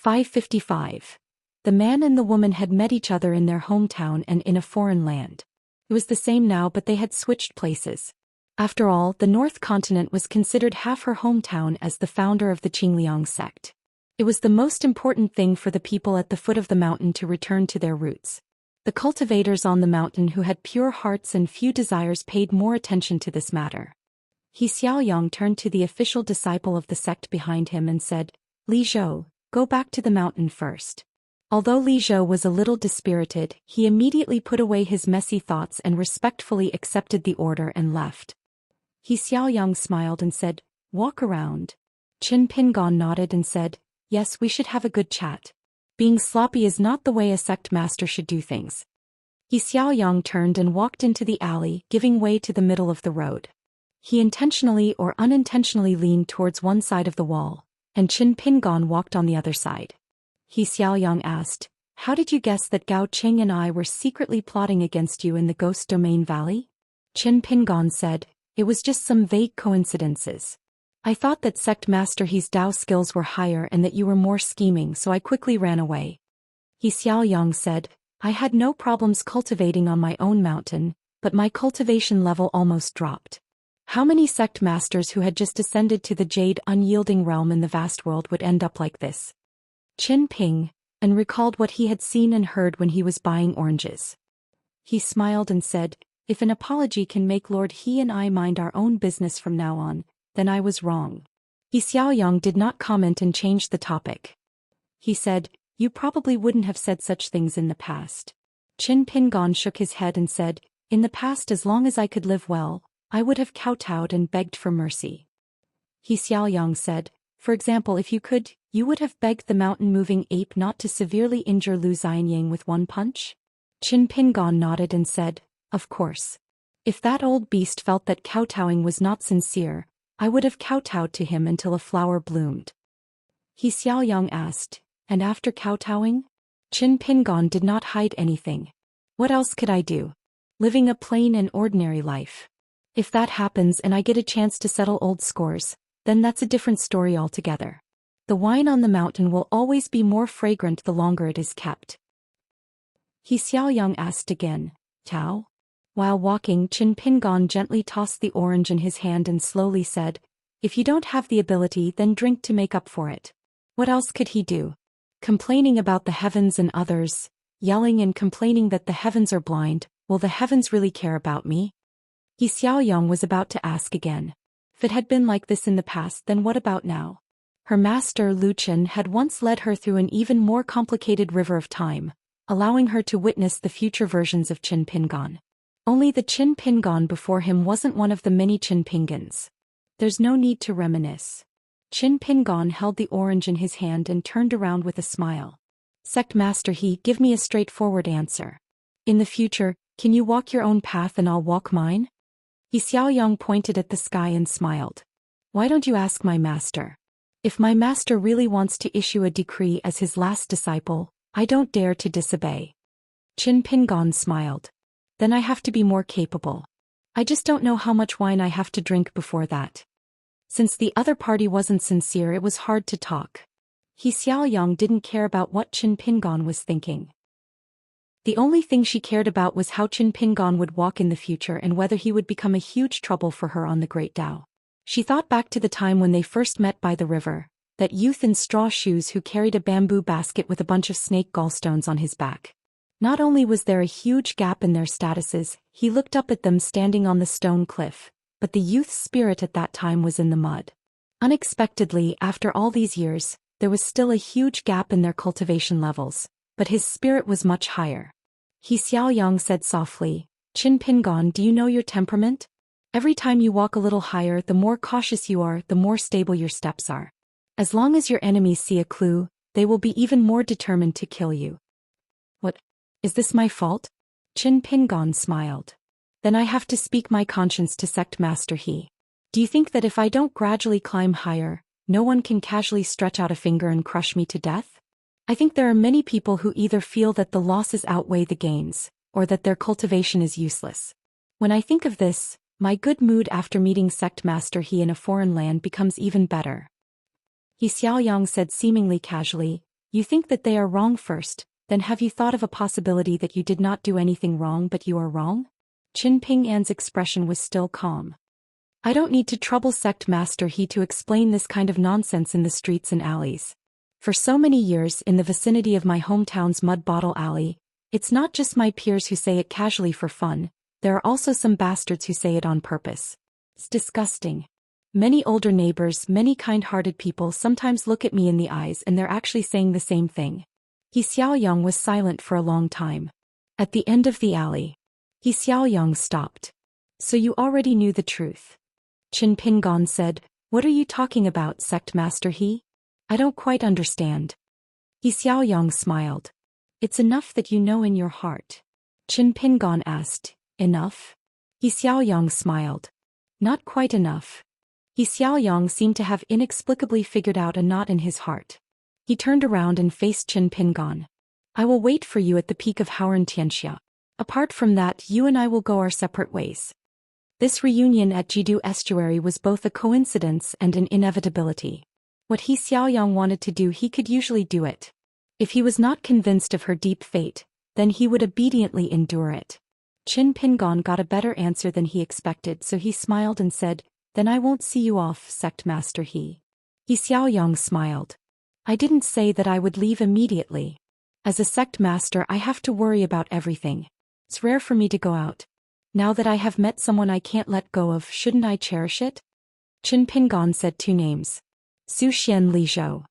555. The man and the woman had met each other in their hometown and in a foreign land. It was the same now, but they had switched places. After all, the North Continent was considered half her hometown as the founder of the Qingliang sect. It was the most important thing for the people at the foot of the mountain to return to their roots. The cultivators on the mountain who had pure hearts and few desires paid more attention to this matter. Xiaoyang turned to the official disciple of the sect behind him and said, "Li Zhou, go back to the mountain first." Although Li Zhou was a little dispirited, he immediately put away his messy thoughts and respectfully accepted the order and left. Xiaoyang smiled and said, "Walk around." Qin Pingon nodded and said, "Yes, we should have a good chat. Being sloppy is not the way a sect master should do things." Xiaoyang turned and walked into the alley, giving way to the middle of the road. He intentionally or unintentionally leaned towards one side of the wall, and Qin Pingon walked on the other side. Xiaoyang asked, "How did you guess that Gao Qing and I were secretly plotting against you in the Ghost Domain Valley?" Qin Pingon said, "It was just some vague coincidences. I thought that Sect Master He's Dao skills were higher and that you were more scheming, so I quickly ran away." Xiaoyang said, "I had no problems cultivating on my own mountain, but my cultivation level almost dropped. How many sect masters who had just ascended to the Jade Unyielding Realm in the vast world would end up like this?" Qin Ping, and recalled what he had seen and heard when he was buying oranges. He smiled and said, "If an apology can make Lord He and I mind our own business from now on, then I was wrong." Xiaoyang did not comment and changed the topic. He said, "You probably wouldn't have said such things in the past." Qin Pingon shook his head and said, "In the past, as long as I could live well, I would have kowtowed and begged for mercy." Xiaoyang said, "For example, if you could, you would have begged the mountain-moving ape not to severely injure Lu Xianyang with one punch?" Qin Pingon nodded and said, "Of course. If that old beast felt that kowtowing was not sincere, I would have kowtowed to him until a flower bloomed." Xiaoyang asked, "And after kowtowing?" Qin Pingon did not hide anything. "What else could I do? Living a plain and ordinary life. If that happens and I get a chance to settle old scores, then that's a different story altogether. The wine on the mountain will always be more fragrant the longer it is kept." Xiaoyang asked again, "Tao?" While walking, Qin Pingon gently tossed the orange in his hand and slowly said, "If you don't have the ability, then drink to make up for it." What else could he do? Complaining about the heavens and others, yelling and complaining that the heavens are blind, will the heavens really care about me? Xiaoyang was about to ask again. If it had been like this in the past, then what about now? Her master Lu Chen had once led her through an even more complicated river of time, allowing her to witness the future versions of Qin Pingon. Only the Qin Pingon before him wasn't one of the many Qin Pingans. There's no need to reminisce. Qin Pingon held the orange in his hand and turned around with a smile. "Sect Master He, give me a straightforward answer. In the future, can you walk your own path and I'll walk mine?" Xiaoyang pointed at the sky and smiled. "Why don't you ask my master? If my master really wants to issue a decree as his last disciple, I don't dare to disobey." Qin Pingon smiled. "Then I have to be more capable. I just don't know how much wine I have to drink before that." Since the other party wasn't sincere, it was hard to talk. Xiaoyang didn't care about what Qin Pingon was thinking. The only thing she cared about was how Qin Pingon would walk in the future and whether he would become a huge trouble for her on the Great Dao. She thought back to the time when they first met by the river, that youth in straw shoes who carried a bamboo basket with a bunch of snake gallstones on his back. Not only was there a huge gap in their statuses, he looked up at them standing on the stone cliff, but the youth's spirit at that time was in the mud. Unexpectedly, after all these years, there was still a huge gap in their cultivation levels, but his spirit was much higher. Xiaoyang said softly, "Qin Pingon, do you know your temperament? Every time you walk a little higher, the more cautious you are, the more stable your steps are. As long as your enemies see a clue, they will be even more determined to kill you." "What? Is this my fault?" Qin Pingon smiled. "Then I have to speak my conscience to Sect Master He. Do you think that if I don't gradually climb higher, no one can casually stretch out a finger and crush me to death? I think there are many people who either feel that the losses outweigh the gains, or that their cultivation is useless. When I think of this, my good mood after meeting Sect Master He in a foreign land becomes even better." Xiaoyang said seemingly casually, You think that they are wrong first, then have you thought of a possibility that you did not do anything wrong but you are wrong? Qin Ping'an's expression was still calm. I don't need to trouble Sect Master He to explain this kind of nonsense in the streets and alleys. For so many years in the vicinity of my hometown's Mud Bottle Alley, it's not just my peers who say it casually for fun, there are also some bastards who say it on purpose. It's disgusting. Many older neighbors, many kind-hearted people sometimes look at me in the eyes and they're actually saying the same thing. Xiaoyang was silent for a long time. At the end of the alley, Xiaoyang stopped. So you already knew the truth. Qin Ping'an said, What are you talking about, Sect Master He? I don't quite understand. Xiaoyang smiled. It's enough that you know in your heart. Qin Ping'an asked, Enough? Xiaoyang smiled. Not quite enough. Xiaoyang seemed to have inexplicably figured out a knot in his heart. He turned around and faced Qin Ping'an. I will wait for you at the peak of Xianxia. Apart from that, you and I will go our separate ways. This reunion at Jidu Estuary was both a coincidence and an inevitability. What Xiaoyang wanted to do, he could usually do it. If he was not convinced of her deep fate, then he would obediently endure it. Qin Ping'an got a better answer than he expected, so he smiled and said, Then I won't see you off, Sect Master He. Xiaoyang smiled. I didn't say that I would leave immediately. As a sect master, I have to worry about everything. It's rare for me to go out. Now that I have met someone I can't let go of, shouldn't I cherish it? Qin Ping'an said 2 names. Zhou Xian Li Zhou.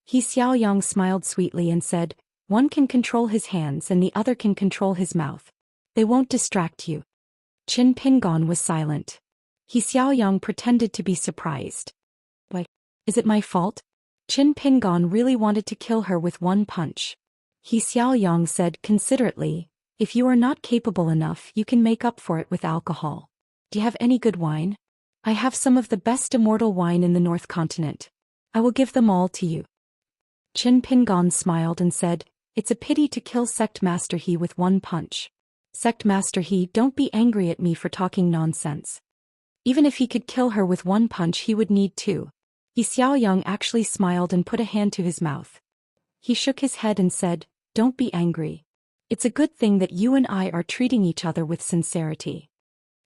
Xiaoyang smiled sweetly and said, One can control his hands and the other can control his mouth. They won't distract you. Qin Ping'an was silent. Xiaoyang pretended to be surprised. Why? Is it my fault? Qin Ping'an really wanted to kill her with one punch. Xiaoyang said considerately, If you are not capable enough, you can make up for it with alcohol. Do you have any good wine? I have some of the best Immortal wine in the North Continent. I will give them all to you. Qin Ping'an smiled and said, It's a pity to kill Sect Master He with one punch. Sect Master He, don't be angry at me for talking nonsense. Even if he could kill her with one punch, he would need 2. Xiaoyang actually smiled and put a hand to his mouth. He shook his head and said, Don't be angry. It's a good thing that you and I are treating each other with sincerity.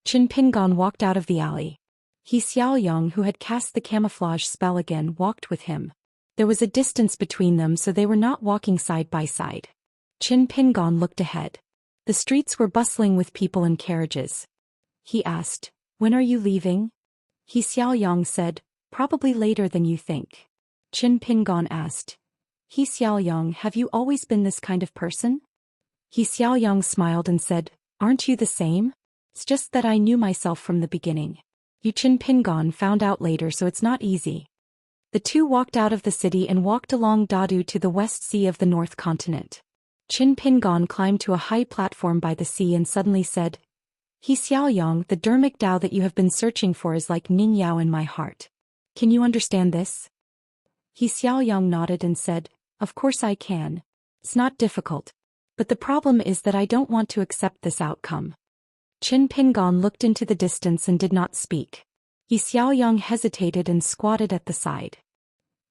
Qin Ping'an walked out of the alley. Xiaoyang, who had cast the camouflage spell again, walked with him. There was a distance between them, so they were not walking side by side. Qin Ping'an looked ahead. The streets were bustling with people and carriages. He asked, When are you leaving? Xiaoyang said, Probably later than you think. Qin Ping'an asked, Xiaoyang, have you always been this kind of person? Xiaoyang smiled and said, Aren't you the same? It's just that I knew myself from the beginning. You Qin Ping'an found out later, so it's not easy. The two walked out of the city and walked along Dadu to the West Sea of the North Continent. Qin Ping'an climbed to a high platform by the sea and suddenly said, Xiaoyang, the Dermic Tao that you have been searching for is like Ning Yao in my heart. Can you understand this? Xiaoyang nodded and said, Of course I can. It's not difficult. But the problem is that I don't want to accept this outcome. Qin Ping'an looked into the distance and did not speak. Xiaoyang hesitated and squatted at the side.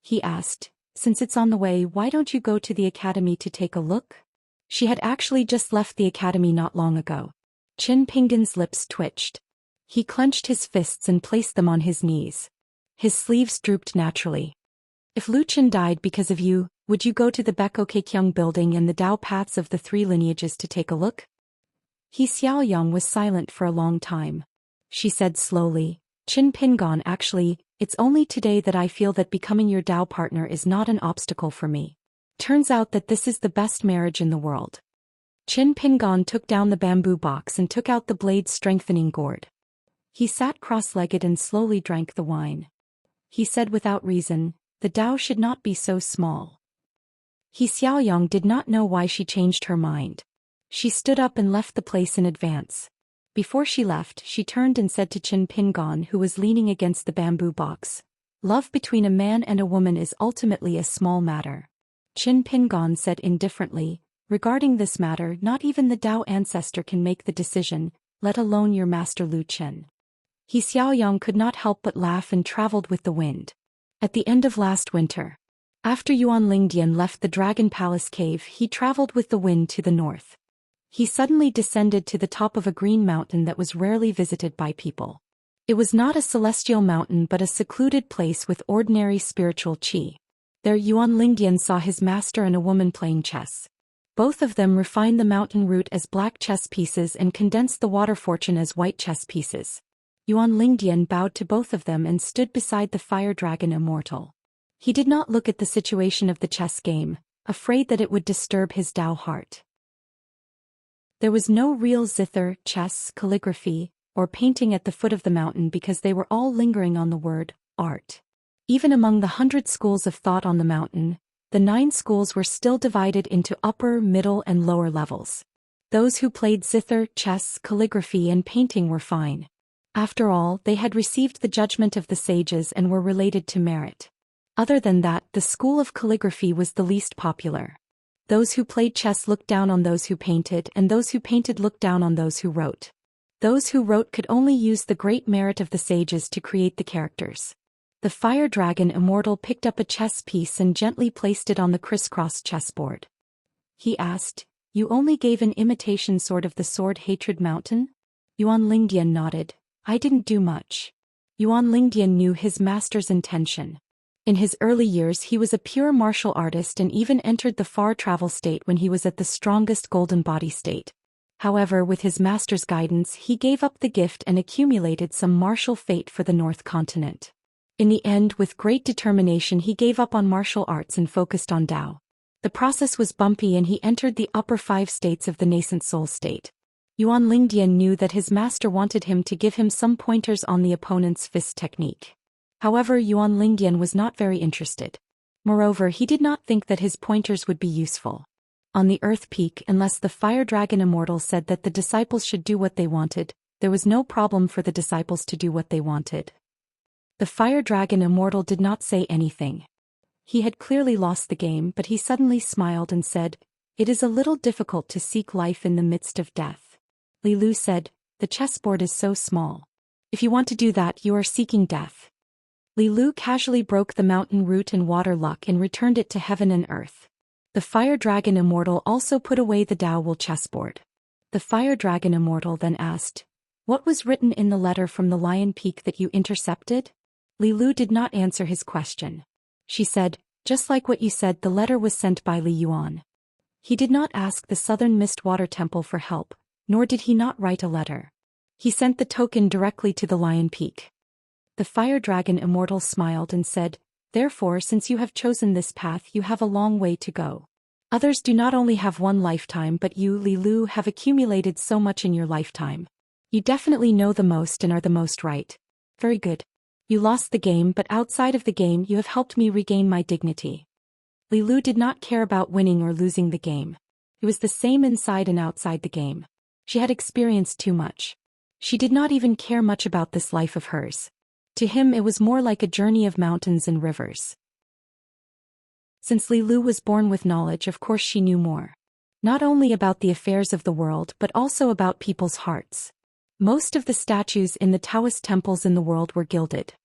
He asked, Since it's on the way, why don't you go to the academy to take a look? She had actually just left the academy not long ago. Qin Ping'an's lips twitched. He clenched his fists and placed them on his knees. His sleeves drooped naturally. If Lu Chen died because of you, would you go to the Bekokekyung building and the Dao paths of the 3 lineages to take a look? Xiaoyang was silent for a long time. She said slowly, Qin Ping'an, actually, it's only today that I feel that becoming your Dao partner is not an obstacle for me. Turns out that this is the best marriage in the world. Qin Ping'an took down the bamboo box and took out the blade-strengthening gourd. He sat cross-legged and slowly drank the wine. He said without reason, the Dao should not be so small. Xiaoyang did not know why she changed her mind. She stood up and left the place in advance. Before she left, she turned and said to Qin Ping'an, who was leaning against the bamboo box, Love between a man and a woman is ultimately a small matter. Qin Ping'an said indifferently, Regarding this matter, not even the Dao ancestor can make the decision, let alone your master Lu Chen. Xiaoyang could not help but laugh and traveled with the wind. At the end of last winter, After Yuan Lingdian left the Dragon Palace cave, he traveled with the wind to the north. He suddenly descended to the top of a green mountain that was rarely visited by people. It was not a celestial mountain but a secluded place with ordinary spiritual qi. There Yuan Lingdian saw his master and a woman playing chess. Both of them refined the mountain root as black chess pieces and condensed the water fortune as white chess pieces. Yuan Lingdian bowed to both of them and stood beside the fire dragon Immortal. He did not look at the situation of the chess game, afraid that it would disturb his Dao heart. There was no real zither, chess, calligraphy, or painting at the foot of the mountain because they were all lingering on the word, art. Even among the 100 schools of thought on the mountain, the 9 schools were still divided into upper, middle and lower levels. Those who played zither, chess, calligraphy and painting were fine. After all, they had received the judgment of the sages and were related to merit. Other than that, the school of calligraphy was the least popular. Those who played chess looked down on those who painted, and those who painted looked down on those who wrote. Those who wrote could only use the great merit of the sages to create the characters. The fire dragon Immortal picked up a chess piece and gently placed it on the crisscross chessboard. He asked, "You only gave an imitation sword of the sword Hatred Mountain?" Yuan Lingdian nodded. "I didn't do much." Yuan Lingdian knew his master's intention. In his early years he was a pure martial artist and even entered the far travel state when he was at the strongest golden body state. However, with his master's guidance he gave up the gift and accumulated some martial fate for the North Continent. In the end, with great determination he gave up on martial arts and focused on Dao. The process was bumpy and he entered the upper 5 states of the nascent soul state. Yuan Lingdian knew that his master wanted him to give him some pointers on the opponent's fist technique. However, Yuan Lingdian was not very interested. Moreover, he did not think that his pointers would be useful. On the Earth Peak, unless the Fire Dragon Immortal said that the disciples should do what they wanted, there was no problem for the disciples to do what they wanted. The Fire Dragon Immortal did not say anything. He had clearly lost the game, but he suddenly smiled and said, "It is a little difficult to seek life in the midst of death." Li Lu said, "The chessboard is so small. If you want to do that, you are seeking death." Li Lu casually broke the mountain root and water luck and returned it to heaven and earth. The Fire Dragon Immortal also put away the Dao wool chessboard. The Fire Dragon Immortal then asked, "What was written in the letter from the Lion Peak that you intercepted?" Li Lu did not answer his question. She said, "Just like what you said, the letter was sent by Li Yuan." He did not ask the Southern Mist Water Temple for help, nor did he not write a letter. He sent the token directly to the Lion Peak. The Fire Dragon Immortal smiled and said, "Therefore, since you have chosen this path, you have a long way to go. Others do not only have one lifetime, but you, Li Lu, have accumulated so much in your lifetime. You definitely know the most and are the most right. Very good. You lost the game, but outside of the game you have helped me regain my dignity." Li Lu did not care about winning or losing the game. It was the same inside and outside the game. She had experienced too much. She did not even care much about this life of hers. To him it was more like a journey of mountains and rivers. Since Li Lu was born with knowledge, of course she knew more. Not only about the affairs of the world but also about people's hearts. Most of the statues in the Daoist temples in the world were gilded.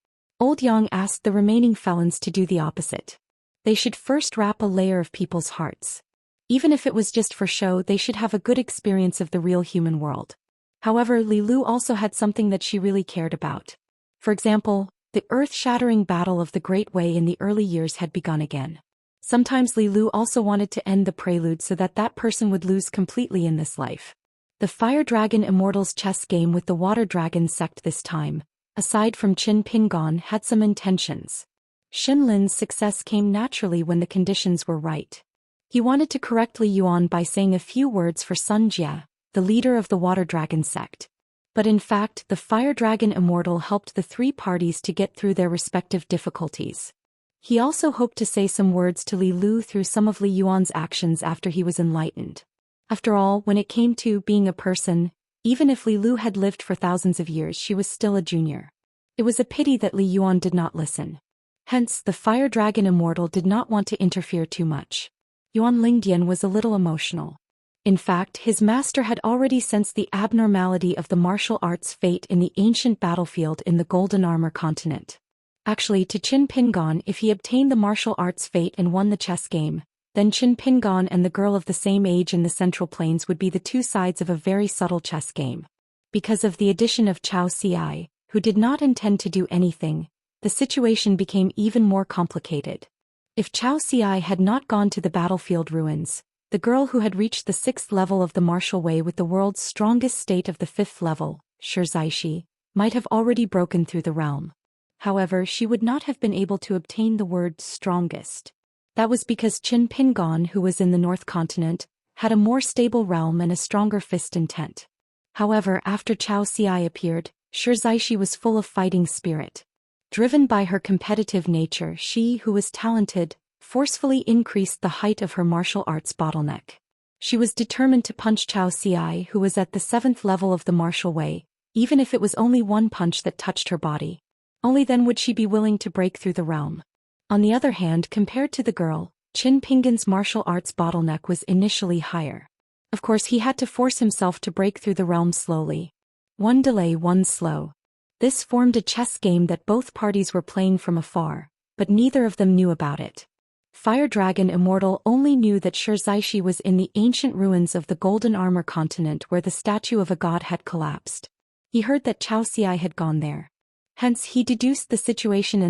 Old Yang asked the remaining felons to do the opposite. They should first wrap a layer of people's hearts. Even if it was just for show, they should have a good experience of the real human world. However, Li Lu also had something that she really cared about. For example, the earth-shattering battle of the Great Way in the early years had begun again. Sometimes Li Lu also wanted to end the prelude so that that person would lose completely in this life. The Fire Dragon Immortal's chess game with the Water Dragon sect this time, aside from Qin Pingon, had some intentions. Xin Lin's success came naturally when the conditions were right. He wanted to correct Li Yuan by saying a few words for Sun Jia, the leader of the Water Dragon sect. But in fact, the Fire Dragon Immortal helped the 3 parties to get through their respective difficulties. He also hoped to say some words to Li Lu through some of Li Yuan's actions after he was enlightened. After all, when it came to being a person, even if Li Lu had lived for thousands of years, she was still a junior. It was a pity that Li Yuan did not listen. Hence, the Fire Dragon Immortal did not want to interfere too much. Yuan Lingdian was a little emotional. In fact, his master had already sensed the abnormality of the martial arts fate in the ancient battlefield in the Golden Armor continent. Actually, to Qin Pingon, if he obtained the martial arts fate and won the chess game, then Qin Pingon and the girl of the same age in the Central Plains would be the two sides of a very subtle chess game. Because of the addition of Zhou Xian, who did not intend to do anything, the situation became even more complicated. If Zhou Xian had not gone to the battlefield ruins, the girl who had reached the 6th level of the martial way with the world's strongest state of the 5th level, Xianxia, might have already broken through the realm. However, she would not have been able to obtain the word strongest. That was because Qin Pingon, who was in the North Continent, had a more stable realm and a stronger fist intent. However, after Zhou Xian appeared, Xianxia was full of fighting spirit. Driven by her competitive nature, she, who was talented, forcefully increased the height of her martial arts bottleneck. She was determined to punch Zhou Xian, who was at the 7th level of the martial way, even if it was only one punch that touched her body. Only then would she be willing to break through the realm. On the other hand, compared to the girl, Qin Pingon's martial arts bottleneck was initially higher. Of course, he had to force himself to break through the realm slowly. One delay, one slow. This formed a chess game that both parties were playing from afar, but neither of them knew about it. Fire Dragon Immortal only knew that Xianxia was in the ancient ruins of the Golden Armor continent where the statue of a god had collapsed. He heard that Zhou Xian had gone there. Hence, he deduced the situation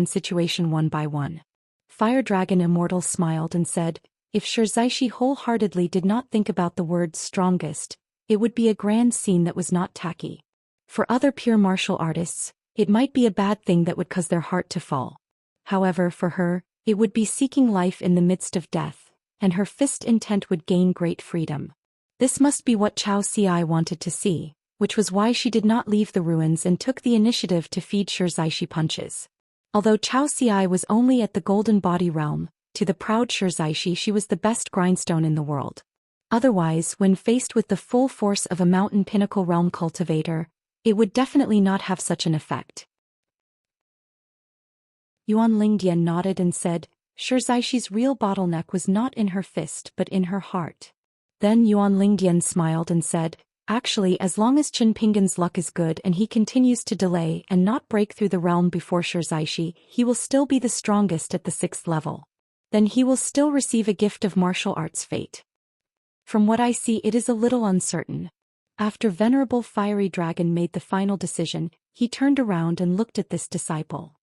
one by one. Fire Dragon Immortal smiled and said, if Xianxia wholeheartedly did not think about the word strongest, it would be a grand scene that was not tacky. For other pure martial artists, it might be a bad thing that would cause their heart to fall. However, for her, it would be seeking life in the midst of death, and her fist intent would gain great freedom. This must be what Zhou Xian wanted to see, which was why she did not leave the ruins and took the initiative to feed Xianxia punches. Although Zhou Xian was only at the Golden Body realm, to the proud Xianxia she was the best grindstone in the world. Otherwise, when faced with the full force of a Mountain Pinnacle realm cultivator, it would definitely not have such an effect. Yuan Lingdian nodded and said, Xianxia's real bottleneck was not in her fist but in her heart. Then Yuan Lingdian smiled and said, actually, as long as Qin Pingon's luck is good and he continues to delay and not break through the realm before Xianxia, he will still be the strongest at the 6th level. Then he will still receive a gift of martial arts fate. From what I see, it is a little uncertain. After Venerable Fiery Dragon made the final decision, he turned around and looked at this disciple.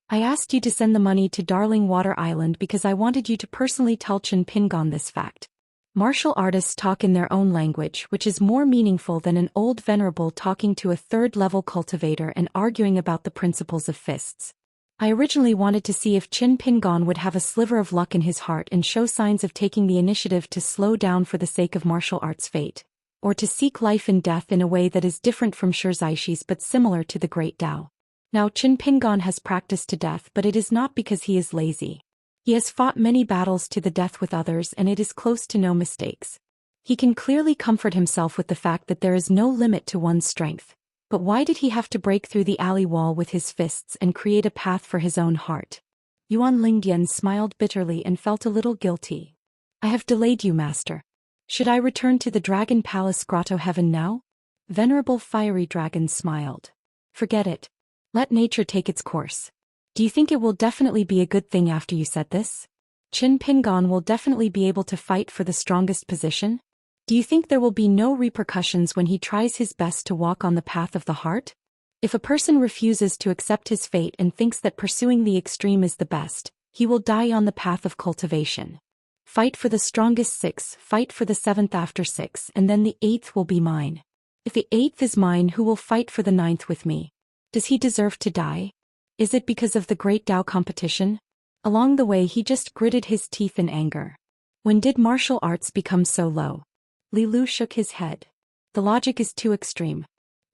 I asked you to send the money to Darling Water Island because I wanted you to personally tell Qin Pingon this fact. Martial artists talk in their own language, which is more meaningful than an old venerable talking to a 3rd-level cultivator and arguing about the principles of fists. I originally wanted to see if Qin Pingon would have a sliver of luck in his heart and show signs of taking the initiative to slow down for the sake of martial arts fate, or to seek life in death in a way that is different from Xianxia's but similar to the Great Tao. Now Qin Pingon has practiced to death, but it is not because he is lazy. He has fought many battles to the death with others and it is close to no mistakes. He can clearly comfort himself with the fact that there is no limit to one's strength. But why did he have to break through the alley wall with his fists and create a path for his own heart? Yuan Lingdian smiled bitterly and felt a little guilty. I have delayed you, master. Should I return to the Dragon Palace Grotto Heaven now? Venerable Fiery Dragon smiled. Forget it. Let nature take its course. Do you think it will definitely be a good thing after you said this? Qin Pingon will definitely be able to fight for the strongest position? Do you think there will be no repercussions when he tries his best to walk on the path of the heart? If a person refuses to accept his fate and thinks that pursuing the extreme is the best, he will die on the path of cultivation. Fight for the strongest 6, fight for the 7th after 6, and then the 8th will be mine. If the 8th is mine, who will fight for the 9th with me? Does he deserve to die? Is it because of the Great Tao competition? Along the way he just gritted his teeth in anger. When did martial arts become so low? Li Lu shook his head. The logic is too extreme.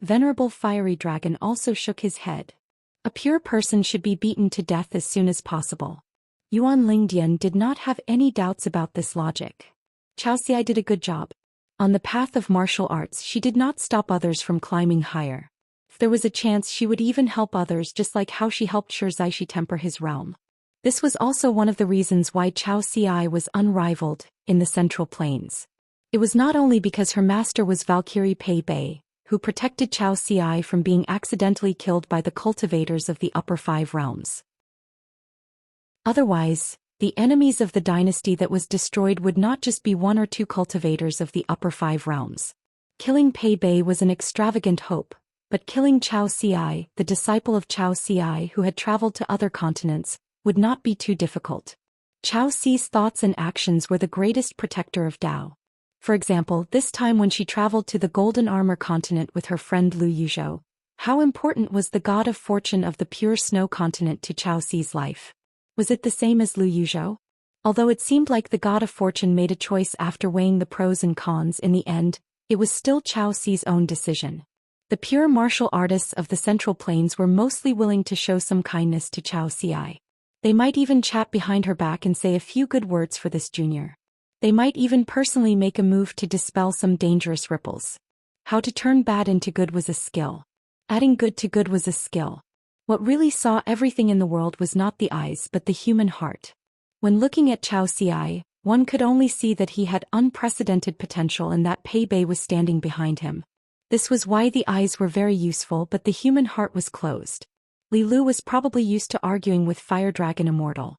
Venerable Fiery Dragon also shook his head. A pure person should be beaten to death as soon as possible. Yuan Lingdian did not have any doubts about this logic. Zhou Xian did a good job. On the path of martial arts she did not stop others from climbing higher. If there was a chance she would even help others just like how she helped Xianxia temper his realm. This was also one of the reasons why Zhou Xian was unrivaled in the Central Plains. It was not only because her master was Valkyrie Pei Bei, who protected Zhou Xian from being accidentally killed by the cultivators of the upper 5 realms. Otherwise, the enemies of the dynasty that was destroyed would not just be one or two cultivators of the upper 5 realms. Killing Pei Bei was an extravagant hope, but killing Zhou Xian, the disciple of Zhou Xian who had traveled to other continents, would not be too difficult. Zhou Xi's thoughts and actions were the greatest protector of Dao. For example, this time when she traveled to the Golden Armor continent with her friend Lu Yuzhou, how important was the god of fortune of the pure snow continent to Zhou Xi's life? Was it the same as Lu Yuzhou? Although it seemed like the god of fortune made a choice after weighing the pros and cons in the end, it was still Zhou Xi's own decision. The pure martial artists of the Central Plains were mostly willing to show some kindness to Zhou Xian. They might even chat behind her back and say a few good words for this junior. They might even personally make a move to dispel some dangerous ripples. How to turn bad into good was a skill. Adding good to good was a skill. What really saw everything in the world was not the eyes but the human heart. When looking at Zhou Xian, one could only see that he had unprecedented potential and that Pei Bei was standing behind him. This was why the eyes were very useful but the human heart was closed. Li Lu was probably used to arguing with Fire Dragon Immortal.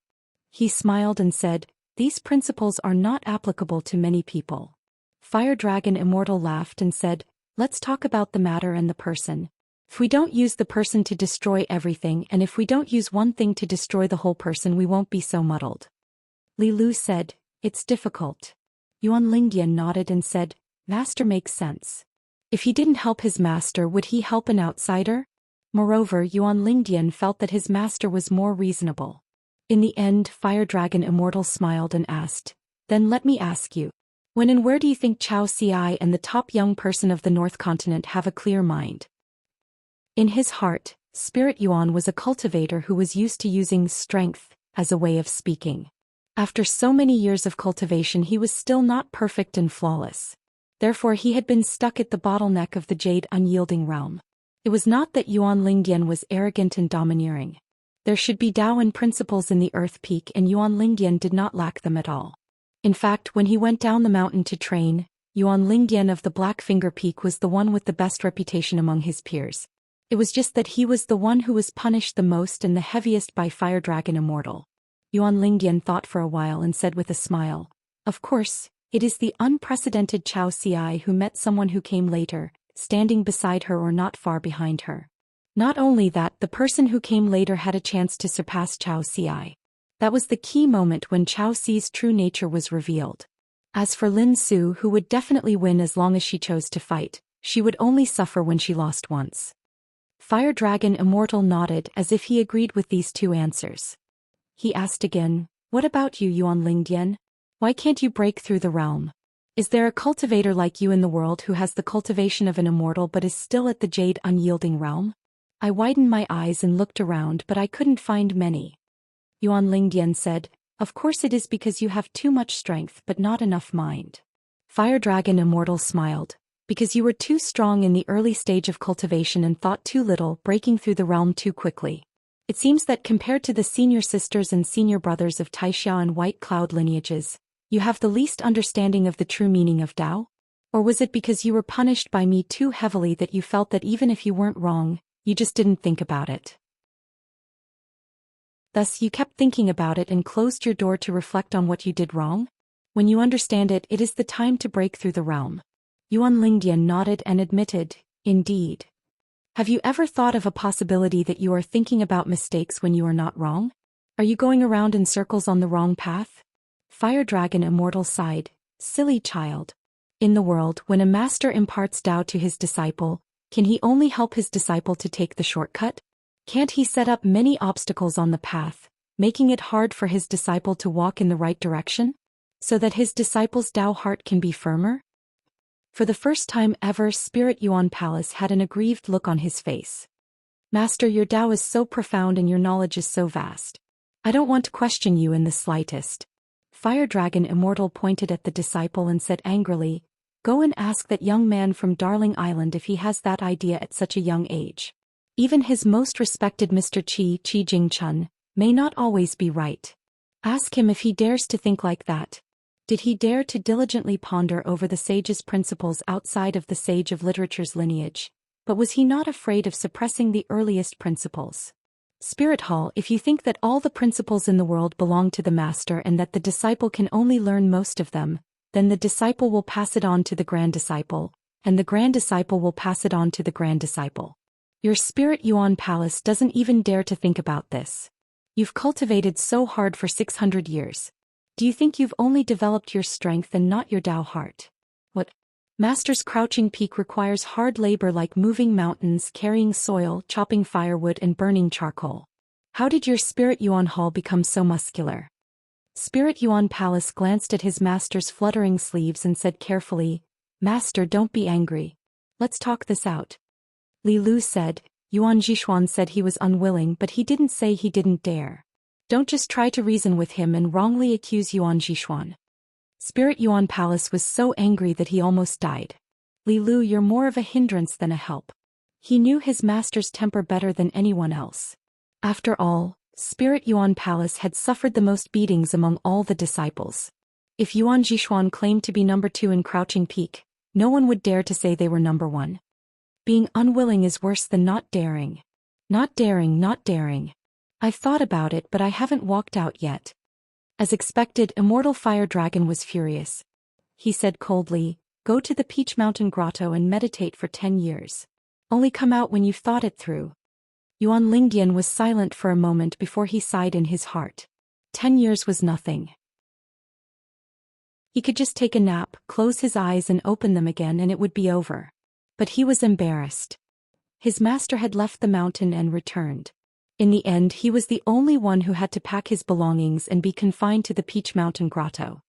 He smiled and said, "These principles are not applicable to many people." Fire Dragon Immortal laughed and said, "Let's talk about the matter and the person. If we don't use the person to destroy everything and if we don't use one thing to destroy the whole person we won't be so muddled." Li Lu said, "It's difficult." Yuan Lingdian nodded and said, "Master makes sense. If he didn't help his master would he help an outsider?" Moreover, Yuan Lingdian felt that his master was more reasonable. In the end, Fire Dragon Immortal smiled and asked, "Then let me ask you. When and where do you think Zhou Xian and the top young person of the North Continent have a clear mind?" In his heart, Spirit Yuan was a cultivator who was used to using strength as a way of speaking. After so many years of cultivation he was still not perfect and flawless. Therefore he had been stuck at the bottleneck of the Jade Unyielding realm. It was not that Yuan Lingdian was arrogant and domineering. There should be Dao and principles in the Earth Peak and Yuan Lingdian did not lack them at all. In fact, when he went down the mountain to train, Yuan Lingdian of the Black Finger Peak was the one with the best reputation among his peers. It was just that he was the one who was punished the most and the heaviest by Fire Dragon Immortal. Yuan Lingdian thought for a while and said with a smile, "Of course, it is the unprecedented Zhou Xian who met someone who came later, standing beside her or not far behind her. Not only that, the person who came later had a chance to surpass Zhou Xian. That was the key moment when Zhou Xi's true nature was revealed. As for Lin Su, who would definitely win as long as she chose to fight, she would only suffer when she lost once." Fire Dragon Immortal nodded as if he agreed with these two answers. He asked again, "What about you, Yuan Lingdian? Why can't you break through the realm? Is there a cultivator like you in the world who has the cultivation of an immortal but is still at the Jade Unyielding realm?" I widened my eyes and looked around but I couldn't find many. Yuan Lingdian said, "Of course it is because you have too much strength but not enough mind." Fire Dragon Immortal smiled. "Because you were too strong in the early stage of cultivation and thought too little, breaking through the realm too quickly. It seems that compared to the senior sisters and senior brothers of Taixia and White Cloud lineages, you have the least understanding of the true meaning of Dao? Or was it because you were punished by me too heavily that you felt that even if you weren't wrong, you just didn't think about it? Thus you kept thinking about it and closed your door to reflect on what you did wrong? When you understand it, it is the time to break through the realm." Yuan Lingdian nodded and admitted, "Indeed. Have you ever thought of a possibility that you are thinking about mistakes when you are not wrong? Are you going around in circles on the wrong path?" Fire Dragon Immortal sighed, "Silly child. In the world, when a master imparts Dao to his disciple, can he only help his disciple to take the shortcut? Can't he set up many obstacles on the path, making it hard for his disciple to walk in the right direction? So that his disciple's Dao heart can be firmer?" For the first time ever, Spirit Yuan Palace had an aggrieved look on his face. "Master, your Dao is so profound and your knowledge is so vast. I don't want to question you in the slightest." Fire Dragon Immortal pointed at the disciple and said angrily, "Go and ask that young man from Darling Island if he has that idea at such a young age. Even his most respected Mr. Qi Jingchun may not always be right. Ask him if he dares to think like that. Did he dare to diligently ponder over the sage's principles outside of the sage of literature's lineage? But was he not afraid of suppressing the earliest principles? Spirit Hall, if you think that all the principles in the world belong to the master and that the disciple can only learn most of them, then the disciple will pass it on to the grand disciple, and the grand disciple will pass it on to the grand disciple. Your Spirit Yuan Palace doesn't even dare to think about this. You've cultivated so hard for 600 years. Do you think you've only developed your strength and not your Tao heart? What? Master's crouching peak requires hard labor like moving mountains, carrying soil, chopping firewood and burning charcoal. How did your Spirit Yuan Hall become so muscular? Spirit Yuan Palace glanced at his master's fluttering sleeves and said carefully, Master, don't be angry. Let's talk this out. Li Lu said. Yuan Jishuan said he was unwilling, but he didn't say he didn't dare. Don't just try to reason with him and wrongly accuse Yuan Jishuan. Spirit Yuan Palace was so angry that he almost died. Li Lu, you're more of a hindrance than a help. He knew his master's temper better than anyone else. After all, Spirit Yuan Palace had suffered the most beatings among all the disciples. If Yuan Jishuan claimed to be number 2 in Crouching Peak, no one would dare to say they were number 1. Being unwilling is worse than not daring. Not daring, not daring. I've thought about it, but I haven't walked out yet. As expected, Immortal Fire Dragon was furious. He said coldly, go to the Peach Mountain Grotto and meditate for 10 years. Only come out when you've thought it through. Yuan Lingdian was silent for a moment before he sighed in his heart. 10 years was nothing. He could just take a nap, close his eyes and open them again and it would be over. But he was embarrassed. His master had left the mountain and returned. In the end, he was the only one who had to pack his belongings and be confined to the Peach Mountain Grotto.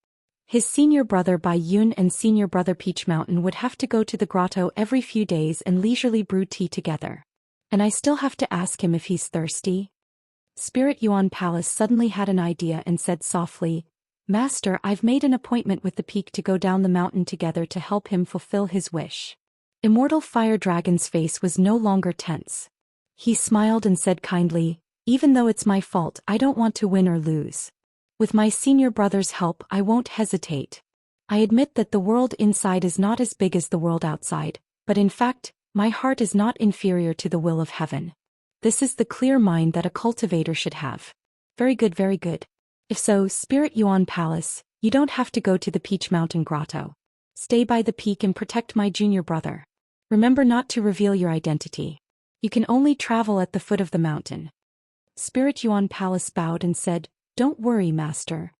His senior brother Bai Yun and senior brother Peach Mountain would have to go to the grotto every few days and leisurely brew tea together. And I still have to ask him if he's thirsty. Spirit Yuan Palace suddenly had an idea and said softly, Master, I've made an appointment with the peak to go down the mountain together to help him fulfill his wish. Immortal Fire Dragon's face was no longer tense. He smiled and said kindly, even though it's my fault, I don't want to win or lose. With my senior brother's help, I won't hesitate. I admit that the world inside is not as big as the world outside, but in fact, my heart is not inferior to the will of heaven. This is the clear mind that a cultivator should have. Very good, very good. If so, Spirit Yuan Palace, you don't have to go to the Peach Mountain Grotto. Stay by the peak and protect my junior brother. Remember not to reveal your identity. You can only travel at the foot of the mountain. Spirit Yuan Palace bowed and said, Don't worry, Master.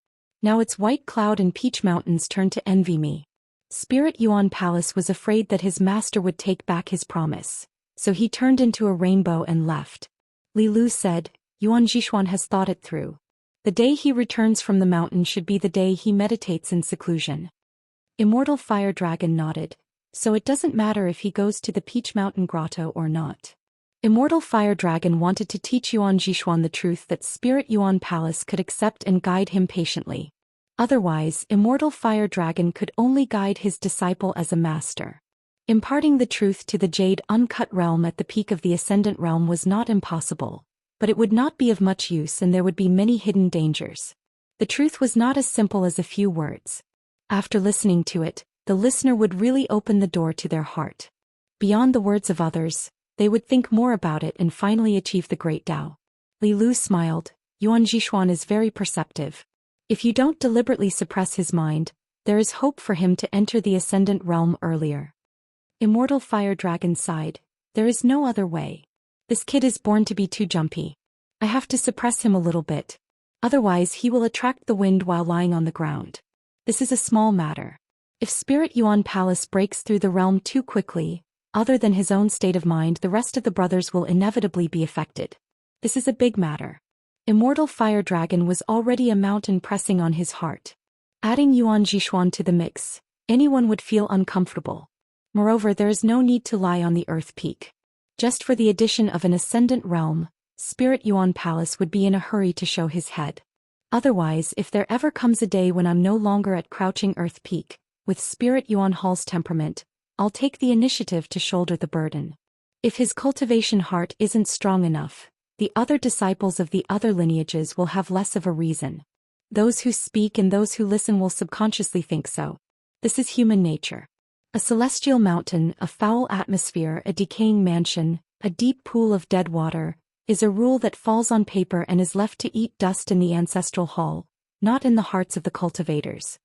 Now it's White Cloud and Peach Mountain's turn to envy me. Spirit Yuan Palace was afraid that his master would take back his promise, so he turned into a rainbow and left. Li Lu said, Yuan Jishuan has thought it through. The day he returns from the mountain should be the day he meditates in seclusion. Immortal Fire Dragon nodded. So it doesn't matter if he goes to the Peach Mountain Grotto or not. Immortal Fire Dragon wanted to teach Yuan Jishuan the truth that Spirit Yuan Palace could accept and guide him patiently. Otherwise, Immortal Fire Dragon could only guide his disciple as a master. Imparting the truth to the Jade Uncut Realm at the peak of the Ascendant Realm was not impossible, but it would not be of much use and there would be many hidden dangers. The truth was not as simple as a few words. After listening to it, the listener would really open the door to their heart. Beyond the words of others, they would think more about it and finally achieve the great Tao. Li Lu smiled. Yuan Jishuan is very perceptive. If you don't deliberately suppress his mind, there is hope for him to enter the Ascendant Realm earlier. Immortal Fire Dragon sighed. There is no other way. This kid is born to be too jumpy. I have to suppress him a little bit. Otherwise he will attract the wind while lying on the ground. This is a small matter. If Spirit Yuan Palace breaks through the realm too quickly, other than his own state of mind, the rest of the brothers will inevitably be affected. This is a big matter. Immortal Fire Dragon was already a mountain pressing on his heart. Adding Yuan Jishuan to the mix, anyone would feel uncomfortable. Moreover, there is no need to lie on the earth peak. Just for the addition of an ascendant realm, Spirit Yuan Palace would be in a hurry to show his head. Otherwise, if there ever comes a day when I'm no longer at Crouching Earth Peak, with Spirit Yuan Hall's temperament, I'll take the initiative to shoulder the burden. If his cultivation heart isn't strong enough, the other disciples of the other lineages will have less of a reason. Those who speak and those who listen will subconsciously think so. This is human nature. A celestial mountain, a foul atmosphere, a decaying mansion, a deep pool of dead water. is a rule that falls on paper and is left to eat dust in the ancestral hall, not in the hearts of the cultivators.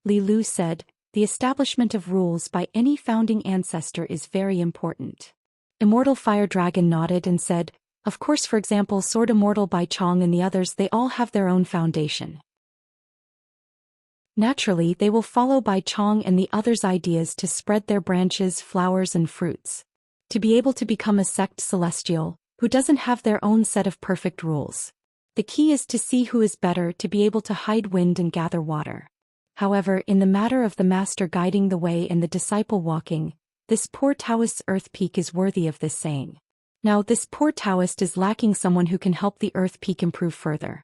Li Lu said, the establishment of rules by any founding ancestor is very important. Immortal Fire Dragon nodded and said, of course, for example, Sword Immortal Bai Chong and the others, they all have their own foundation. Naturally, they will follow Bai Chong and the others' ideas to spread their branches, flowers and fruits. To be able to become a sect celestial, who doesn't have their own set of perfect rules. The key is to see who is better to be able to hide wind and gather water. However, in the matter of the master guiding the way and the disciple walking, this poor Taoist's earth peak is worthy of this saying. Now this poor Taoist is lacking someone who can help the earth peak improve further.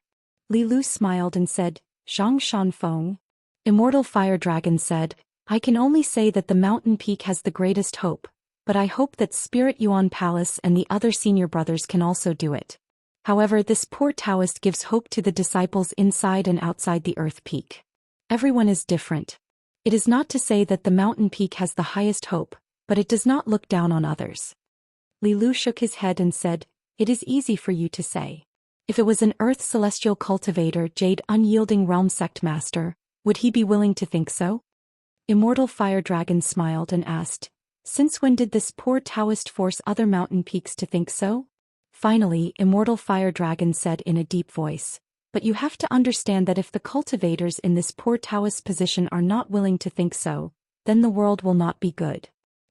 Li Lu smiled and said, Zhang Shan Feng. Immortal Fire Dragon said, I can only say that the mountain peak has the greatest hope, but I hope that Spirit Yuan Palace and the other senior brothers can also do it. However, this poor Taoist gives hope to the disciples inside and outside the earth peak. Everyone is different. It is not to say that the mountain peak has the highest hope, but it does not look down on others. Li Lu shook his head and said, it is easy for you to say. If it was an earth celestial cultivator, Jade Unyielding Realm Sect Master, would he be willing to think so? Immortal Fire Dragon smiled and asked, since when did this poor Taoist force other mountain peaks to think so? Finally, Immortal Fire Dragon said in a deep voice, but you have to understand that if the cultivators in this poor Taoist position are not willing to think so, then the world will not be good.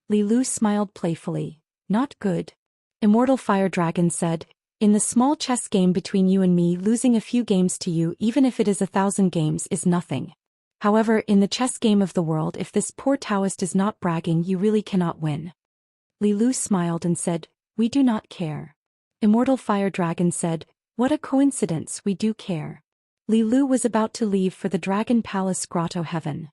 Li Lu smiled playfully. Not good. Immortal Fire Dragon said, in the small chess game between you and me, losing a few games to you, even if it is 1,000 games, is nothing. However, in the chess game of the world, if this poor Taoist is not bragging, you really cannot win. Li Lu smiled and said, we do not care. Immortal Fire Dragon said, what a coincidence, we do care. Li Lu was about to leave for the Dragon Palace Grotto Heaven.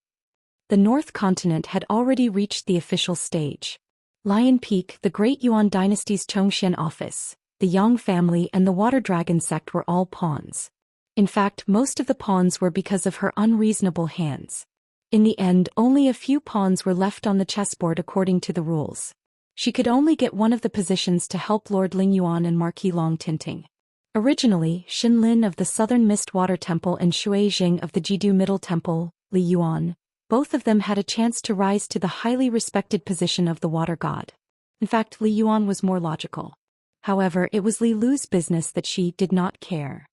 The North Continent had already reached the official stage. Lion Peak, the Great Yuan Dynasty's Zhou Xian office, the Yang family and the Water Dragon sect were all pawns. In fact, most of the pawns were because of her unreasonable hands. In the end, only a few pawns were left on the chessboard according to the rules. She could only get one of the positions to help Lord Ling Yuan and Marquis Long Tinting. Originally, Xin Lin of the Southern Mist Water Temple and Shui Jing of the Jidu Middle Temple, Li Yuan, both of them had a chance to rise to the highly respected position of the water god. In fact, Li Yuan was more logical. However, it was Li Lu's business that she did not care.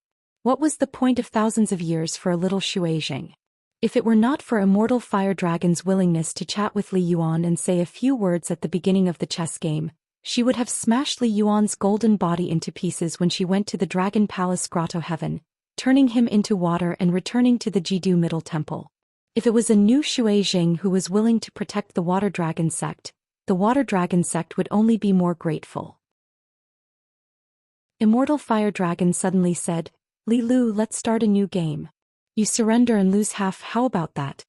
What was the point of thousands of years for a little Shui Jing? If it were not for Immortal Fire Dragon's willingness to chat with Li Yuan and say a few words at the beginning of the chess game, she would have smashed Li Yuan's golden body into pieces when she went to the Dragon Palace Grotto Heaven, turning him into water and returning to the Jidu Middle Temple. If it was a new Shui Jing who was willing to protect the Water Dragon sect, the Water Dragon sect would only be more grateful. Immortal Fire Dragon suddenly said, Li Lu, let's start a new game. You surrender and lose half, how about that?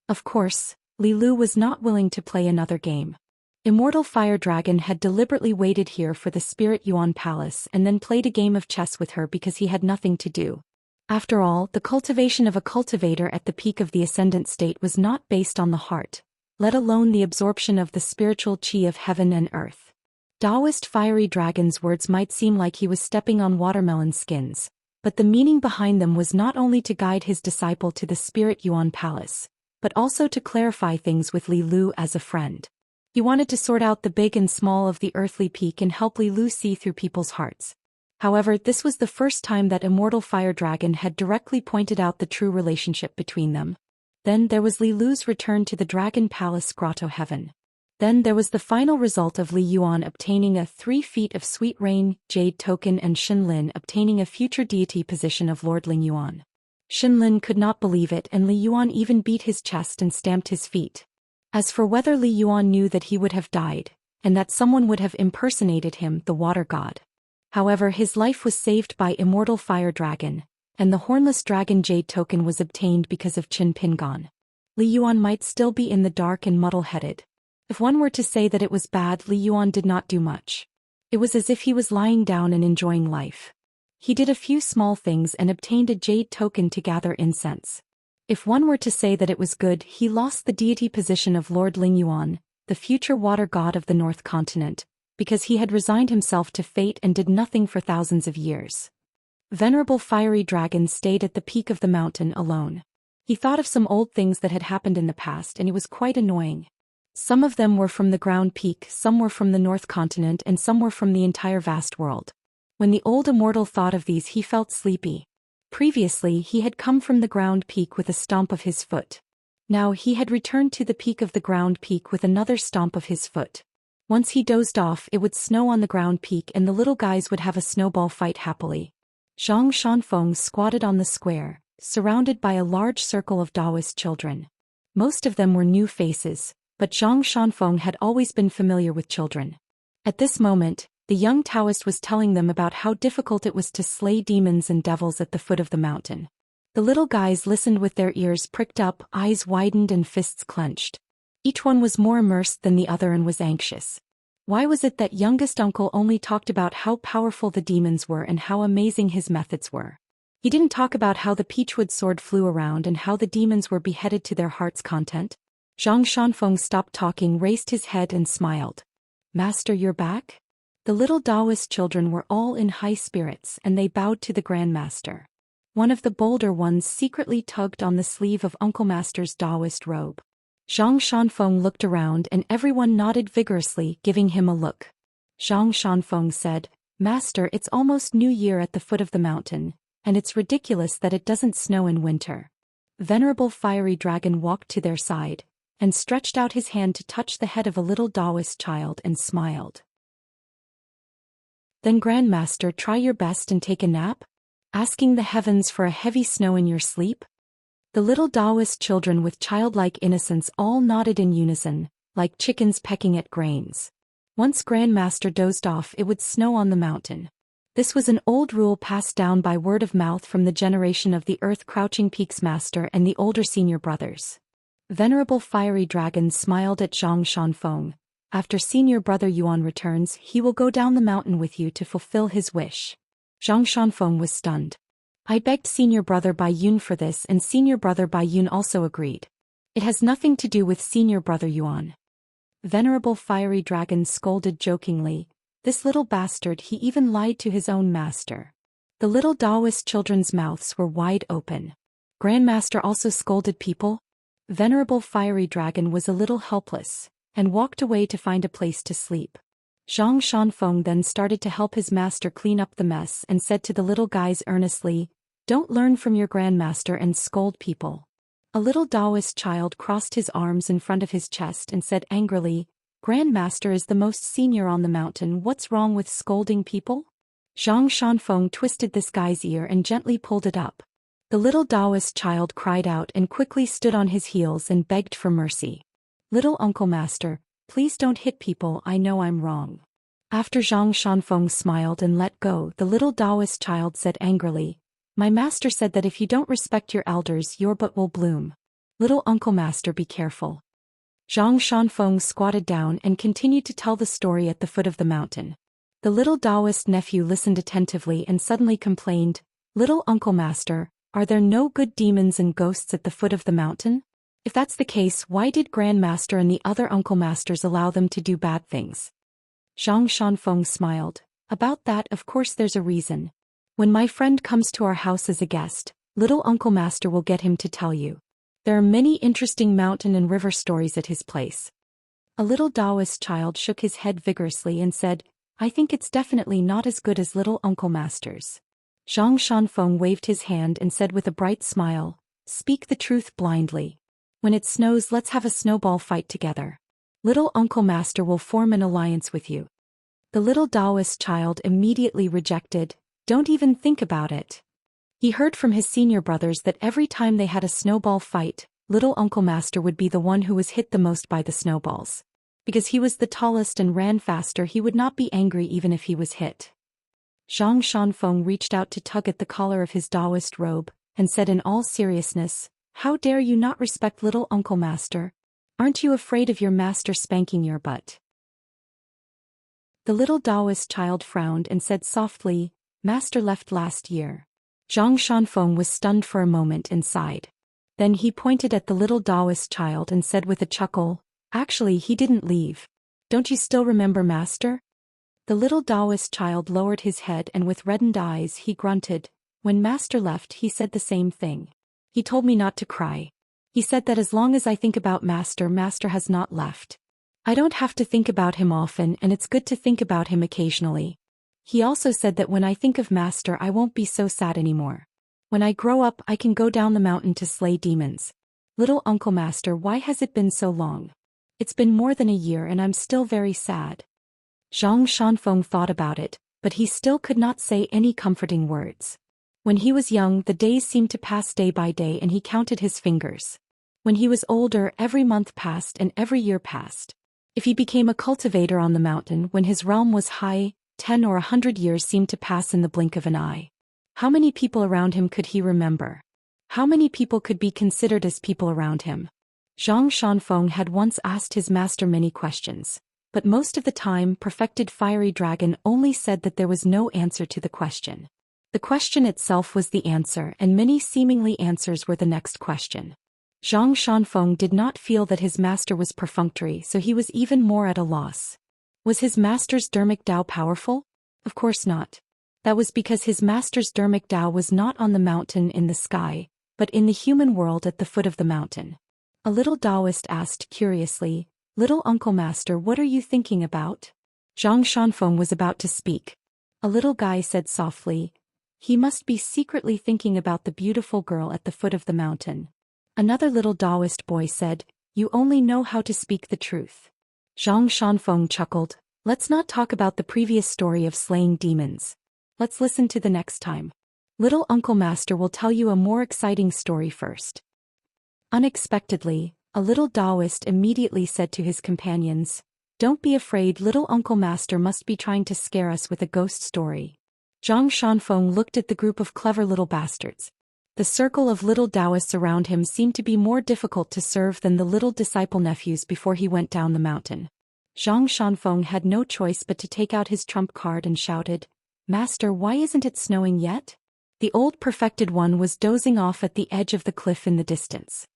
Of course, Li Lu was not willing to play another game. Immortal Fire Dragon had deliberately waited here for the Spirit Yuan Palace and then played a game of chess with her because he had nothing to do. After all, the cultivation of a cultivator at the peak of the ascendant state was not based on the heart, let alone the absorption of the spiritual qi of heaven and earth. Daoist Fiery Dragon's words might seem like he was stepping on watermelon skins, but the meaning behind them was not only to guide his disciple to the Spirit Yuan Palace, but also to clarify things with Li Lu as a friend. He wanted to sort out the big and small of the earthly peak and help Li Lu see through people's hearts. However, this was the first time that Immortal Fire Dragon had directly pointed out the true relationship between them. Then there was Li Lu's return to the Dragon Palace Grotto Heaven. Then there was the final result of Li Yuan obtaining a 3 feet of Sweet Rain Jade token and Xin Lin obtaining a future deity position of Lord Ling Yuan. Xin Lin could not believe it, and Li Yuan even beat his chest and stamped his feet. As for whether Li Yuan knew that he would have died, and that someone would have impersonated him, the water god. However, his life was saved by Immortal Fire Dragon, and the Hornless Dragon Jade token was obtained because of Qin Pingon. Li Yuan might still be in the dark and muddle-headed. If one were to say that it was bad, Li Yuan did not do much. It was as if he was lying down and enjoying life. He did a few small things and obtained a jade token to gather incense. If one were to say that it was good, he lost the deity position of Lord Ling Yuan, the future water god of the North Continent, because he had resigned himself to fate and did nothing for thousands of years. Venerable Fiery Dragon stayed at the peak of the mountain alone. He thought of some old things that had happened in the past, and it was quite annoying. Some of them were from the ground peak, some were from the North Continent, and some were from the entire vast world. When the old immortal thought of these, he felt sleepy. Previously, he had come from the ground peak with a stomp of his foot. Now he had returned to the peak of the ground peak with another stomp of his foot. Once he dozed off, it would snow on the ground peak and the little guys would have a snowball fight happily. Zhang Shanfeng squatted on the square, surrounded by a large circle of Daoist children. Most of them were new faces, but Zhang Shanfeng had always been familiar with children. At this moment, the young Taoist was telling them about how difficult it was to slay demons and devils at the foot of the mountain. The little guys listened with their ears pricked up, eyes widened and fists clenched. Each one was more immersed than the other and was anxious. Why was it that youngest uncle only talked about how powerful the demons were and how amazing his methods were? He didn't talk about how the peachwood sword flew around and how the demons were beheaded to their heart's content. Zhang Shanfeng stopped talking, raised his head and smiled. "Master, you're back?" The little Daoist children were all in high spirits and they bowed to the Grand Master. One of the bolder ones secretly tugged on the sleeve of Uncle Master's Daoist robe. Zhang Shanfeng looked around and everyone nodded vigorously, giving him a look. Zhang Shanfeng said, "Master, it's almost New Year at the foot of the mountain, and it's ridiculous that it doesn't snow in winter." Venerable Fiery Dragon walked to their side, and stretched out his hand to touch the head of a little Daoist child and smiled. "Then Grandmaster, try your best and take a nap? Asking the heavens for a heavy snow in your sleep?" The little Daoist children with childlike innocence all nodded in unison, like chickens pecking at grains. Once Grandmaster dozed off, it would snow on the mountain. This was an old rule passed down by word of mouth from the generation of the Earth Crouching Peaks Master and the older senior brothers. Venerable Fiery Dragon smiled at Zhang Shanfeng. "After senior brother Yuan returns, he will go down the mountain with you to fulfill his wish." Zhang Shanfeng was stunned. "I begged senior brother Bai Yun for this and senior brother Bai Yun also agreed. It has nothing to do with senior brother Yuan." Venerable Fiery Dragon scolded jokingly, "This little bastard, he even lied to his own master." The little Daoist children's mouths were wide open. Grandmaster also scolded people? Venerable Fiery Dragon was a little helpless, and walked away to find a place to sleep. Zhang Shanfeng then started to help his master clean up the mess and said to the little guys earnestly, "Don't learn from your grandmaster and scold people." A little Daoist child crossed his arms in front of his chest and said angrily, "Grandmaster is the most senior on the mountain, what's wrong with scolding people?" Zhang Shanfeng twisted this guy's ear and gently pulled it up. The little Daoist child cried out and quickly stood on his heels and begged for mercy. "Little Uncle Master, please don't hit people, I know I'm wrong." After Zhang Shanfeng smiled and let go, the little Daoist child said angrily, "My master said that if you don't respect your elders, your butt will bloom. Little Uncle Master, be careful." Zhang Shanfeng squatted down and continued to tell the story at the foot of the mountain. The little Daoist nephew listened attentively and suddenly complained, "Little Uncle Master, are there no good demons and ghosts at the foot of the mountain? If that's the case, why did Grandmaster and the other Uncle Masters allow them to do bad things?" Zhang Shanfeng smiled. "About that, of course there's a reason. When my friend comes to our house as a guest, little Uncle Master will get him to tell you. There are many interesting mountain and river stories at his place." A little Daoist child shook his head vigorously and said, "I think it's definitely not as good as little Uncle Master's." Zhang Shanfeng waved his hand and said with a bright smile, "Speak the truth blindly. When it snows, let's have a snowball fight together. Little Uncle Master will form an alliance with you." The little Daoist child immediately rejected, "Don't even think about it." He heard from his senior brothers that every time they had a snowball fight, little Uncle Master would be the one who was hit the most by the snowballs. Because he was the tallest and ran faster, he would not be angry even if he was hit. Zhang Shanfeng reached out to tug at the collar of his Daoist robe, and said in all seriousness, "How dare you not respect little Uncle Master? Aren't you afraid of your master spanking your butt?" The little Daoist child frowned and said softly, "Master left last year." Zhang Shanfeng was stunned for a moment and sighed. Then he pointed at the little Daoist child and said with a chuckle, "Actually, he didn't leave. Don't you still remember Master? The little Daoist child lowered his head and with reddened eyes he grunted. When Master left he said the same thing. He told me not to cry. He said that as long as I think about Master, Master has not left. I don't have to think about him often and it's good to think about him occasionally. He also said that when I think of Master I won't be so sad anymore. When I grow up I can go down the mountain to slay demons. Little Uncle Master, why has it been so long? It's been more than a year and I'm still very sad. Zhang Shanfeng thought about it, but he still could not say any comforting words. When he was young the days seemed to pass day by day and he counted his fingers. When he was older every month passed and every year passed. If he became a cultivator on the mountain when his realm was high, 10 or 100 years seemed to pass in the blink of an eye. How many people around him could he remember? How many people could be considered as people around him? Zhang Shanfeng had once asked his master many questions, but most of the time perfected fiery dragon only said that there was no answer to the question. The question itself was the answer and many seemingly answers were the next question. Zhang Shanfeng did not feel that his master was perfunctory, so he was even more at a loss. Was his master's Dermic Tao powerful? Of course not. That was because his master's Dermic Tao was not on the mountain in the sky, but in the human world at the foot of the mountain. A little Daoist asked curiously, "Little Uncle Master, what are you thinking about?" Zhang Shanfeng was about to speak. A little guy said softly, "He must be secretly thinking about the beautiful girl at the foot of the mountain." Another little Daoist boy said, "You only know how to speak the truth." Zhang Shanfeng chuckled, "Let's not talk about the previous story of slaying demons. Let's listen to the next time. Little Uncle Master will tell you a more exciting story first." Unexpectedly, a little Daoist immediately said to his companions, "Don't be afraid, Little Uncle Master must be trying to scare us with a ghost story." Zhang Shanfeng looked at the group of clever little bastards. The circle of little Daoists around him seemed to be more difficult to serve than the little disciple nephews before he went down the mountain. Zhang Shanfeng had no choice but to take out his trump card and shouted, "Master, why isn't it snowing yet?" The old perfected one was dozing off at the edge of the cliff in the distance.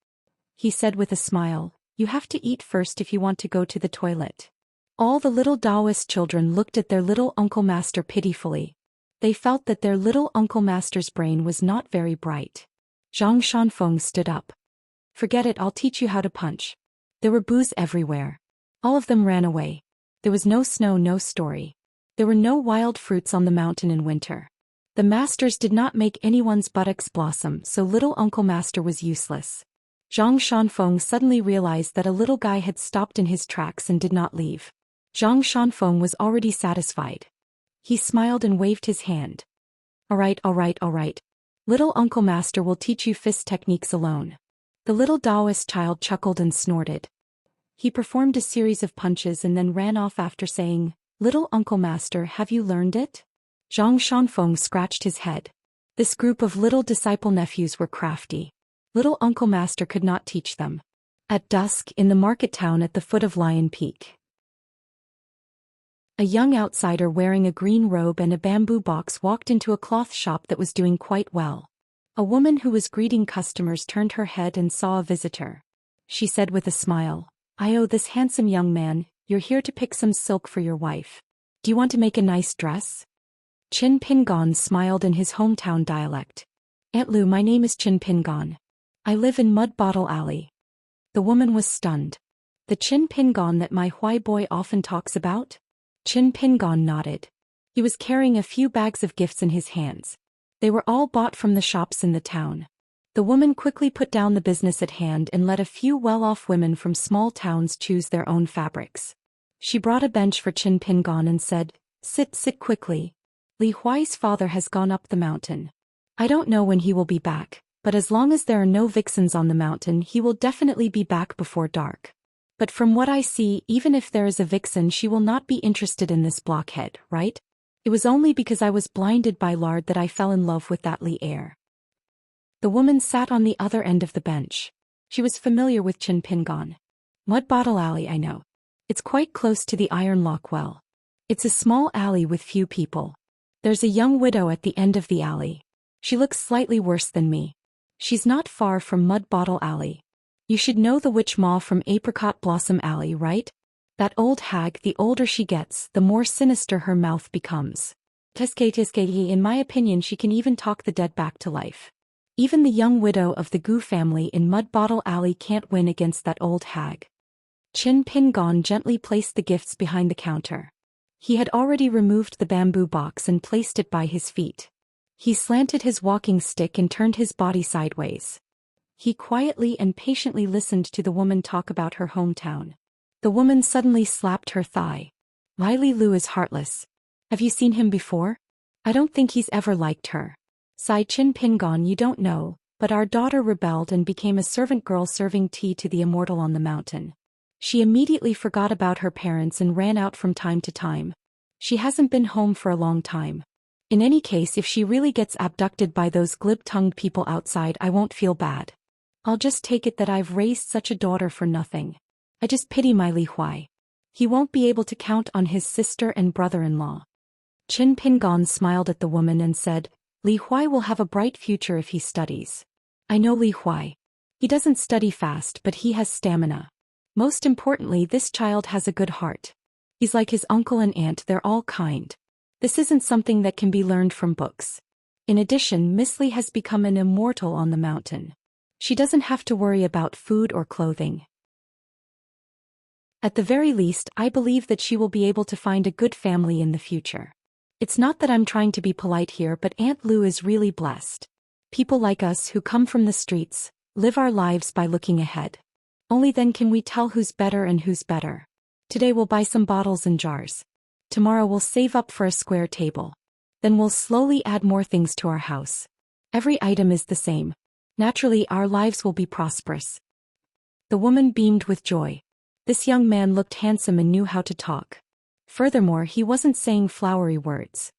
He said with a smile, "You have to eat first if you want to go to the toilet." All the little Daoist children looked at their little Uncle Master pitifully. They felt that their little Uncle Master's brain was not very bright. Zhang Shanfeng stood up. "Forget it, I'll teach you how to punch." There were boos everywhere. All of them ran away. There was no snow, no story. There were no wild fruits on the mountain in winter. The masters did not make anyone's buttocks blossom, so little Uncle Master was useless. Zhang Shanfeng suddenly realized that a little guy had stopped in his tracks and did not leave. Zhang Shanfeng was already satisfied. He smiled and waved his hand. All right. Little Uncle Master will teach you fist techniques alone." The little Daoist child chuckled and snorted. He performed a series of punches and then ran off after saying, "Little Uncle Master, have you learned it?" Zhang Shanfeng scratched his head. This group of little disciple nephews were crafty. Little Uncle Master could not teach them. At dusk, in the market town at the foot of Lion Peak, a young outsider wearing a green robe and a bamboo box walked into a cloth shop that was doing quite well. A woman who was greeting customers turned her head and saw a visitor. She said with a smile, "Oh, this handsome young man, you're here to pick some silk for your wife. Do you want to make a nice dress?" Chin Pingon smiled in his hometown dialect. "Aunt Lu, my name is Chin Pingon. I live in Mud Bottle Alley." The woman was stunned. "The Chin Pingon that my Huai boy often talks about?" Chin Pingon nodded. He was carrying a few bags of gifts in his hands. They were all bought from the shops in the town. The woman quickly put down the business at hand and let a few well-off women from small towns choose their own fabrics. She brought a bench for Chin Pingon and said, sit quickly. Li Huai's father has gone up the mountain. I don't know when he will be back, but as long as there are no vixens on the mountain he will definitely be back before dark. But from what I see, even if there is a vixen she will not be interested in this blockhead, right? It was only because I was blinded by lard that I fell in love with that Li heir. The woman sat on the other end of the bench. She was familiar with Chin Pingon. Mud Bottle Alley, I know. It's quite close to the Iron Lock Well. It's a small alley with few people. There's a young widow at the end of the alley. She looks slightly worse than me. She's not far from Mud Bottle Alley. You should know the Witch Maw from Apricot Blossom Alley, right? That old hag, the older she gets, the more sinister her mouth becomes. In my opinion, she can even talk the dead back to life. Even the young widow of the Gu family in Mud Bottle Alley can't win against that old hag. Qin Pingon gently placed the gifts behind the counter. He had already removed the bamboo box and placed it by his feet. He slanted his walking stick and turned his body sideways. He quietly and patiently listened to the woman talk about her hometown. The woman suddenly slapped her thigh. Li Lu is heartless. Have you seen him before? I don't think he's ever liked her. Sighed Qin Pingon. You don't know, but our daughter rebelled and became a servant girl serving tea to the Immortal on the mountain. She immediately forgot about her parents and ran out from time to time. She hasn't been home for a long time. In any case, if she really gets abducted by those glib-tongued people outside, I won't feel bad. I'll just take it that I've raised such a daughter for nothing. I just pity my Li Huai. He won't be able to count on his sister and brother-in-law. Qin Pingon smiled at the woman and said, Li Huai will have a bright future if he studies. I know Li Huai. He doesn't study fast, but he has stamina. Most importantly, this child has a good heart. He's like his uncle and aunt, they're all kind. This isn't something that can be learned from books. In addition, Miss Li has become an immortal on the mountain. She doesn't have to worry about food or clothing. At the very least, I believe that she will be able to find a good family in the future. It's not that I'm trying to be polite here, but Aunt Lu is really blessed. People like us who come from the streets, live our lives by looking ahead. Only then can we tell who's better and who's better. Today we'll buy some bottles and jars. Tomorrow we'll save up for a square table. Then we'll slowly add more things to our house. Every item is the same. Naturally, our lives will be prosperous. The woman beamed with joy. This young man looked handsome and knew how to talk. Furthermore, he wasn't saying flowery words.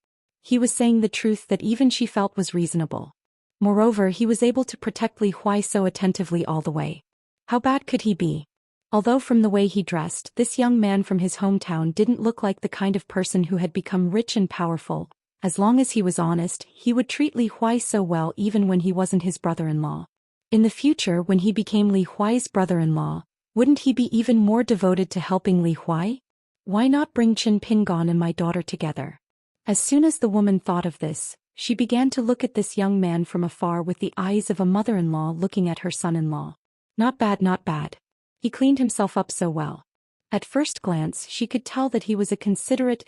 He was saying the truth that even she felt was reasonable. Moreover, he was able to protect Li Huai so attentively all the way. How bad could he be? Although from the way he dressed, this young man from his hometown didn't look like the kind of person who had become rich and powerful. As long as he was honest, he would treat Li Huai so well even when he wasn't his brother-in-law. In the future, when he became Li Huai's brother-in-law, wouldn't he be even more devoted to helping Li Huai? Why not bring Qin Pingon and my daughter together? As soon as the woman thought of this, she began to look at this young man from afar with the eyes of a mother-in-law looking at her son-in-law. Not bad, not bad. He cleaned himself up so well. At first glance, she could tell that he was a considerate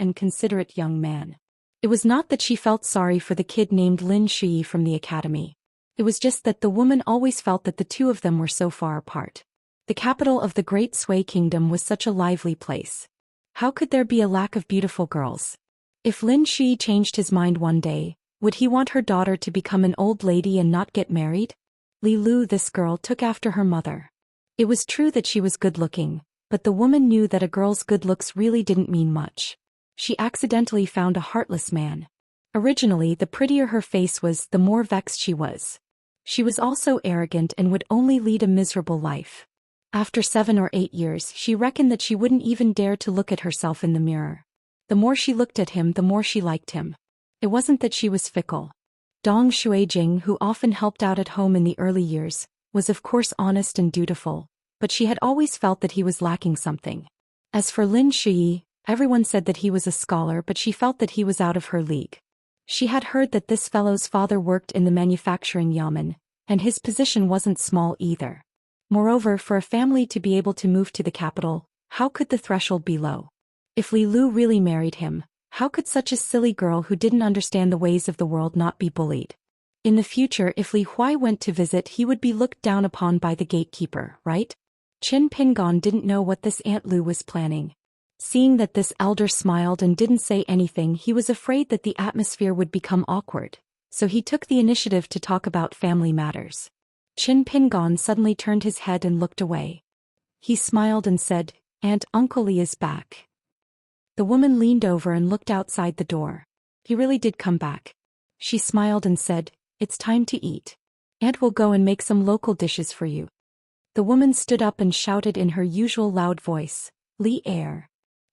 young man. It was not that she felt sorry for the kid named Lin Shi from the academy. It was just that the woman always felt that the two of them were so far apart. The capital of the Great Sui Kingdom was such a lively place. How could there be a lack of beautiful girls? If Lin Shi changed his mind one day, would he want her daughter to become an old lady and not get married? Li Lu, this girl, took after her mother. It was true that she was good-looking, but the woman knew that a girl's good looks really didn't mean much. She accidentally found a heartless man. Originally, the prettier her face was, the more vexed she was. She was also arrogant and would only lead a miserable life. After 7 or 8 years, she reckoned that she wouldn't even dare to look at herself in the mirror. The more she looked at him, the more she liked him. It wasn't that she was fickle. Dong Shuijing, who often helped out at home in the early years, was of course honest and dutiful, but she had always felt that he was lacking something. As for Lin Shi, everyone said that he was a scholar, but she felt that he was out of her league. She had heard that this fellow's father worked in the manufacturing yamen, and his position wasn't small either. Moreover, for a family to be able to move to the capital, how could the threshold be low? If Li Lu really married him, how could such a silly girl who didn't understand the ways of the world not be bullied? In the future, if Li Huai went to visit, he would be looked down upon by the gatekeeper, right? Qin Pingon didn't know what this Aunt Lu was planning. Seeing that this elder smiled and didn't say anything, he was afraid that the atmosphere would become awkward, so he took the initiative to talk about family matters. Qin Pingon suddenly turned his head and looked away. He smiled and said, "Aunt, Uncle Li is back." The woman leaned over and looked outside the door. He really did come back. She smiled and said, "It's time to eat. Aunt will go and make some local dishes for you." The woman stood up and shouted in her usual loud voice, "Li Er."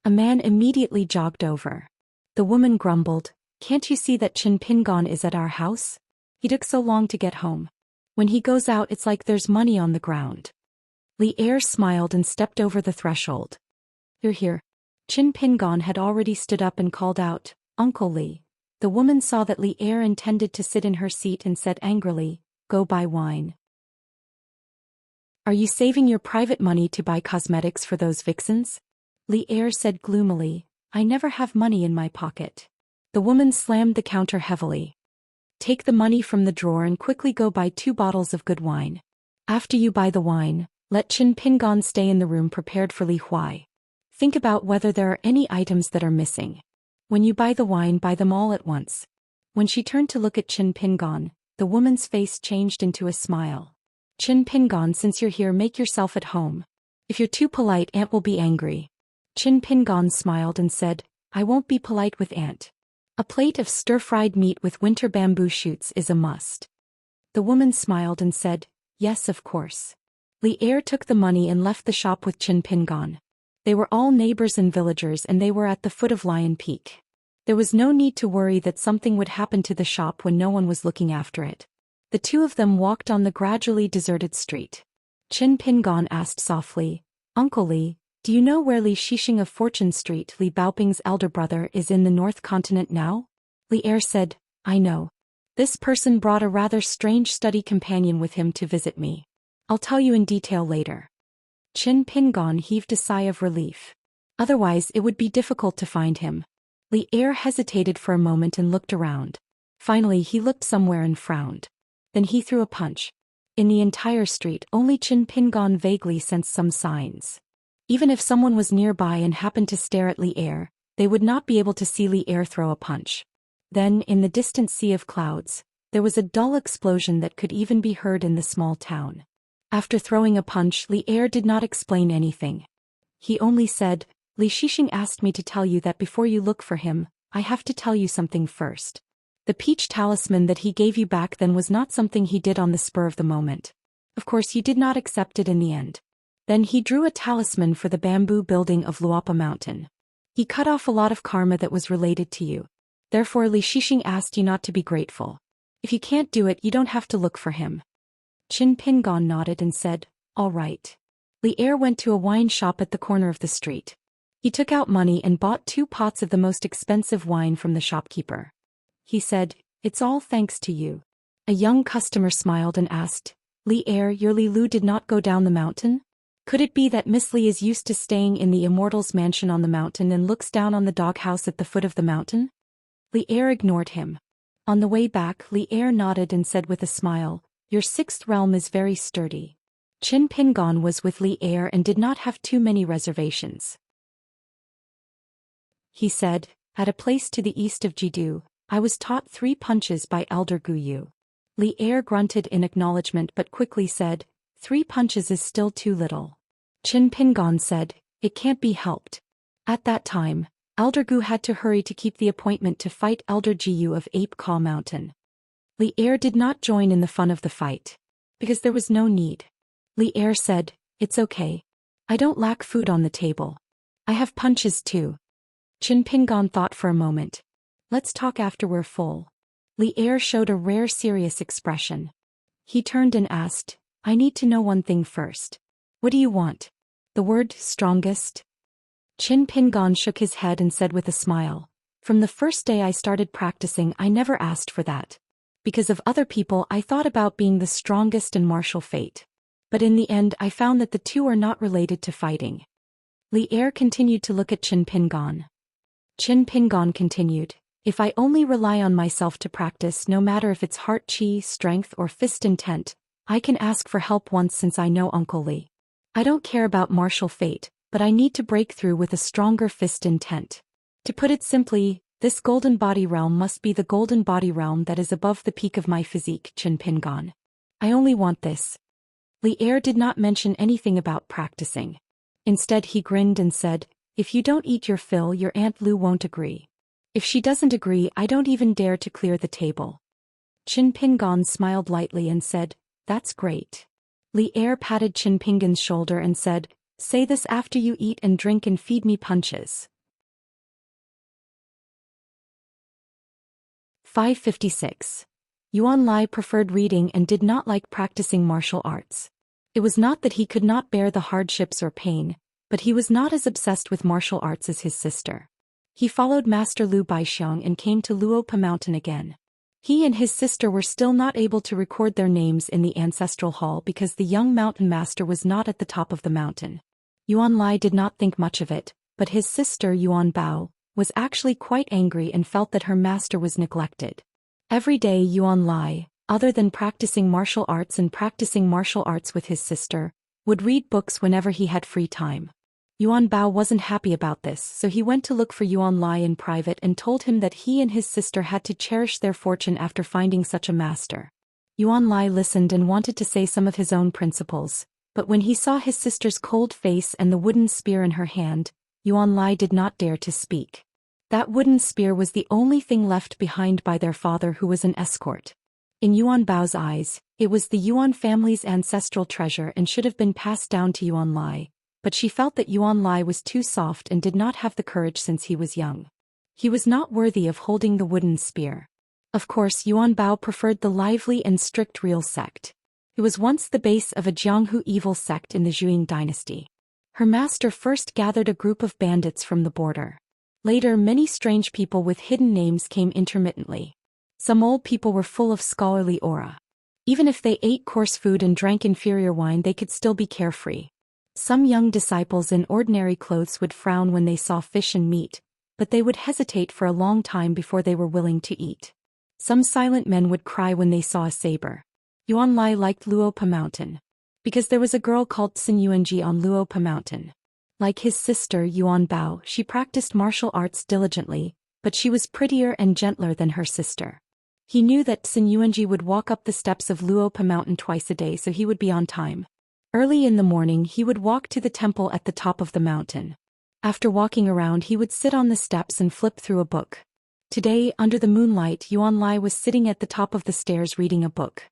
A man immediately jogged over. The woman grumbled, "Can't you see that Qin Pingon is at our house? He took so long to get home. When he goes out, it's like there's money on the ground." Li Er smiled and stepped over the threshold. You're here. Qin Pingon had already stood up and called out, Uncle Li. The woman saw that Li Er intended to sit in her seat and said angrily, Go buy wine. Are you saving your private money to buy cosmetics for those vixens? Li Er said gloomily, I never have money in my pocket. The woman slammed the counter heavily. Take the money from the drawer and quickly go buy 2 bottles of good wine. After you buy the wine, let Qin Pingon stay in the room prepared for Li Huai. Think about whether there are any items that are missing. When you buy the wine, buy them all at once. When she turned to look at Qin Pingon, the woman's face changed into a smile. Qin Pingon, since you're here, make yourself at home. If you're too polite, Aunt will be angry. Qin Pingon smiled and said, I won't be polite with Aunt. A plate of stir-fried meat with winter bamboo shoots is a must. The woman smiled and said, Yes, of course. Li Er took the money and left the shop with Qin Pingon. They were all neighbors and villagers, and they were at the foot of Lion Peak. There was no need to worry that something would happen to the shop when no one was looking after it. The two of them walked on the gradually deserted street. Qin Pingon asked softly, Uncle Li, do you know where Li Shixing of Fortune Street, Li Baoping's elder brother, is in the North Continent now? Li Er said, I know. This person brought a rather strange study companion with him to visit me. I'll tell you in detail later. Qin Pingon heaved a sigh of relief. Otherwise it would be difficult to find him. Li Er hesitated for a moment and looked around. Finally he looked somewhere and frowned. Then he threw a punch. In the entire street only Qin Pingon vaguely sensed some signs. Even if someone was nearby and happened to stare at Li Er, they would not be able to see Li Er throw a punch. Then, in the distant sea of clouds, there was a dull explosion that could even be heard in the small town. After throwing a punch, Li Er did not explain anything. He only said, Li Shixing asked me to tell you that before you look for him, I have to tell you something first. The peach talisman that he gave you back then was not something he did on the spur of the moment. Of course you did not accept it in the end. Then he drew a talisman for the bamboo building of Luapa Mountain. He cut off a lot of karma that was related to you. Therefore Li Shixing asked you not to be grateful. If you can't do it, you don't have to look for him. Qin Pingon nodded and said, All right. Li Er went to a wine shop at the corner of the street. He took out money and bought 2 pots of the most expensive wine from the shopkeeper. He said, It's all thanks to you. A young customer smiled and asked, Li Er, your Li Lu did not go down the mountain? Could it be that Miss Li is used to staying in the Immortal's mansion on the mountain and looks down on the doghouse at the foot of the mountain? Li Er ignored him. On the way back, Li Er nodded and said with a smile, Your 6th realm is very sturdy. Qin Pingon was with Li Er and did not have too many reservations. He said, At a place to the east of Jidu, I was taught 3 punches by Elder Gu Yu. Li Er grunted in acknowledgement but quickly said, 3 punches is still too little. Qin Pingon said, It can't be helped. At that time, Elder Gu had to hurry to keep the appointment to fight Elder Jiyu of Ape Caw Mountain. Li Er did not join in the fun of the fight. Because there was no need. Li Er said, It's okay. I don't lack food on the table. I have punches too. Qin Pingon thought for a moment. Let's talk after we're full. Li Er showed a rare serious expression. He turned and asked, I need to know one thing first. What do you want? The word strongest? Qin Pingon shook his head and said with a smile, From the first day I started practicing I never asked for that. Because of other people I thought about being the strongest and martial fate. But in the end I found that the two are not related to fighting. Li Er continued to look at Qin Pingon. Qin Pingon continued, If I only rely on myself to practice, no matter if it's heart chi, strength or fist intent, I can ask for help once since I know Uncle Li. I don't care about martial fate, but I need to break through with a stronger fist intent. To put it simply, this golden body realm must be the golden body realm that is above the peak of my physique, Qin Pingon. I only want this. Li Er did not mention anything about practicing. Instead he grinned and said, If you don't eat your fill, your Aunt Lu won't agree. If she doesn't agree, I don't even dare to clear the table. Qin Pingon smiled lightly and said, That's great. Li Er patted Qin Pingon's shoulder and said, Say this after you eat and drink and feed me punches. 556. Yuan Lai preferred reading and did not like practicing martial arts. It was not that he could not bear the hardships or pain, But he was not as obsessed with martial arts as his sister. He followed Master Lu Baixiang and came to Luopa Mountain again. He and his sister were still not able to record their names in the ancestral hall because the young mountain master was not at the top of the mountain. Yuan Lai did not think much of it, but his sister Yuan Bao was actually quite angry and felt that her master was neglected. Every day Yuan Lai, other than practicing martial arts with his sister, would read books whenever he had free time. Yuan Bao wasn't happy about this, so he went to look for Yuan Lai in private and told him that he and his sister had to cherish their fortune after finding such a master. Yuan Lai listened and wanted to say some of his own principles, but when he saw his sister's cold face and the wooden spear in her hand, Yuan Lai did not dare to speak. That wooden spear was the only thing left behind by their father, who was an escort. In Yuan Bao's eyes, it was the Yuan family's ancestral treasure and should have been passed down to Yuan Lai. But she felt that Yuan Lai was too soft and did not have the courage since he was young. He was not worthy of holding the wooden spear. Of course, Yuan Bao preferred the lively and strict real sect. It was once the base of a Jianghu evil sect in the Zhuang dynasty. Her master first gathered a group of bandits from the border. Later, many strange people with hidden names came intermittently. Some old people were full of scholarly aura. Even if they ate coarse food and drank inferior wine, they could still be carefree. Some young disciples in ordinary clothes would frown when they saw fish and meat, but they would hesitate for a long time before they were willing to eat. Some silent men would cry when they saw a saber. Yuan Lai liked Luopa Mountain, because there was a girl called Xin Yuanji on Luopa Mountain. Like his sister Yuan Bao, she practiced martial arts diligently, but she was prettier and gentler than her sister. He knew that Xin Yuanji would walk up the steps of Luopa Mountain twice a day, so he would be on time. Early in the morning he would walk to the temple at the top of the mountain. After walking around he would sit on the steps and flip through a book. Today, under the moonlight, Yuan Lai was sitting at the top of the stairs reading a book.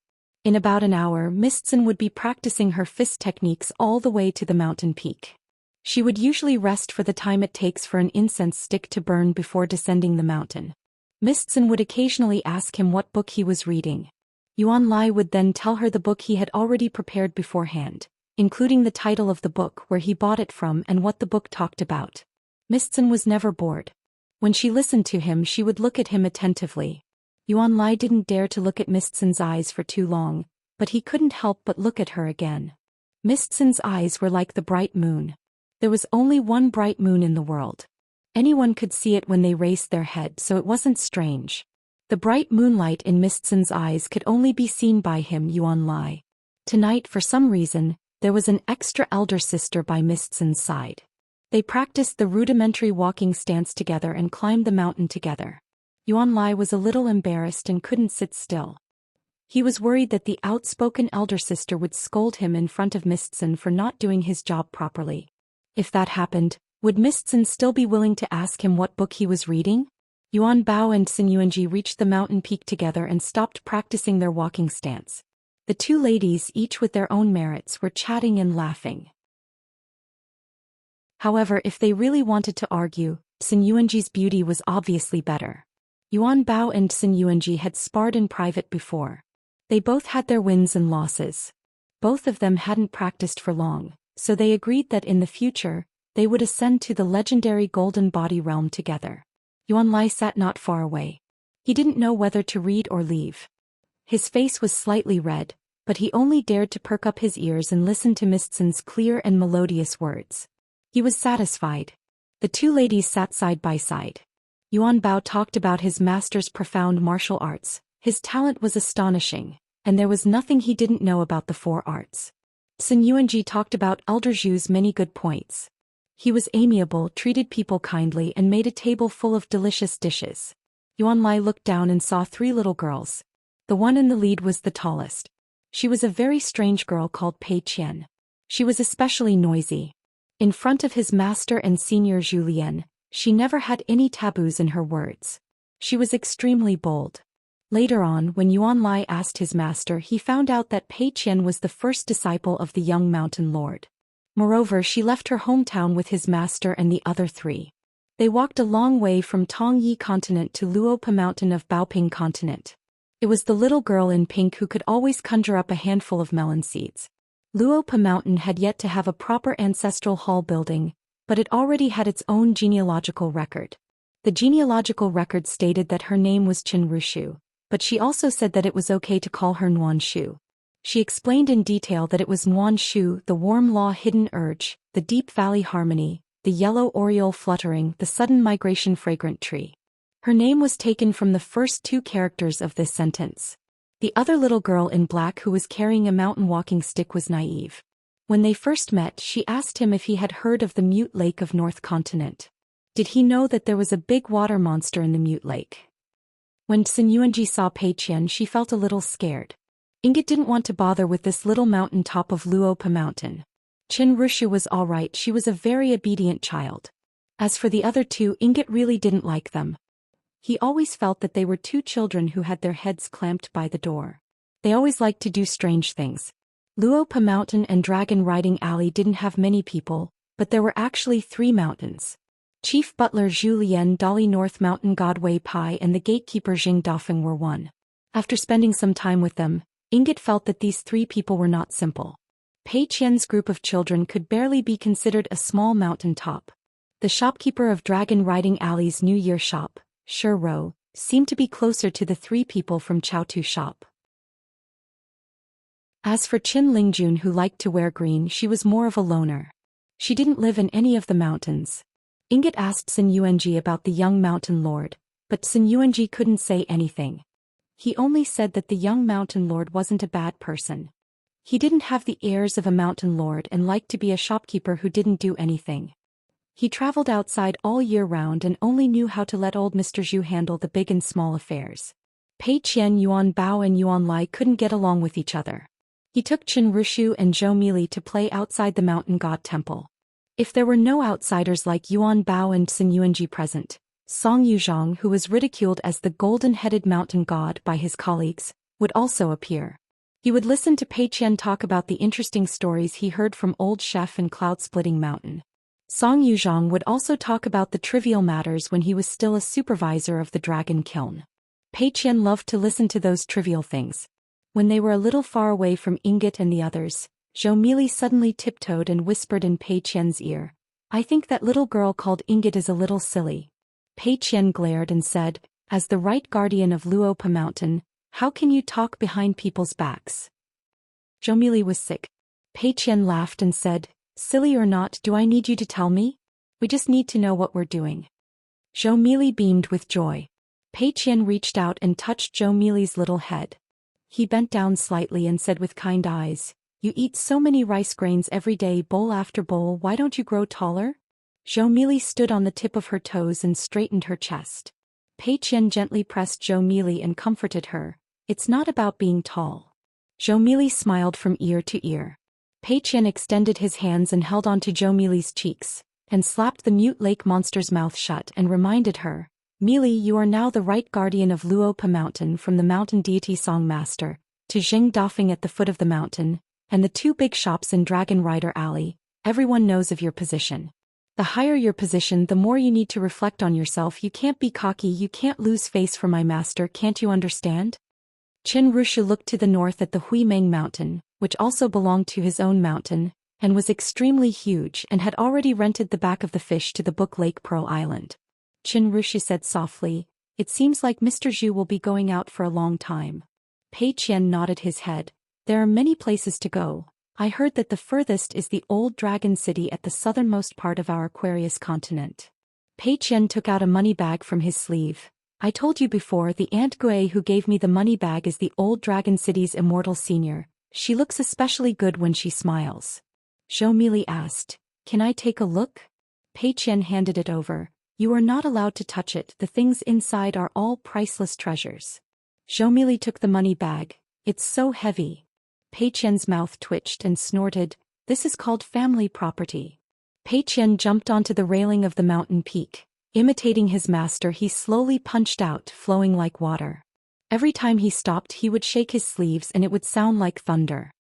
In about an hour, Miss Xin would be practicing her fist techniques all the way to the mountain peak. She would usually rest for the time it takes for an incense stick to burn before descending the mountain. Miss Xin would occasionally ask him what book he was reading. Yuan Lai would then tell her the book he had already prepared beforehand, including the title of the book, where he bought it from, and what the book talked about. Miss Xin was never bored. When she listened to him, she would look at him attentively. Yuan Lai didn't dare to look at Miss Xin's eyes for too long, but he couldn't help but look at her again. Miss Xin's eyes were like the bright moon. There was only one bright moon in the world. Anyone could see it when they raised their head, so it wasn't strange. The bright moonlight in Miss Xin's eyes could only be seen by him, Yuan Lai. Tonight, for some reason, there was an extra elder sister by Miss Xin's side. They practiced the rudimentary walking stance together and climbed the mountain together. Yuan Lai was a little embarrassed and couldn't sit still. He was worried that the outspoken elder sister would scold him in front of Miss Xin for not doing his job properly. If that happened, would Miss Xin still be willing to ask him what book he was reading? Yuan Bao and Xin Yuanji reached the mountain peak together and stopped practicing their walking stance. The two ladies, each with their own merits, were chatting and laughing. However, if they really wanted to argue, Xin Yuanji's beauty was obviously better. Yuan Bao and Xin Yuanji had sparred in private before. They both had their wins and losses. Both of them hadn't practiced for long, so they agreed that in the future, they would ascend to the legendary Golden Body realm together. Yuan Lai sat not far away. He didn't know whether to read or leave. His face was slightly red, but he only dared to perk up his ears and listen to Miss Xin's clear and melodious words. He was satisfied. The two ladies sat side by side. Yuan Bao talked about his master's profound martial arts. His talent was astonishing, and there was nothing he didn't know about the four arts. Xin Yuanji talked about Elder Zhu's many good points. He was amiable, treated people kindly, and made a table full of delicious dishes. Yuan Lai looked down and saw three little girls. The one in the lead was the tallest. She was a very strange girl called Pei Qian. She was especially noisy. In front of his master and senior Zhou Xian, she never had any taboos in her words. She was extremely bold. Later on, when Yuan Lai asked his master, he found out that Pei Qian was the first disciple of the young mountain lord. Moreover, she left her hometown with his master and the other three. They walked a long way from Tongyi continent to Luopa mountain of Baoping continent. It was the little girl in pink who could always conjure up a handful of melon seeds. Luopa Mountain had yet to have a proper ancestral hall building, but it already had its own genealogical record. The genealogical record stated that her name was Qin Rushu, but she also said that it was okay to call her Nuan Shu. She explained in detail that it was Nuan Shu, the warm law hidden urge, the deep valley harmony, the yellow oriole fluttering, the sudden migration fragrant tree. Her name was taken from the first two characters of this sentence. The other little girl in black who was carrying a mountain walking stick was naive. When they first met, she asked him if he had heard of the Mute Lake of North Continent. Did he know that there was a big water monster in the Mute Lake? When Sun Yuanji saw Pei Qian, she felt a little scared. Inget didn't want to bother with this little mountain top of Luopa Mountain. Qin Rushu was all right, she was a very obedient child. As for the other two, Inget really didn't like them. He always felt that they were two children who had their heads clamped by the door. They always liked to do strange things. Luopa Mountain and Dragon Riding Alley didn't have many people, but there were actually 3 mountains. Chief Butler Zhou Xian, Dali North Mountain God Wei Pai and the gatekeeper Jing Dafeng were one. After spending some time with them, Inget felt that these 3 people were not simple. Pei Qian's group of children could barely be considered a small mountain top. The shopkeeper of Dragon Riding Alley's New Year shop, Shi Ro, seemed to be closer to the 3 people from Chaotu shop. As for Qin Lingjun, who liked to wear green, she was more of a loner. She didn't live in any of the mountains. Inget asked Sun Yuanji about the young mountain lord, but Sun Yuanji couldn't say anything. He only said that the young mountain lord wasn't a bad person. He didn't have the airs of a mountain lord and liked to be a shopkeeper who didn't do anything. He traveled outside all year round and only knew how to let old Mr. Zhu handle the big and small affairs. Pei Qian, Yuan Bao and Yuan Lai couldn't get along with each other. He took Qin Rushu and Zhou Mili to play outside the mountain god temple. If there were no outsiders like Yuan Bao and Sun Yuanji present, Song Yuzhong, who was ridiculed as the golden-headed mountain god by his colleagues, would also appear. He would listen to Pei Qian talk about the interesting stories he heard from Old Chef and Cloud-Splitting Mountain. Song Yuzhong would also talk about the trivial matters when he was still a supervisor of the dragon kiln. Pei Qian loved to listen to those trivial things. When they were a little far away from Inget and the others, Zhou Mili suddenly tiptoed and whispered in Pei Qian's ear, "I think that little girl called Inget is a little silly." Pei Qian glared and said, "As the right guardian of Luopa Mountain, how can you talk behind people's backs?" Zhou Mili was sick. Pei Qian laughed and said, "Silly or not, do I need you to tell me? We just need to know what we're doing." Zhou Mili beamed with joy. Pei Qian reached out and touched Zhou Mili's little head. He bent down slightly and said with kind eyes, "You eat so many rice grains every day, bowl after bowl, why don't you grow taller?" Zhou Mili stood on the tip of her toes and straightened her chest. Pei Qian gently pressed Zhou Mili and comforted her, "It's not about being tall." Zhou Mili smiled from ear to ear. Pei Qian extended his hands and held onto Zhou Mili's cheeks, and slapped the Mute Lake monster's mouth shut and reminded her, "Mili, you are now the right guardian of Luopa Mountain, from the mountain deity Song Master, to Jing Dafeng at the foot of the mountain, and the 2 big shops in Dragon Rider Alley. Everyone knows of your position. The higher your position, the more you need to reflect on yourself. You can't be cocky, you can't lose face for my master, can't you understand?" Qin Rushu looked to the north at the Huimeng Mountain, which also belonged to his own mountain, and was extremely huge and had already rented the back of the fish to the Book Lake Pearl Island. Qin Rushu said softly, "It seems like Mr. Zhu will be going out for a long time." Pei Qian nodded his head. "There are many places to go. I heard that the furthest is the old dragon city at the southernmost part of our Aquarius continent." Pei Qian took out a money bag from his sleeve. "I told you before, the Aunt Gui who gave me the money bag is the old dragon city's Immortal senior. She looks especially good when she smiles." Zhou Mili asked, "Can I take a look?" Pei Qian handed it over. "You are not allowed to touch it, the things inside are all priceless treasures." Zhou Mili took the money bag. "It's so heavy." Pei Qian's mouth twitched and snorted, "This is called family property." Pei Qian jumped onto the railing of the mountain peak. Imitating his master, he slowly punched out, flowing like water. Every time he stopped, he would shake his sleeves and it would sound like thunder.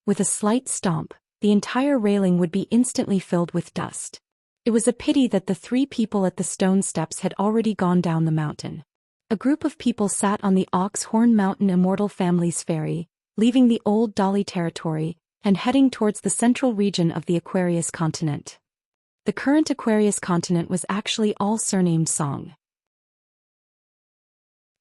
With a slight stomp, the entire railing would be instantly filled with dust. It was a pity that the 3 people at the stone steps had already gone down the mountain. A group of people sat on the Ox Horn Mountain Immortal family's ferry, leaving the old Dali territory, and heading towards the central region of the Aquarius continent. The current Aquarius continent was actually all surnamed Song.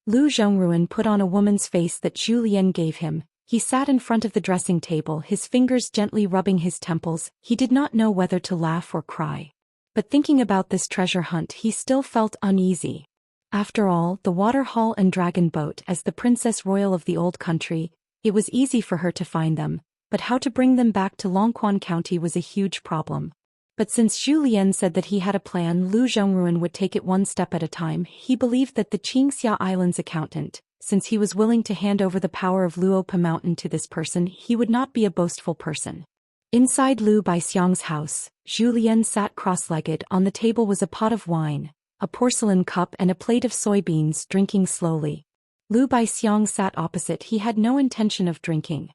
Lu Zhongrun put on a woman's face that Zhou Xian gave him. He sat in front of the dressing table, his fingers gently rubbing his temples. He did not know whether to laugh or cry. But thinking about this treasure hunt, he still felt uneasy. After all, the water hall and dragon boat, as the princess royal of the old country, it was easy for her to find them, but how to bring them back to Longquan County was a huge problem. But since Zhou Xian said that he had a plan, Lu Zhongrun would take it one step at a time. He believed that the Xianxia Island's accountant, since he was willing to hand over the power of Luopa Mountain to this person, he would not be a boastful person. Inside Lu Baixiang's house, Zhou Xian sat cross-legged. On the table was a pot of wine, a porcelain cup and a plate of soybeans, drinking slowly. Lu Baixiang sat opposite. He had no intention of drinking.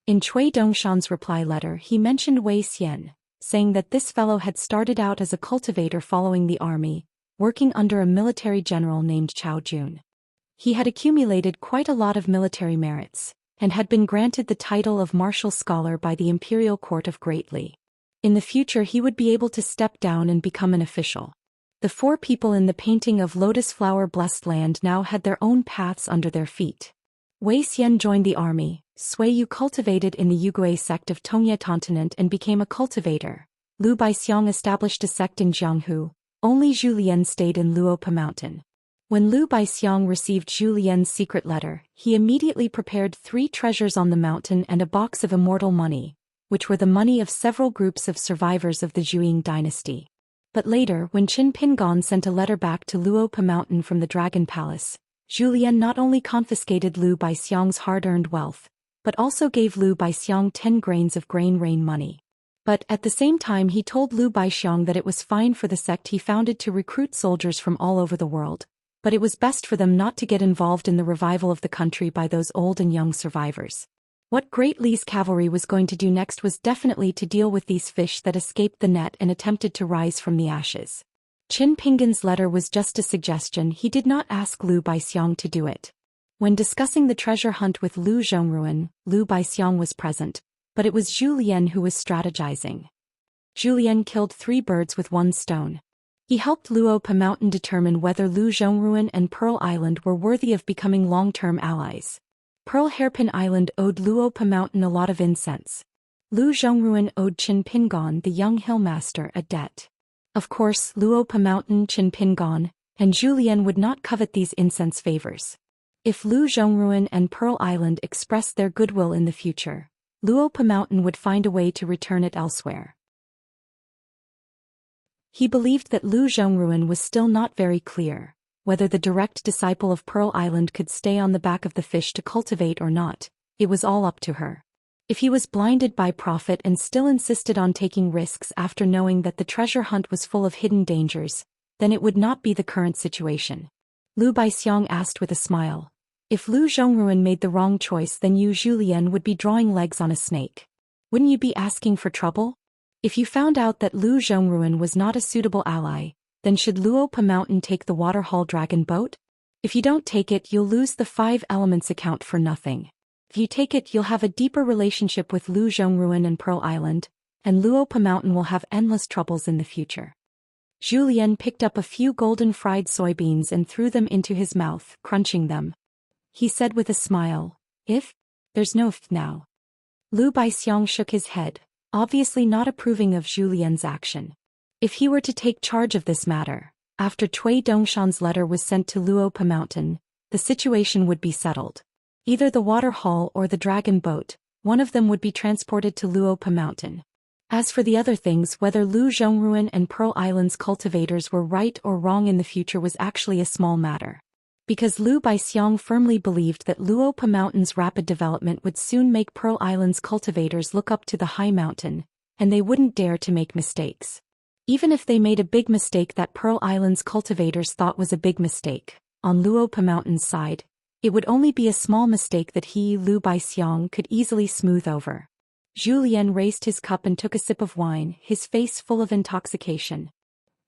In Cui Dongshan's reply letter he mentioned Wei Xian, saying that this fellow had started out as a cultivator following the army, working under a military general named Chao Jun. He had accumulated quite a lot of military merits, and had been granted the title of martial scholar by the imperial court of Great Li. In the future he would be able to step down and become an official. The four people in the painting of Lotus Flower Blessed Land now had their own paths under their feet. Wei Xian joined the army. Sui Yu cultivated in the Yugui sect of Tongye continent and became a cultivator. Lu Baixiang established a sect in Jianghu. Only Zhou Xian stayed in Luopa Mountain. When Lu Baixiang received Zhou Lian's secret letter, he immediately prepared 3 treasures on the mountain and a box of immortal money, which were the money of several groups of survivors of the Zhuang dynasty. But later, when Qin Pingon sent a letter back to Luopa Mountain from the Dragon Palace, Zhou Lian not only confiscated Lu Baixiang's hard-earned wealth, but also gave Lu Baixiang 10 grains of grain rain money. But at the same time he told Lu Baixiang that it was fine for the sect he founded to recruit soldiers from all over the world, but it was best for them not to get involved in the revival of the country by those old and young survivors. What Great Li's cavalry was going to do next was definitely to deal with these fish that escaped the net and attempted to rise from the ashes. Qin Pingon's letter was just a suggestion. He did not ask Lu Baixiang to do it. When discussing the treasure hunt with Lu Zhongrun, Lu Baixiang was present, but it was Zhou Lian who was strategizing. Zhou Lian killed 3 birds with 1 stone. He helped Luopa Mountain determine whether Lu Zhongrun and Pearl Island were worthy of becoming long-term allies. Pearl Hairpin Island owed Luopa Mountain a lot of incense. Lu Zhongrun owed Qin Pingon, the young hillmaster, a debt. Of course, Luopa Mountain, Qin Pingon, and Zhou Lian would not covet these incense favors. If Lu Zhongrun and Pearl Island expressed their goodwill in the future, Luopa Mountain would find a way to return it elsewhere. He believed that Lu Zhongrun was still not very clear whether the direct disciple of Pearl Island could stay on the back of the fish to cultivate or not. It was all up to her. If he was blinded by profit and still insisted on taking risks after knowing that the treasure hunt was full of hidden dangers, then it would not be the current situation. Lu Baixiang asked with a smile. If Lu Zhongrun made the wrong choice, then you, Zhou Lian, would be drawing legs on a snake. Wouldn't you be asking for trouble? If you found out that Lu Zhongrun was not a suitable ally, then should Luopa Mountain take the Waterhall Dragon boat? If you don't take it, you'll lose the 5 elements account for nothing. If you take it, you'll have a deeper relationship with Lu Zhongrun and Pearl Island, and Luopa Mountain will have endless troubles in the future. Zhou Lian picked up a few golden fried soybeans and threw them into his mouth, crunching them. He said with a smile, "If? There's no if now." Lu Baixiang shook his head, obviously not approving of Zhou Lian's action. If he were to take charge of this matter, after Cui Dongshan's letter was sent to Luopa Mountain, the situation would be settled. Either the water hall or the dragon boat, one of them would be transported to Luopa Mountain. As for the other things, whether Lu Zhongrun and Pearl Island's cultivators were right or wrong in the future was actually a small matter. Because Lu Baixiang firmly believed that Luopa Mountain's rapid development would soon make Pearl Island's cultivators look up to the high mountain, and they wouldn't dare to make mistakes. Even if they made a big mistake that Pearl Island's cultivators thought was a big mistake, on Luopa Mountain's side, it would only be a small mistake that he, Lu Baixiang, could easily smooth over. Zhou Lian raised his cup and took a sip of wine, his face full of intoxication.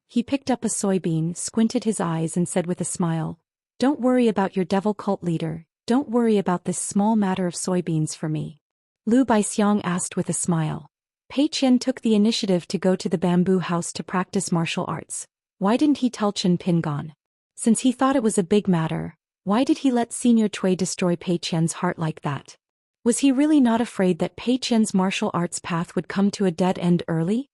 He picked up a soybean, squinted his eyes and said with a smile, "Don't worry about your devil cult leader, don't worry about this small matter of soybeans for me. Lu Baixiang asked with a smile. Pei Qian took the initiative to go to the bamboo house to practice martial arts. Why didn't he tell Chen Pingan? Since he thought it was a big matter, why did he let Senior Cui destroy Pei Qian's heart like that? Was he really not afraid that Pei Qian's martial arts path would come to a dead end early?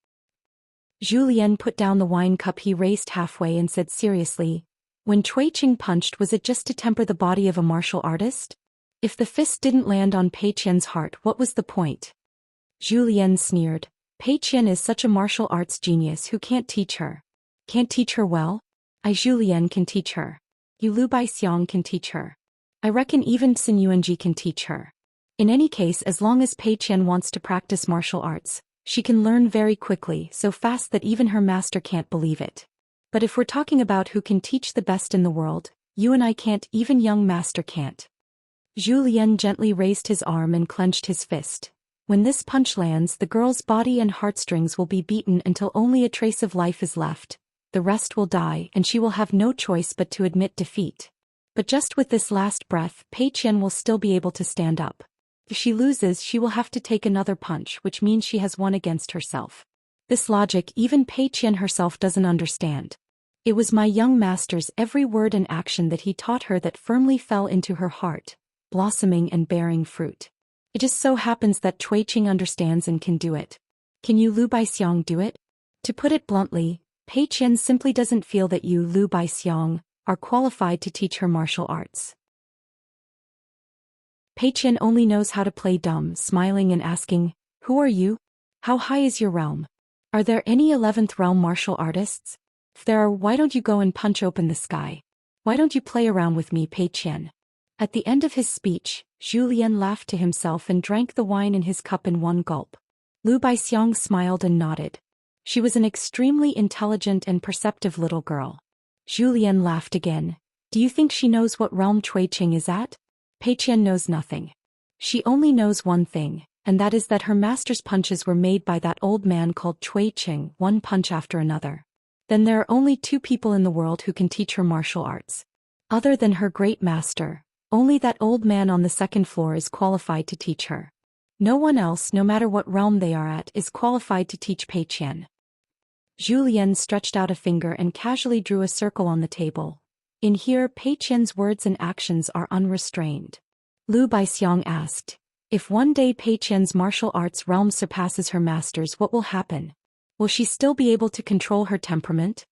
Zhou Xian put down the wine cup he raised halfway and said seriously, when Cui Qing punched, was it just to temper the body of a martial artist? If the fist didn't land on Pei Qian's heart, what was the point? Zhou Xian sneered. Pei Qian is such a martial arts genius who can't teach her. Can't teach her well? I Zhou Xian can teach her. You Lu Baixiang can teach her. I reckon even Xin Yuanji can teach her. In any case, as long as Pei Qian wants to practice martial arts, she can learn very quickly, so fast that even her master can't believe it. But if we're talking about who can teach the best in the world, you and I can't, even young master can't. Zhou Xian gently raised his arm and clenched his fist. When this punch lands, the girl's body and heartstrings will be beaten until only a trace of life is left. The rest will die, and she will have no choice but to admit defeat. But just with this last breath, Pei Qian will still be able to stand up. If she loses, she will have to take another punch, which means she has won against herself. This logic even Pei Qian herself doesn't understand. It was my young master's every word and action that he taught her that firmly fell into her heart, blossoming and bearing fruit. It just so happens that Cui Qing understands and can do it. Can you Lu Baixiang do it? To put it bluntly, Pei Qian simply doesn't feel that you Lu Baixiang are qualified to teach her martial arts. Pei Qian only knows how to play dumb, smiling and asking, who are you? How high is your realm? Are there any 11th realm martial artists? If there are, why don't you go and punch open the sky? Why don't you play around with me, Pei Qian? At the end of his speech, Zhou Xian laughed to himself and drank the wine in his cup in one gulp. Lu Baixiang smiled and nodded. She was an extremely intelligent and perceptive little girl. Zhou Xian laughed again. Do you think she knows what realm Cui Qing is at? Pei Qian knows nothing. She only knows one thing, and that is that her master's punches were made by that old man called Cui Qing, one punch after another. Then there are only two people in the world who can teach her martial arts. Other than her great master, only that old man on the second floor is qualified to teach her. No one else, no matter what realm they are at, is qualified to teach Pei Qian. Zhou Xian stretched out a finger and casually drew a circle on the table. In here, Pei Qian's words and actions are unrestrained. Lu Baixiang asked, if one day Pei Qian's martial arts realm surpasses her master's, what will happen? Will she still be able to control her temperament?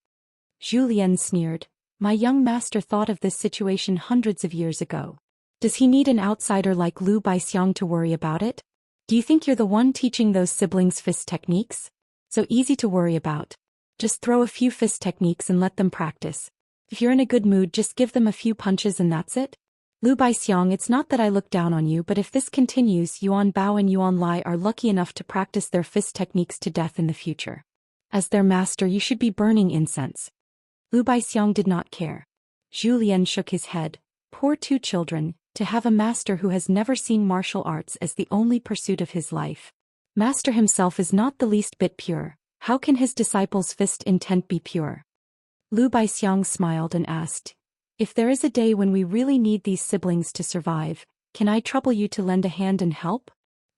Zhou Xian sneered. My young master thought of this situation hundreds of years ago. Does he need an outsider like Lu Baixiang to worry about it? Do you think you're the one teaching those siblings fist techniques? So easy to worry about. Just throw a few fist techniques and let them practice. If you're in a good mood, just give them a few punches and that's it. Lu Baixiang, it's not that I look down on you, but if this continues, Yuan Bao and Yuan Lai are lucky enough to practice their fist techniques to death in the future. As their master, you should be burning incense. Lu Baixiang did not care. Zhou Xian shook his head. Poor two children, to have a master who has never seen martial arts as the only pursuit of his life. Master himself is not the least bit pure. How can his disciples' fist intent be pure? Lu Baixiang smiled and asked, if there is a day when we really need these siblings to survive, can I trouble you to lend a hand and help?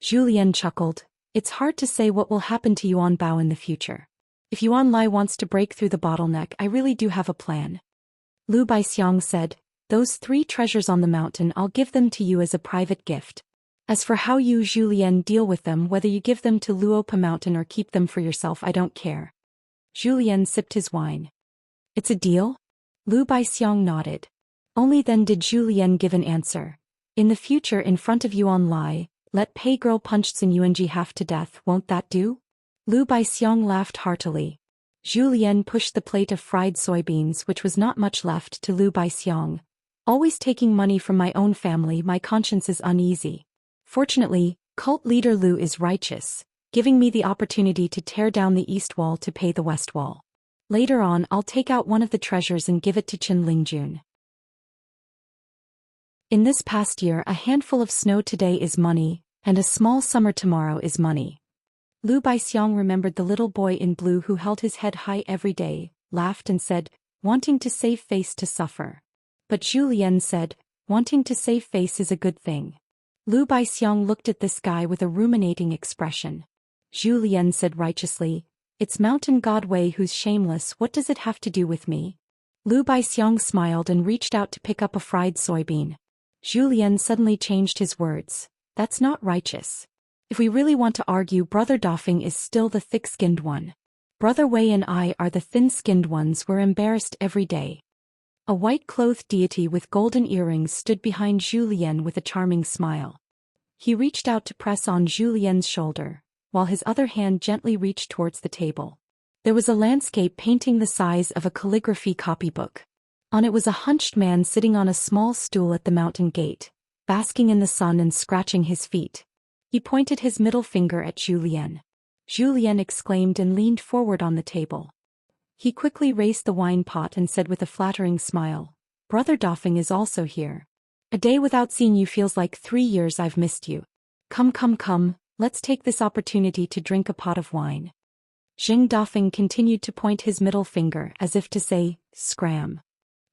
Zhou Xian chuckled. It's hard to say what will happen to Yuan Bao in the future. If Yuan Lai wants to break through the bottleneck, I really do have a plan. Lu Baixiang said, those 3 treasures on the mountain, I'll give them to you as a private gift. As for how you Zhou Xian deal with them, whether you give them to Luopa Mountain or keep them for yourself, I don't care. Zhou Xian sipped his wine. It's a deal? Lu Baixiang nodded. Only then did Zhou Xian give an answer. In the future, in front of Yuan Lai, let Pei girl punch Xin Yuanji half to death, won't that do? Lu Baixiang laughed heartily. Zhou Xian pushed the plate of fried soybeans, which was not much left, to Lu Baixiang. Always taking money from my own family, my conscience is uneasy. Fortunately, cult leader Lu is righteous, giving me the opportunity to tear down the east wall to pay the west wall. Later on, I'll take out one of the treasures and give it to Qin Lingjun. In this past year, a handful of snow today is money, and a small summer tomorrow is money. Lu Baixiang remembered the little boy in blue who held his head high every day, laughed and said, wanting to save face to suffer. But Zhou Xian said, wanting to save face is a good thing. Lu Baixiang looked at this guy with a ruminating expression. Zhou Xian said righteously, "It's mountain god Wei who's shameless, what does it have to do with me?" Lu Baixiang smiled and reached out to pick up a fried soybean. Zhou Xian suddenly changed his words. "That's not righteous. If we really want to argue, Brother Dafeng is still the thick-skinned one. Brother Wei and I are the thin-skinned ones, we're embarrassed every day." A white-clothed deity with golden earrings stood behind Zhou Xian with a charming smile. He reached out to press on Zhou Xian's shoulder, while his other hand gently reached towards the table. There was a landscape painting the size of a calligraphy copybook. On it was a hunched man sitting on a small stool at the mountain gate, basking in the sun and scratching his feet. He pointed his middle finger at Zhou Xian. Zhou Xian exclaimed and leaned forward on the table. He quickly raised the wine pot and said with a flattering smile, "Brother Dafeng is also here. A day without seeing you feels like 3 years I've missed you. Come, let's take this opportunity to drink a pot of wine." Xing Dafeng continued to point his middle finger as if to say, "Scram."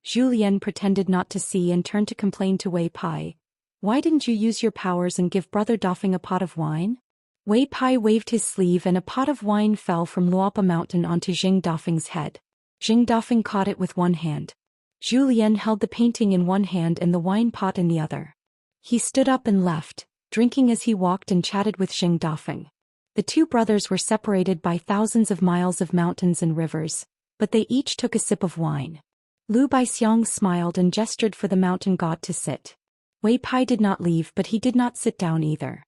Zhou Xian pretended not to see and turned to complain to Wei Pai. "Why didn't you use your powers and give Brother Dafeng a pot of wine?" Wei Pai waved his sleeve and a pot of wine fell from Luopa Mountain onto Xing Dafeng's head. Xing Dafeng caught it with one hand. Zhou Xian held the painting in one hand and the wine pot in the other. He stood up and left, drinking as he walked and chatted with Xing Dafeng. The two brothers were separated by thousands of miles of mountains and rivers, but they each took a sip of wine. Lu Baixiang smiled and gestured for the mountain god to sit. Wei Pai did not leave, but he did not sit down either.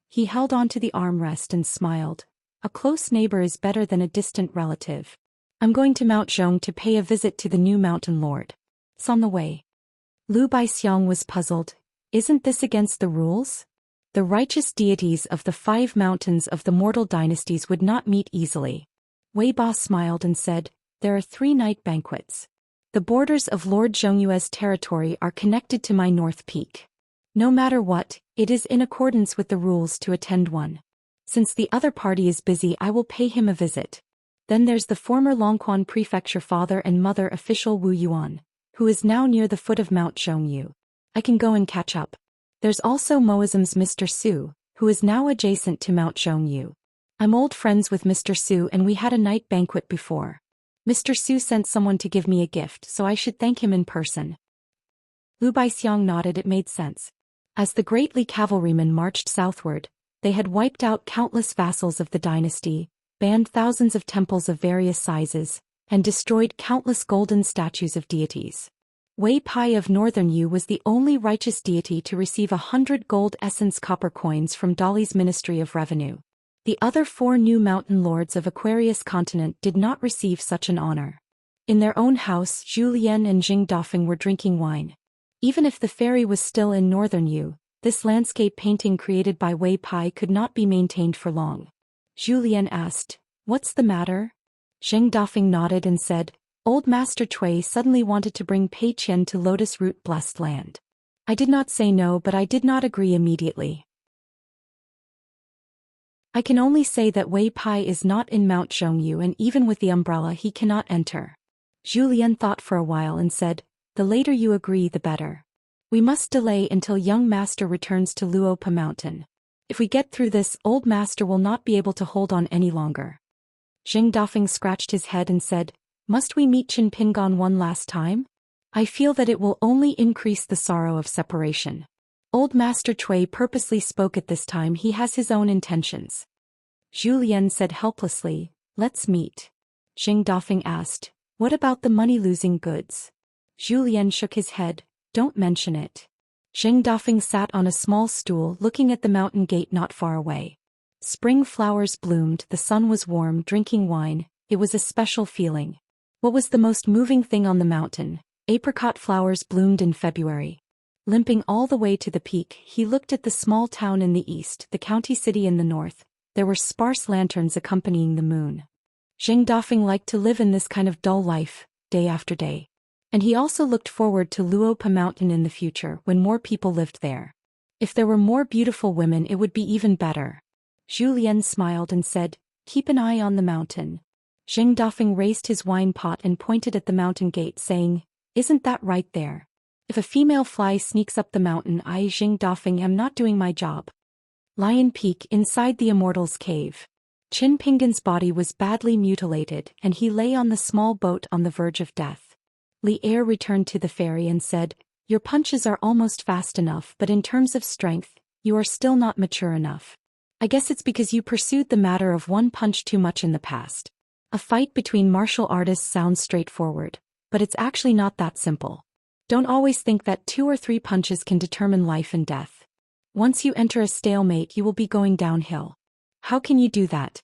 He held on to the armrest and smiled. "A close neighbor is better than a distant relative. I'm going to Mount Zhong to pay a visit to the new mountain lord. It's on the way." Lu Baixiang was puzzled. Isn't this against the rules? The righteous deities of the 5 mountains of the mortal dynasties would not meet easily. Wei Ba smiled and said, "There are 3 night banquets. The borders of Lord Zhongyue's territory are connected to my north peak. No matter what, it is in accordance with the rules to attend one. Since the other party is busy, I will pay him a visit. Then there's the former Longquan Prefecture father and mother official Wu Yuan, who is now near the foot of Mount Zhongyu. I can go and catch up. There's also Moism's Mr. Su, who is now adjacent to Mount Zhongyu. I'm old friends with Mr. Su and we had a night banquet before. Mr. Su sent someone to give me a gift, so I should thank him in person." Lu Baixiang nodded. It made sense. As the great Li cavalrymen marched southward, they had wiped out countless vassals of the dynasty, banned thousands of temples of various sizes, and destroyed countless golden statues of deities. Wei Pai of Northern Yu was the only righteous deity to receive 100 gold essence copper coins from Dali's Ministry of Revenue. The other 4 new mountain lords of Aquarius continent did not receive such an honor. In their own house, Zhou Xian and Xing Dafeng were drinking wine. Even if the ferry was still in Northern Yu, this landscape painting created by Wei Pai could not be maintained for long. Zhou Xian asked, "What's the matter?" Xing Dafeng nodded and said, "Old Master Cui suddenly wanted to bring Pei Qian to Lotus Root Blessed Land. I did not say no, but I did not agree immediately. I can only say that Wei Pai is not in Mount Zhongyu and even with the umbrella he cannot enter." Zhou Xian thought for a while and said, "The later you agree the better. We must delay until young master returns to Luopa Mountain. If we get through this, old master will not be able to hold on any longer." Xing Dafeng scratched his head and said, "Must we meet Qin Pingon one last time? I feel that it will only increase the sorrow of separation. Old Master Cui purposely spoke at this time, he has his own intentions." Zhou Xian said helplessly, "Let's meet." Xing Dafeng asked, "What about the money-losing goods?" Zhou Xian shook his head, "Don't mention it." Xing Dafeng sat on a small stool looking at the mountain gate not far away. Spring flowers bloomed, the sun was warm, drinking wine, it was a special feeling. What was the most moving thing on the mountain? Apricot flowers bloomed in February. Limping all the way to the peak, he looked at the small town in the east, the county city in the north. There were sparse lanterns accompanying the moon. Xing Dafeng liked to live in this kind of dull life, day after day. And he also looked forward to Luopa Mountain in the future, when more people lived there. If there were more beautiful women, it would be even better. Zhou Xian smiled and said, "Keep an eye on the mountain." Xing Dafeng raised his wine pot and pointed at the mountain gate, saying, "Isn't that right there? If a female fly sneaks up the mountain, I Jing Dafeng am not doing my job. Lion Peak inside the Immortal's cave. Qin Pingan's body was badly mutilated and he lay on the small boat on the verge of death. Li Er returned to the ferry and said, "Your punches are almost fast enough, but in terms of strength, you are still not mature enough. I guess it's because you pursued the matter of one punch too much in the past." A fight between martial artists sounds straightforward, but it's actually not that simple. Don't always think that 2 or 3 punches can determine life and death. Once you enter a stalemate, you will be going downhill. How can you do that?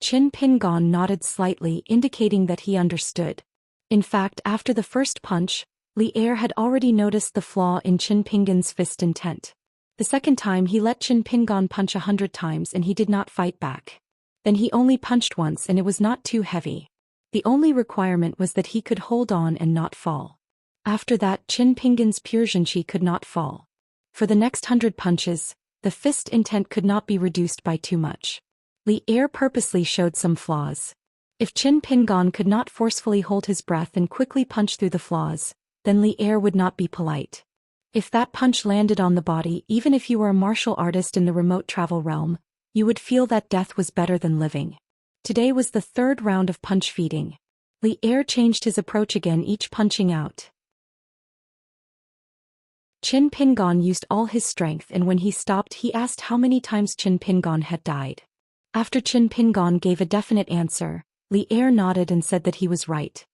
Qin Pingan nodded slightly, indicating that he understood. In fact, after the first punch, Li Er had already noticed the flaw in Qin Pingan's fist intent. The second time he let Qin Pingan punch 100 times and he did not fight back. Then he only punched once and it was not too heavy. The only requirement was that he could hold on and not fall. After that, Qin Pingan's pure Xianxia could not fall. For the next 100 punches, the fist intent could not be reduced by too much. Li Er purposely showed some flaws. If Qin Pingan could not forcefully hold his breath and quickly punch through the flaws, then Li Er would not be polite. If that punch landed on the body, even if you were a martial artist in the remote travel realm, you would feel that death was better than living. Today was the 3rd round of punch feeding. Li Er changed his approach again, each punching out. Qin Pingan used all his strength, and when he stopped he asked how many times Qin Pingan had died. After Qin Pingan gave a definite answer, Li Er nodded and said that he was right.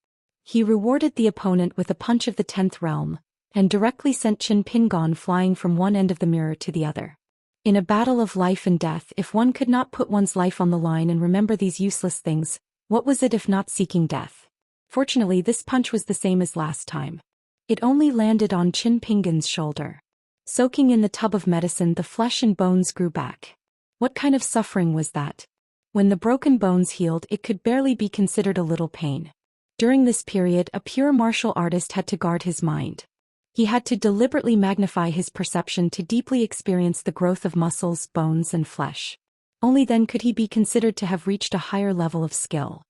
He rewarded the opponent with a punch of the 10th realm, and directly sent Qin Pingan flying from one end of the mirror to the other. In a battle of life and death, if one could not put one's life on the line and remember these useless things, what was it if not seeking death? Fortunately, this punch was the same as last time. It only landed on Qin Pingan's shoulder. Soaking in the tub of medicine, the flesh and bones grew back. What kind of suffering was that? When the broken bones healed, it could barely be considered a little pain. During this period, a pure martial artist had to guard his mind. He had to deliberately magnify his perception to deeply experience the growth of muscles, bones, and flesh. Only then could he be considered to have reached a higher level of skill.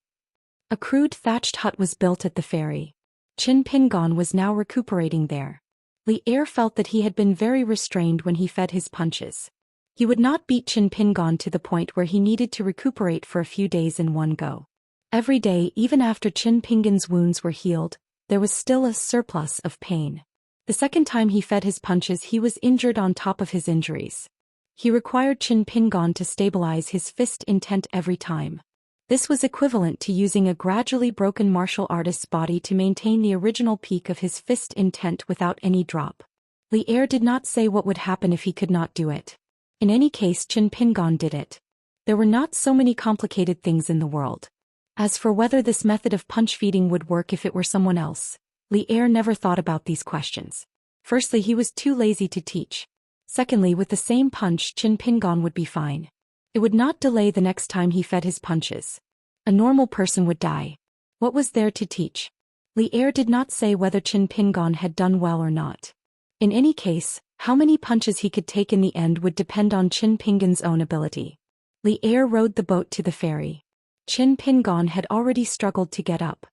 A crude thatched hut was built at the ferry. Qin Pingan was now recuperating there. Li Er felt that he had been very restrained when he fed his punches. He would not beat Qin Pingan to the point where he needed to recuperate for a few days in one go. Every day, even after Qin Pingan's wounds were healed, there was still a surplus of pain. The second time he fed his punches, he was injured on top of his injuries. He required Qin Pingan to stabilize his fist intent every time. This was equivalent to using a gradually broken martial artist's body to maintain the original peak of his fist intent without any drop. Li Er did not say what would happen if he could not do it. In any case, Qin Pingan did it. There were not so many complicated things in the world. As for whether this method of punch feeding would work if it were someone else, Li Er never thought about these questions. Firstly, he was too lazy to teach. Secondly, with the same punch, Qin Pingan would be fine. It would not delay the next time he fed his punches. A normal person would die. What was there to teach? Li Er did not say whether Qin Pingan had done well or not. In any case, how many punches he could take in the end would depend on Qin Pingan's own ability. Li Er rowed the boat to the ferry. Qin Pingan had already struggled to get up.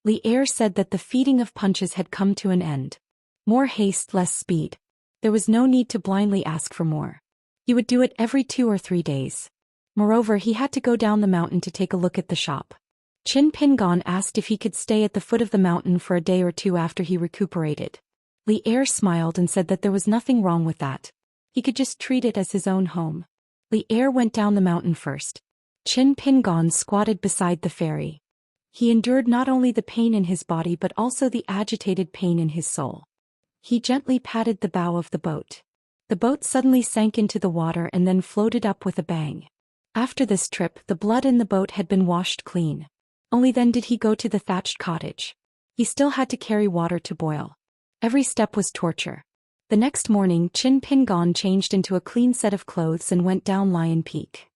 Li Er said that the feeding of punches had come to an end. More haste, less speed. There was no need to blindly ask for more. He would do it every 2 or 3 days. Moreover, he had to go down the mountain to take a look at the shop. Qin Pingan asked if he could stay at the foot of the mountain for a day or 2 after he recuperated. Li Er smiled and said that there was nothing wrong with that. He could just treat it as his own home. Li Er went down the mountain first. Qin Pingan squatted beside the ferry. He endured not only the pain in his body but also the agitated pain in his soul. He gently patted the bow of the boat. The boat suddenly sank into the water and then floated up with a bang. After this trip, the blood in the boat had been washed clean. Only then did he go to the thatched cottage. He still had to carry water to boil. Every step was torture. The next morning, Qin Pingan changed into a clean set of clothes and went down Lion Peak.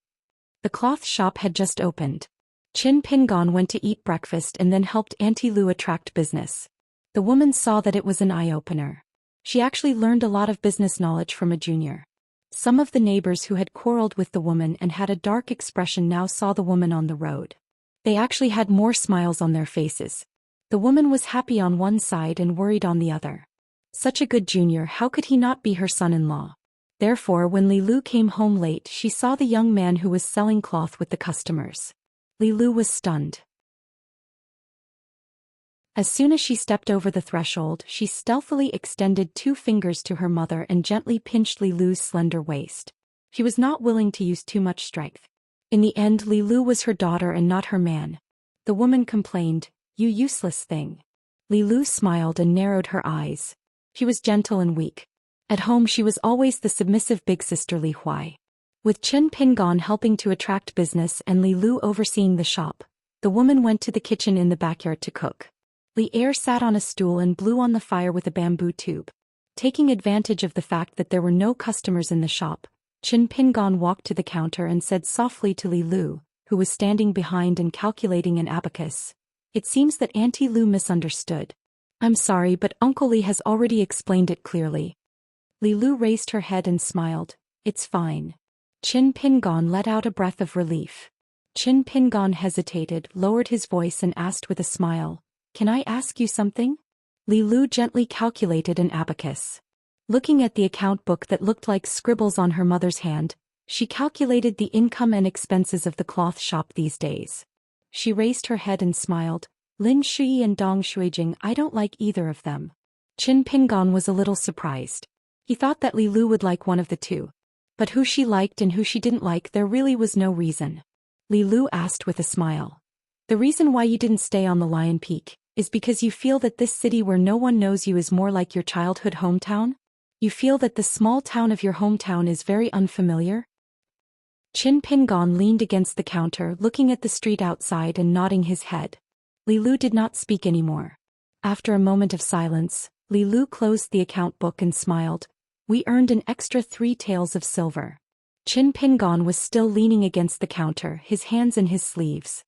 The cloth shop had just opened. Qin Pingan went to eat breakfast and then helped Auntie Lu attract business. The woman saw that it was an eye-opener. She actually learned a lot of business knowledge from a junior. Some of the neighbors who had quarreled with the woman and had a dark expression now saw the woman on the road. They actually had more smiles on their faces. The woman was happy on one side and worried on the other. Such a good junior, how could he not be her son-in-law? Therefore, when Li Lu came home late, she saw the young man who was selling cloth with the customers. Li Lu was stunned. As soon as she stepped over the threshold, she stealthily extended 2 fingers to her mother and gently pinched Li Lu's slender waist. She was not willing to use too much strength. In the end, Li Lu was her daughter and not her man. The woman complained, "You useless thing." Li Lu smiled and narrowed her eyes. She was gentle and weak. At home she was always the submissive big sister Li Huai. With Chen Pingon helping to attract business and Li Lu overseeing the shop, the woman went to the kitchen in the backyard to cook. Li Er sat on a stool and blew on the fire with a bamboo tube. Taking advantage of the fact that there were no customers in the shop, Chen Pingon walked to the counter and said softly to Li Lu, who was standing behind and calculating an abacus, "It seems that Auntie Lu misunderstood. I'm sorry, but Uncle Li has already explained it clearly." Li Lu raised her head and smiled, "It's fine." Chen Pingon let out a breath of relief. Chen Pingon hesitated, lowered his voice and asked with a smile, "Can I ask you something?" Li Lu gently calculated an abacus. Looking at the account book that looked like scribbles on her mother's hand, she calculated the income and expenses of the cloth shop these days. She raised her head and smiled, "Lin Shui and Dong Shuijing, I don't like either of them." Chen Pingon was a little surprised. He thought that Li Lu would like one of the two. But who she liked and who she didn't like, there really was no reason. Li Lu asked with a smile, "The reason why you didn't stay on the Lion Peak is because you feel that this city where no one knows you is more like your childhood hometown? You feel that the small town of your hometown is very unfamiliar?" Chen Pingon leaned against the counter, looking at the street outside and nodding his head. Li Lu did not speak anymore. After a moment of silence, Li Lu closed the account book and smiled, "We earned an extra 3 taels of silver." Chen Pingon was still leaning against the counter, his hands in his sleeves.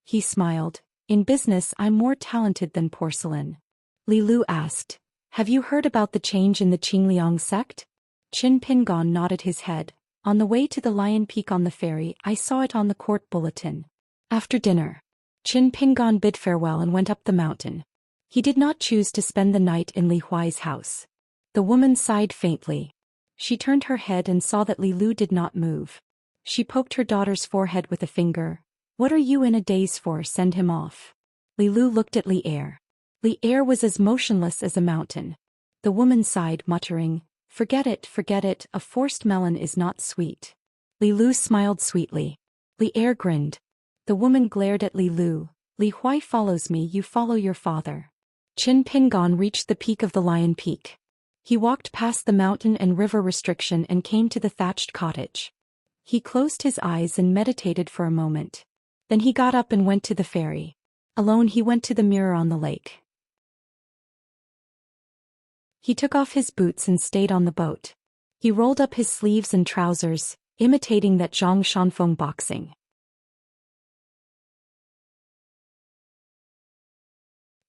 He smiled, "In business I'm more talented than porcelain." Li Lu asked, "Have you heard about the change in the Qingliang sect?" Chen Pingon nodded his head. "On the way to the Lion Peak on the ferry, I saw it on the court bulletin." After dinner, Chen Pingon bid farewell and went up the mountain. He did not choose to spend the night in Li Huai's house. The woman sighed faintly. She turned her head and saw that Li Lu did not move. She poked her daughter's forehead with a finger. "What are you in a daze for? Send him off." Li Lu looked at Li Er. Li Er was as motionless as a mountain. The woman sighed, muttering, forget it, a forced melon is not sweet." Li Lu smiled sweetly. Li Er grinned. The woman glared at Li Lu. "Li Huai follows me, you follow your father." Chen Pingon reached the peak of the Lion Peak. He walked past the mountain and river restriction and came to the thatched cottage. He closed his eyes and meditated for a moment. Then he got up and went to the ferry. Alone he went to the mirror on the lake. He took off his boots and stayed on the boat. He rolled up his sleeves and trousers, imitating that Zhang Shanfeng boxing.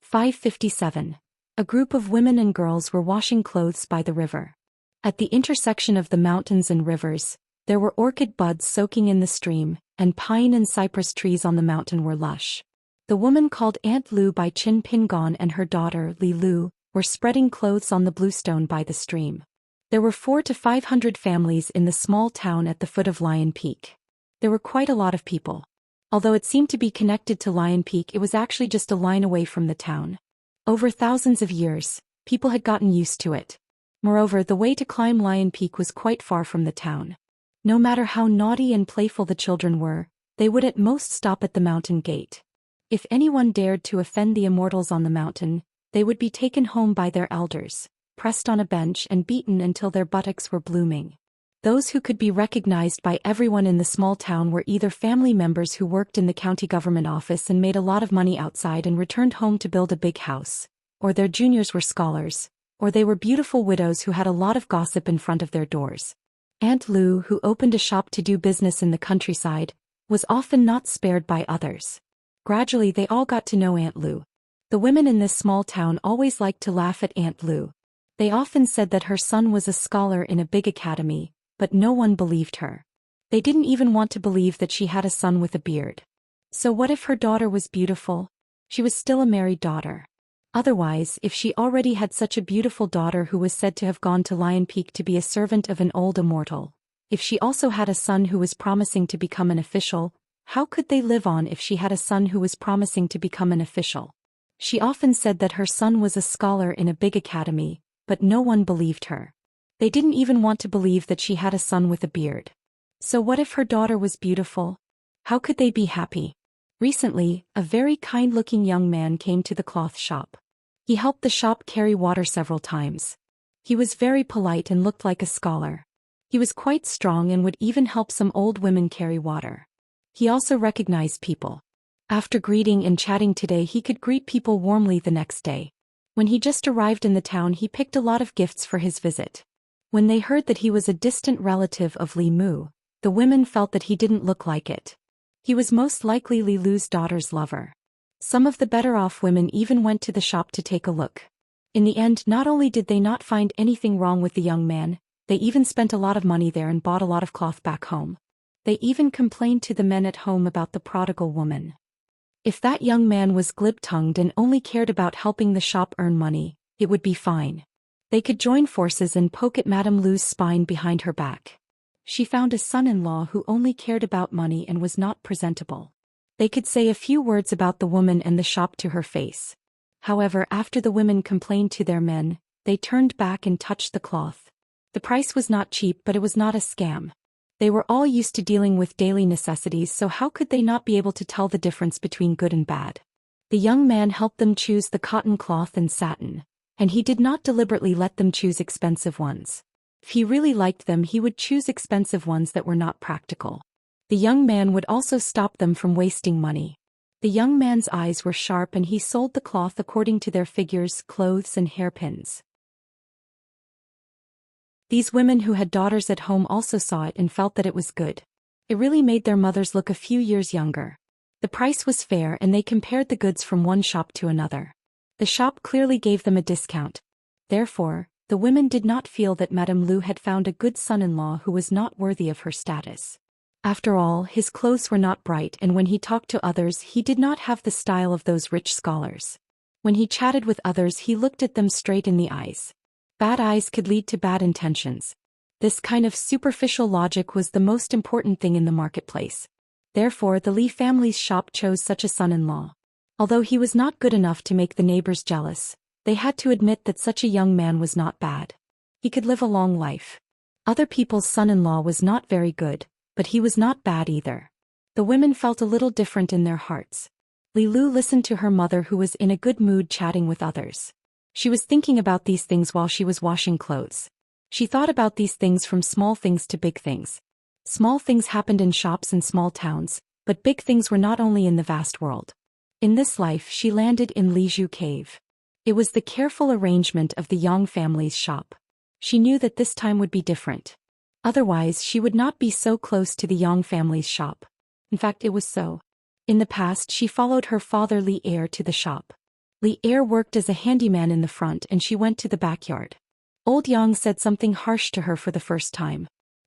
557. A group of women and girls were washing clothes by the river. At the intersection of the mountains and rivers, there were orchid buds soaking in the stream, and pine and cypress trees on the mountain were lush. The woman called Aunt Lu by Chen Pingon and her daughter, Li Lu, were spreading clothes on the bluestone by the stream. There were 400 to 500 families in the small town at the foot of Lion Peak. There were quite a lot of people. Although it seemed to be connected to Lion Peak, it was actually just a line away from the town. Over thousands of years, people had gotten used to it. Moreover, the way to climb Lion Peak was quite far from the town. No matter how naughty and playful the children were, they would at most stop at the mountain gate. If anyone dared to offend the immortals on the mountain, they would be taken home by their elders, pressed on a bench and beaten until their buttocks were blooming. Those who could be recognized by everyone in the small town were either family members who worked in the county government office and made a lot of money outside and returned home to build a big house, or their juniors were scholars, or they were beautiful widows who had a lot of gossip in front of their doors. Aunt Lu, who opened a shop to do business in the countryside, was often not spared by others. Gradually they all got to know Aunt Lu. The women in this small town always liked to laugh at Aunt Lu. They often said that her son was a scholar in a big academy, but no one believed her. They didn't even want to believe that she had a son with a beard. So what if her daughter was beautiful? She was still a married daughter. Otherwise, if she already had such a beautiful daughter who was said to have gone to Lion Peak to be a servant of an old immortal, if she also had a son who was promising to become an official, how could they live on if she had a son who was promising to become an official? She often said that her son was a scholar in a big academy, but no one believed her. They didn't even want to believe that she had a son with a beard. So what if her daughter was beautiful? How could they be happy? Recently, a very kind-looking young man came to the cloth shop. He helped the shop carry water several times. He was very polite and looked like a scholar. He was quite strong and would even help some old women carry water. He also recognized people. After greeting and chatting today, he could greet people warmly the next day. When he just arrived in the town, he picked a lot of gifts for his visit. When they heard that he was a distant relative of Li Mu, the women felt that he didn't look like it. He was most likely Li Lu's daughter's lover. Some of the better-off women even went to the shop to take a look. In the end, not only did they not find anything wrong with the young man, they even spent a lot of money there and bought a lot of cloth back home. They even complained to the men at home about the prodigal woman. If that young man was glib-tongued and only cared about helping the shop earn money, it would be fine. They could join forces and poke at Madame Lu's spine behind her back. She found a son-in-law who only cared about money and was not presentable. They could say a few words about the woman and the shop to her face. However, after the women complained to their men, they turned back and touched the cloth. The price was not cheap, but it was not a scam. They were all used to dealing with daily necessities, so how could they not be able to tell the difference between good and bad? The young man helped them choose the cotton cloth and satin, and he did not deliberately let them choose expensive ones. If he really liked them, he would choose expensive ones that were not practical. The young man would also stop them from wasting money. The young man's eyes were sharp and he sold the cloth according to their figures, clothes and hairpins. These women who had daughters at home also saw it and felt that it was good. It really made their mothers look a few years younger. The price was fair and they compared the goods from one shop to another. The shop clearly gave them a discount. Therefore, the women did not feel that Madame Lu had found a good son-in-law who was not worthy of her status. After all, his clothes were not bright, and when he talked to others, he did not have the style of those rich scholars. When he chatted with others, he looked at them straight in the eyes. Bad eyes could lead to bad intentions. This kind of superficial logic was the most important thing in the marketplace. Therefore, the Li family's shop chose such a son-in-law. Although he was not good enough to make the neighbors jealous, they had to admit that such a young man was not bad. He could live a long life. Other people's son-in-law was not very good, but he was not bad either. The women felt a little different in their hearts. Li Lu listened to her mother, who was in a good mood chatting with others. She was thinking about these things while she was washing clothes. She thought about these things from small things to big things. Small things happened in shops in small towns, but big things were not only in the vast world. In this life, she landed in Lizhu Cave. It was the careful arrangement of the Yang family's shop. She knew that this time would be different. Otherwise, she would not be so close to the Yang family's shop. In fact, it was so. In the past, she followed her father Li Er to the shop. Li Er worked as a handyman in the front and she went to the backyard. Old Yang said something harsh to her for the first time.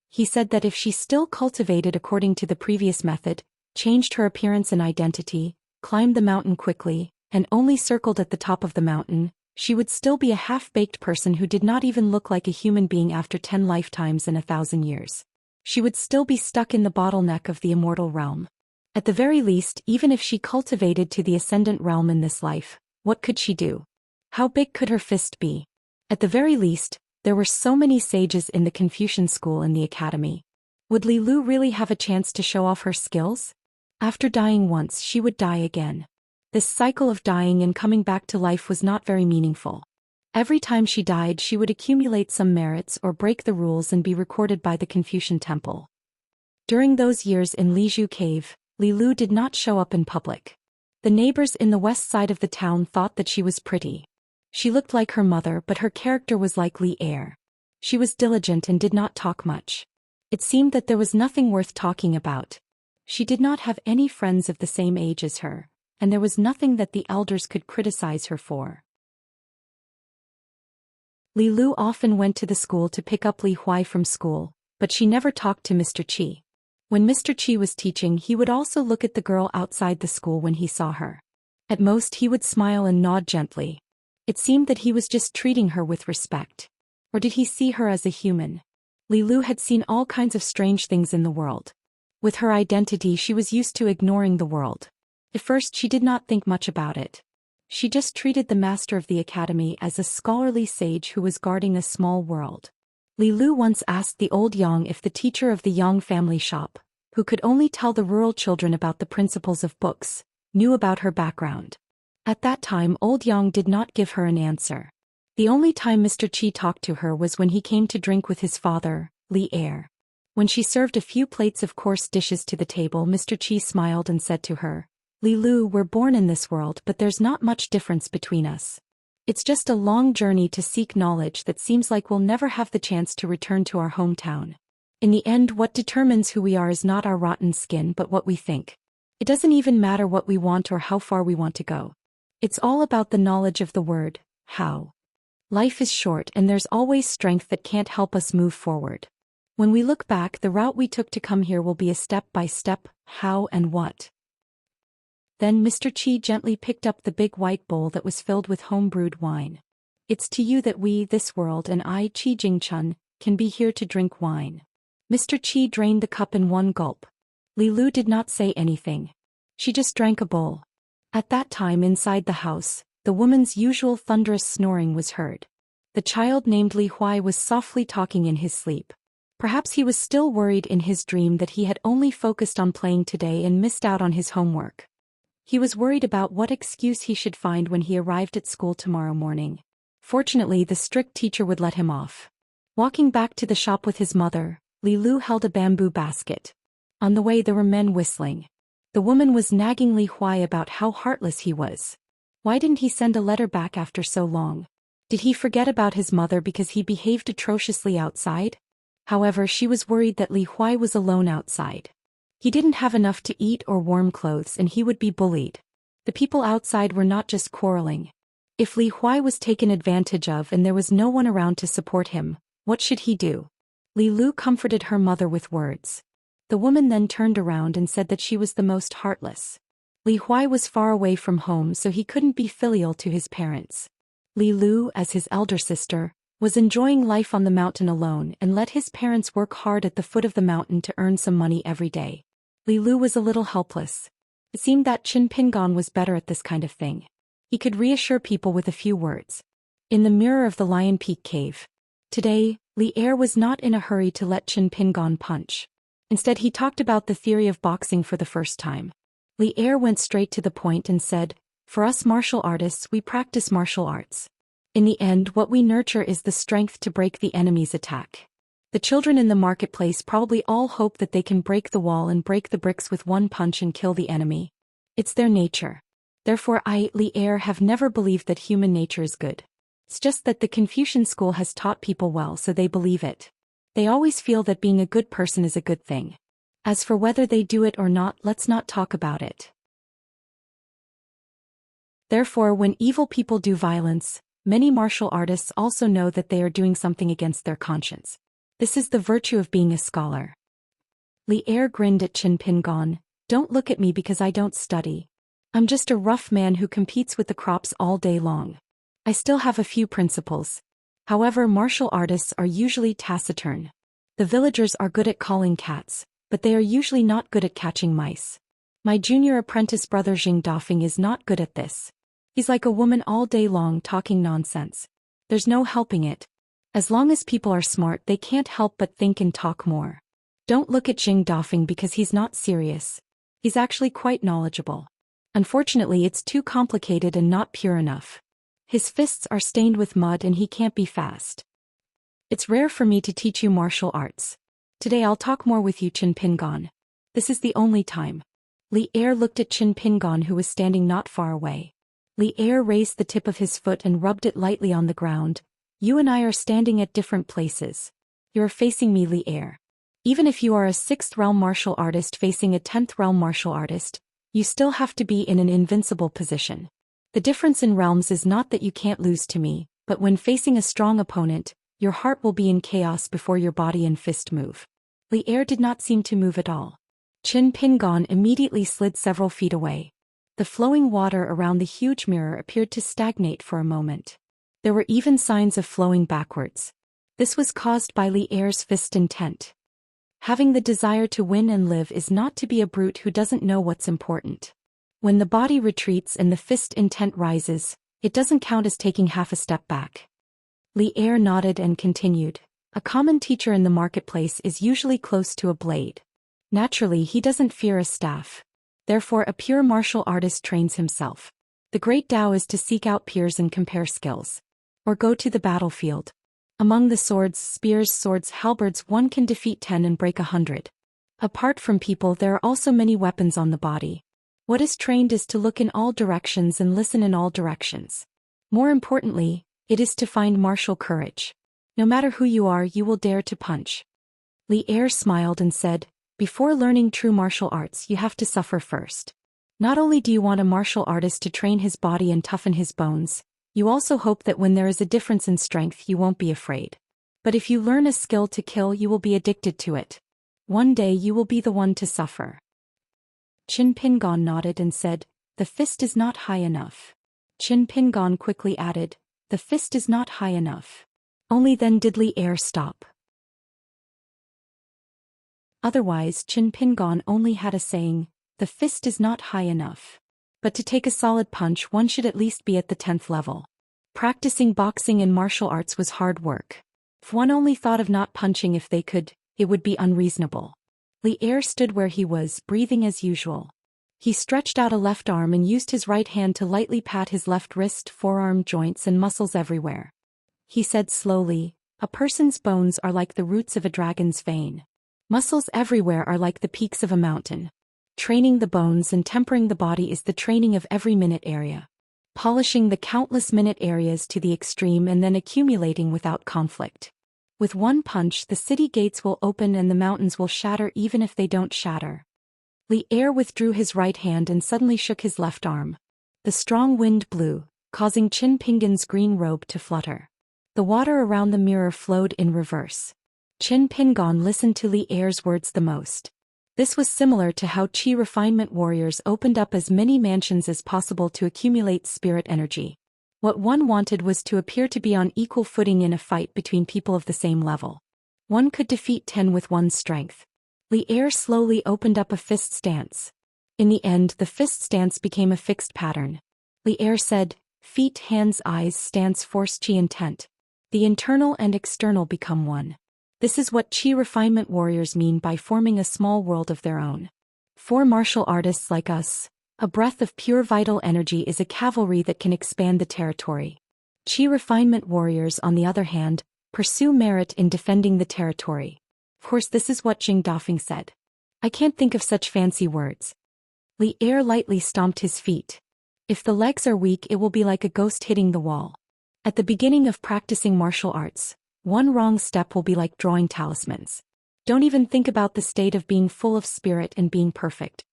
He said that if she still cultivated according to the previous method, changed her appearance and identity, climbed the mountain quickly, and only circled at the top of the mountain, she would still be a half-baked person who did not even look like a human being after 10 lifetimes and 1,000 years. She would still be stuck in the bottleneck of the immortal realm. At the very least, even if she cultivated to the ascendant realm in this life, what could she do? How big could her fist be? At the very least, there were so many sages in the Confucian school and the academy. Would Li Lu really have a chance to show off her skills? After dying once, she would die again. This cycle of dying and coming back to life was not very meaningful. Every time she died, she would accumulate some merits or break the rules and be recorded by the Confucian temple. During those years in Lizhu Cave, Li Lu did not show up in public. The neighbors in the west side of the town thought that she was pretty. She looked like her mother, but her character was like Li Er. She was diligent and did not talk much. It seemed that there was nothing worth talking about. She did not have any friends of the same age as her, and there was nothing that the elders could criticize her for. Li Lu often went to the school to pick up Li Huai from school, but she never talked to Mr. Qi. When Mr. Qi was teaching, he would also look at the girl outside the school when he saw her. At most, he would smile and nod gently. It seemed that he was just treating her with respect. Or did he see her as a human? Li Lu had seen all kinds of strange things in the world. With her identity, she was used to ignoring the world. At first she did not think much about it. She just treated the master of the academy as a scholarly sage who was guarding a small world. Li Lu once asked the old Yang if the teacher of the Yang family shop, who could only tell the rural children about the principles of books, knew about her background. At that time old Yang did not give her an answer. The only time Mr. Qi talked to her was when he came to drink with his father, Li Er. When she served a few plates of coarse dishes to the table, Mr. Qi smiled and said to her, "Li Lu, we're born in this world, but there's not much difference between us. It's just a long journey to seek knowledge that seems like we'll never have the chance to return to our hometown. In the end, what determines who we are is not our rotten skin but what we think. It doesn't even matter what we want or how far we want to go. It's all about the knowledge of the word, how. Life is short and there's always strength that can't help us move forward. When we look back, the route we took to come here will be a step-by-step, how and what." Then Mr. Qi gently picked up the big white bowl that was filled with home-brewed wine. "It's to you that we, this world, and I, Qi Jingchun, can be here to drink wine." Mr. Qi drained the cup in one gulp. Li Lu did not say anything. She just drank a bowl. At that time inside the house, the woman's usual thunderous snoring was heard. The child named Li Huai was softly talking in his sleep. Perhaps he was still worried in his dream that he had only focused on playing today and missed out on his homework. He was worried about what excuse he should find when he arrived at school tomorrow morning. Fortunately, the strict teacher would let him off. Walking back to the shop with his mother, Li Lu held a bamboo basket. On the way there were men whistling. The woman was nagging Li Huai about how heartless he was. Why didn't he send a letter back after so long? Did he forget about his mother because he behaved atrociously outside? However, she was worried that Li Huai was alone outside. He didn't have enough to eat or warm clothes and he would be bullied. The people outside were not just quarreling. If Li Huai was taken advantage of and there was no one around to support him, what should he do? Li Lu comforted her mother with words. The woman then turned around and said that she was the most heartless. Li Huai was far away from home so he couldn't be filial to his parents. Li Lu, as his elder sister, was enjoying life on the mountain alone and let his parents work hard at the foot of the mountain to earn some money every day. Li Lu was a little helpless. It seemed that Qin Pingon was better at this kind of thing. He could reassure people with a few words. In the mirror of the Lion Peak cave. Today, Li Er was not in a hurry to let Qin Pingon punch. Instead he talked about the theory of boxing for the first time. Li Er went straight to the point and said, "For us martial artists, we practice martial arts. In the end, what we nurture is the strength to break the enemy's attack. The children in the marketplace probably all hope that they can break the wall and break the bricks with one punch and kill the enemy. It's their nature. Therefore I, Li Er, have never believed that human nature is good. It's just that the Confucian school has taught people well so they believe it. They always feel that being a good person is a good thing. As for whether they do it or not, let's not talk about it. Therefore, when evil people do violence, many martial artists also know that they are doing something against their conscience. This is the virtue of being a scholar." Li Er grinned at Qin Pingon. "Don't look at me because I don't study. I'm just a rough man who competes with the crops all day long. I still have a few principles. However, martial artists are usually taciturn. The villagers are good at calling cats, but they are usually not good at catching mice. My junior apprentice brother Jing Dafeng is not good at this. He's like a woman all day long talking nonsense. There's no helping it. As long as people are smart, they can't help but think and talk more. Don't look at Jing Dafeng because he's not serious. He's actually quite knowledgeable. Unfortunately, it's too complicated and not pure enough. His fists are stained with mud and he can't be fast. It's rare for me to teach you martial arts. Today I'll talk more with you, Qin Pingon. This is the only time." Li Er looked at Qin Pingon, who was standing not far away. Li Er raised the tip of his foot and rubbed it lightly on the ground. "You and I are standing at different places. You are facing me, Li Er. Even if you are a 6th realm martial artist facing a 10th realm martial artist, you still have to be in an invincible position. The difference in realms is not that you can't lose to me, but when facing a strong opponent, your heart will be in chaos before your body and fist move." Li Er did not seem to move at all. Qin Pingon immediately slid several feet away. The flowing water around the huge mirror appeared to stagnate for a moment. There were even signs of flowing backwards. This was caused by Li Er's fist intent. Having the desire to win and live is not to be a brute who doesn't know what's important. When the body retreats and the fist intent rises, it doesn't count as taking half a step back. Li Er nodded and continued. A common teacher in the marketplace is usually close to a blade. Naturally, he doesn't fear a staff. Therefore, a pure martial artist trains himself. The great Tao is to seek out peers and compare skills. Or go to the battlefield. Among the swords, spears, swords, halberds, one can defeat 10 and break 100. Apart from people, there are also many weapons on the body. What is trained is to look in all directions and listen in all directions. More importantly, it is to find martial courage. No matter who you are, you will dare to punch. Li Er smiled and said, before learning true martial arts, you have to suffer first. Not only do you want a martial artist to train his body and toughen his bones, you also hope that when there is a difference in strength, you won't be afraid. But if you learn a skill to kill, you will be addicted to it. One day you will be the one to suffer. Qin Pingon nodded and said, the fist is not high enough. Qin Pingon quickly added, the fist is not high enough. Only then did Li Er stop. Otherwise, Qin Pingon only had a saying, the fist is not high enough. But to take a solid punch, one should at least be at the 10th level. Practicing boxing and martial arts was hard work. If one only thought of not punching if they could, it would be unreasonable. Li Er stood where he was, breathing as usual. He stretched out a left arm and used his right hand to lightly pat his left wrist, forearm, joints and muscles everywhere. He said slowly, a person's bones are like the roots of a dragon's vein. Muscles everywhere are like the peaks of a mountain. Training the bones and tempering the body is the training of every minute area. Polishing the countless minute areas to the extreme and then accumulating without conflict. With one punch, the city gates will open and the mountains will shatter even if they don't shatter. Li Er withdrew his right hand and suddenly shook his left arm. The strong wind blew, causing Qin Pingon's green robe to flutter. The water around the mirror flowed in reverse. Qin Pingon listened to Li Er's words the most. This was similar to how Qi refinement warriors opened up as many mansions as possible to accumulate spirit energy. What one wanted was to appear to be on equal footing in a fight between people of the same level. One could defeat 10 with one's strength. Li Er slowly opened up a fist stance. In the end, the fist stance became a fixed pattern. Li Er said, feet, hands, eyes, stance, force, Qi intent. The internal and external become one. This is what Qi refinement warriors mean by forming a small world of their own. For martial artists like us, a breath of pure vital energy is a cavalry that can expand the territory. Qi refinement warriors, on the other hand, pursue merit in defending the territory. Of course, this is what Jing Dafeng said. I can't think of such fancy words. Li Er lightly stomped his feet. If the legs are weak, it will be like a ghost hitting the wall. At the beginning of practicing martial arts, one wrong step will be like drawing talismans. Don't even think about the state of being full of spirit and being perfect.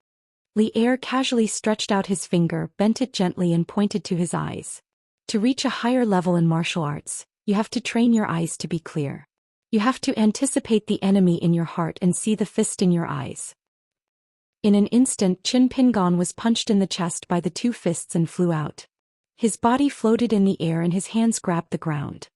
Li Er casually stretched out his finger, bent it gently and pointed to his eyes. To reach a higher level in martial arts, you have to train your eyes to be clear. You have to anticipate the enemy in your heart and see the fist in your eyes. In an instant, Qin Pingon was punched in the chest by the two fists and flew out. His body floated in the air and his hands grabbed the ground.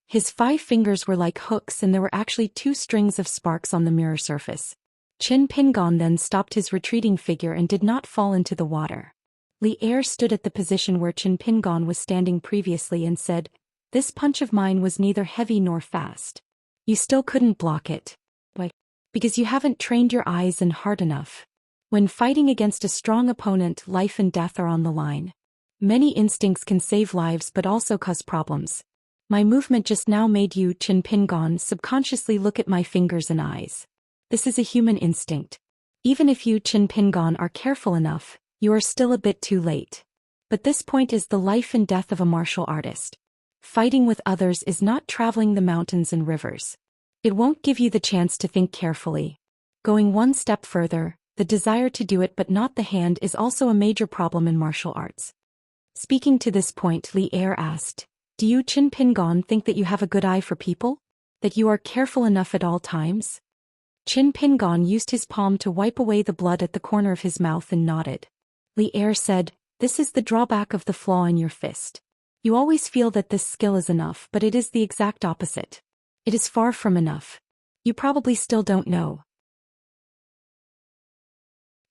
His 5 fingers were like hooks and there were actually 2 strings of sparks on the mirror surface. Qin Pingon then stopped his retreating figure and did not fall into the water. Li Er stood at the position where Qin Pingon was standing previously and said, this punch of mine was neither heavy nor fast. You still couldn't block it. Why? Because you haven't trained your eyes and heart enough. When fighting against a strong opponent, life and death are on the line. Many instincts can save lives but also cause problems. My movement just now made you, Qin Pingon, subconsciously look at my fingers and eyes. This is a human instinct. Even if you, Qin Pingon, are careful enough, you are still a bit too late. But this point is the life and death of a martial artist. Fighting with others is not traveling the mountains and rivers. It won't give you the chance to think carefully. Going one step further, the desire to do it but not the hand is also a major problem in martial arts. Speaking to this point, Li Er asked, do you, Qin Pingon, think that you have a good eye for people? That you are careful enough at all times? Qin Pingon used his palm to wipe away the blood at the corner of his mouth and nodded. Li Er said, This is the drawback of the flaw in your fist. You always feel that this skill is enough, but it is the exact opposite. It is far from enough. You probably still don't know.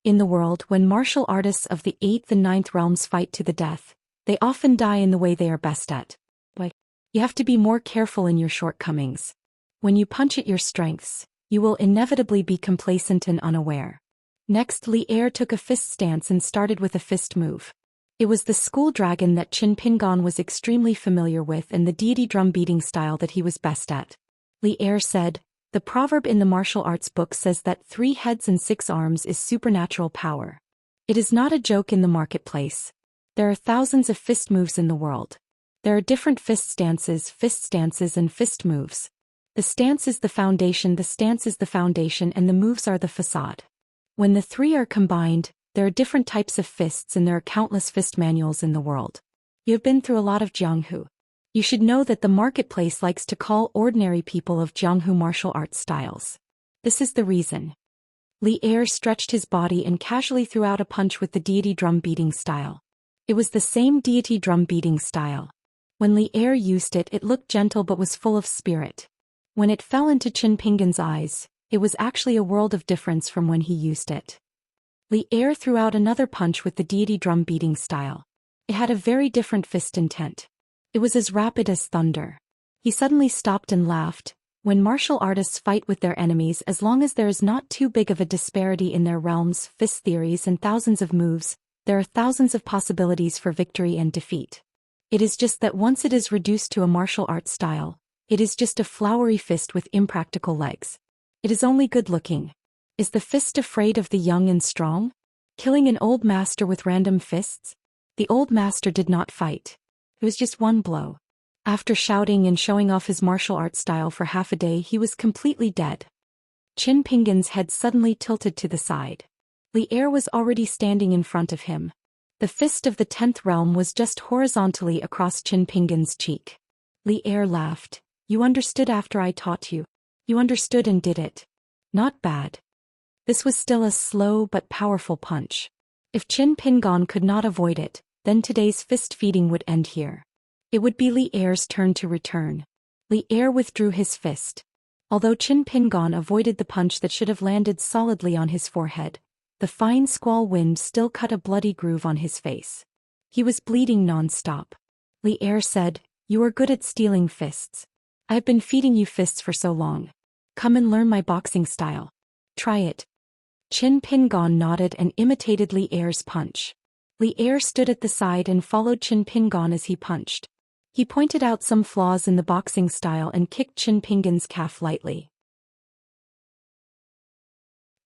In the world, when martial artists of the 8th and 9th realms fight to the death, they often die in the way they are best at. But you have to be more careful in your shortcomings. When you punch at your strengths, you will inevitably be complacent and unaware. Next, Li Er took a fist stance and started with a fist move. It was the school dragon that Qin Pingon was extremely familiar with and the deity drum beating style that he was best at. Li Er said, "The proverb in the martial arts book says that 3 heads and 6 arms is supernatural power. It is not a joke in the marketplace. There are thousands of fist moves in the world. There are different fist stances and fist moves. The stance is the foundation, and the moves are the facade. When the 3 are combined, there are different types of fists and there are countless fist manuals in the world. You have been through a lot of Jianghu. You should know that the marketplace likes to call ordinary people of Jianghu martial arts styles. This is the reason." Li Er stretched his body and casually threw out a punch with the deity drum beating style. It was the same deity drum beating style. When Li Er used it, it looked gentle but was full of spirit. When it fell into Qin Pingon's eyes, it was actually a world of difference from when he used it. Li Er threw out another punch with the deity drum beating style. It had a very different fist intent. It was as rapid as thunder. He suddenly stopped and laughed. When martial artists fight with their enemies, as long as there is not too big of a disparity in their realms, fist theories and thousands of moves, there are thousands of possibilities for victory and defeat. It is just that once it is reduced to a martial arts style, it is just a flowery fist with impractical legs. It is only good-looking. Is the fist afraid of the young and strong? Killing an old master with random fists? The old master did not fight. It was just one blow. After shouting and showing off his martial arts style for half a day, he was completely dead. Qin Pingon's head suddenly tilted to the side. Li Er was already standing in front of him. The fist of the 10th realm was just horizontally across Qin Pingon's cheek. Li Er laughed. "You understood after I taught you. You understood and did it. Not bad." This was still a slow but powerful punch. If Qin Pingon could not avoid it, then today's fist feeding would end here. It would be Li Er's turn to return. Li Er withdrew his fist. Although Qin Pingon avoided the punch that should have landed solidly on his forehead, the fine squall wind still cut a bloody groove on his face. He was bleeding non-stop. Li Er said, "You are good at stealing fists. I have been feeding you fists for so long. Come and learn my boxing style. Try it." Qin Pingon nodded and imitated Li Er's punch. Li Er stood at the side and followed Qin Pingon as he punched. He pointed out some flaws in the boxing style and kicked Qin Pingon's calf lightly.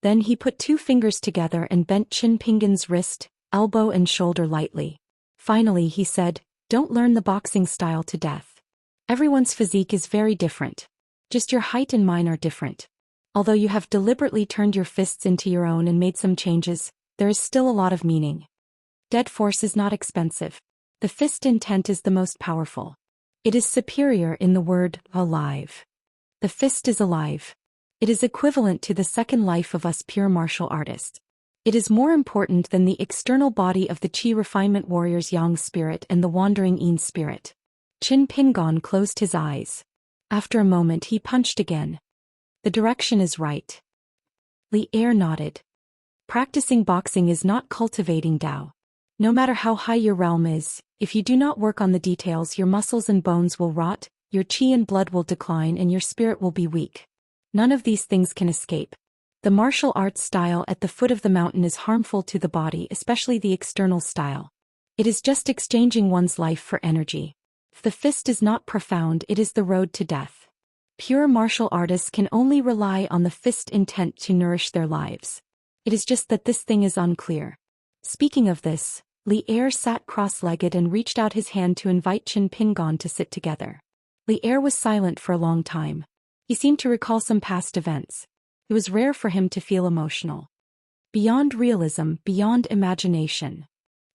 Then he put 2 fingers together and bent Qin Pingon's wrist, elbow and shoulder lightly. Finally he said, "Don't learn the boxing style to death. Everyone's physique is very different. Just your height and mine are different. Although you have deliberately turned your fists into your own and made some changes, there is still a lot of meaning. Dead force is not expensive. The fist intent is the most powerful. It is superior in the word alive. The fist is alive. It is equivalent to the second life of us pure martial artists. It is more important than the external body of the Qi refinement warrior's yang spirit and the wandering yin spirit." Qin Pingon closed his eyes. After a moment he punched again. "The direction is right." Li Er nodded. Practicing boxing is not cultivating Dao. No matter how high your realm is, if you do not work on the details, your muscles and bones will rot, your qi and blood will decline and your spirit will be weak. None of these things can escape. The martial arts style at the foot of the mountain is harmful to the body, especially the external style. It is just exchanging one's life for energy. If the fist is not profound, it is the road to death. Pure martial artists can only rely on the fist intent to nourish their lives. It is just that this thing is unclear. Speaking of this, Li Er sat cross-legged and reached out his hand to invite Qin Pingon to sit together. Li Er was silent for a long time. He seemed to recall some past events. It was rare for him to feel emotional. Beyond realism, beyond imagination.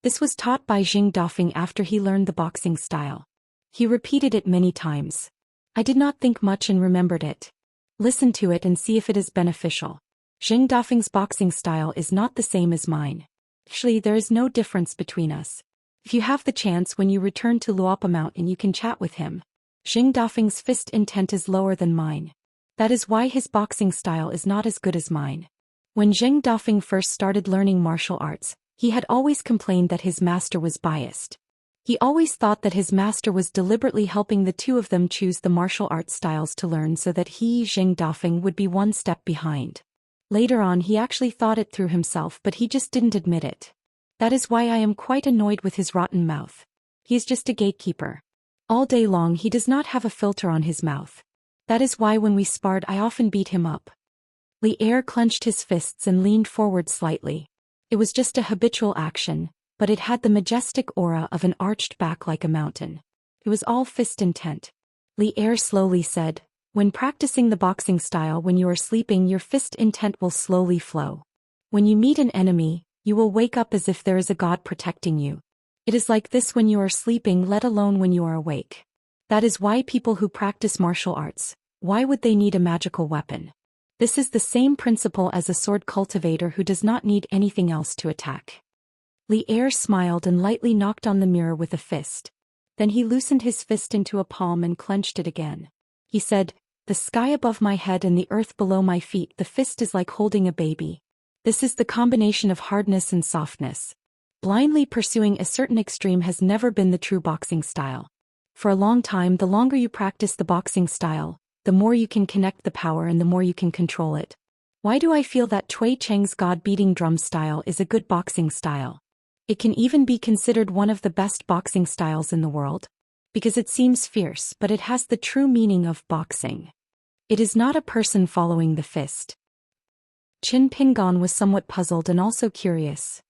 This was taught by Xing Dafeng after he learned the boxing style. He repeated it many times. "I did not think much and remembered it. Listen to it and see if it is beneficial. Xing Dafeng's boxing style is not the same as mine. Actually, there is no difference between us. If you have the chance when you return to Luopa Mountain you can chat with him. Jing Dafeng's fist intent is lower than mine. That is why his boxing style is not as good as mine. When Jing Dafeng first started learning martial arts, he had always complained that his master was biased. He always thought that his master was deliberately helping the two of them choose the martial arts styles to learn so that he, Jing Dafeng, would be one step behind. Later on he actually thought it through himself but he just didn't admit it. That is why I am quite annoyed with his rotten mouth. He is just a gatekeeper. All day long he does not have a filter on his mouth. That is why when we sparred I often beat him up. Li Er clenched his fists and leaned forward slightly. It was just a habitual action, but it had the majestic aura of an arched back like a mountain. It was all fist intent. Li Er slowly said, when practicing the boxing style when you are sleeping your fist intent will slowly flow. When you meet an enemy, you will wake up as if there is a god protecting you. It is like this when you are sleeping, let alone when you are awake. That is why people who practice martial arts, why would they need a magical weapon? This is the same principle as a sword cultivator who does not need anything else to attack. Li Er smiled and lightly knocked on the mirror with a fist. Then he loosened his fist into a palm and clenched it again. He said, the sky above my head and the earth below my feet, the fist is like holding a baby. This is the combination of hardness and softness. Blindly pursuing a certain extreme has never been the true boxing style. For a long time, the longer you practice the boxing style, the more you can connect the power and the more you can control it. Why do I feel that Cui Cheng's god-beating drum style is a good boxing style? It can even be considered one of the best boxing styles in the world. Because it seems fierce, but it has the true meaning of boxing. It is not a person following the fist. Qin Pingon was somewhat puzzled and also curious.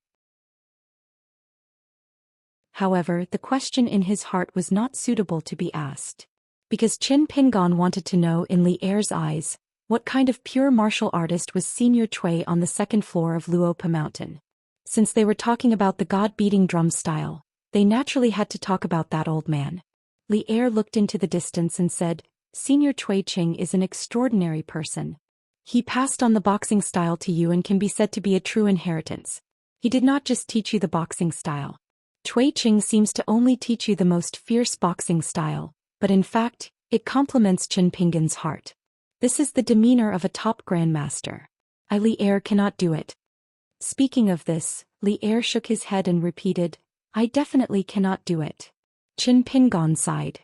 However, the question in his heart was not suitable to be asked. Because Qin Pingon wanted to know in Li Er's eyes, what kind of pure martial artist was Senior Cui on the second floor of Luopa Mountain. Since they were talking about the god-beating drum style, they naturally had to talk about that old man. Li Er looked into the distance and said, Senior Cui Cheng is an extraordinary person. He passed on the boxing style to you and can be said to be a true inheritance. He did not just teach you the boxing style. Cui Cheng seems to only teach you the most fierce boxing style, but in fact, it complements Qin Pingon's heart. This is the demeanor of a top grandmaster. Li Er cannot do it. Speaking of this, Li Er shook his head and repeated, I definitely cannot do it. Qin Pingon sighed.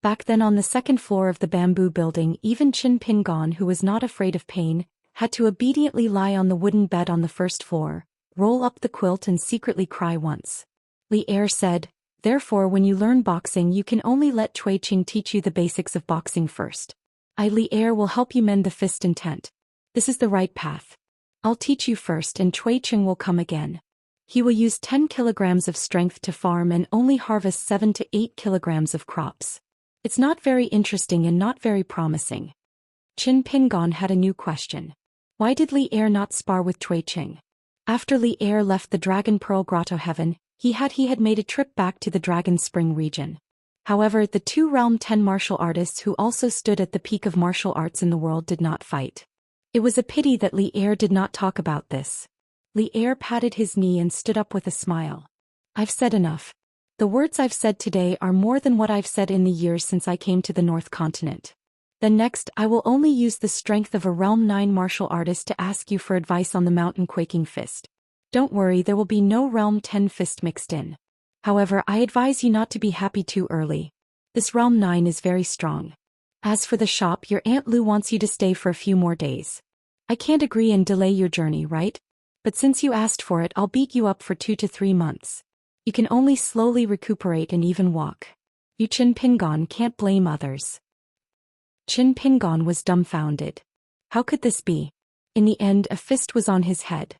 Back then on the second floor of the bamboo building, even Qin Pingon, who was not afraid of pain, had to obediently lie on the wooden bed on the first floor, roll up the quilt and secretly cry once. Li Er said, therefore when you learn boxing you can only let Cui Cheng teach you the basics of boxing first. Li Er will help you mend the fist intent. This is the right path. I'll teach you first and Cui Cheng will come again. He will use 10 kilograms of strength to farm and only harvest 7 to 8 kilograms of crops. It's not very interesting and not very promising. Qin Pingon had a new question. Why did Li Er not spar with Cui Cheng? After Li Er left the Dragon Pearl Grotto Heaven, he had made a trip back to the Dragon Spring region. However, the two Realm 10 martial artists who also stood at the peak of martial arts in the world did not fight. It was a pity that Li Er did not talk about this. Li Er patted his knee and stood up with a smile. I've said enough. The words I've said today are more than what I've said in the years since I came to the North Continent. Then next I will only use the strength of a Realm 9 martial artist to ask you for advice on the mountain quaking fist. Don't worry, there will be no Realm 10 fist mixed in. However, I advise you not to be happy too early. This Realm 9 is very strong. As for the shop, your Aunt Lu wants you to stay for a few more days. I can't agree and delay your journey, right? But since you asked for it, I'll beat you up for 2 to 3 months. You can only slowly recuperate and even walk. You Qin Pingon can't blame others. Qin Pingon was dumbfounded. How could this be? In the end, a fist was on his head.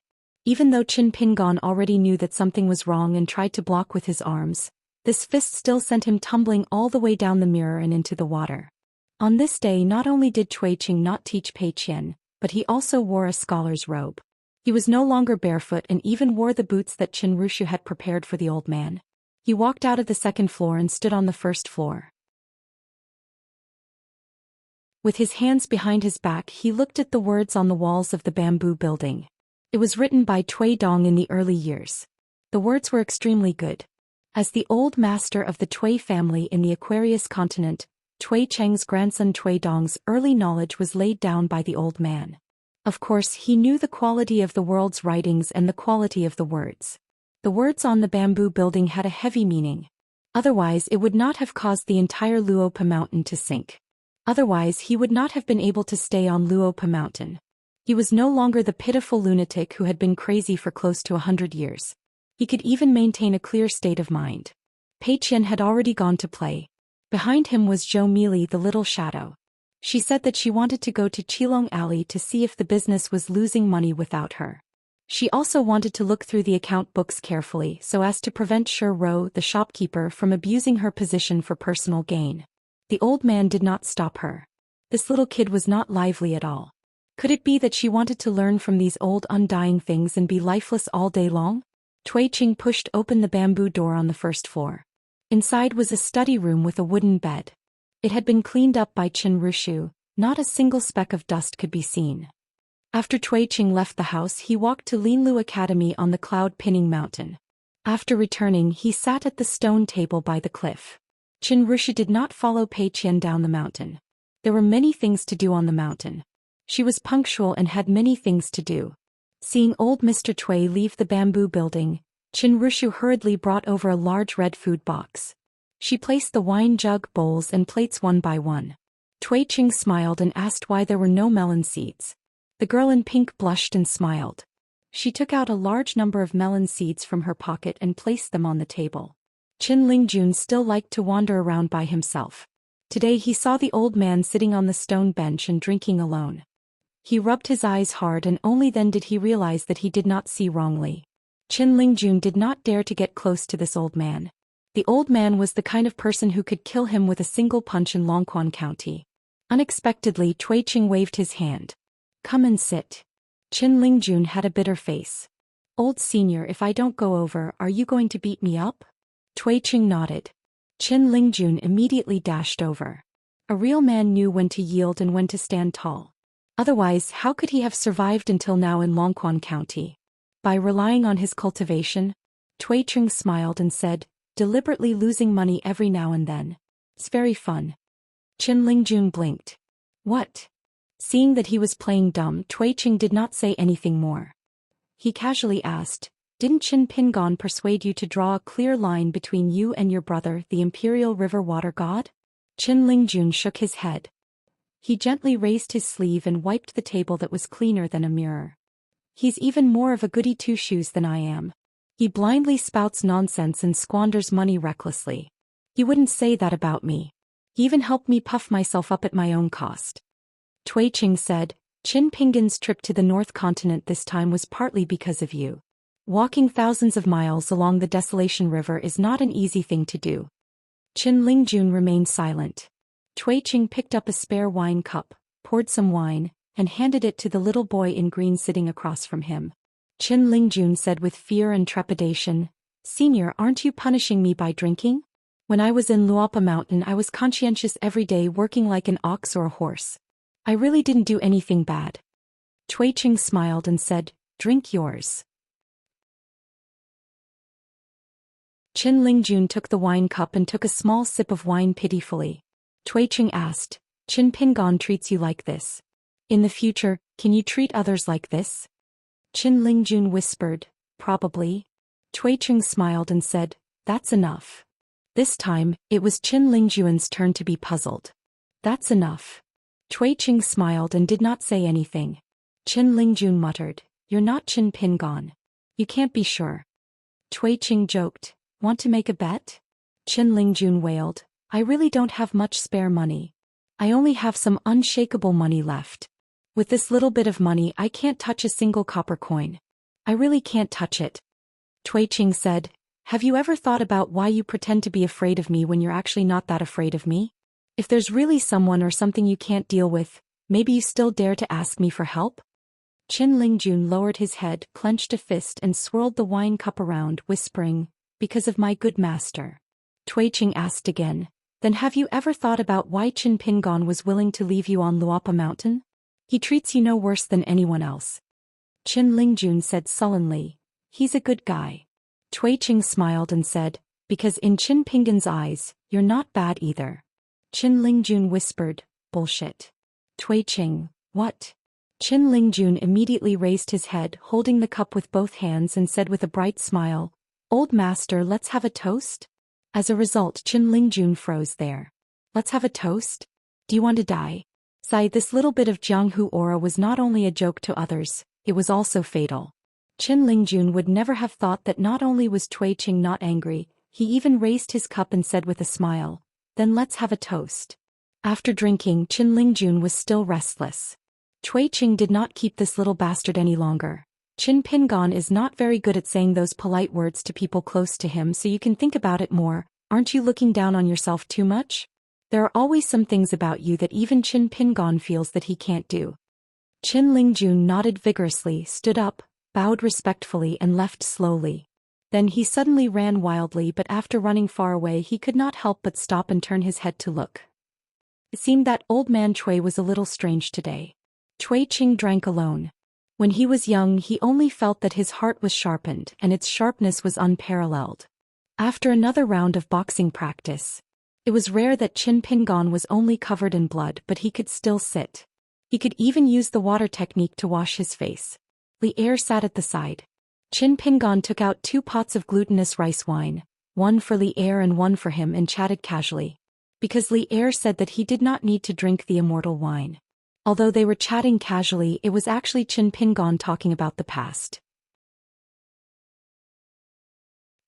Even though Qin Pingon already knew that something was wrong and tried to block with his arms, this fist still sent him tumbling all the way down the mirror and into the water. On this day not only did Cui Cheng not teach Pei Qian, but he also wore a scholar's robe. He was no longer barefoot and even wore the boots that Qin Rushu had prepared for the old man. He walked out of the second floor and stood on the first floor. With his hands behind his back, he looked at the words on the walls of the bamboo building. It was written by Cui Dong in the early years. The words were extremely good. As the old master of the Tui family in the Aquarius continent, Tui Cheng's grandson Tui Dong's early knowledge was laid down by the old man. Of course, he knew the quality of the world's writings and the quality of the words. The words on the bamboo building had a heavy meaning. Otherwise, it would not have caused the entire Luopa mountain to sink. Otherwise, he would not have been able to stay on Luopa mountain. He was no longer the pitiful lunatic who had been crazy for close to 100 years. He could even maintain a clear state of mind. Pei Qian had already gone to play. Behind him was Zhou Meili, the little shadow. She said that she wanted to go to Qilong Alley to see if the business was losing money without her. She also wanted to look through the account books carefully so as to prevent Shi Ro, the shopkeeper, from abusing her position for personal gain. The old man did not stop her. This little kid was not lively at all. Could it be that she wanted to learn from these old undying things and be lifeless all day long? Tui Cheng pushed open the bamboo door on the first floor. Inside was a study room with a wooden bed. It had been cleaned up by Qin Rushu, not a single speck of dust could be seen. After Tui Cheng left the house, he walked to Linlu Academy on the cloud-pinning mountain. After returning, he sat at the stone table by the cliff. Qin Rushu did not follow Pei Qian down the mountain. There were many things to do on the mountain. She was punctual and had many things to do. Seeing old Mr. Tui leave the bamboo building, Qin Rushu hurriedly brought over a large red food box. She placed the wine jug, bowls and plates one by one. Tui Cheng smiled and asked why there were no melon seeds. The girl in pink blushed and smiled. She took out a large number of melon seeds from her pocket and placed them on the table. Qin Lingjun still liked to wander around by himself. Today he saw the old man sitting on the stone bench and drinking alone. He rubbed his eyes hard and only then did he realize that he did not see wrongly. Qin Lingjun did not dare to get close to this old man. The old man was the kind of person who could kill him with a single punch in Longquan County. Unexpectedly, Tui Cheng waved his hand. Come and sit. Qin Lingjun had a bitter face. Old senior, if I don't go over, are you going to beat me up? Tui Cheng nodded. Qin Lingjun immediately dashed over. A real man knew when to yield and when to stand tall. Otherwise, how could he have survived until now in Longquan County? By relying on his cultivation? Tui Cheng smiled and said, deliberately losing money every now and then. It's very fun. Qin Lingjun blinked. What? Seeing that he was playing dumb, Tui Cheng did not say anything more. He casually asked, didn't Qin Pingon persuade you to draw a clear line between you and your brother, the Imperial River Water God? Qin Lingjun shook his head. He gently raised his sleeve and wiped the table that was cleaner than a mirror. He's even more of a goody two-shoes than I am. He blindly spouts nonsense and squanders money recklessly. He wouldn't say that about me. He even helped me puff myself up at my own cost. Tui Cheng said, Qin Pingon's trip to the North Continent this time was partly because of you. Walking thousands of miles along the Desolation River is not an easy thing to do. Qin Lingjun remained silent. Tui Cheng picked up a spare wine cup, poured some wine, and handed it to the little boy in green sitting across from him. Qin Lingjun said with fear and trepidation, Senior, aren't you punishing me by drinking? When I was in Luopa Mountain I was conscientious every day working like an ox or a horse. I really didn't do anything bad. Tui Cheng smiled and said, drink yours. Qin Lingjun took the wine cup and took a small sip of wine pitifully. Tui Cheng asked, Qin Pingon treats you like this. In the future, can you treat others like this? Qin Lingjun whispered, probably. Tui Cheng smiled and said, that's enough. This time, it was Qin Lingjun's turn to be puzzled. That's enough. Tui Cheng smiled and did not say anything. Qin Lingjun muttered, you're not Qin Pingon. You can't be sure. Tui Cheng joked, want to make a bet? Qin Lingjun wailed, I really don't have much spare money. I only have some unshakable money left. With this little bit of money I can't touch a single copper coin. I really can't touch it. Tui Cheng said, have you ever thought about why you pretend to be afraid of me when you're actually not that afraid of me? If there's really someone or something you can't deal with, maybe you still dare to ask me for help? Qin Lingjun lowered his head, clenched a fist and swirled the wine cup around, whispering, because of my good master. Tui Cheng asked again, then have you ever thought about why Qin Pingon was willing to leave you on Luopa Mountain? He treats you no worse than anyone else. Qin Lingjun said sullenly, he's a good guy. Cui Qing smiled and said, because in Qin Pingan's eyes, you're not bad either. Qin Lingjun whispered, bullshit. Cui Qing, what? Qin Lingjun immediately raised his head, holding the cup with both hands, and said with a bright smile, Old master, let's have a toast? As a result, Qin Lingjun froze there. Let's have a toast? Do you want to die? Sigh, this little bit of Jianghu aura was not only a joke to others, it was also fatal. Qin Lingjun would never have thought that not only was Cui Qing not angry, he even raised his cup and said with a smile, then let's have a toast. After drinking, Qin Lingjun was still restless. Cui Qing did not keep this little bastard any longer. Qin Pingan is not very good at saying those polite words to people close to him, so you can think about it more. Aren't you looking down on yourself too much? There are always some things about you that even Qin Pingan feels that he can't do. Qin Lingjun nodded vigorously, stood up, bowed respectfully and left slowly. Then he suddenly ran wildly, but after running far away he could not help but stop and turn his head to look. It seemed that old man Cui was a little strange today. Cui Qing drank alone. When he was young he only felt that his heart was sharpened and its sharpness was unparalleled. After another round of boxing practice, it was rare that Qin Pingan was only covered in blood, but he could still sit. He could even use the water technique to wash his face. Li Er sat at the side. Qin Pingan took out 2 pots of glutinous rice wine, one for Li Er and one for him, and chatted casually. Because Li Er said that he did not need to drink the immortal wine. Although they were chatting casually, it was actually Qin Pingan talking about the past.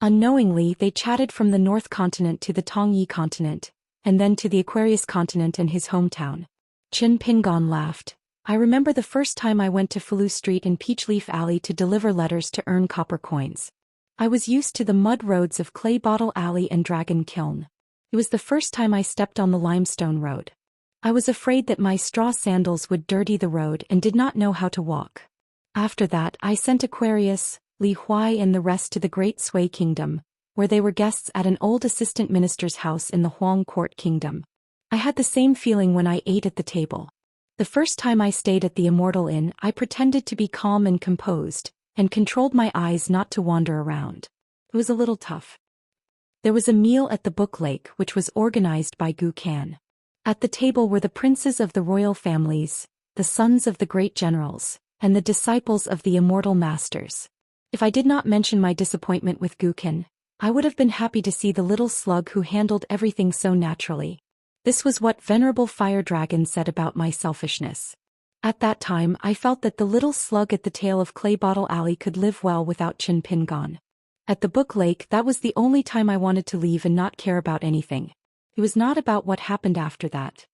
Unknowingly, they chatted from the North Continent to the Tongyi Continent, and then to the Aquarius Continent and his hometown. Qin Pingan laughed. I remember the first time I went to Falu Street in Peachleaf Alley to deliver letters to earn copper coins. I was used to the mud roads of Clay Bottle Alley and Dragon Kiln. It was the first time I stepped on the limestone road. I was afraid that my straw sandals would dirty the road and did not know how to walk. After that, I sent Aquarius, Li Huai and the rest to the Great Sui Kingdom, where they were guests at an old assistant minister's house in the Huang Court Kingdom. I had the same feeling when I ate at the table. The first time I stayed at the Immortal Inn, I pretended to be calm and composed, and controlled my eyes not to wander around. It was a little tough. There was a meal at the Book Lake which was organized by Gu Kan. At the table were the princes of the royal families, the sons of the great generals, and the disciples of the immortal masters. If I did not mention my disappointment with Gu Kan, I would have been happy to see the little slug who handled everything so naturally. This was what Venerable Fire Dragon said about my selfishness. At that time I felt that the little slug at the tail of Clay Bottle Alley could live well without Qin Pingan. At the Book Lake, that was the only time I wanted to leave and not care about anything. It was not about what happened after that.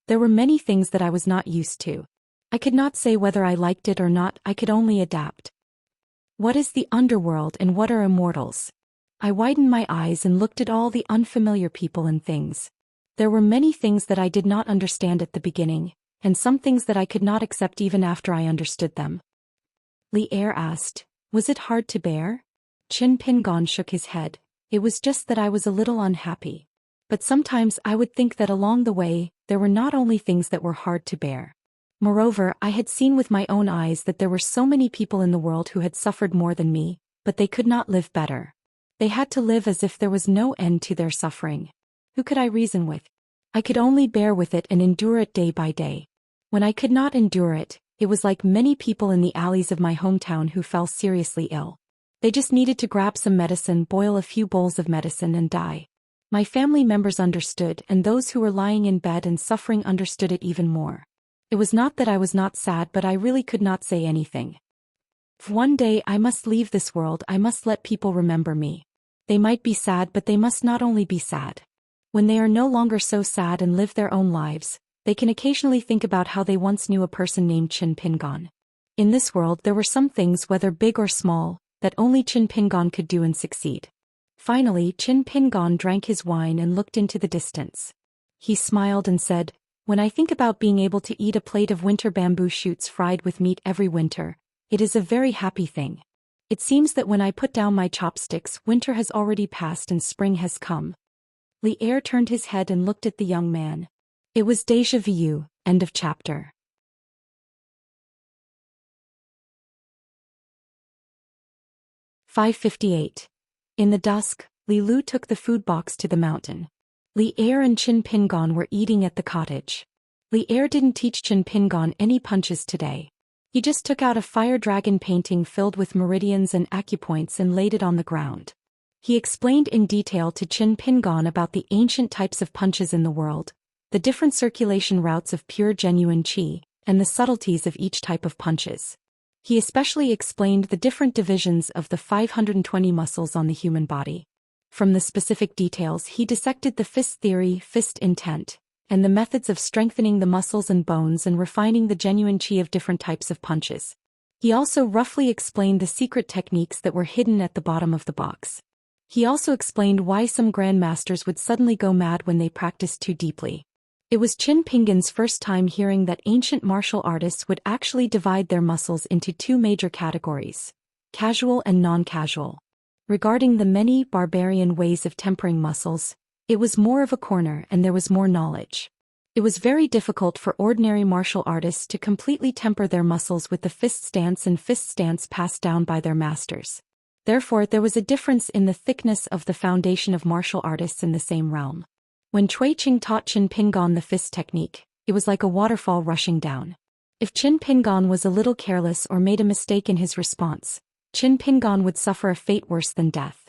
There were many things that I was not used to. I could not say whether I liked it or not, I could only adapt. What is the underworld and what are immortals? I widened my eyes and looked at all the unfamiliar people and things. There were many things that I did not understand at the beginning, and some things that I could not accept even after I understood them. Li Er asked, was it hard to bear? Qin Pingan shook his head. It was just that I was a little unhappy. But sometimes I would think that along the way, there were not only things that were hard to bear. Moreover, I had seen with my own eyes that there were so many people in the world who had suffered more than me, but they could not live better. They had to live as if there was no end to their suffering. Who could I reason with? I could only bear with it and endure it day by day. When I could not endure it, it was like many people in the alleys of my hometown who fell seriously ill. They just needed to grab some medicine, boil a few bowls of medicine and die. My family members understood, and those who were lying in bed and suffering understood it even more. It was not that I was not sad, but I really could not say anything. If one day I must leave this world, I must let people remember me. They might be sad, but they must not only be sad. When they are no longer so sad and live their own lives, they can occasionally think about how they once knew a person named Qin Pingan. In this world there were some things, whether big or small, that only Qin Pingan could do and succeed. Finally, Qin Pingan drank his wine and looked into the distance. He smiled and said, when I think about being able to eat a plate of winter bamboo shoots fried with meat every winter, it is a very happy thing. It seems that when I put down my chopsticks, winter has already passed and spring has come. Li Er turned his head and looked at the young man. It was déjà vu. End of chapter. 558. In the dusk, Li Lu took the food box to the mountain. Li Er and Qin Pingon were eating at the cottage. Li Er didn't teach Qin Pingon any punches today. He just took out a fire dragon painting filled with meridians and acupoints and laid it on the ground. He explained in detail to Qin Pingon about the ancient types of punches in the world, the different circulation routes of pure genuine qi, and the subtleties of each type of punches. He especially explained the different divisions of the 520 muscles on the human body. From the specific details, he dissected the fist theory, fist intent, and the methods of strengthening the muscles and bones and refining the genuine qi of different types of punches. He also roughly explained the secret techniques that were hidden at the bottom of the box. He also explained why some grandmasters would suddenly go mad when they practiced too deeply. It was Qin Pingon's first time hearing that ancient martial artists would actually divide their muscles into two major categories: casual and non-casual. Regarding the many barbarian ways of tempering muscles, it was more of a corner and there was more knowledge. It was very difficult for ordinary martial artists to completely temper their muscles with the fist stance and fist stance passed down by their masters. Therefore, there was a difference in the thickness of the foundation of martial artists in the same realm. When Cui Qing taught Qin Pingon the fist technique, it was like a waterfall rushing down. If Qin Pingon was a little careless or made a mistake in his response, Qin Pingon would suffer a fate worse than death.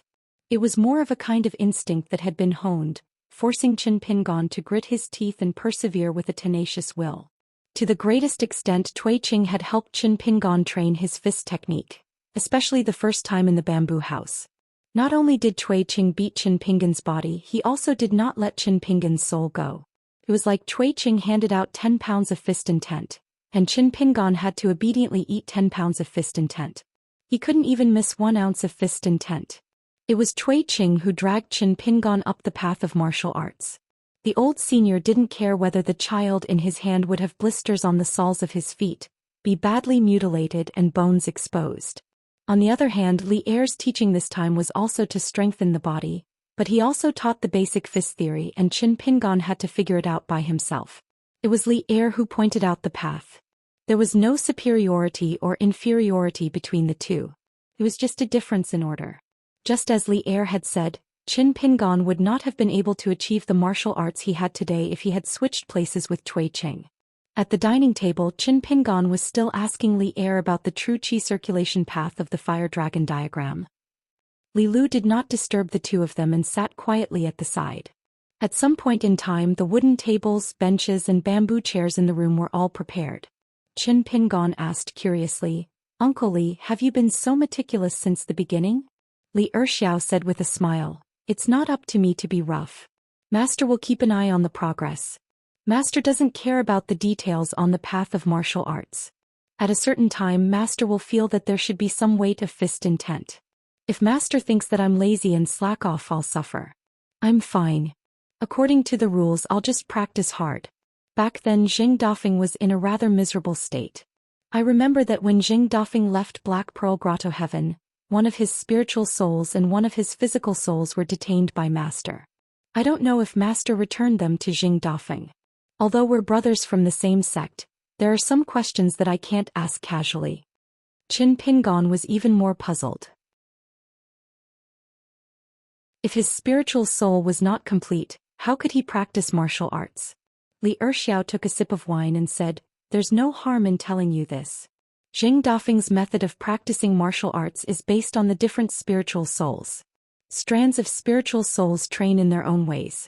It was more of a kind of instinct that had been honed, forcing Qin Pingon to grit his teeth and persevere with a tenacious will. To the greatest extent, Cui Qing had helped Qin Pingon train his fist technique, especially the first time in the bamboo house. Not only did Cui Qing beat Qin Pingon's body, he also did not let Qin Pingon's soul go. It was like Cui Qing handed out 10 pounds of fist intent, and Qin Pingon had to obediently eat 10 pounds of fist intent. He couldn't even miss 1 ounce of fist intent. It was Cui Qing who dragged Qin Pingon up the path of martial arts. The old senior didn't care whether the child in his hand would have blisters on the soles of his feet, be badly mutilated and bones exposed. On the other hand, Li Er's teaching this time was also to strengthen the body, but he also taught the basic fist theory and Qin Pingon had to figure it out by himself. It was Li Er who pointed out the path. There was no superiority or inferiority between the two. It was just a difference in order. Just as Li Er had said, Qin Pingon would not have been able to achieve the martial arts he had today if he had switched places with Cui Qing. At the dining table, Qin Pingon was still asking Li Er about the true qi circulation path of the fire dragon diagram. Li Lu did not disturb the two of them and sat quietly at the side. At some point in time, the wooden tables, benches and bamboo chairs in the room were all prepared. Qin Pingon asked curiously, "Uncle Li, have you been so meticulous since the beginning?" Li Erxiao said with a smile, "It's not up to me to be rough. Master will keep an eye on the progress. Master doesn't care about the details on the path of martial arts. At a certain time, Master will feel that there should be some weight of fist intent. If Master thinks that I'm lazy and slack off, I'll suffer. I'm fine. According to the rules, I'll just practice hard." Back then, Jing Dafeng was in a rather miserable state. I remember that when Jing Dafeng left Black Pearl Grotto Heaven, one of his spiritual souls and one of his physical souls were detained by Master. I don't know if Master returned them to Jing Dafeng. Although we're brothers from the same sect, there are some questions that I can't ask casually. Qin Pingon was even more puzzled. If his spiritual soul was not complete, how could he practice martial arts? Li Erxiao took a sip of wine and said, "There's no harm in telling you this. Jing Dafeng's method of practicing martial arts is based on the different spiritual souls. Strands of spiritual souls train in their own ways.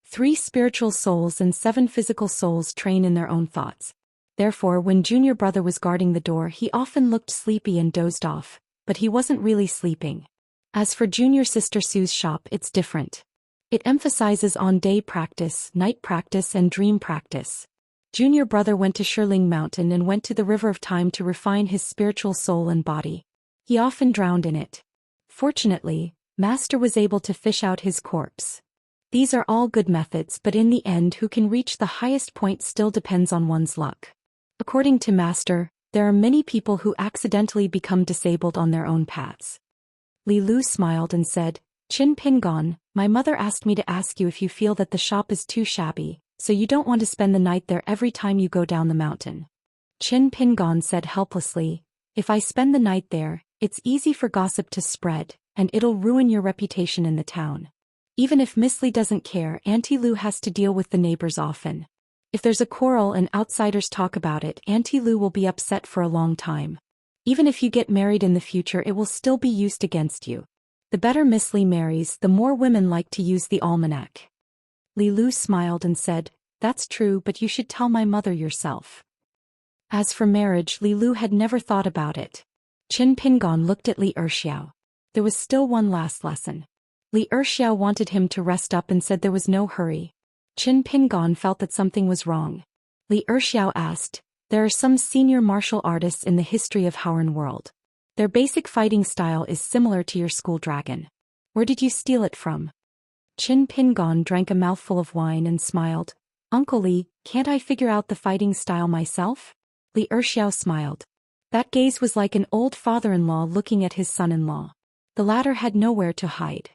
3 spiritual souls and 7 physical souls train in their own thoughts. Therefore, when junior brother was guarding the door, he often looked sleepy and dozed off, but he wasn't really sleeping. As for junior sister Sue's shop, it's different. It emphasizes on day practice, night practice and dream practice. Junior brother went to Shirling Mountain and went to the River of Time to refine his spiritual soul and body. He often drowned in it. Fortunately, Master was able to fish out his corpse. These are all good methods, but in the end, who can reach the highest point still depends on one's luck. According to Master, there are many people who accidentally become disabled on their own paths." Li Lu smiled and said, "Qin Pingon, my mother asked me to ask you if you feel that the shop is too shabby, so you don't want to spend the night there every time you go down the mountain." Qin Pingon said helplessly, "If I spend the night there, it's easy for gossip to spread, and it'll ruin your reputation in the town. Even if Miss Li doesn't care, Auntie Lu has to deal with the neighbors often. If there's a quarrel and outsiders talk about it, Auntie Lu will be upset for a long time. Even if you get married in the future, it will still be used against you. The better Miss Li marries, the more women like to use the almanac. Li Lu smiled and said, "That's true, but you should tell my mother yourself." As for marriage, Li Lu had never thought about it. Qin Pingon looked at Li Erxiao. There was still one last lesson. Li Erxiao wanted him to rest up and said there was no hurry. Qin Pingon felt that something was wrong. Li Erxiao asked, "There are some senior martial artists in the history of Howren world. Their basic fighting style is similar to your school dragon. Where did you steal it from?" Qin Pingon drank a mouthful of wine and smiled. "Uncle Li, can't I figure out the fighting style myself?" Li Erxiao smiled. That gaze was like an old father-in-law looking at his son-in-law. The latter had nowhere to hide.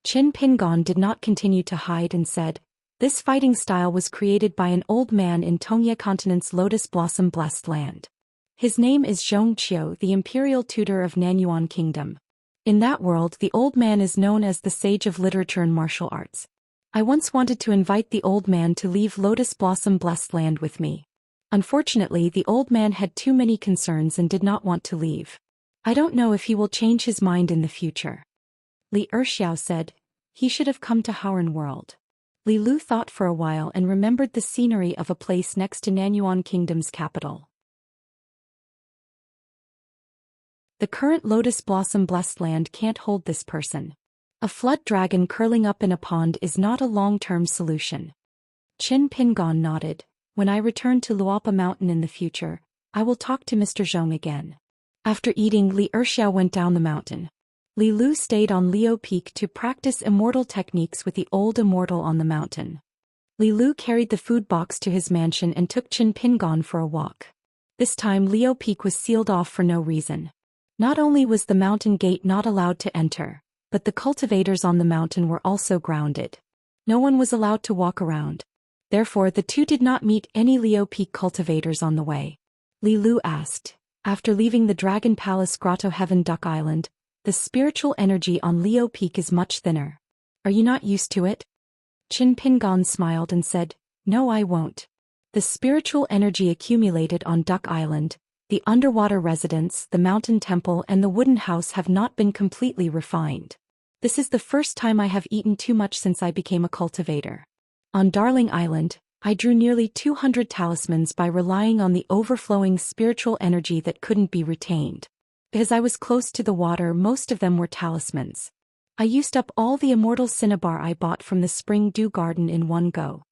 Qin Pingon did not continue to hide and said, "This fighting style was created by an old man in Tongye Continent's Lotus Blossom Blessed Land. His name is Zhou Xian, the imperial tutor of Nanyuan Kingdom. In that world, the old man is known as the sage of literature and martial arts. I once wanted to invite the old man to leave Lotus Blossom Blessed Land with me. Unfortunately, the old man had too many concerns and did not want to leave. I don't know if he will change his mind in the future." Li Erxiao said, "He should have come to Howren world." Li Lu thought for a while and remembered the scenery of a place next to Nanyuan Kingdom's capital. The current Lotus Blossom Blessed Land can't hold this person. A flood dragon curling up in a pond is not a long-term solution. Qin Pingon nodded. "When I return to Luapa Mountain in the future, I will talk to Mr. Zhong again." After eating, Li Erxiao went down the mountain. Li Lu stayed on Leo Peak to practice immortal techniques with the old immortal on the mountain. Li Lu carried the food box to his mansion and took Qin Pingon for a walk. This time Leo Peak was sealed off for no reason. Not only was the mountain gate not allowed to enter, but the cultivators on the mountain were also grounded. No one was allowed to walk around. Therefore the two did not meet any Leo Peak cultivators on the way. Li Lu asked, "After leaving the Dragon Palace Grotto Heaven Duck Island, the spiritual energy on Leo Peak is much thinner. Are you not used to it?" Qin Pingon smiled and said, "No, I won't. The spiritual energy accumulated on Duck Island, the underwater residence, the mountain temple and the wooden house have not been completely refined. This is the first time I have eaten too much since I became a cultivator. On Darling Island, I drew nearly 200 talismans by relying on the overflowing spiritual energy that couldn't be retained. Because I was close to the water, most of them were talismans. I used up all the immortal cinnabar I bought from the Spring Dew Garden in one go."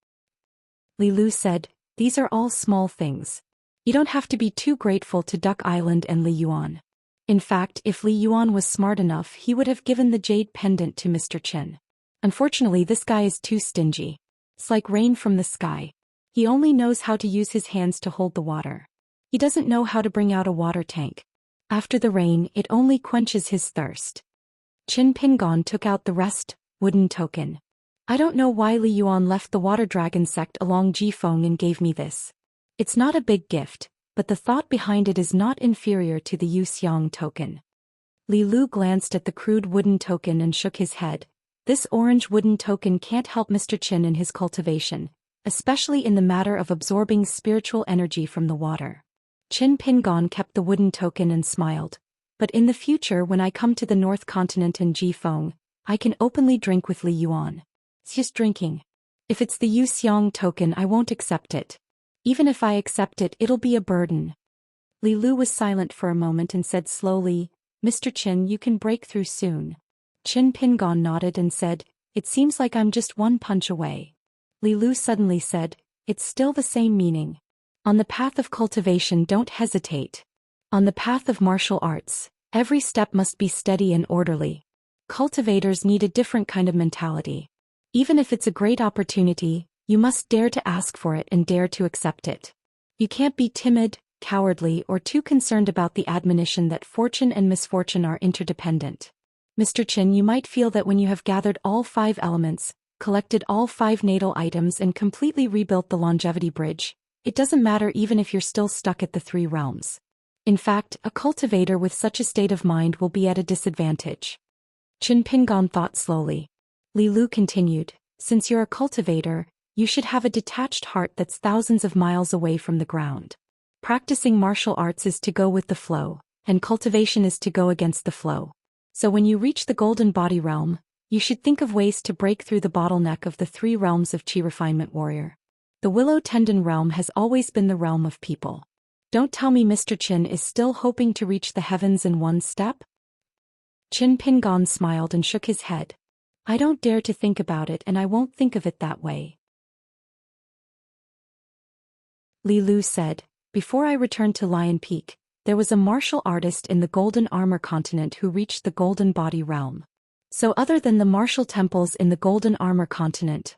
Li Lu said, "These are all small things. You don't have to be too grateful to Duck Island and Li Yuan. In fact, if Li Yuan was smart enough, he would have given the jade pendant to Mr. Qin. Unfortunately, this guy is too stingy. It's like rain from the sky. He only knows how to use his hands to hold the water. He doesn't know how to bring out a water tank. After the rain, it only quenches his thirst." Qin Pingon took out the rest wooden token. "I don't know why Li Yuan left the water dragon sect along Jifeng and gave me this. It's not a big gift, but the thought behind it is not inferior to the Yu Xiang token." Li Lu glanced at the crude wooden token and shook his head. "This orange wooden token can't help Mr. Qin in his cultivation, especially in the matter of absorbing spiritual energy from the water." Qin Pingon kept the wooden token and smiled. "But in the future, when I come to the North Continent and Jifeng, I can openly drink with Li Yuan. It's just drinking. If it's the Yu Xiang token, I won't accept it. Even if I accept it, it'll be a burden." Li Lu was silent for a moment and said slowly, "Mr. Qin, you can break through soon." Qin Pingon nodded and said, "It seems like I'm just one punch away." Li Lu suddenly said, "It's still the same meaning. On the path of cultivation, don't hesitate. On the path of martial arts, every step must be steady and orderly. Cultivators need a different kind of mentality. Even if it's a great opportunity, you must dare to ask for it and dare to accept it. You can't be timid, cowardly, or too concerned about the admonition that fortune and misfortune are interdependent. Mr. Qin, you might feel that when you have gathered all 5 elements, collected all 5 natal items and completely rebuilt the longevity bridge, it doesn't matter even if you're still stuck at the 3 realms. In fact, a cultivator with such a state of mind will be at a disadvantage. Qin Pingon thought slowly. Li Lu continued, since you're a cultivator, you should have a detached heart that's thousands of miles away from the ground. Practicing martial arts is to go with the flow, and cultivation is to go against the flow. So when you reach the golden body realm, you should think of ways to break through the bottleneck of the three realms of Qi refinement warrior. The willow tendon realm has always been the realm of people. Don't tell me Mr. Qin is still hoping to reach the heavens in one step? Qin Pingon smiled and shook his head. I don't dare to think about it, and I won't think of it that way. Li Lu said, before I returned to Lion Peak, there was a martial artist in the Golden Armor continent who reached the Golden Body realm. So other than the martial temples in the Golden Armor continent,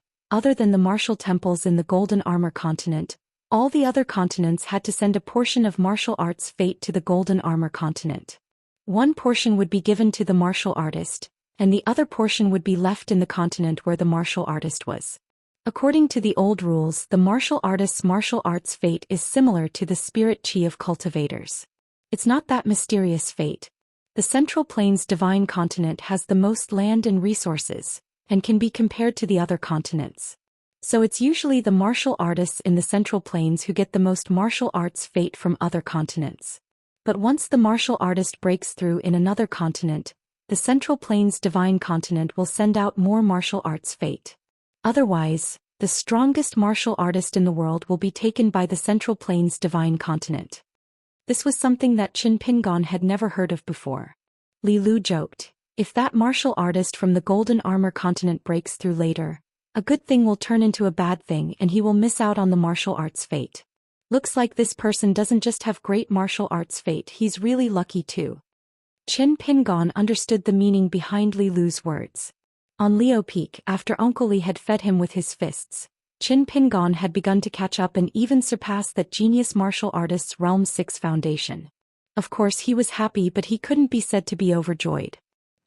all the other continents had to send a portion of martial arts fate to the Golden Armor continent. One portion would be given to the martial artist, and the other portion would be left in the continent where the martial artist was. According to the old rules, the martial artist's martial arts fate is similar to the spirit chi of cultivators. It's not that mysterious fate. The Central Plains Divine Continent has the most land and resources, and can be compared to the other continents. So it's usually the martial artists in the Central Plains who get the most martial arts fate from other continents. But once the martial artist breaks through in another continent, the Central Plains Divine Continent will send out more martial arts fate. Otherwise, the strongest martial artist in the world will be taken by the Central Plains Divine Continent. This was something that Qin Pingon had never heard of before. Li Lu joked, if that martial artist from the Golden Armor continent breaks through later, a good thing will turn into a bad thing and he will miss out on the martial arts fate. Looks like this person doesn't just have great martial arts fate, he's really lucky too. Qin Pingon understood the meaning behind Li Lu's words. On Leo Peak, after Uncle Li had fed him with his fists, Qin Pingon had begun to catch up and even surpass that genius martial artist's Realm 6 foundation. Of course he was happy, but he couldn't be said to be overjoyed.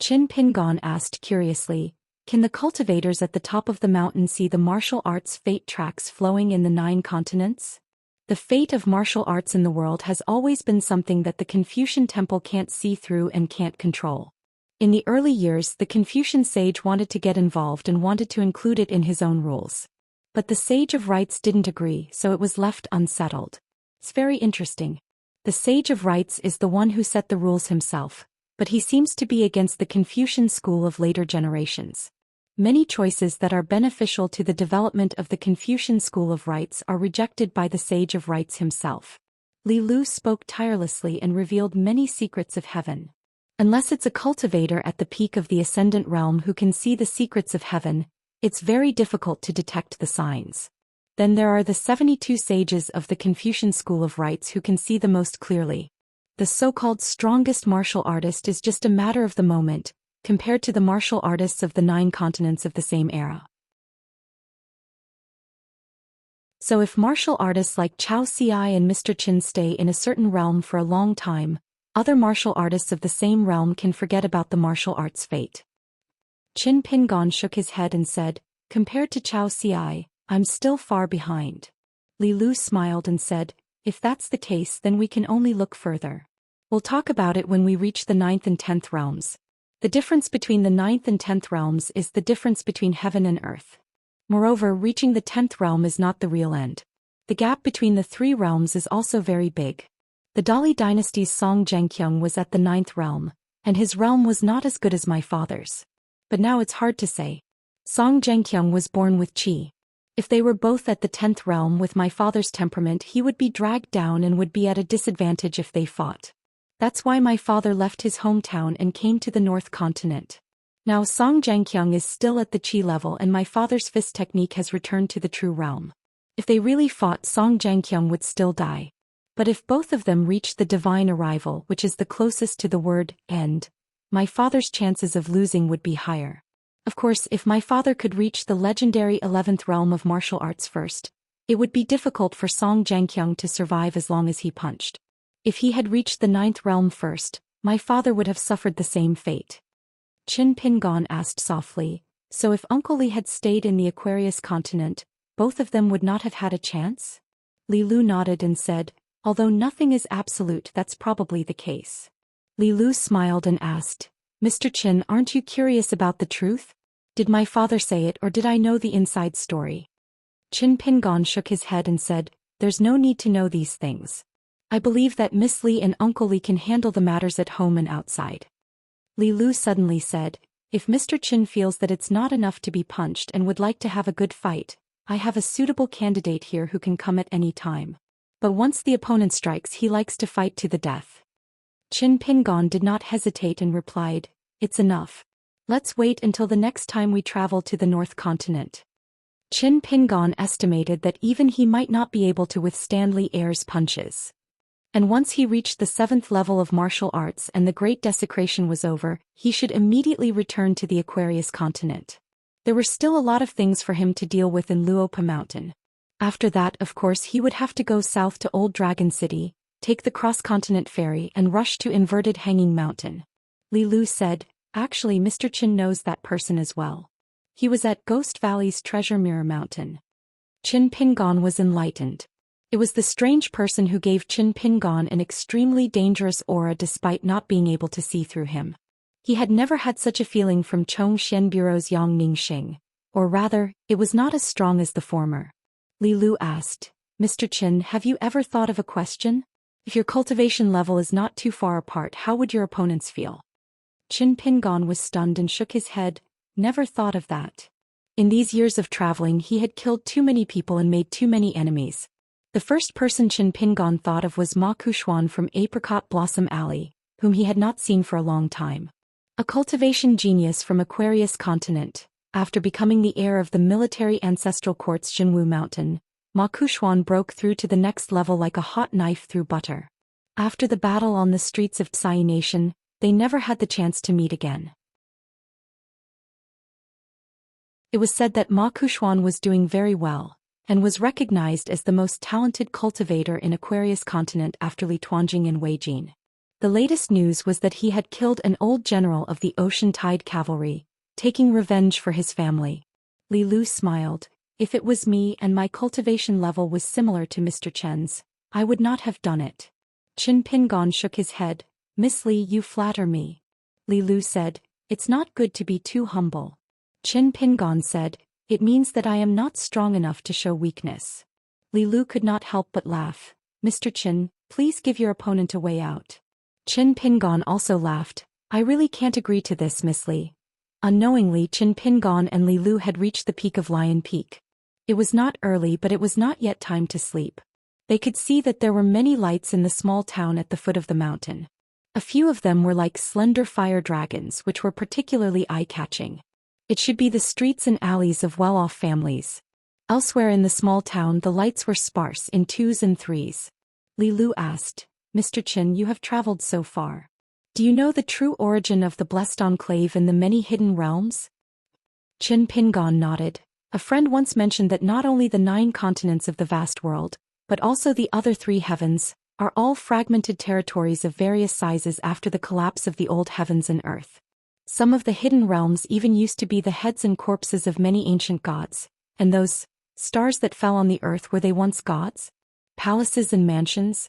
Qin Pingon asked curiously, can the cultivators at the top of the mountain see the martial arts fate tracks flowing in the 9 continents? The fate of martial arts in the world has always been something that the Confucian temple can't see through and can't control. In the early years, the Confucian sage wanted to get involved and wanted to include it in his own rules. But the sage of rites didn't agree, so it was left unsettled. It's very interesting. The sage of rites is the one who set the rules himself, but he seems to be against the Confucian school of later generations. Many choices that are beneficial to the development of the Confucian school of rites are rejected by the sage of rites himself. Li Lu spoke tirelessly and revealed many secrets of heaven. Unless it's a cultivator at the peak of the ascendant realm who can see the secrets of heaven, it's very difficult to detect the signs. Then there are the 72 sages of the Confucian school of rites who can see the most clearly. The so-called strongest martial artist is just a matter of the moment, compared to the martial artists of the 9 continents of the same era. So if martial artists like Zhou Xian and Mr. Qin stay in a certain realm for a long time, other martial artists of the same realm can forget about the martial arts fate. Qin Pingon shook his head and said, compared to Zhou Xian, I'm still far behind. Li Lu smiled and said, if that's the case, then we can only look further. We'll talk about it when we reach the 9th and 10th realms. The difference between the 9th and 10th realms is the difference between heaven and earth. Moreover, reaching the 10th realm is not the real end. The gap between the 3 realms is also very big. The Dali dynasty's Song Zhengqiang was at the 9th realm, and his realm was not as good as my father's. But now it's hard to say. Song Zhengqiang was born with qi. If they were both at the 10th realm with my father's temperament, he would be dragged down and would be at a disadvantage if they fought. That's why my father left his hometown and came to the North Continent. Now Song Zhengqiang is still at the qi level and my father's fist technique has returned to the true realm. If they really fought, Song Zhengqiang would still die. But if both of them reached the divine arrival, which is the closest to the word end, my father's chances of losing would be higher. Of course, if my father could reach the legendary 11th realm of martial arts first, it would be difficult for Song Zhengqiang to survive as long as he punched. If he had reached the 9th realm first, my father would have suffered the same fate. Qin Pingon asked softly, so if Uncle Li had stayed in the Aquarius continent, both of them would not have had a chance? Li Lu nodded and said, although nothing is absolute, that's probably the case. Li Lu smiled and asked, Mr. Qin, aren't you curious about the truth? Did my father say it or did I know the inside story? Qin Pingon shook his head and said, there's no need to know these things. I believe that Miss Li and Uncle Li can handle the matters at home and outside. Li Lu suddenly said, if Mr. Qin feels that it's not enough to be punched and would like to have a good fight, I have a suitable candidate here who can come at any time. But once the opponent strikes, he likes to fight to the death. Qin Pingon did not hesitate and replied, it's enough. Let's wait until the next time we travel to the North Continent. Qin Pingon estimated that even he might not be able to withstand Li Er's punches. And once he reached the 7th level of martial arts and the great desecration was over, he should immediately return to the Aquarius continent. There were still a lot of things for him to deal with in Luopa Mountain. After that, of course, he would have to go south to Old Dragon City, take the cross-continent ferry and rush to Inverted Hanging Mountain. Li Lu said, actually Mr. Qin knows that person as well. He was at Ghost Valley's Treasure Mirror Mountain. Qin Pingon was enlightened. It was the strange person who gave Qin Pingon an extremely dangerous aura despite not being able to see through him. He had never had such a feeling from Chong Xian Bureau's Yang Ningxing, or rather, it was not as strong as the former. Li Lu asked, Mr. Qin, have you ever thought of a question? If your cultivation level is not too far apart, how would your opponents feel? Qin Pingon was stunned and shook his head, never thought of that. In these years of traveling he had killed too many people and made too many enemies. The first person Qin Pingon thought of was Ma Kuxuan from Apricot Blossom Alley, whom he had not seen for a long time. A cultivation genius from Aquarius continent, after becoming the heir of the military ancestral court's Jinwu Mountain, Ma Kuxuan broke through to the next level like a hot knife through butter. After the battle on the streets of Tsai Nation, they never had the chance to meet again. It was said that Ma Kuxuan was doing very well, and was recognized as the most talented cultivator in Aquarius continent after Li Tuanjing and Wei Jin. The latest news was that he had killed an old general of the Ocean Tide Cavalry, taking revenge for his family. Li Lu smiled, if it was me and my cultivation level was similar to Mr. Chen's, I would not have done it. Qin Pingon shook his head, Miss Li, you flatter me. Li Lu said, it's not good to be too humble. Qin Pingon said, it means that I am not strong enough to show weakness. Li Lu could not help but laugh. Mr. Qin, please give your opponent a way out. Qin Pingon also laughed. I really can't agree to this, Miss Li. Unknowingly, Qin Pingon and Li Lu had reached the peak of Lion Peak. It was not early, but it was not yet time to sleep. They could see that there were many lights in the small town at the foot of the mountain. A few of them were like slender fire dragons, which were particularly eye-catching. It should be the streets and alleys of well-off families. Elsewhere in the small town the lights were sparse in 2s and 3s. Li Lu asked, Mr. Qin, you have traveled so far. Do you know the true origin of the Blessed Enclave and the many hidden realms? Qin Pingon nodded. A friend once mentioned that not only the 9 continents of the vast world, but also the other 3 heavens, are all fragmented territories of various sizes after the collapse of the old heavens and earth. Some of the hidden realms even used to be the heads and corpses of many ancient gods, and those stars that fell on the earth, were they once gods? Palaces and mansions?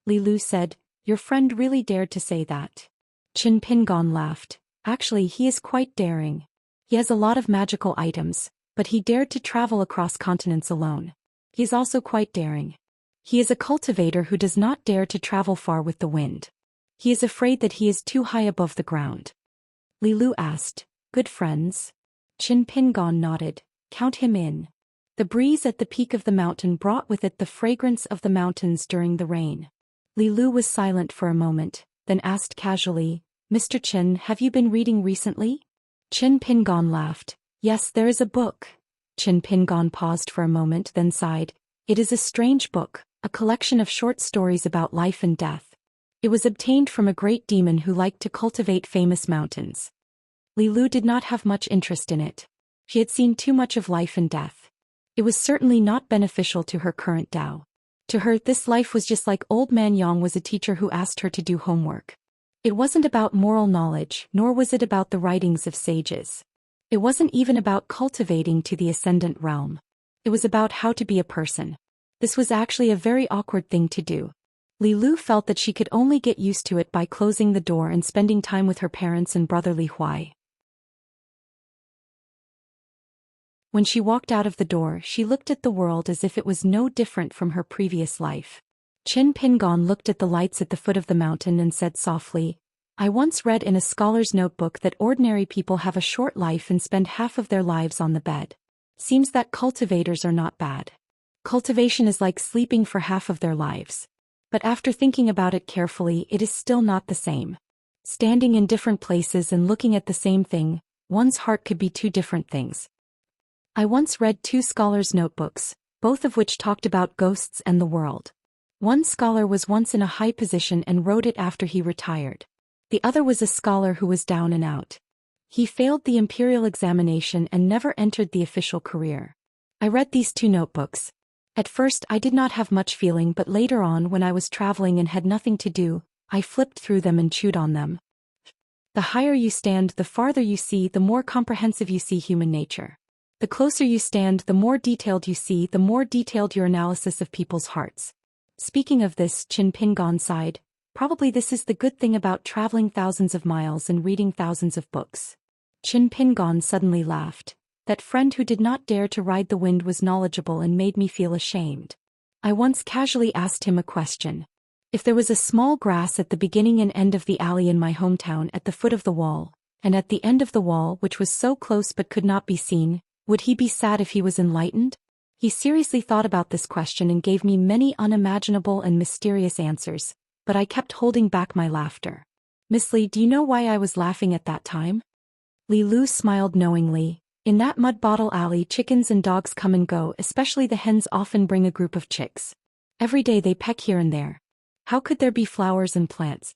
Li Lu said, your friend really dared to say that. Qin Pingon laughed. Actually, he is quite daring. He has a lot of magical items, but he dared to travel across continents alone. He is also quite daring. He is a cultivator who does not dare to travel far with the wind. He is afraid that he is too high above the ground. Li Lu asked, good friends? Qin Pingon nodded, count him in. The breeze at the peak of the mountain brought with it the fragrance of the mountains during the rain. Li Lu was silent for a moment, then asked casually, Mr. Qin, have you been reading recently? Qin Pingon laughed, yes, there is a book. Qin Pingon paused for a moment then sighed, it is a strange book, a collection of short stories about life and death. It was obtained from a great demon who liked to cultivate famous mountains. Li Lu did not have much interest in it. She had seen too much of life and death. It was certainly not beneficial to her current Dao. To her, this life was just like Old Man Yang was a teacher who asked her to do homework. It wasn't about moral knowledge, nor was it about the writings of sages. It wasn't even about cultivating to the ascendant realm. It was about how to be a person. This was actually a very awkward thing to do. Li Lu felt that she could only get used to it by closing the door and spending time with her parents and brother Li Huai. When she walked out of the door, she looked at the world as if it was no different from her previous life. Qin Pingon looked at the lights at the foot of the mountain and said softly, "I once read in a scholar's notebook that ordinary people have a short life and spend half of their lives on the bed. Seems that cultivators are not bad. Cultivation is like sleeping for half of their lives. But after thinking about it carefully, it is still not the same. Standing in different places and looking at the same thing, one's heart could be two different things. I once read two scholars' notebooks, both of which talked about ghosts and the world. One scholar was once in a high position and wrote it after he retired. The other was a scholar who was down and out. He failed the imperial examination and never entered the official career. I read these two notebooks. At first I did not have much feeling, but later on when I was traveling and had nothing to do, I flipped through them and chewed on them. The higher you stand, the farther you see, the more comprehensive you see human nature. The closer you stand, the more detailed you see, the more detailed your analysis of people's hearts." Speaking of this, Qin Pingon sighed. Probably this is the good thing about traveling thousands of miles and reading thousands of books. Qin Pingon suddenly laughed. That friend who did not dare to ride the wind was knowledgeable and made me feel ashamed. I once casually asked him a question. If there was a small grass at the beginning and end of the alley in my hometown at the foot of the wall, and at the end of the wall which was so close but could not be seen, would he be sad if he was enlightened? He seriously thought about this question and gave me many unimaginable and mysterious answers, but I kept holding back my laughter. "Miss Li, do you know why I was laughing at that time?" Li Lu smiled knowingly. "In that mud bottle alley, chickens and dogs come and go, especially the hens often bring a group of chicks. Every day they peck here and there. How could there be flowers and plants?"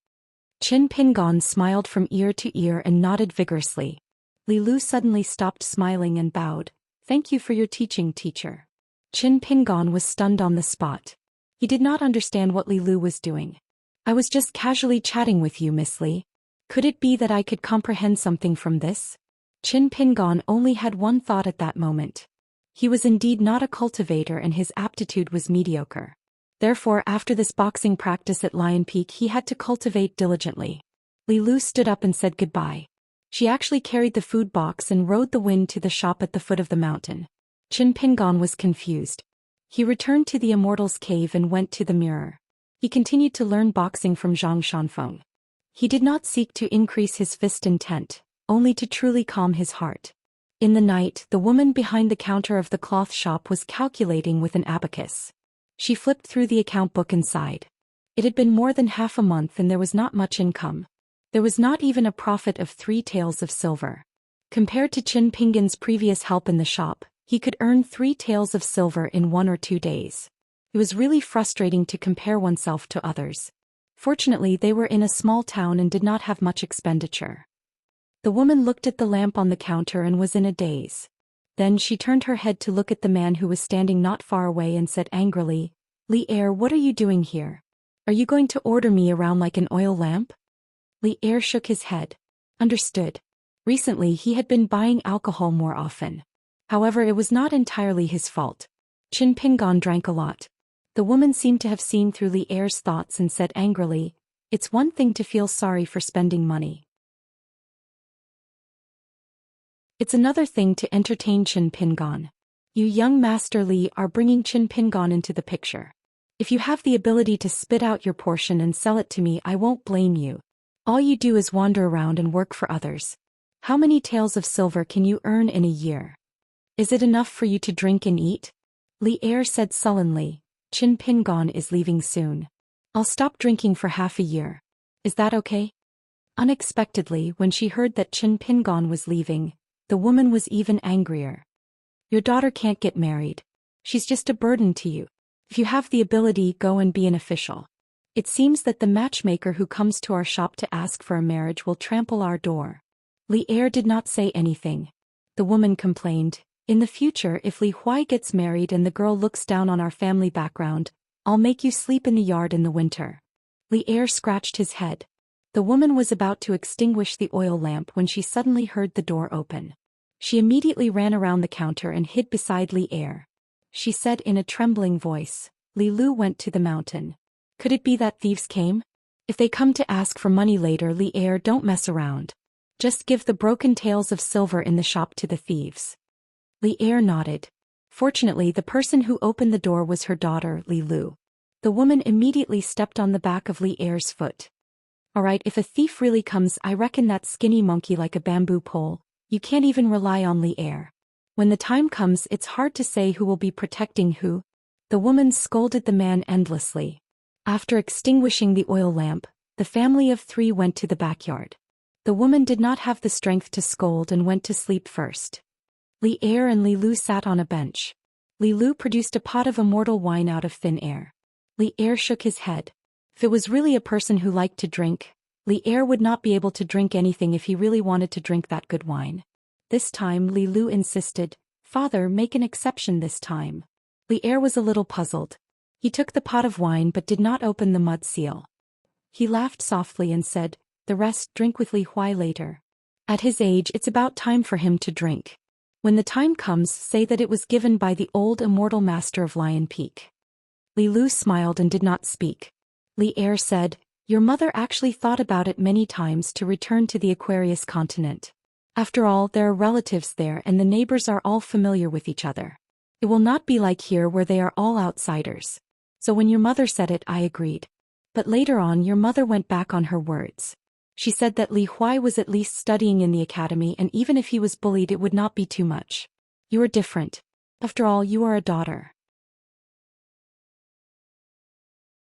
Qin Pingon smiled from ear to ear and nodded vigorously. Li Lu suddenly stopped smiling and bowed. "Thank you for your teaching, teacher." Qin Pingon was stunned on the spot. He did not understand what Li Lu was doing. "I was just casually chatting with you, Miss Li. Could it be that I could comprehend something from this?" Qin Pingon only had one thought at that moment. He was indeed not a cultivator and his aptitude was mediocre. Therefore, after this boxing practice at Lion Peak, he had to cultivate diligently. Li Lu stood up and said goodbye. She actually carried the food box and rode the wind to the shop at the foot of the mountain. Qin Pingon was confused. He returned to the Immortal's cave and went to the mirror. He continued to learn boxing from Zhang Shanfeng. He did not seek to increase his fist intent, only to truly calm his heart. In the night, the woman behind the counter of the cloth shop was calculating with an abacus. She flipped through the account book and sighed. It had been more than half a month and there was not much income. There was not even a profit of 3 taels of silver. Compared to Qin Pingon's previous help in the shop, he could earn 3 taels of silver in 1 or 2 days. It was really frustrating to compare oneself to others. Fortunately, they were in a small town and did not have much expenditure. The woman looked at the lamp on the counter and was in a daze. Then she turned her head to look at the man who was standing not far away and said angrily, "Li Er, what are you doing here? Are you going to order me around like an oil lamp?" Li Er shook his head. Understood. Recently he had been buying alcohol more often. However, it was not entirely his fault. Qin Pingon drank a lot. The woman seemed to have seen through Li Er's thoughts and said angrily, "It's one thing to feel sorry for spending money. It's another thing to entertain Qin Pingon. You young Master Li are bringing Qin Pingon into the picture. If you have the ability to spit out your portion and sell it to me, I won't blame you. All you do is wander around and work for others. How many taels of silver can you earn in a year? Is it enough for you to drink and eat?" Li Er said sullenly, "Qin Pingon is leaving soon. I'll stop drinking for half a year. Is that okay?" Unexpectedly, when she heard that Qin Pingon was leaving, the woman was even angrier. "Your daughter can't get married. She's just a burden to you. If you have the ability, go and be an official. It seems that the matchmaker who comes to our shop to ask for a marriage will trample our door." Li Er did not say anything. The woman complained, "In the future, if Li Huai gets married and the girl looks down on our family background, I'll make you sleep in the yard in the winter." Li Er scratched his head. The woman was about to extinguish the oil lamp when she suddenly heard the door open. She immediately ran around the counter and hid beside Li Er. She said in a trembling voice, "Li Lu went to the mountain. Could it be that thieves came? If they come to ask for money later, Li Er, don't mess around. Just give the broken taels of silver in the shop to the thieves. Li Er nodded. Fortunately, the person who opened the door was her daughter, Li Lu. The woman immediately stepped on the back of Li Er's foot. Alright, if a thief really comes, I reckon that skinny monkey like a bamboo pole. You can't even rely on Li Er. When the time comes, it's hard to say who will be protecting who. The woman scolded the man endlessly. After extinguishing the oil lamp, the family of 3 went to the backyard. The woman did not have the strength to scold and went to sleep first. Li Er and Li Lu sat on a bench. Li Lu produced a pot of immortal wine out of thin air. Li Er shook his head. If it was really a person who liked to drink, Li Er would not be able to drink anything if he really wanted to drink that good wine. This time Li Lu insisted, "Father, make an exception this time." Li Er was a little puzzled. He took the pot of wine but did not open the mud seal. He laughed softly and said, "The rest drink with Li Huai later. At his age it's about time for him to drink. When the time comes, say that it was given by the old immortal master of Lion Peak." Li Lu smiled and did not speak. Li Er said, "Your mother actually thought about it many times to return to the Aquarius continent. After all, there are relatives there and the neighbors are all familiar with each other. It will not be like here where they are all outsiders. So when your mother said it, I agreed. But later on your mother went back on her words. She said that Li Huai was at least studying in the academy, and even if he was bullied it would not be too much. You are different. After all, you are a daughter.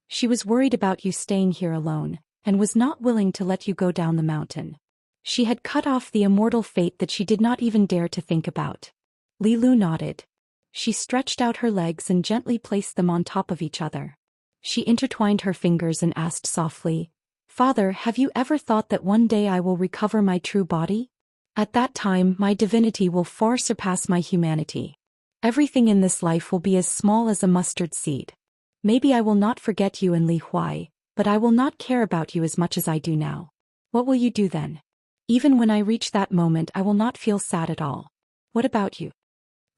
She was worried about you staying here alone, and was not willing to let you go down the mountain. She had cut off the immortal fate that she did not even dare to think about." Li Lu nodded. She stretched out her legs and gently placed them on top of each other. She intertwined her fingers and asked softly, "Father, have you ever thought that one day I will recover my true body? At that time my divinity will far surpass my humanity. Everything in this life will be as small as a mustard seed. Maybe I will not forget you and Li Huai, but I will not care about you as much as I do now. What will you do then? Even when I reach that moment I will not feel sad at all. What about you?"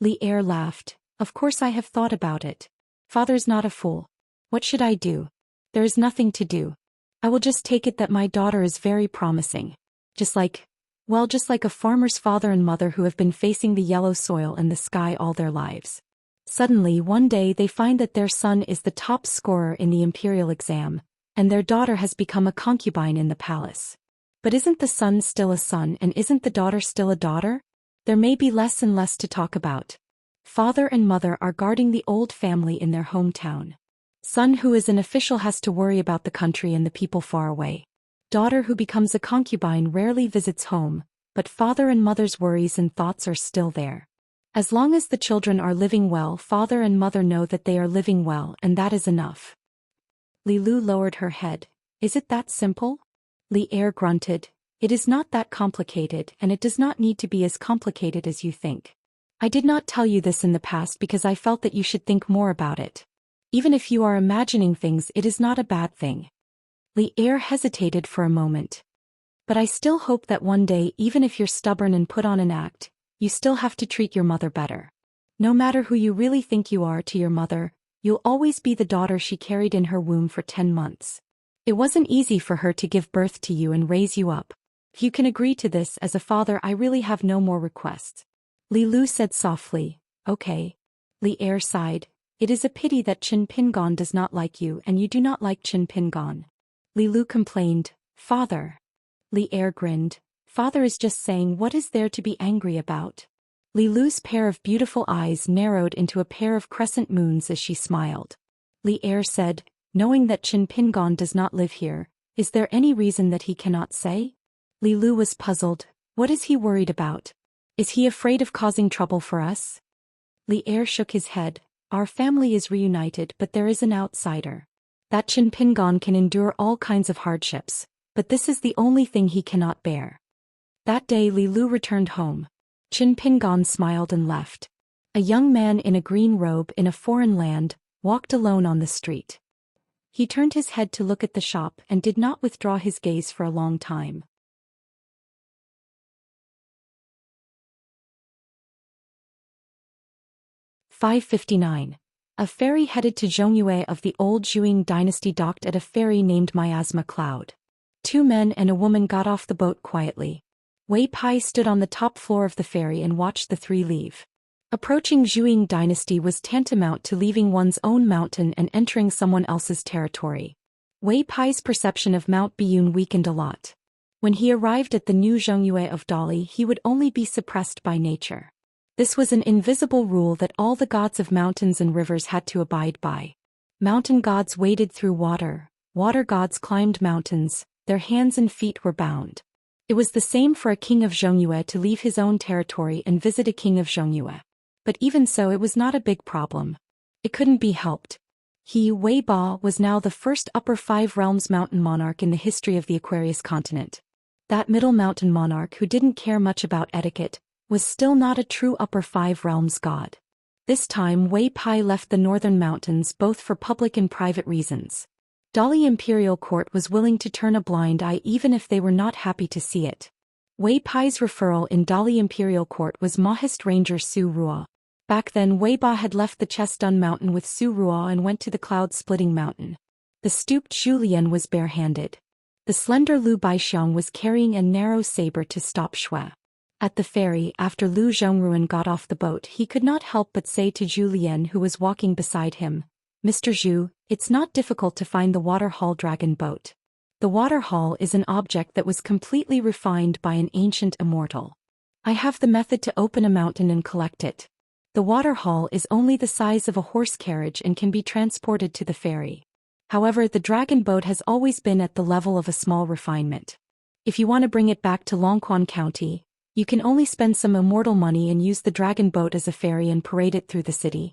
Li Er laughed. "Of course I have thought about it. Father's not a fool. What should I do? There is nothing to do. I will just take it that my daughter is very promising. Just like a farmer's father and mother who have been facing the yellow soil and the sky all their lives. Suddenly one day they find that their son is the top scorer in the imperial exam, and their daughter has become a concubine in the palace. But isn't the son still a son, and isn't the daughter still a daughter? There may be less and less to talk about. Father and mother are guarding the old family in their hometown. Son who is an official has to worry about the country and the people far away. Daughter who becomes a concubine rarely visits home, but father and mother's worries and thoughts are still there. As long as the children are living well, father and mother know that they are living well, and that is enough." Li Lu lowered her head. "Is it that simple?" Li Er grunted. "It is not that complicated, and it does not need to be as complicated as you think. I did not tell you this in the past because I felt that you should think more about it. Even if you are imagining things, it is not a bad thing." Li Er hesitated for a moment. "But I still hope that one day, even if you're stubborn and put on an act, you still have to treat your mother better. No matter who you really think you are to your mother, you'll always be the daughter she carried in her womb for 10 months. It wasn't easy for her to give birth to you and raise you up. If you can agree to this as a father, I really have no more requests." Li Lu said softly, "Okay." Li Er sighed. "It is a pity that Qin Pingon does not like you and you do not like Qin Pingon." Li Lu complained, "Father." Li Er grinned. "Father is just saying, what is there to be angry about?" Li Lu's pair of beautiful eyes narrowed into a pair of crescent moons as she smiled. Li Er said, "Knowing that Qin Pingon does not live here, is there any reason that he cannot say?" Li Lu was puzzled. What is he worried about? Is he afraid of causing trouble for us? Li Er shook his head. "Our family is reunited, but there is an outsider. That Qin Pingon can endure all kinds of hardships, but this is the only thing he cannot bear." That day Li Lu returned home. Qin Pingon smiled and left. A young man in a green robe in a foreign land walked alone on the street. He turned his head to look at the shop and did not withdraw his gaze for a long time. "559. A ferry headed to Zhongyue of the old Zhuang dynasty docked at a ferry named Miasma Cloud. 2 men and a woman got off the boat quietly. Wei Pai stood on the top floor of the ferry and watched the 3 leave. Approaching Zhuang dynasty was tantamount to leaving one's own mountain and entering someone else's territory. Wei Pai's perception of Mount Biyun weakened a lot. When he arrived at the new Zhongyue of Dali, he would only be suppressed by nature. This was an invisible rule that all the gods of mountains and rivers had to abide by. Mountain gods waded through water, water gods climbed mountains, their hands and feet were bound. It was the same for a king of Zhongyue to leave his own territory and visit a king of Zhongyue. But even so, it was not a big problem. It couldn't be helped. He, Wei Ba, was now the first Upper 5 Realms mountain monarch in the history of the Aquarius continent. That middle mountain monarch who didn't care much about etiquette was still not a true Upper 5 Realms god. This time Wei Pai left the northern mountains both for public and private reasons. Dali Imperial Court was willing to turn a blind eye even if they were not happy to see it. Wei Pai's referral in Dali Imperial Court was Mahist Ranger Su Ruo. Back then Wei Ba had left the Chestun Mountain with Su Ruo and went to the Cloud-Splitting Mountain. The stooped Zhu Lian was barehanded. The slender Lu Baixiang was carrying a narrow saber to stop Shui. At the ferry, after Lu Zhongruan got off the boat, he could not help but say to Zhu Lian, who was walking beside him, "Mr. Zhu, it's not difficult to find the water hall dragon boat. The water hall is an object that was completely refined by an ancient immortal. I have the method to open a mountain and collect it. The water hall is only the size of a horse carriage and can be transported to the ferry. However, the dragon boat has always been at the level of a small refinement. If you want to bring it back to Longquan County, you can only spend some immortal money and use the dragon boat as a ferry and parade it through the city."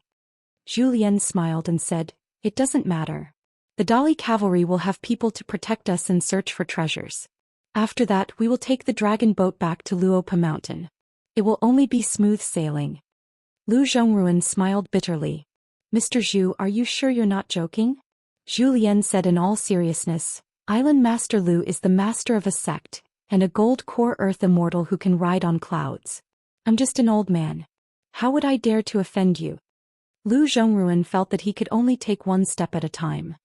Zhu Lian smiled and said, "It doesn't matter. The Dali cavalry will have people to protect us and search for treasures. After that we will take the dragon boat back to Luopa Mountain. It will only be smooth sailing." Lu Zhongruan smiled bitterly. "Mr. Zhu, are you sure you're not joking?" Zhu Lian said in all seriousness, "Island Master Lu is the master of a sect, and a gold core earth immortal who can ride on clouds. I'm just an old man. How would I dare to offend you?" Lu Zhongruan felt that he could only take one step at a time.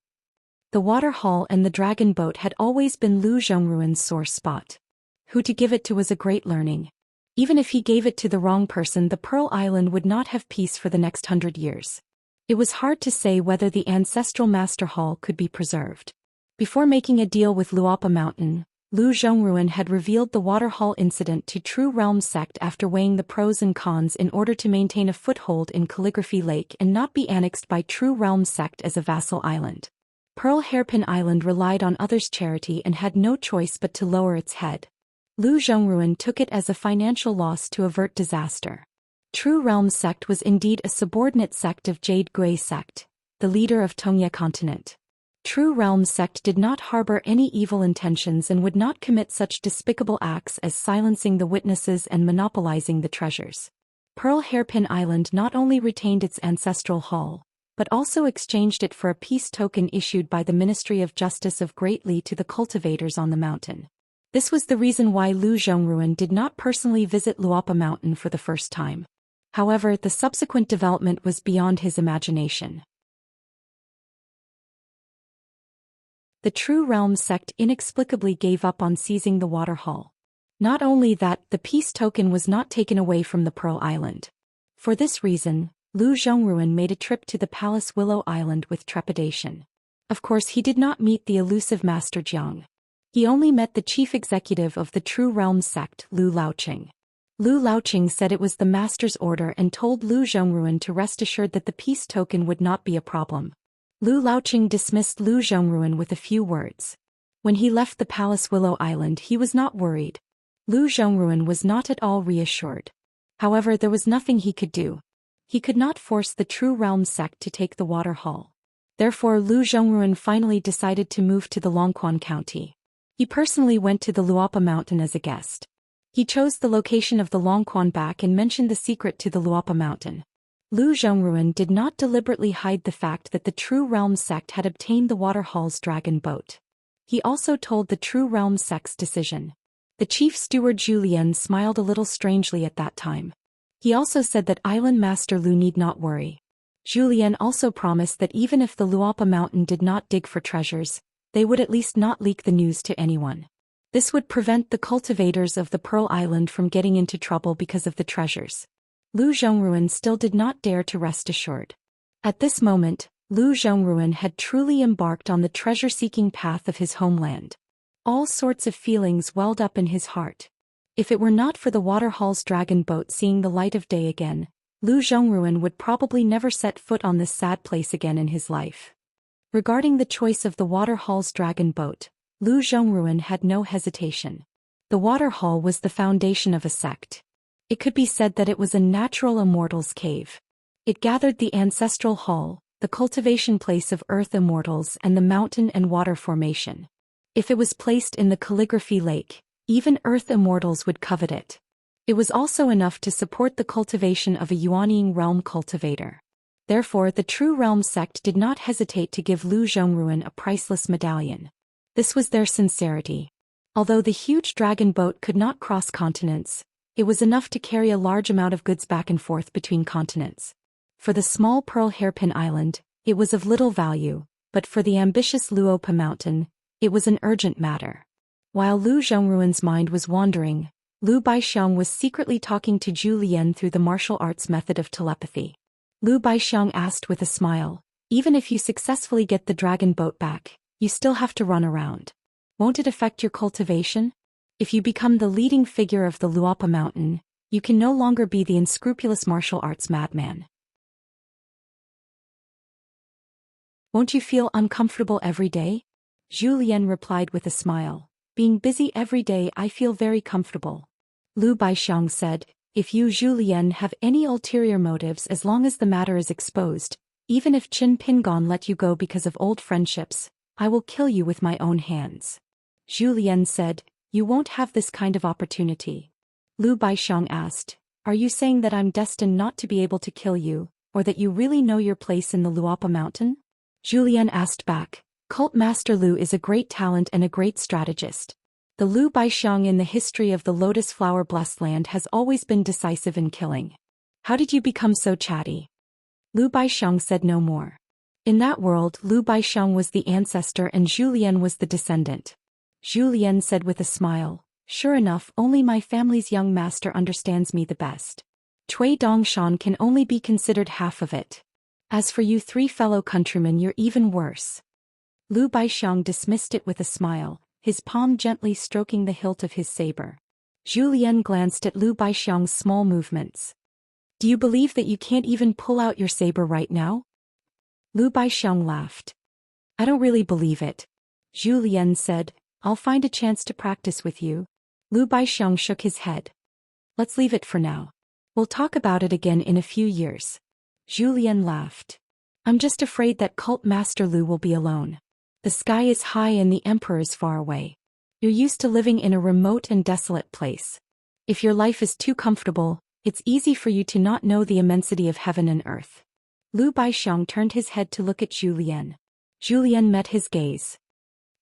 The water hall and the dragon boat had always been Lu Zhongruan's sore spot. Who to give it to was a great learning. Even if he gave it to the wrong person, the Pearl Island would not have peace for the next 100 years. It was hard to say whether the ancestral master hall could be preserved. Before making a deal with Luopa Mountain, Lu Zhongruan had revealed the waterhall incident to True Realm sect after weighing the pros and cons in order to maintain a foothold in Calligraphy Lake and not be annexed by True Realm sect as a vassal island. Pearl Hairpin Island relied on others' charity and had no choice but to lower its head. Lu Zhongruan took it as a financial loss to avert disaster. True Realm sect was indeed a subordinate sect of Jade Gui sect, the leader of Tongye continent. True Realm sect did not harbor any evil intentions and would not commit such despicable acts as silencing the witnesses and monopolizing the treasures. Pearl Hairpin Island not only retained its ancestral hall, but also exchanged it for a peace token issued by the Ministry of Justice of Great Li to the cultivators on the mountain. This was the reason why Lu Zhongruan did not personally visit Luopa Mountain for the first time. However, the subsequent development was beyond his imagination. The True Realm sect inexplicably gave up on seizing the water hall. Not only that, the peace token was not taken away from the Pearl Island. For this reason, Lu Zhongruan made a trip to the Palace Willow Island with trepidation. Of course, he did not meet the elusive Master Jiang. He only met the chief executive of the True Realm sect, Lu Laoqing. Lu Laoqing said it was the master's order and told Lu Zhongruan to rest assured that the peace token would not be a problem. Lu Laoqing dismissed Lu Zhongruan with a few words. When he left the Palace Willow Island, he was not worried. Lu Zhongruan was not at all reassured. However, there was nothing he could do. He could not force the True Realm sect to take the water hall. Therefore, Lu Zhongruan finally decided to move to the Longquan County. He personally went to the Luopa Mountain as a guest. He chose the location of the Longquan back and mentioned the secret to the Luopa Mountain. Lu Zhongruan did not deliberately hide the fact that the True Realm sect had obtained the water hall's dragon boat. He also told the True Realm sect's decision. The chief steward Zhu Lian smiled a little strangely at that time. He also said that Island Master Lu need not worry. Zhou Xian also promised that even if the Luopa mountain did not dig for treasures, they would at least not leak the news to anyone. This would prevent the cultivators of the Pearl Island from getting into trouble because of the treasures. Lu Zhongruan still did not dare to rest assured. At this moment, Lu Zhongruan had truly embarked on the treasure-seeking path of his homeland. All sorts of feelings welled up in his heart. If it were not for the Waterhall's dragon boat seeing the light of day again, Lu Zhongruan would probably never set foot on this sad place again in his life. Regarding the choice of the Waterhall's dragon boat, Lu Zhongruan had no hesitation. The Waterhall was the foundation of a sect. It could be said that it was a natural immortal's cave. It gathered the ancestral hall, the cultivation place of earth immortals and the mountain and water formation. If it was placed in the calligraphy lake, even earth immortals would covet it. It was also enough to support the cultivation of a Yuanying realm cultivator. Therefore the True Realm sect did not hesitate to give Lu Zhongruan a priceless medallion. This was their sincerity. Although the huge dragon boat could not cross continents, it was enough to carry a large amount of goods back and forth between continents. For the small Pearl Hairpin Island, it was of little value, but for the ambitious Luopa Mountain, it was an urgent matter. While Lu Zhongruan's mind was wandering, Lu Baixiang was secretly talking to Zhou Xian through the martial arts method of telepathy. Lu Baixiang asked with a smile, "Even if you successfully get the dragon boat back, you still have to run around. Won't it affect your cultivation? If you become the leading figure of the Luopa Mountain, you can no longer be the unscrupulous martial arts madman. Won't you feel uncomfortable every day?" Zhou Xian replied with a smile, "Being busy every day I feel very comfortable." Lu Baixiang said, "If you Zhou Xian have any ulterior motives, as long as the matter is exposed, even if Qin Pingon let you go because of old friendships, I will kill you with my own hands." Zhou Xian said, "You won't have this kind of opportunity." Lu Baixiang asked, "Are you saying that I'm destined not to be able to kill you, or that you really know your place in the Luopa Mountain?" Zhou Xian asked back, "Cult Master Lu is a great talent and a great strategist. The Lu Baixiang in the history of the Lotus Flower Blessed Land has always been decisive in killing. How did you become so chatty?" Lu Baixiang said no more. In that world, Lu Baixiang was the ancestor and Zhou Xian was the descendant. Zhou Xian said with a smile, "Sure enough, only my family's young master understands me the best. Cui Dongshan can only be considered half of it. As for you three fellow countrymen, you're even worse." Lu Baixiang dismissed it with a smile, his palm gently stroking the hilt of his saber. Zhou Xian glanced at Lu Baixiang's small movements. "Do you believe that you can't even pull out your saber right now?" Lu Baixiang laughed. "I don't really believe it." Zhou Xian said, "I'll find a chance to practice with you." Lu Baixiang shook his head. "Let's leave it for now. We'll talk about it again in a few years." Zhou Xian laughed. "I'm just afraid that Cult Master Lu will be alone. The sky is high and the emperor is far away. You're used to living in a remote and desolate place. If your life is too comfortable, it's easy for you to not know the immensity of heaven and earth." Lu Baixiang turned his head to look at Zhou Xian. Zhou Xian met his gaze.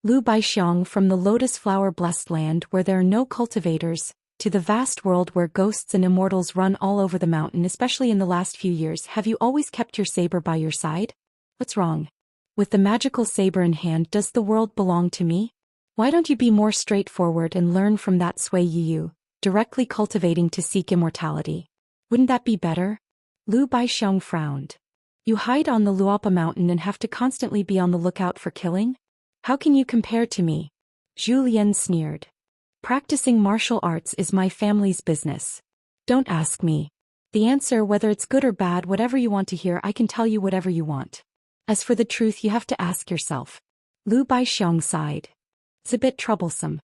Lu Baixiang, from the Lotus Flower Blessed Land where there are no cultivators, to the vast world where ghosts and immortals run all over the mountain, especially in the last few years, have you always kept your saber by your side? What's wrong? With the magical saber in hand, does the world belong to me? Why don't you be more straightforward and learn from that Sui Yu, directly cultivating to seek immortality? Wouldn't that be better? Lu Baixiang frowned. You hide on the Luopa Mountain and have to constantly be on the lookout for killing? How can you compare to me? Zhou Xian sneered. Practicing martial arts is my family's business. Don't ask me. The answer, whether it's good or bad, whatever you want to hear, I can tell you whatever you want. As for the truth, you have to ask yourself. Lu Baixiang sighed. It's a bit troublesome.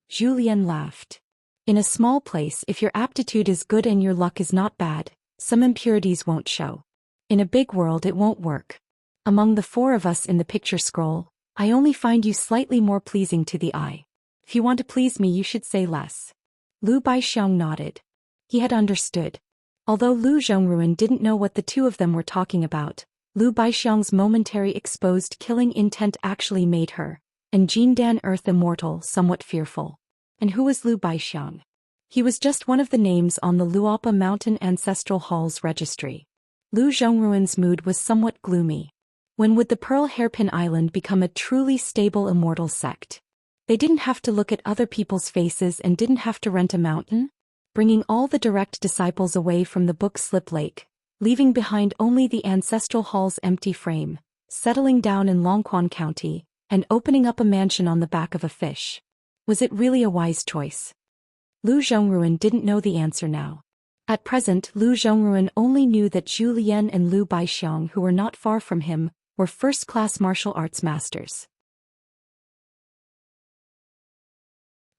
Zhou Xian laughed. In a small place, if your aptitude is good and your luck is not bad, some impurities won't show. In a big world, it won't work. Among the four of us in the picture scroll, I only find you slightly more pleasing to the eye. If you want to please me, you should say less. Lu Baixiang nodded. He had understood. Although Lu Zhongruan didn't know what the two of them were talking about, Lu Baixiang's momentary exposed killing intent actually made her, and Jindan Earth Immortal, somewhat fearful. And who was Lu Baixiang? He was just one of the names on the Luopa Mountain Ancestral Hall's registry. Lu Zhongruan's mood was somewhat gloomy. When would the Pearl Hairpin Island become a truly stable immortal sect? They didn't have to look at other people's faces and didn't have to rent a mountain, bringing all the direct disciples away from the Book Slip Lake, leaving behind only the ancestral hall's empty frame, settling down in Longquan County, and opening up a mansion on the back of a fish. Was it really a wise choice? Lu Zhongruan didn't know the answer now. At present, Lu Zhongruan only knew that Zhou Xian and Lu Baixiang, who were not far from him, were first-class martial arts masters.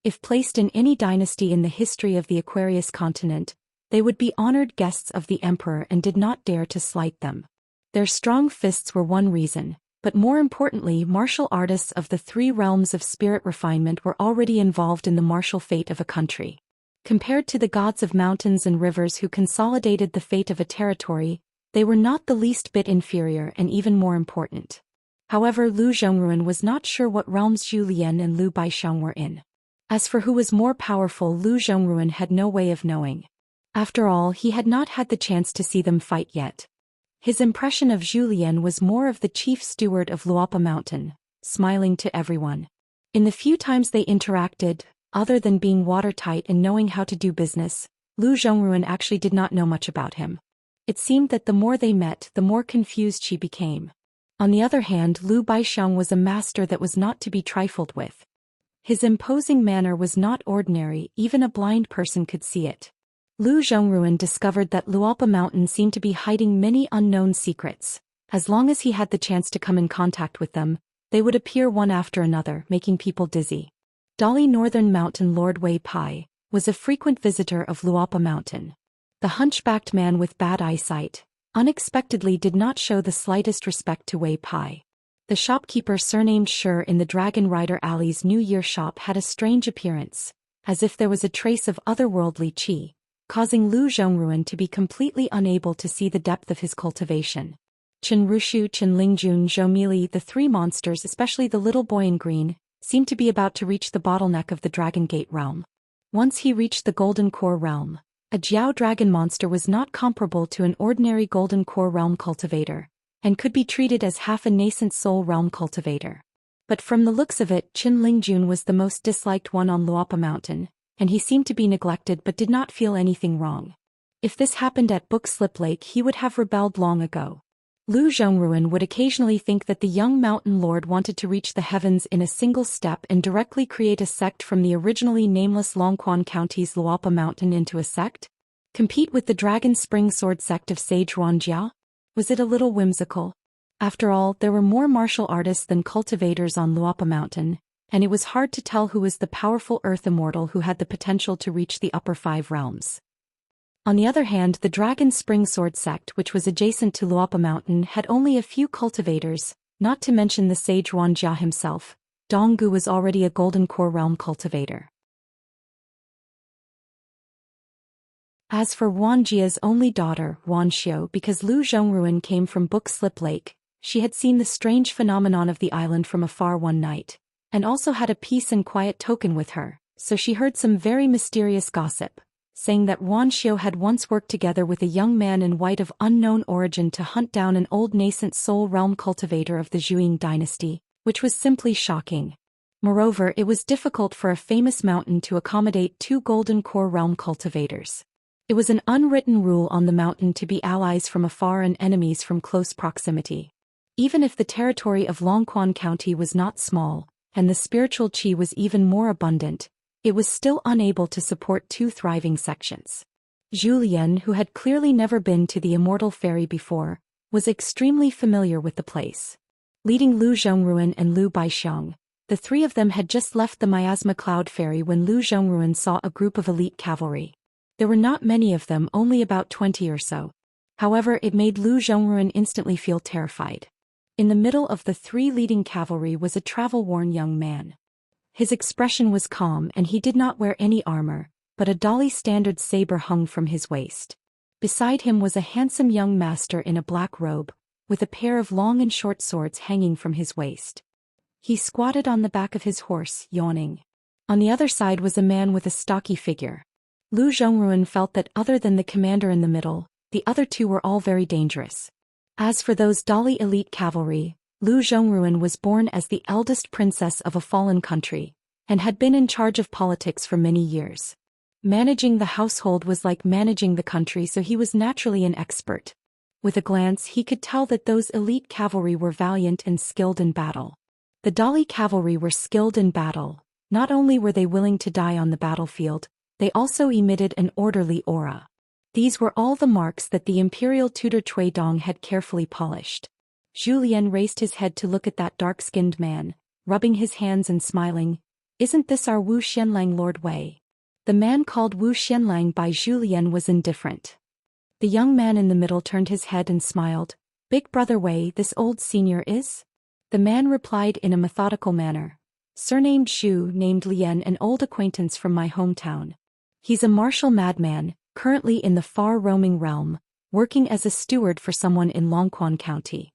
If placed in any dynasty in the history of the Aquarius continent, they would be honored guests of the emperor and did not dare to slight them. Their strong fists were one reason, but more importantly, martial artists of the three realms of spirit refinement were already involved in the martial fate of a country. Compared to the gods of mountains and rivers who consolidated the fate of a territory, they were not the least bit inferior and even more important. However, Lu Zhongruan was not sure what realms Zhou Lian and Lu Baixiang were in. As for who was more powerful, Lu Zhongruan had no way of knowing. After all, he had not had the chance to see them fight yet. His impression of Zhou Lian was more of the chief steward of Luopa Mountain, smiling to everyone. In the few times they interacted, other than being watertight and knowing how to do business, Lu Zhongruan actually did not know much about him. It seemed that the more they met, the more confused she became. On the other hand, Lu Baixiang was a master that was not to be trifled with. His imposing manner was not ordinary, even a blind person could see it. Lu Zhongruan discovered that Luopa Mountain seemed to be hiding many unknown secrets. As long as he had the chance to come in contact with them, they would appear one after another, making people dizzy. Dali Northern Mountain Lord Wei Pai was a frequent visitor of Luopa Mountain. The hunchbacked man with bad eyesight unexpectedly did not show the slightest respect to Wei Pai. The shopkeeper surnamed Shi in the Dragon Rider Alley's New Year shop had a strange appearance, as if there was a trace of otherworldly qi, causing Lu Zhongruan to be completely unable to see the depth of his cultivation. Chen Rushu, Chen Lingjun, Zhou Mili, the three monsters, especially the little boy in green, seemed to be about to reach the bottleneck of the Dragon Gate realm. Once he reached the Golden Core realm, a Jiao dragon monster was not comparable to an ordinary Golden Core realm cultivator, and could be treated as half a nascent soul realm cultivator. But from the looks of it, Chen Lingjun was the most disliked one on Luopa Mountain, and he seemed to be neglected but did not feel anything wrong. If this happened at Book Slip Lake, he would have rebelled long ago. Lu Zhongruan would occasionally think that the young mountain lord wanted to reach the heavens in a single step and directly create a sect from the originally nameless Longquan County's Luopa Mountain into a sect? Compete with the Dragon Spring Sword sect of Sage Ruanjia? Was it a little whimsical? After all, there were more martial artists than cultivators on Luopa Mountain, and it was hard to tell who was the powerful Earth Immortal who had the potential to reach the upper five realms. On the other hand, the Dragon Spring Sword sect, which was adjacent to Luopa Mountain, had only a few cultivators, not to mention the sage Ruanjia himself. Donggu was already a Golden Core realm cultivator. As for Ruanjia's only daughter, Ruanxiu, because Lu Zhongruan came from Book Slip Lake, she had seen the strange phenomenon of the island from afar one night, and also had a peace and quiet token with her, so she heard some very mysterious gossip, saying that Ruanxiu had once worked together with a young man in white of unknown origin to hunt down an old nascent soul realm cultivator of the Zhuang dynasty, which was simply shocking. Moreover, it was difficult for a famous mountain to accommodate two Golden Core realm cultivators. It was an unwritten rule on the mountain to be allies from afar and enemies from close proximity. Even if the territory of Longquan County was not small, and the spiritual qi was even more abundant, it was still unable to support two thriving sections. Zhou Lian, who had clearly never been to the Immortal Ferry before, was extremely familiar with the place. Leading Lu Zhongruan and Lu Baixiang, the three of them had just left the Miasma Cloud Ferry when Lu Zhongruan saw a group of elite cavalry. There were not many of them, only about 20 or so. However, it made Lu Zhongruan instantly feel terrified. In the middle of the three leading cavalry was a travel-worn young man. His expression was calm and he did not wear any armor, but a Dali standard saber hung from his waist. Beside him was a handsome young master in a black robe, with a pair of long and short swords hanging from his waist. He squatted on the back of his horse, yawning. On the other side was a man with a stocky figure. Lu Zhongruan felt that other than the commander in the middle, the other two were all very dangerous. As for those Dali elite cavalry, Lu Zhongruan was born as the eldest princess of a fallen country, and had been in charge of politics for many years. Managing the household was like managing the country, so he was naturally an expert. With a glance he could tell that those elite cavalry were valiant and skilled in battle. The Dali cavalry were skilled in battle. Not only were they willing to die on the battlefield, they also emitted an orderly aura. These were all the marks that the imperial tutor Cui Dong had carefully polished. Zhou Lian raised his head to look at that dark-skinned man, rubbing his hands and smiling. "Isn't this our Wu Xianlang Lord Wei?" The man called Wu Xianlang by Zhou Lian was indifferent. The young man in the middle turned his head and smiled. "Big brother Wei, this old senior is?" The man replied in a methodical manner. "Surnamed Zhu, named Lian, an old acquaintance from my hometown. He's a martial madman, currently in the far-roaming realm, working as a steward for someone in Longquan County."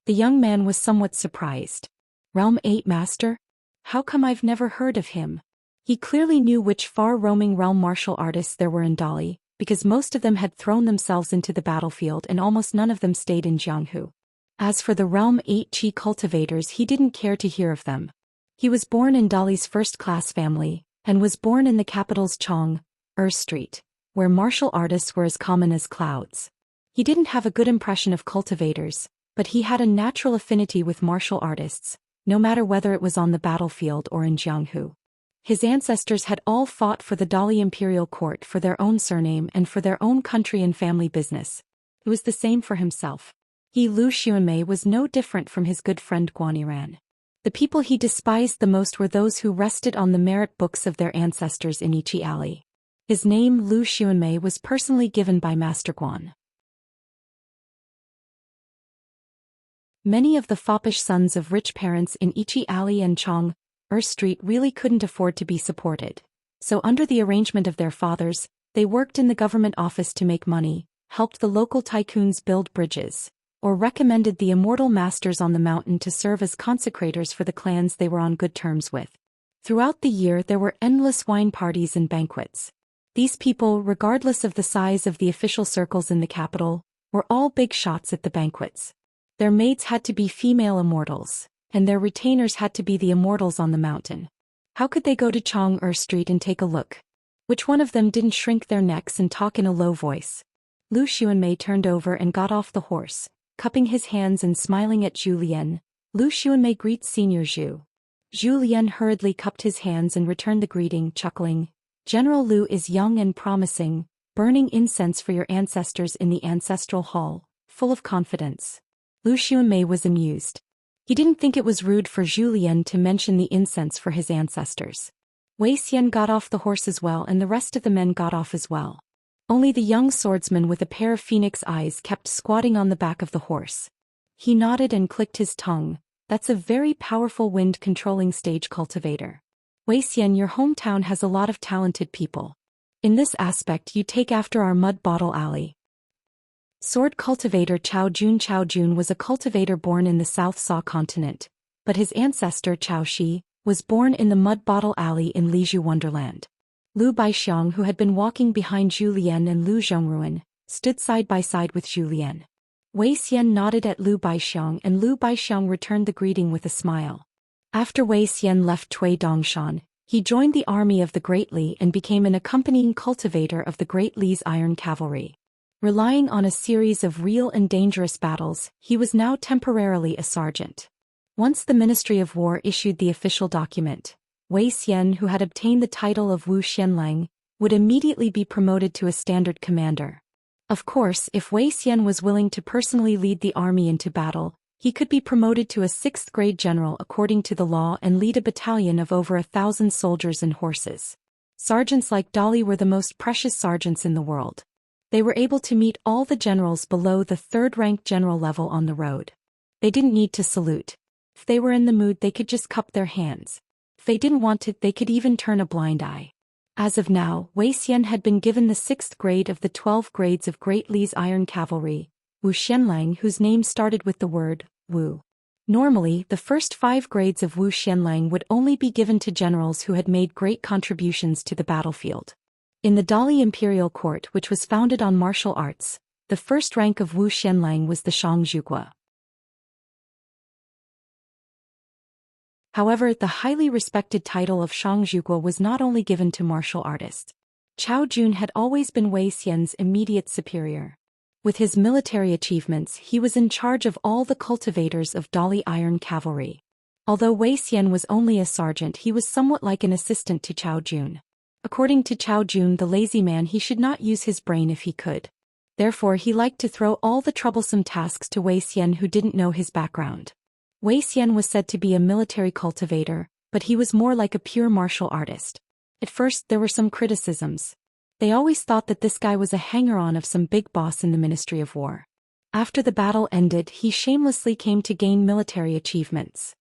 The young man was somewhat surprised. "Realm 8 Master? How come I've never heard of him?" He clearly knew which far-roaming realm martial artists there were in Dali, because most of them had thrown themselves into the battlefield and almost none of them stayed in Jianghu. As for the Realm 8 Qi cultivators, he didn't care to hear of them. He was born in Dali's first-class family, and was born in the capital's Chong, Street, where martial artists were as common as clouds. He didn't have a good impression of cultivators, but he had a natural affinity with martial artists, no matter whether it was on the battlefield or in Jianghu. His ancestors had all fought for the Dali imperial court for their own surname and for their own country and family business. It was the same for himself. He, Lu Xianmei, was no different from his good friend Guaniran. The people he despised the most were those who rested on the merit books of their ancestors in Ichi Alley. His name, Lu Xianmei, was personally given by Master Guan. Many of the foppish sons of rich parents in Ichi Alley and Chong, Street really couldn't afford to be supported. So under the arrangement of their fathers, they worked in the government office to make money, helped the local tycoons build bridges, or recommended the immortal masters on the mountain to serve as consecrators for the clans they were on good terms with. Throughout the year there were endless wine parties and banquets. These people, regardless of the size of the official circles in the capital, were all big shots at the banquets. Their maids had to be female immortals, and their retainers had to be the immortals on the mountain. How could they go to Chong Street and take a look? Which one of them didn't shrink their necks and talk in a low voice? Lu Xianmei turned over and got off the horse, cupping his hands and smiling at Zhou Lian. "Lu Xianmei greets Senior Zhu." Zhou Lian hurriedly cupped his hands and returned the greeting, chuckling. "General Lu is young and promising, burning incense for your ancestors in the ancestral hall, full of confidence." Lu Xianmei was amused. He didn't think it was rude for Zhou Lian to mention the incense for his ancestors. Wei Xian got off the horse as well, and the rest of the men got off as well. Only the young swordsman with a pair of phoenix eyes kept squatting on the back of the horse. He nodded and clicked his tongue. "That's a very powerful wind-controlling stage cultivator. Wei Xian, your hometown has a lot of talented people. In this aspect you take after our mud bottle alley." Sword cultivator Chao Jun was a cultivator born in the South Sa continent, but his ancestor Chao Shi was born in the Mud Bottle Alley in Lizhu Wonderland. Lu Baixiang, who had been walking behind Zhu Lian and Lu Zhongruan, stood side by side with Zhu Lian. Wei Xian nodded at Lu Baixiang and Lu Baixiang returned the greeting with a smile. After Wei Xian left Cui Dongshan, he joined the army of the Great Li and became an accompanying cultivator of the Great Li's Iron Cavalry. Relying on a series of real and dangerous battles, he was now temporarily a sergeant. Once the Ministry of War issued the official document, Wei Xian, who had obtained the title of Wu Xianlang, would immediately be promoted to a standard commander. Of course, if Wei Xian was willing to personally lead the army into battle, he could be promoted to a 6th-grade general according to the law and lead a battalion of over 1,000 soldiers and horses. Sergeants like Dali were the most precious sergeants in the world. They were able to meet all the generals below the 3rd-ranked general level on the road. They didn't need to salute. If they were in the mood, they could just cup their hands. If they didn't want it, they could even turn a blind eye. As of now, Wei Xian had been given the 6th grade of the 12 grades of Great Li's Iron Cavalry, Wu Xianlang, whose name started with the word Wu. Normally, the first 5 grades of Wu Xianlang would only be given to generals who had made great contributions to the battlefield. In the Dali Imperial Court, which was founded on martial arts, The first rank of Wu Xianlang was the Xianxia. However, the highly respected title of Xianxia was not only given to martial artists. Chao Jun had always been Wei Xian's immediate superior. With his military achievements, he was in charge of all the cultivators of Dali Iron Cavalry. Although Wei Xian was only a sergeant, he was somewhat like an assistant to Chao Jun. According to Chao Jun, the lazy man, he should not use his brain if he could. Therefore, he liked to throw all the troublesome tasks to Wei Xian, who didn't know his background. Wei Xian was said to be a military cultivator, but he was more like a pure martial artist. At first, there were some criticisms. They always thought that this guy was a hanger-on of some big boss in the Ministry of War. After the battle ended, he shamelessly came to gain military achievements.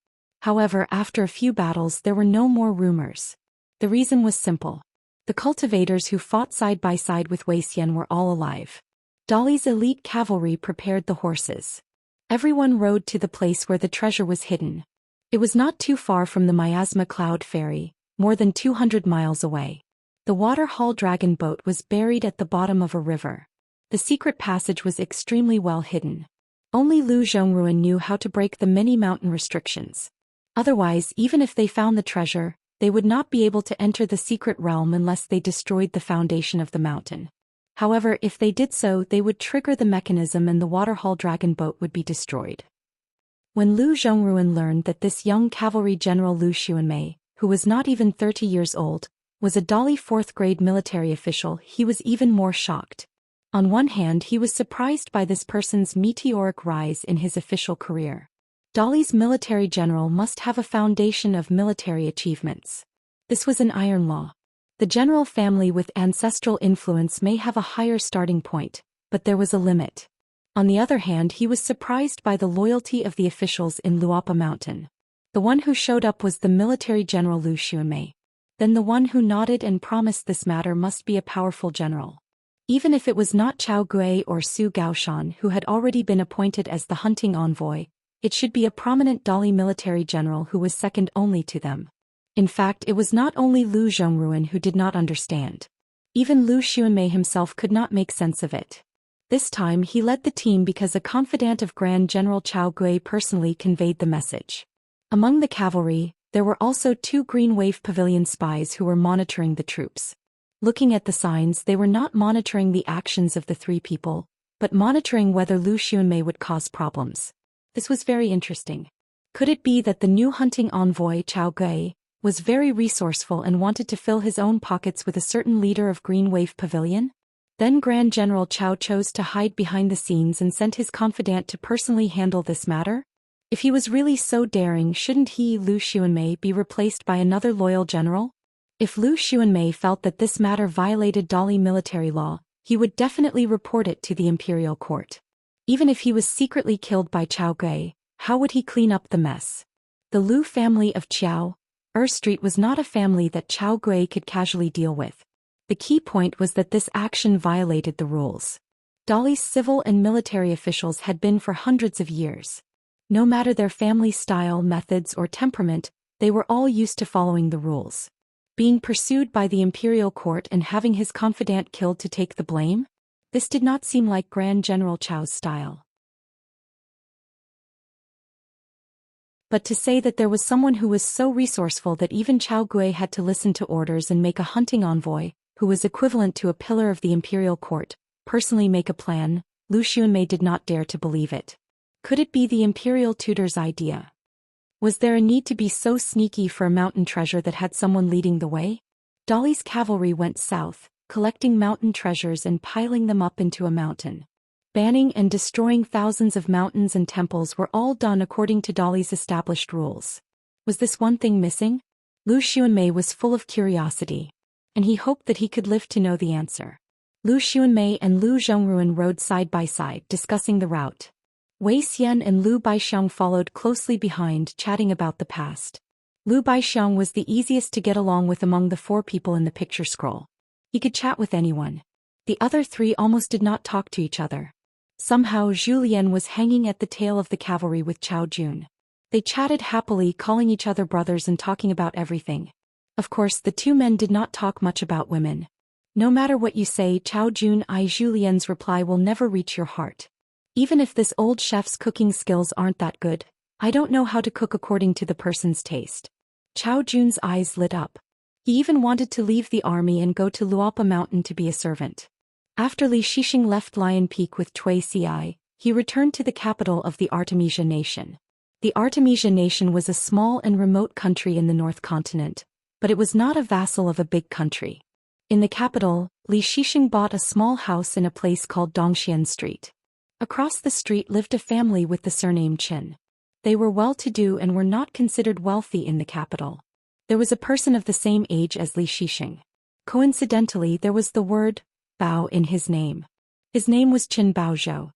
However, after a few battles, there were no more rumors. The reason was simple. The cultivators who fought side by side with Wei Xian were all alive. Dali's elite cavalry prepared the horses. Everyone rode to the place where the treasure was hidden. It was not too far from the Miasma Cloud Ferry, more than 200 miles away. The water-haul dragon boat was buried at the bottom of a river. The secret passage was extremely well hidden. Only Lu Zhongruan knew how to break the many mountain restrictions. Otherwise, even if they found the treasure, they would not be able to enter the secret realm unless they destroyed the foundation of the mountain. However, if they did so, they would trigger the mechanism and the water-haul dragon boat would be destroyed. When Lu Zhongruan learned that this young cavalry general Lu Xuanmei, who was not even 30 years old, was a Dali 4th grade military official, he was even more shocked. On one hand, he was surprised by this person's meteoric rise in his official career. Dali's military general must have a foundation of military achievements. This was an iron law. The general family with ancestral influence may have a higher starting point, but there was a limit. On the other hand, he was surprised by the loyalty of the officials in Luapa Mountain. The one who showed up was the military general Lu Xuanmei. Then the one who nodded and promised this matter must be a powerful general. Even if it was not Chao Gui or Su Gaoshan who had already been appointed as the hunting envoy, it should be a prominent Dali military general who was second only to them. In fact, it was not only Lu Zhongruan who did not understand. Even Lu Xuanmei himself could not make sense of it. This time he led the team because a confidant of Grand General Chao Gui personally conveyed the message. Among the cavalry, there were also 2 Green Wave Pavilion spies who were monitoring the troops. Looking at the signs, they were not monitoring the actions of the 3 people, but monitoring whether Lu Xuanmei would cause problems. This was very interesting. Could it be that the new hunting envoy Chao Gui was very resourceful and wanted to fill his own pockets with a certain leader of Green Wave Pavilion? Then Grand General Chao chose to hide behind the scenes and sent his confidant to personally handle this matter? If he was really so daring, shouldn't he, Lu Xuanmei, be replaced by another loyal general? If Lu Xuanmei felt that this matter violated Dali military law, he would definitely report it to the imperial court. Even if he was secretly killed by Chao Gui, how would he clean up the mess? The Lu family of Qiao Street was not a family that Chao Gui could casually deal with. The key point was that this action violated the rules. Dali's civil and military officials had been for hundreds of years. No matter their family style, methods, or temperament, they were all used to following the rules. Being pursued by the imperial court and having his confidant killed to take the blame? This did not seem like Grand General Chao's style. But to say that there was someone who was so resourceful that even Chao Gui had to listen to orders and make a hunting envoy, who was equivalent to a pillar of the imperial court, personally make a plan, Lu Xuanmei did not dare to believe it. Could it be the imperial tutor's idea? Was there a need to be so sneaky for a mountain treasure that had someone leading the way? Dali's cavalry went south, collecting mountain treasures and piling them up into a mountain. Banning and destroying thousands of mountains and temples were all done according to Dali's established rules. Was this one thing missing? Lu Xuanmei was full of curiosity, and he hoped that he could live to know the answer. Lu Xuanmei and Lu Zhongruan rode side by side, discussing the route. Wei Xian and Lu Baixiang followed closely behind, chatting about the past. Lu Baixiang was the easiest to get along with among the 4 people in the picture scroll. He could chat with anyone. The other 3 almost did not talk to each other. Somehow Zhou Xian was hanging at the tail of the cavalry with Chao Jun. They chatted happily, calling each other brothers and talking about everything. Of course, the 2 men did not talk much about women. No matter what you say, Chao Jun I Julien's reply will never reach your heart. Even if this old chef's cooking skills aren't that good, I don't know how to cook according to the person's taste. Chao Jun's eyes lit up. He even wanted to leave the army and go to Luopa Mountain to be a servant. After Li Shixing left Lion Peak with Cui Ci, he returned to the capital of the Artemisia nation. The Artemisia nation was a small and remote country in the North Continent, but it was not a vassal of a big country. In the capital, Li Shixing bought a small house in a place called Dongxian Street. Across the street lived a family with the surname Qin. They were well-to-do and were not considered wealthy in the capital. There was a person of the same age as Li Shixing. Coincidentally, there was the word Bao in his name. His name was Qin Baozhou.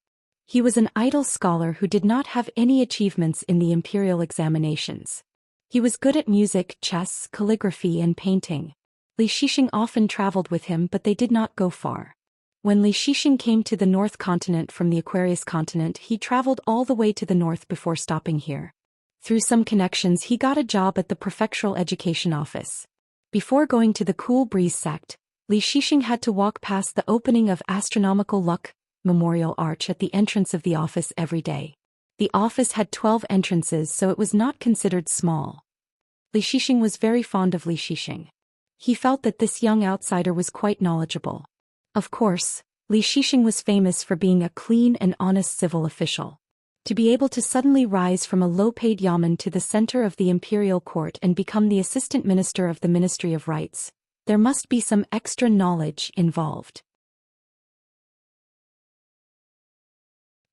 He was an idle scholar who did not have any achievements in the imperial examinations. He was good at music, chess, calligraphy and painting. Li Shixing often traveled with him, but they did not go far. When Li Shixing came to the North Continent from the Aquarius continent, he traveled all the way to the north before stopping here. Through some connections, he got a job at the prefectural education office. Before going to the Cool Breeze sect, Li Shixing had to walk past the opening of Astronomical Luck Memorial Arch at the entrance of the office every day. The office had 12 entrances, so it was not considered small. Li Shixing was very fond of Li Shixing. He felt that this young outsider was quite knowledgeable. Of course, Li Shixing was famous for being a clean and honest civil official. To be able to suddenly rise from a low-paid yamen to the center of the imperial court and become the assistant minister of the Ministry of Rights, there must be some extra knowledge involved.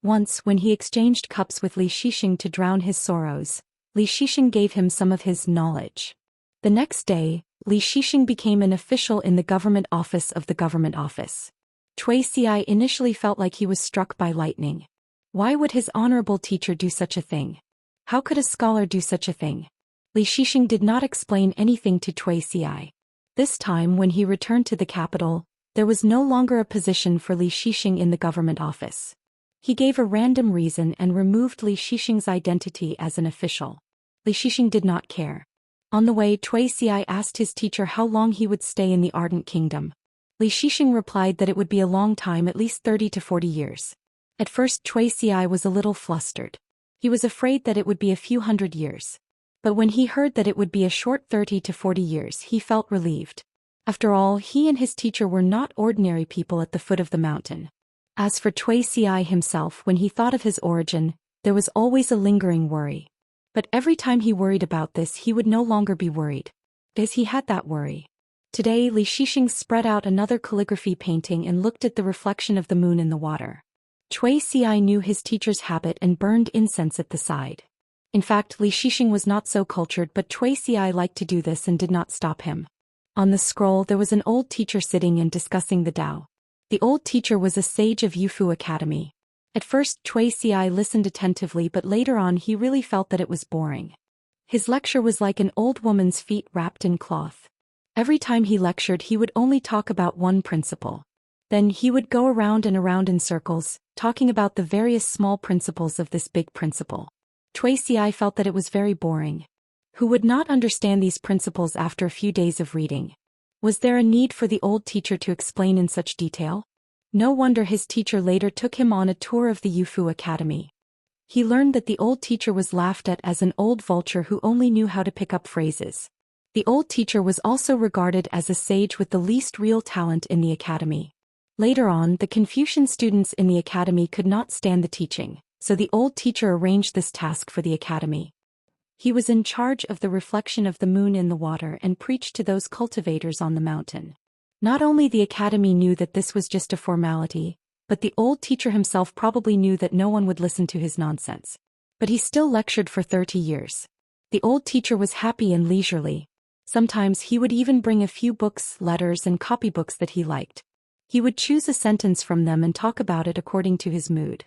Once, when he exchanged cups with Li Shixing to drown his sorrows, Li Shixing gave him some of his knowledge. The next day, Li Shixing became an official in the government office of the government office. Cui Ci initially felt like he was struck by lightning. Why would his honorable teacher do such a thing? How could a scholar do such a thing? Li Shixing did not explain anything to Cui Ci. This time, when he returned to the capital, there was no longer a position for Li Shixing in the government office. He gave a random reason and removed Li Shixing's identity as an official. Li Shixing did not care. On the way, Cui Ci asked his teacher how long he would stay in the Ardent Kingdom. Li Shixing replied that it would be a long time, at least 30 to 40 years. At first, Cui Ci was a little flustered. He was afraid that it would be a few hundred years. But when he heard that it would be a short 30 to 40 years, he felt relieved. After all, he and his teacher were not ordinary people at the foot of the mountain. As for Cui Ci himself, when he thought of his origin, there was always a lingering worry. But every time he worried about this, he would no longer be worried. Because he had that worry. Today, Li Shixing spread out another calligraphy painting and looked at the reflection of the moon in the water. Cui Ci knew his teacher's habit and burned incense at the side. In fact, Li Shixing was not so cultured, but Cui Ci liked to do this and did not stop him. On the scroll, there was an old teacher sitting and discussing the Tao. The old teacher was a sage of Yufu Academy. At first, Cui Ci listened attentively, but later on he really felt that it was boring. His lecture was like an old woman's feet wrapped in cloth. Every time he lectured, he would only talk about one principle. Then he would go around and around in circles, talking about the various small principles of this big principle. Cui Ci felt that it was very boring. Who would not understand these principles after a few days of reading? Was there a need for the old teacher to explain in such detail? No wonder his teacher later took him on a tour of the Yufu Academy. He learned that the old teacher was laughed at as an old vulture who only knew how to pick up phrases. The old teacher was also regarded as a sage with the least real talent in the academy. Later on, the Confucian students in the academy could not stand the teaching, so the old teacher arranged this task for the academy. He was in charge of the reflection of the moon in the water and preached to those cultivators on the mountain. Not only the academy knew that this was just a formality, but the old teacher himself probably knew that no one would listen to his nonsense. But he still lectured for 30 years. The old teacher was happy and leisurely. Sometimes he would even bring a few books, letters, and copybooks that he liked. He would choose a sentence from them and talk about it according to his mood.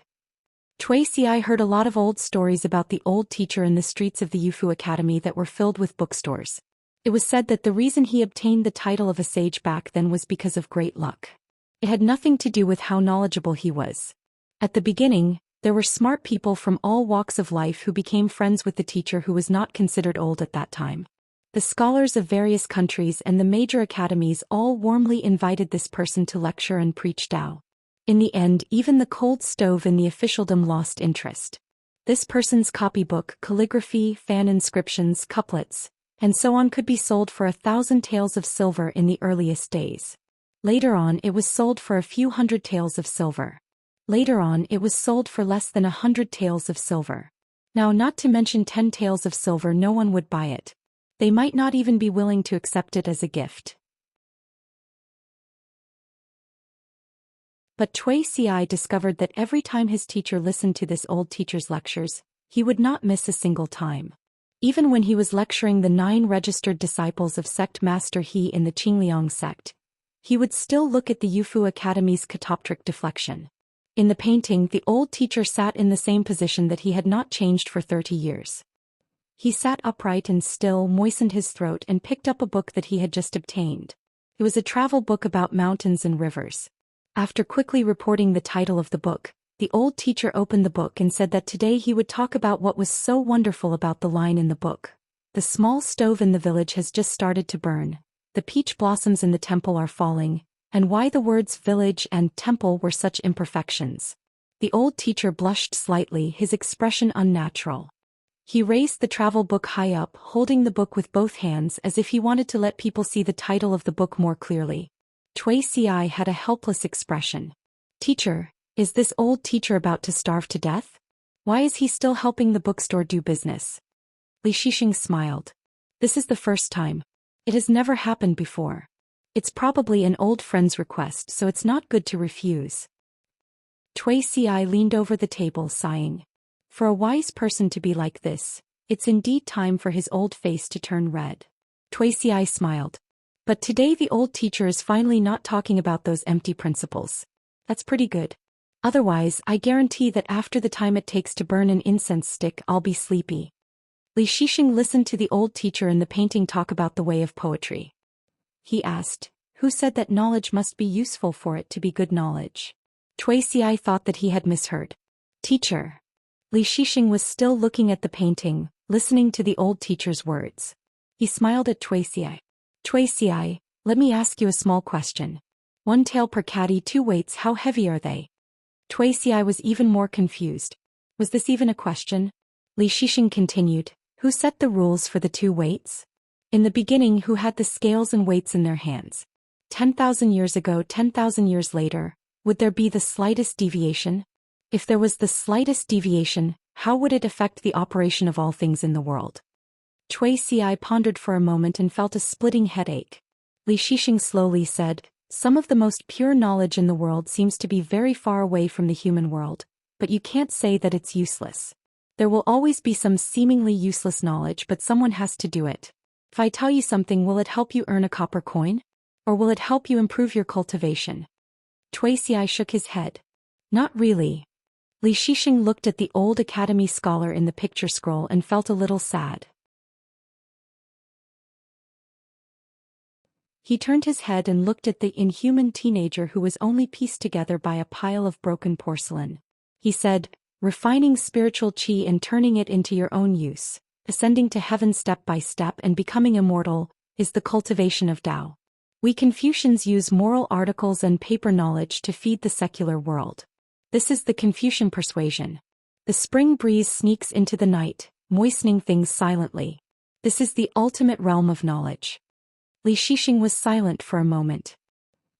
Cui Ci heard a lot of old stories about the old teacher in the streets of the Yufu Academy that were filled with bookstores. It was said that the reason he obtained the title of a sage back then was because of great luck. It had nothing to do with how knowledgeable he was. At the beginning, there were smart people from all walks of life who became friends with the teacher who was not considered old at that time. The scholars of various countries and the major academies all warmly invited this person to lecture and preach Tao. In the end, even the cold stove in the officialdom lost interest. This person's copybook, calligraphy, fan inscriptions, couplets, and so on could be sold for 1,000 taels of silver in the earliest days. Later on it was sold for a few hundred taels of silver. Later on it was sold for less than 100 taels of silver. Now, not to mention 10 taels of silver, no one would buy it. They might not even be willing to accept it as a gift. But Zhou Xian discovered that every time his teacher listened to this old teacher's lectures, he would not miss a single time. Even when he was lecturing the 9 registered disciples of sect master He in the Qingliang sect, he would still look at the Yufu Academy's catoptric deflection. In the painting, the old teacher sat in the same position that he had not changed for 30 years. He sat upright and still, moistened his throat, and picked up a book that he had just obtained. It was a travel book about mountains and rivers. After quickly reporting the title of the book, the old teacher opened the book and said that today he would talk about what was so wonderful about the line in the book. The small stove in the village has just started to burn. The peach blossoms in the temple are falling, and why the words village and temple were such imperfections. The old teacher blushed slightly, his expression unnatural. He raised the travel book high up, holding the book with both hands as if he wanted to let people see the title of the book more clearly. Zhou Xian had a helpless expression. Teacher, is this old teacher about to starve to death? Why is he still helping the bookstore do business? Li Shixing smiled. This is the first time. It has never happened before. It's probably an old friend's request, so it's not good to refuse. Zhou Xian leaned over the table, sighing. For a wise person to be like this, it's indeed time for his old face to turn red. Zhou Xian smiled. But today the old teacher is finally not talking about those empty principles. That's pretty good. Otherwise, I guarantee that after the time it takes to burn an incense stick, I'll be sleepy. Li Shixing listened to the old teacher in the painting talk about the way of poetry. He asked, who said that knowledge must be useful for it to be good knowledge? Zhou Xian thought that he had misheard. Teacher. Li Shixing was still looking at the painting, listening to the old teacher's words. He smiled at Zhou Xian. Zhou Xian, let me ask you a small question. 1 tael per caddy, 2 weights, how heavy are they? Zhou Xian was even more confused. Was this even a question? Li Shixing continued, who set the rules for the 2 weights? In the beginning, who had the scales and weights in their hands? 10,000 years ago, 10,000 years later, would there be the slightest deviation? If there was the slightest deviation, how would it affect the operation of all things in the world? Zhou Xian pondered for a moment and felt a splitting headache. Li Shixing slowly said, some of the most pure knowledge in the world seems to be very far away from the human world, but you can't say that it's useless. There will always be some seemingly useless knowledge, but someone has to do it. If I tell you something, will it help you earn a copper coin? Or will it help you improve your cultivation? Zhou Xian shook his head. Not really. Li Shixing looked at the old academy scholar in the picture scroll and felt a little sad. He turned his head and looked at the inhuman teenager who was only pieced together by a pile of broken porcelain. He said, refining spiritual qi and turning it into your own use, ascending to heaven step by step and becoming immortal, is the cultivation of Tao. We Confucians use moral articles and paper knowledge to feed the secular world. This is the Confucian persuasion. The spring breeze sneaks into the night, moistening things silently. This is the ultimate realm of knowledge. Li Shixing was silent for a moment.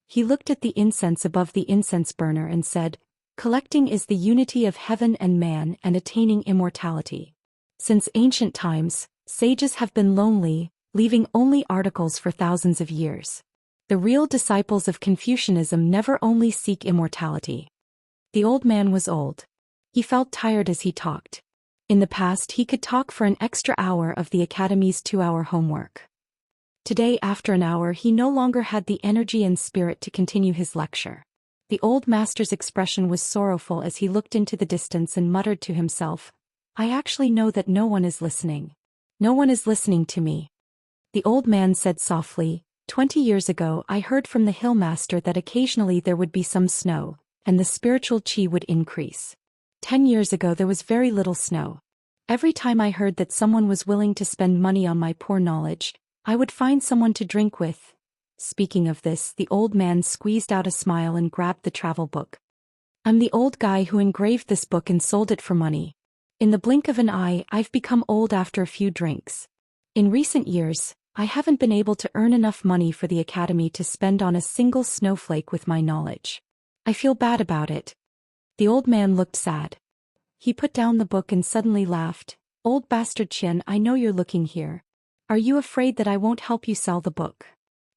He looked at the incense above the incense burner and said, collecting is the unity of heaven and man and attaining immortality. Since ancient times, sages have been lonely, leaving only articles for thousands of years. The real disciples of Confucianism never only seek immortality. The old man was old. He felt tired as he talked. In the past, he could talk for an extra hour of the academy's 2-hour homework. Today, after an hour, he no longer had the energy and spirit to continue his lecture. The old master's expression was sorrowful as he looked into the distance and muttered to himself, I actually know that no one is listening. No one is listening to me. The old man said softly, 20 years ago I heard from the hill master that occasionally there would be some snow, and the spiritual qi would increase. 10 years ago there was very little snow. Every time I heard that someone was willing to spend money on my poor knowledge, I would find someone to drink with. Speaking of this, the old man squeezed out a smile and grabbed the travel book. I'm the old guy who engraved this book and sold it for money. In the blink of an eye, I've become old after a few drinks. In recent years, I haven't been able to earn enough money for the academy to spend on a single snowflake with my knowledge. I feel bad about it. The old man looked sad. He put down the book and suddenly laughed. Old bastard Qian, I know you're looking here. Are you afraid that I won't help you sell the book?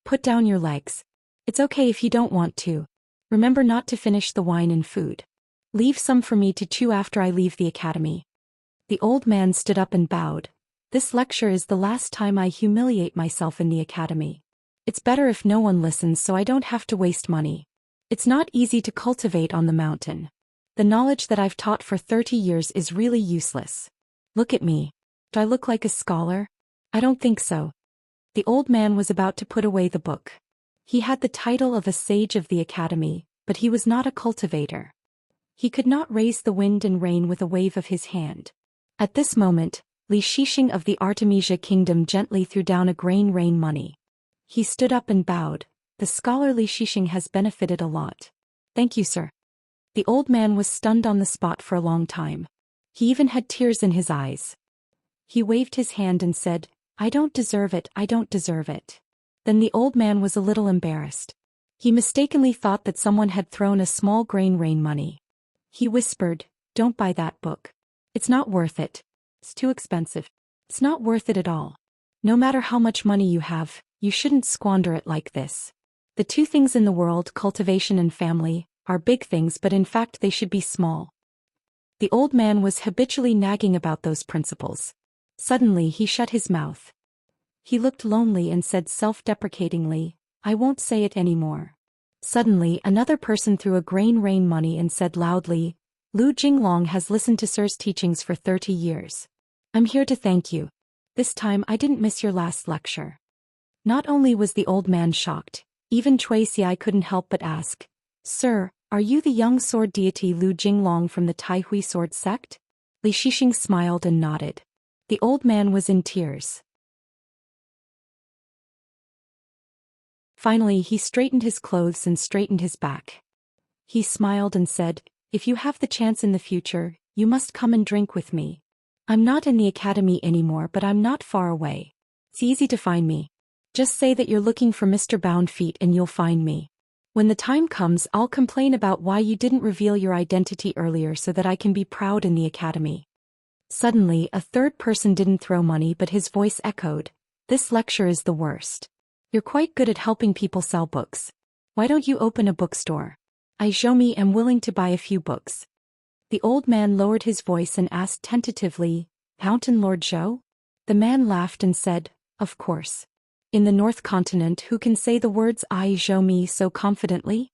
Put down your legs. It's okay if you don't want to. Remember not to finish the wine and food. Leave some for me to chew after I leave the academy. The old man stood up and bowed. This lecture is the last time I humiliate myself in the academy. It's better if no one listens so I don't have to waste money. It's not easy to cultivate on the mountain. The knowledge that I've taught for 30 years is really useless. Look at me. Do I look like a scholar? I don't think so. The old man was about to put away the book. He had the title of a sage of the academy, but he was not a cultivator. He could not raise the wind and rain with a wave of his hand. At this moment, Li Shixing of the Artemisia kingdom gently threw down a grain rain money. He stood up and bowed. The scholar Li Shixing has benefited a lot. Thank you, sir. The old man was stunned on the spot for a long time. He even had tears in his eyes. He waved his hand and said, I don't deserve it, I don't deserve it. Then the old man was a little embarrassed. He mistakenly thought that someone had thrown a small grain rain money. He whispered, don't buy that book. It's not worth it. It's too expensive. It's not worth it at all. No matter how much money you have, you shouldn't squander it like this. The two things in the world, cultivation and family, are big things, but in fact they should be small. The old man was habitually nagging about those principles. Suddenly he shut his mouth. He looked lonely and said self-deprecatingly, I won't say it anymore. Suddenly another person threw a grain rain money and said loudly, Lu Jinglong has listened to Sir's teachings for 30 years. I'm here to thank you. This time I didn't miss your last lecture. Not only was the old man shocked, even Cui Xi couldn't help but ask, Sir, are you the young sword deity Lu Jinglong from the Taihui sword sect? Li Shixing smiled and nodded. The old man was in tears. Finally he straightened his clothes and straightened his back. He smiled and said, if you have the chance in the future, you must come and drink with me. I'm not in the academy anymore, but I'm not far away. It's easy to find me. Just say that you're looking for Mr. Bound Feet and you'll find me. When the time comes, I'll complain about why you didn't reveal your identity earlier so that I can be proud in the academy. Suddenly, a third person didn't throw money, but his voice echoed, this lecture is the worst. You're quite good at helping people sell books. Why don't you open a bookstore? I, Zhou, am willing to buy a few books. The old man lowered his voice and asked tentatively, Mountain Lord Zhou? The man laughed and said, of course. In the North Continent, who can say the words I, Zhou so confidently?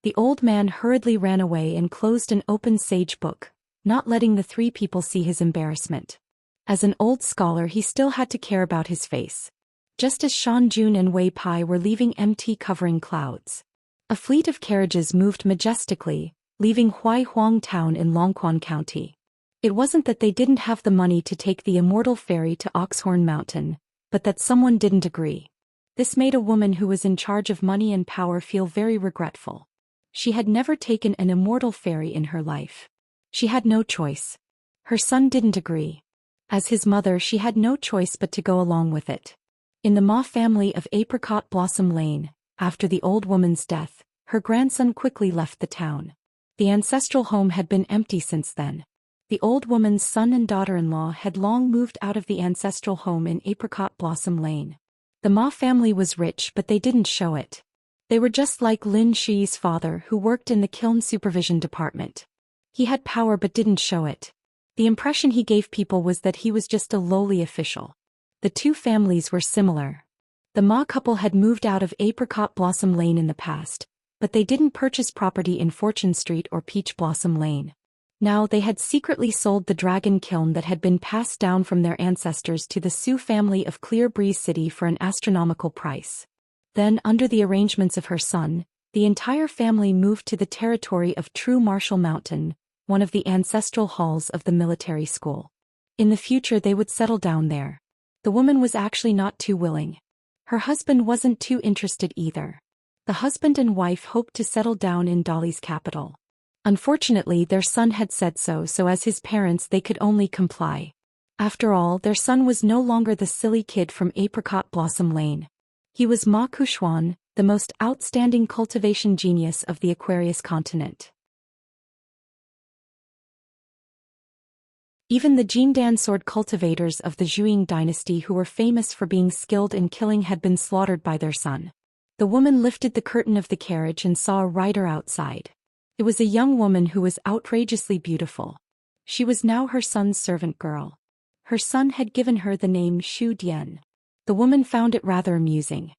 The old man hurriedly ran away and closed an open sage book, not letting the three people see his embarrassment. As an old scholar, he still had to care about his face. Just as Shan Jun and Wei Pai were leaving MT covering clouds. A fleet of carriages moved majestically, leaving Huaihuang town in Longquan County. It wasn't that they didn't have the money to take the Immortal ferry to Oxhorn Mountain, but that someone didn't agree. This made a woman who was in charge of money and power feel very regretful. She had never taken an Immortal ferry in her life. She had no choice. Her son didn't agree. As his mother, she had no choice but to go along with it. In the Ma family of Apricot Blossom Lane, after the old woman's death, her grandson quickly left the town. The ancestral home had been empty since then. The old woman's son and daughter-in-law had long moved out of the ancestral home in Apricot Blossom Lane. The Ma family was rich, but they didn't show it. They were just like Lin Shi's father, who worked in the kiln supervision department. He had power but didn't show it. The impression he gave people was that he was just a lowly official. The two families were similar. The Ma couple had moved out of Apricot Blossom Lane in the past, but they didn't purchase property in Fortune Street or Peach Blossom Lane. Now they had secretly sold the dragon kiln that had been passed down from their ancestors to the Su family of Clear Breeze City for an astronomical price. Then, under the arrangements of her son, the entire family moved to the territory of True Marshall Mountain, one of the ancestral halls of the military school. In the future they would settle down there. The woman was actually not too willing. Her husband wasn't too interested either. The husband and wife hoped to settle down in Dali's capital. Unfortunately, their son had said so as his parents they could only comply. After all, their son was no longer the silly kid from Apricot Blossom Lane. He was Ma Kuxuan, the most outstanding cultivation genius of the Aquarius continent. Even the Jindan sword cultivators of the Zhuang dynasty who were famous for being skilled in killing had been slaughtered by their son. The woman lifted the curtain of the carriage and saw a rider outside. It was a young woman who was outrageously beautiful. She was now her son's servant girl. Her son had given her the name Xu Dian. The woman found it rather amusing.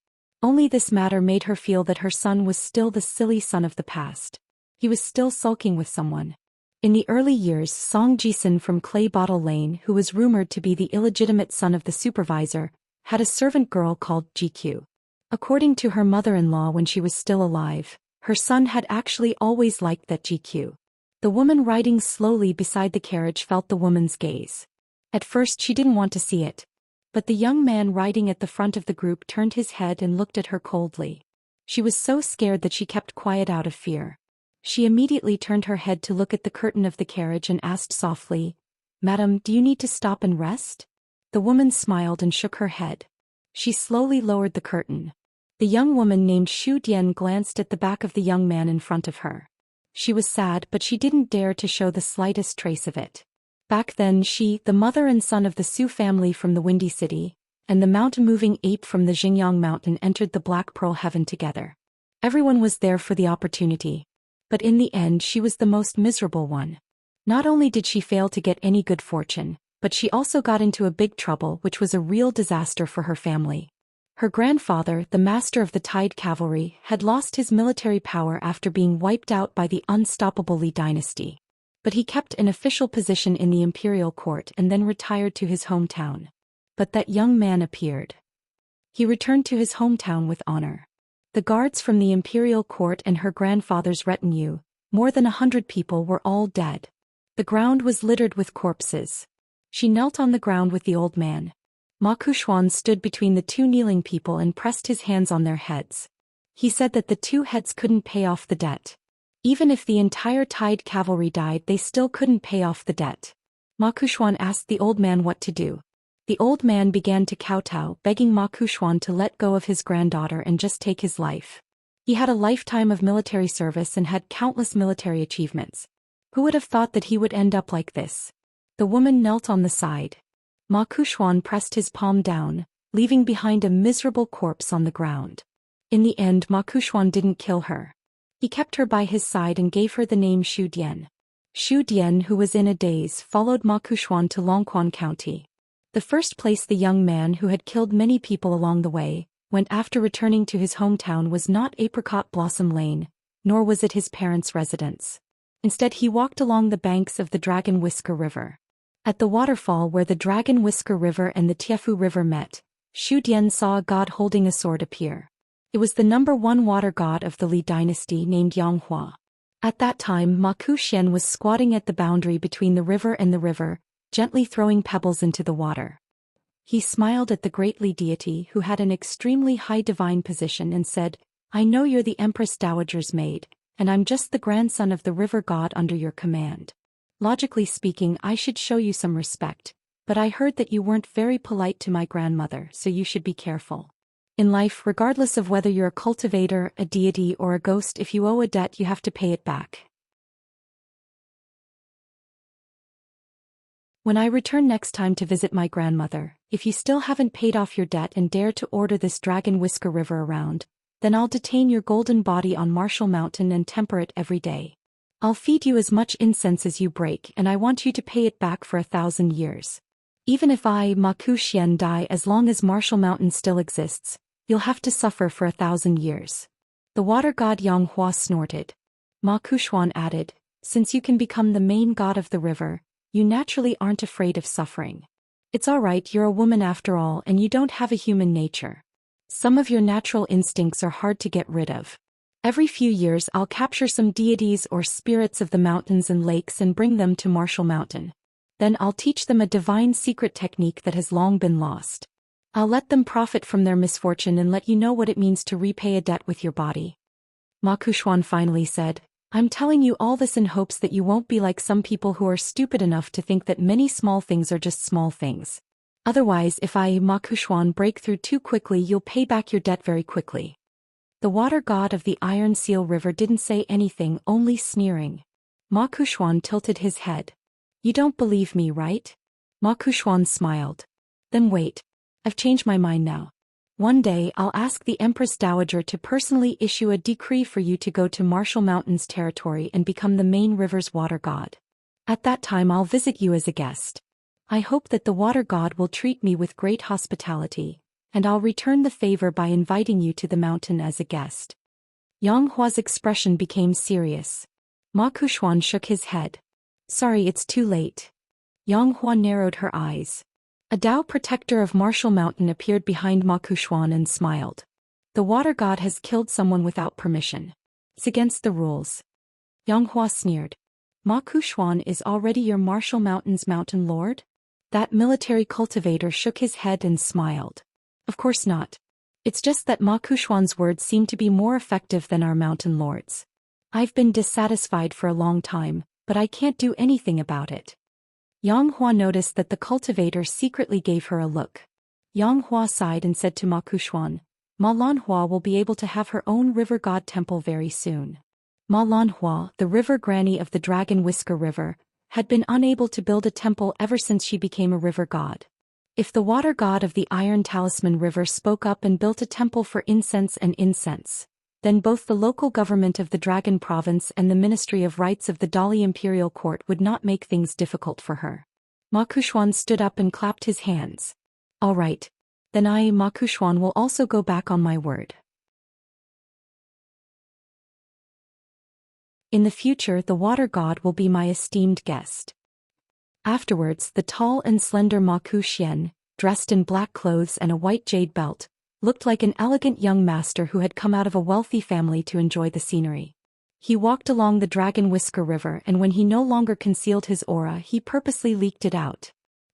Only this matter made her feel that her son was still the silly son of the past. He was still sulking with someone. In the early years, Song Jisun from Clay Bottle Lane, who was rumored to be the illegitimate son of the supervisor, had a servant girl called GQ. According to her mother-in-law when she was still alive, her son had actually always liked that GQ. The woman riding slowly beside the carriage felt the woman's gaze. At first she didn't want to see it. But the young man riding at the front of the group turned his head and looked at her coldly. She was so scared that she kept quiet out of fear. She immediately turned her head to look at the curtain of the carriage and asked softly, "Madam, do you need to stop and rest?" The woman smiled and shook her head. She slowly lowered the curtain. The young woman named Xu Dian glanced at the back of the young man in front of her. She was sad, but she didn't dare to show the slightest trace of it. Back then she, the mother and son of the Su family from the Windy City, and the mountain-moving ape from the Xingyang mountain entered the Black Pearl Heaven together. Everyone was there for the opportunity. But in the end she was the most miserable one. Not only did she fail to get any good fortune, but she also got into a big trouble which was a real disaster for her family. Her grandfather, the master of the Tide Cavalry, had lost his military power after being wiped out by the unstoppable Li dynasty. But he kept an official position in the imperial court and then retired to his hometown. But that young man appeared. He returned to his hometown with honor. The guards from the imperial court and her grandfather's retinue, more than 100 people, were all dead. The ground was littered with corpses. She knelt on the ground with the old man. Ma Kuxuan stood between the two kneeling people and pressed his hands on their heads. He said that the two heads couldn't pay off the debt. Even if the entire Tide Cavalry died, they still couldn't pay off the debt. Ma Kuxuan asked the old man what to do. The old man began to kowtow, begging Ma Kuxuan to let go of his granddaughter and just take his life. He had a lifetime of military service and had countless military achievements. Who would have thought that he would end up like this? The woman knelt on the side. Ma Kuxuan pressed his palm down, leaving behind a miserable corpse on the ground. In the end, Ma Kuxuan didn't kill her. He kept her by his side and gave her the name Xu Dian. Xu Dian, who was in a daze, followed Ma Kuxuan to Longquan County. The first place the young man who had killed many people along the way went after returning to his hometown was not Apricot Blossom Lane, nor was it his parents' residence. Instead he walked along the banks of the Dragon Whisker River. At the waterfall where the Dragon Whisker River and the Tiefu River met, Xu Dian saw a god holding a sword appear. It was the #1 water god of the Li dynasty named Yanghua. At that time Ma Kuxian was squatting at the boundary between the river and the river, gently throwing pebbles into the water. He smiled at the great Li deity who had an extremely high divine position and said, "I know you're the Empress Dowager's maid, and I'm just the grandson of the river god under your command. Logically speaking, I should show you some respect, but I heard that you weren't very polite to my grandmother, so you should be careful. In life, regardless of whether you're a cultivator, a deity, or a ghost, if you owe a debt you have to pay it back. When I return next time to visit my grandmother, if you still haven't paid off your debt and dare to order this Dragon Whisker River around, then I'll detain your golden body on Marshall Mountain and temper it every day. I'll feed you as much incense as you break, and I want you to pay it back for 1,000 years. Even if I, Ma Kuxian, die, as long as Marshall Mountain still exists, you'll have to suffer for 1,000 years. The water god Yanghua snorted. Ma Kuxuan added, "Since you can become the main god of the river, you naturally aren't afraid of suffering. It's alright, you're a woman after all, and you don't have a human nature. Some of your natural instincts are hard to get rid of. Every few years I'll capture some deities or spirits of the mountains and lakes and bring them to Marshall Mountain. Then I'll teach them a divine secret technique that has long been lost. I'll let them profit from their misfortune and let you know what it means to repay a debt with your body. Ma Kuxuan finally said, I'm telling you all this in hopes that you won't be like some people who are stupid enough to think that many small things are just small things. Otherwise, if I, Ma Kuxuan, break through too quickly, you'll pay back your debt very quickly. The water god of the Iron Seal River didn't say anything, only sneering. Ma Kuxuan tilted his head. You don't believe me, right? Ma Kuxuan smiled. Then wait. I've changed my mind now. One day I'll ask the Empress Dowager to personally issue a decree for you to go to Marshall Mountains territory and become the main river's water god. At that time I'll visit you as a guest. I hope that the water god will treat me with great hospitality, and I'll return the favor by inviting you to the mountain as a guest. Yang Hua's expression became serious. Ma Kuxuan shook his head. Sorry, it's too late. Yang Hua narrowed her eyes. A Dao protector of Marshall Mountain appeared behind Ma Kuxuan and smiled. The water god has killed someone without permission. It's against the rules. Yang Hua sneered. Ma Kuxuan is already your Marshall Mountain's mountain lord? That military cultivator shook his head and smiled. Of course not. It's just that Ma Kuxuan's words seem to be more effective than our mountain lords. I've been dissatisfied for a long time, but I can't do anything about it. Yang Hua noticed that the cultivator secretly gave her a look. Yang Hua sighed and said to Ma Kuxuan, Ma Lanhua will be able to have her own river god temple very soon. Ma Lanhua, the river granny of the Dragon Whisker River, had been unable to build a temple ever since she became a river god. If the water god of the Iron Talisman River spoke up and built a temple for incense, then both the local government of the Dragon Province and the Ministry of Rights of the Dali Imperial Court would not make things difficult for her. Ma Kuxuan stood up and clapped his hands. All right. Then I, Ma Kuxuan, will also go back on my word. In the future, the water god will be my esteemed guest. Afterwards, the tall and slender Ma Xian, dressed in black clothes and a white jade belt, looked like an elegant young master who had come out of a wealthy family to enjoy the scenery. He walked along the Dragon Whisker River, and when he no longer concealed his aura, he purposely leaked it out.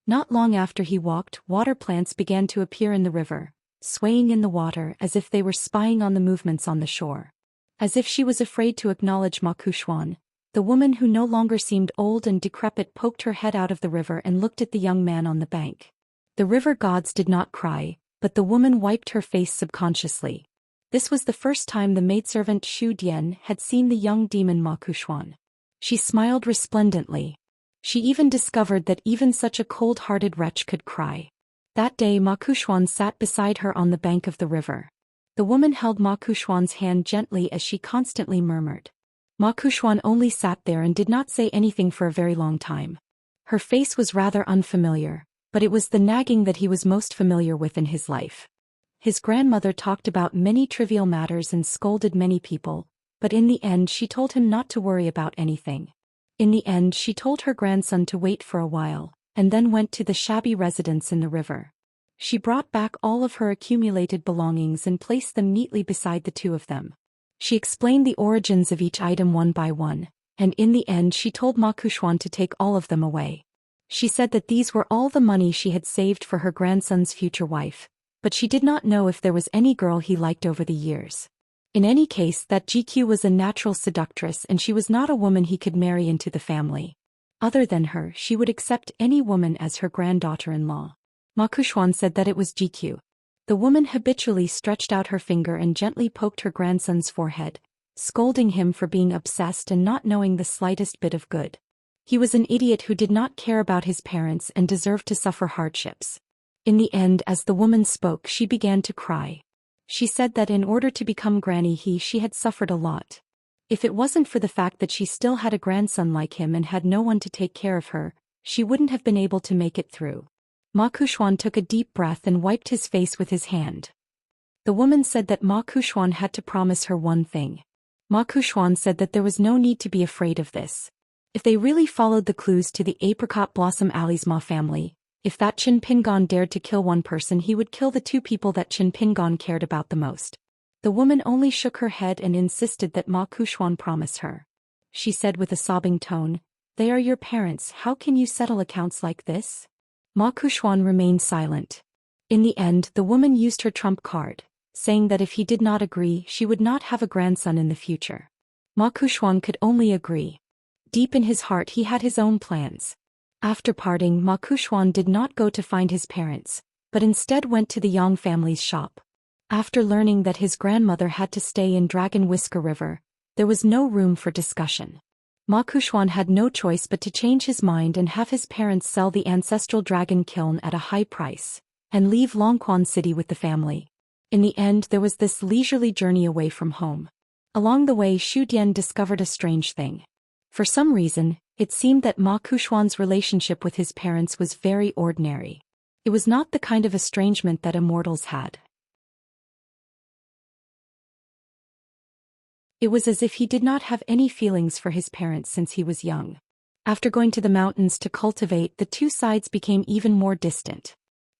Not long after he walked, water plants began to appear in the river, swaying in the water as if they were spying on the movements on the shore. As if she was afraid to acknowledge Ma Kuxuan, the woman who no longer seemed old and decrepit poked her head out of the river and looked at the young man on the bank. The river gods did not cry, but the woman wiped her face subconsciously. This was the first time the maidservant Xu Dian had seen the young demon Ma Kuxuan. She smiled resplendently. She even discovered that even such a cold-hearted wretch could cry. That day Ma Kuxuan sat beside her on the bank of the river. The woman held Ma Kuxuan's hand gently as she constantly murmured. Ma Kuxuan only sat there and did not say anything for a very long time. Her face was rather unfamiliar, but it was the nagging that he was most familiar with in his life. His grandmother talked about many trivial matters and scolded many people, but in the end she told him not to worry about anything. In the end she told her grandson to wait for a while, and then went to the shabby residence in the river. She brought back all of her accumulated belongings and placed them neatly beside the two of them. She explained the origins of each item one by one, and in the end she told Ma Kuxuan to take all of them away. She said that these were all the money she had saved for her grandson's future wife, but she did not know if there was any girl he liked over the years. In any case, that GQ was a natural seductress and she was not a woman he could marry into the family. Other than her, she would accept any woman as her granddaughter-in-law. Ma Kuxuan said that it was GQ. The woman habitually stretched out her finger and gently poked her grandson's forehead, scolding him for being obsessed and not knowing the slightest bit of good. He was an idiot who did not care about his parents and deserved to suffer hardships. In the end, as the woman spoke, she began to cry. She said that in order to become granny she had suffered a lot. If it wasn't for the fact that she still had a grandson like him and had no one to take care of her, she wouldn't have been able to make it through. Ma Kuxuan took a deep breath and wiped his face with his hand. The woman said that Ma Kuxuan had to promise her one thing. Ma Kuxuan said that there was no need to be afraid of this. If they really followed the clues to the Apricot Blossom Alley's Ma family, if that Qin Pingon dared to kill one person, he would kill the two people that Qin Pingon cared about the most. The woman only shook her head and insisted that Ma Kuxuan promise her. She said with a sobbing tone, "They are your parents, how can you settle accounts like this?" Ma Kuxuan remained silent. In the end, the woman used her trump card, saying that if he did not agree, she would not have a grandson in the future. Ma Kuxuan could only agree. Deep in his heart he had his own plans. After parting, Ma Kuxuan did not go to find his parents, but instead went to the Yang family's shop. After learning that his grandmother had to stay in Dragon Whisker River, there was no room for discussion. Ma Kuxuan had no choice but to change his mind and have his parents sell the ancestral dragon kiln at a high price, and leave Longquan City with the family. In the end, there was this leisurely journey away from home. Along the way, Xu Dian discovered a strange thing. For some reason, it seemed that Ma Kuxuan's relationship with his parents was very ordinary. It was not the kind of estrangement that immortals had. It was as if he did not have any feelings for his parents since he was young. After going to the mountains to cultivate, the two sides became even more distant.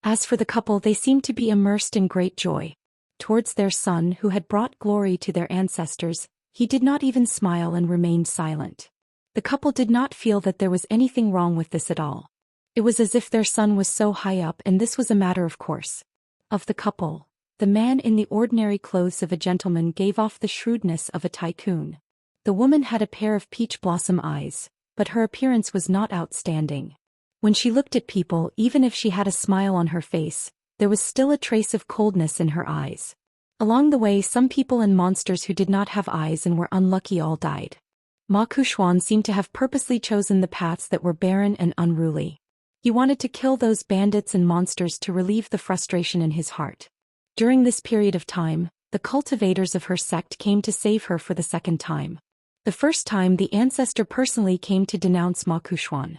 As for the couple, they seemed to be immersed in great joy. Towards their son, who had brought glory to their ancestors, he did not even smile and remained silent. The couple did not feel that there was anything wrong with this at all. It was as if their son was so high up and this was a matter of course. Of the couple, the man in the ordinary clothes of a gentleman gave off the shrewdness of a tycoon. The woman had a pair of peach blossom eyes, but her appearance was not outstanding. When she looked at people, even if she had a smile on her face, there was still a trace of coldness in her eyes. Along the way, some people and monsters who did not have eyes and were unlucky all died. Ma Kuxuan seemed to have purposely chosen the paths that were barren and unruly. He wanted to kill those bandits and monsters to relieve the frustration in his heart. During this period of time, the cultivators of her sect came to save her for the second time. The first time, the ancestor personally came to denounce Ma Kuxuan.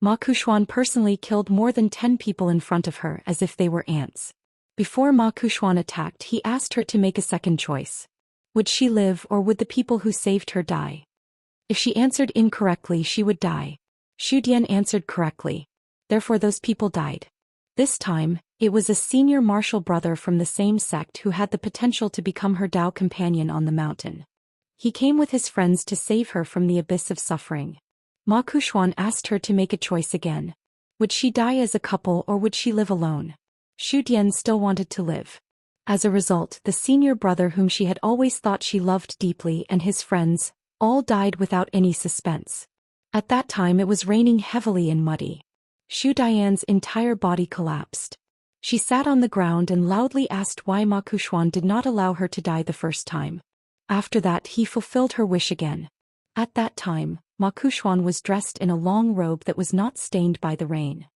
Ma Kuxuan personally killed more than 10 people in front of her as if they were ants. Before Ma Kuxuan attacked, he asked her to make a second choice. Would she live or would the people who saved her die? If she answered incorrectly, she would die. Xu Dian answered correctly. Therefore those people died. This time, it was a senior martial brother from the same sect who had the potential to become her Dao companion on the mountain. He came with his friends to save her from the abyss of suffering. Ma Kuxuan asked her to make a choice again. Would she die as a couple or would she live alone? Xu Dian still wanted to live. As a result, the senior brother whom she had always thought she loved deeply and his friends, all died without any suspense. At that time it was raining heavily and muddy. Xu Dian's entire body collapsed. She sat on the ground and loudly asked why Ma Kuxuan did not allow her to die the first time. After that he fulfilled her wish again. At that time, Ma Kuxuan was dressed in a long robe that was not stained by the rain.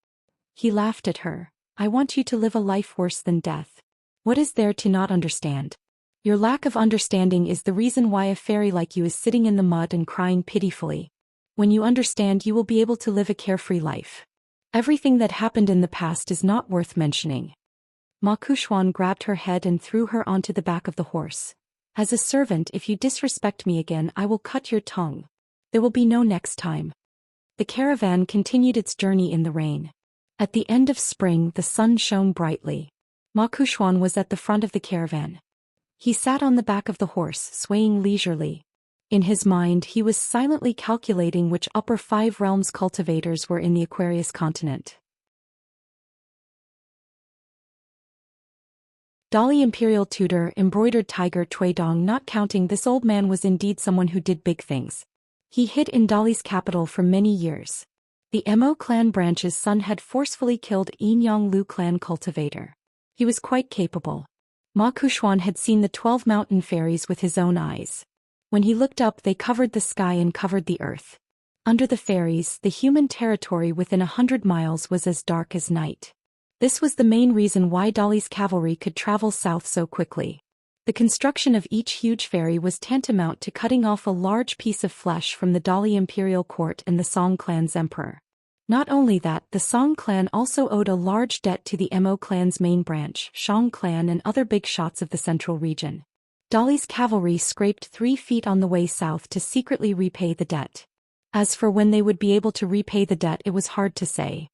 He laughed at her. I want you to live a life worse than death. What is there to not understand? Your lack of understanding is the reason why a fairy like you is sitting in the mud and crying pitifully. When you understand, you will be able to live a carefree life. Everything that happened in the past is not worth mentioning. Ma Kuxuan grabbed her head and threw her onto the back of the horse. As a servant, if you disrespect me again, I will cut your tongue. There will be no next time. The caravan continued its journey in the rain. At the end of spring, the sun shone brightly. Ma Kuxuan was at the front of the caravan. He sat on the back of the horse, swaying leisurely. In his mind, he was silently calculating which upper 5 realms cultivators were in the Aquarius continent. Dali Imperial Tutor, Embroidered Tiger Tuidong. Not counting this old man was indeed someone who did big things. He hid in Dali's capital for many years. The Mo clan branch's son had forcefully killed Yinyang Lu clan cultivator. He was quite capable. Ma Kuxuan had seen the 12 mountain fairies with his own eyes. When he looked up, they covered the sky and covered the earth. Under the fairies, the human territory within 100 miles was as dark as night. This was the main reason why Dali's cavalry could travel south so quickly. The construction of each huge ferry was tantamount to cutting off a large piece of flesh from the Dali imperial court and the Song clan's emperor. Not only that, the Song clan also owed a large debt to the Mo clan's main branch, Shang clan, and other big shots of the central region. Dali's cavalry scraped 3 feet on the way south to secretly repay the debt. As for when they would be able to repay the debt, it was hard to say.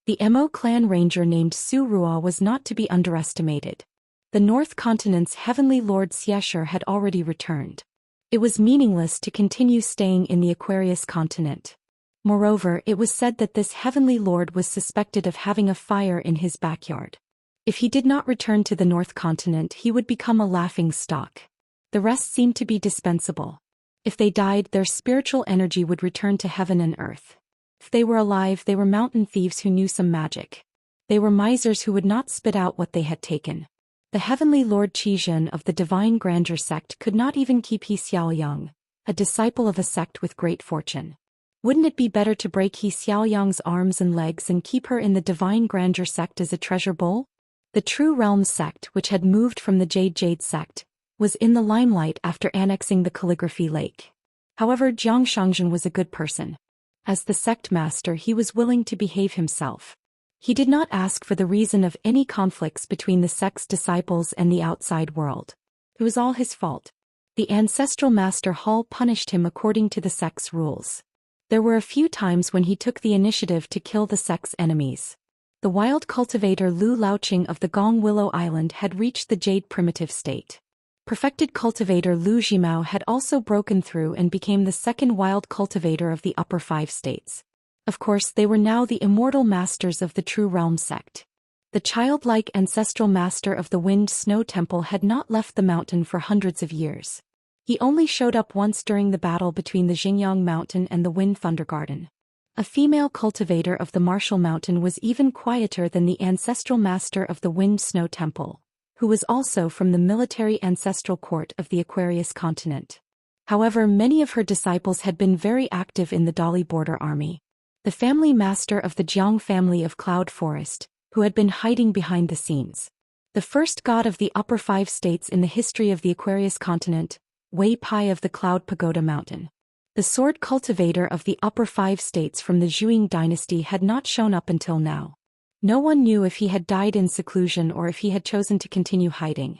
The Mo clan ranger named Su Rua was not to be underestimated. The North Continent's heavenly lord Xianxia had already returned. It was meaningless to continue staying in the Aquarius continent. Moreover, it was said that this heavenly lord was suspected of having a fire in his backyard. If he did not return to the North Continent, he would become a laughing stock. The rest seemed to be dispensable. If they died, their spiritual energy would return to heaven and earth. If they were alive, they were mountain thieves who knew some magic. They were misers who would not spit out what they had taken. The heavenly Lord Qijian of the Divine Grandeur sect could not even keep Xiaoyang, a disciple of a sect with great fortune. Wouldn't it be better to break Xiaoyang's arms and legs and keep her in the Divine Grandeur sect as a treasure bowl? The True Realm sect, which had moved from the Jade sect, was in the limelight after annexing the Calligraphy Lake. However, Jiang Shangzhen was a good person. As the sect master, he was willing to behave himself. He did not ask for the reason of any conflicts between the sect's disciples and the outside world. It was all his fault. The ancestral master Hall punished him according to the sect's rules. There were a few times when he took the initiative to kill the sect's enemies. The wild cultivator Lu Laoqing of the Gong Willow Island had reached the jade primitive state. Perfected cultivator Lu Jimao had also broken through and became the second wild cultivator of the upper 5 states. Of course, they were now the immortal masters of the True Realm sect. The childlike ancestral master of the Wind Snow Temple had not left the mountain for hundreds of years. He only showed up once during the battle between the Xingyang Mountain and the Wind Thunder Garden. A female cultivator of the Martial Mountain was even quieter than the ancestral master of the Wind Snow Temple, who was also from the military ancestral court of the Aquarius continent. However, many of her disciples had been very active in the Dali border army. The family master of the Jiang family of Cloud Forest, who had been hiding behind the scenes. The first god of the upper 5 states in the history of the Aquarius continent, Wei Pai of the Cloud Pagoda Mountain. The sword cultivator of the upper 5 states from the Zhuing dynasty had not shown up until now. No one knew if he had died in seclusion or if he had chosen to continue hiding.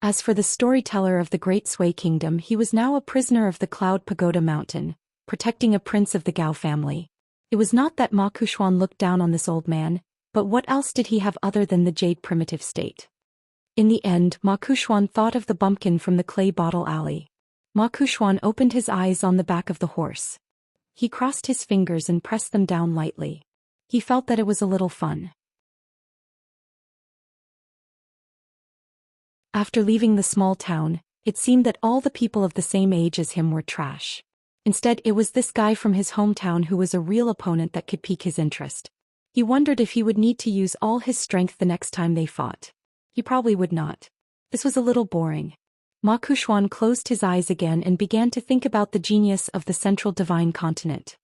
As for the storyteller of the Great Sui Kingdom, he was now a prisoner of the Cloud Pagoda Mountain, protecting a prince of the Gao family. It was not that Ma Kuxuan looked down on this old man, but what else did he have other than the jade primitive state? In the end, Ma Kuxuan thought of the bumpkin from the clay bottle alley. Ma Kuxuan opened his eyes on the back of the horse. He crossed his fingers and pressed them down lightly. He felt that it was a little fun. After leaving the small town, it seemed that all the people of the same age as him were trash. Instead, it was this guy from his hometown who was a real opponent that could pique his interest. He wondered if he would need to use all his strength the next time they fought. He probably would not. This was a little boring. Ma Kuxuan closed his eyes again and began to think about the genius of the central divine continent.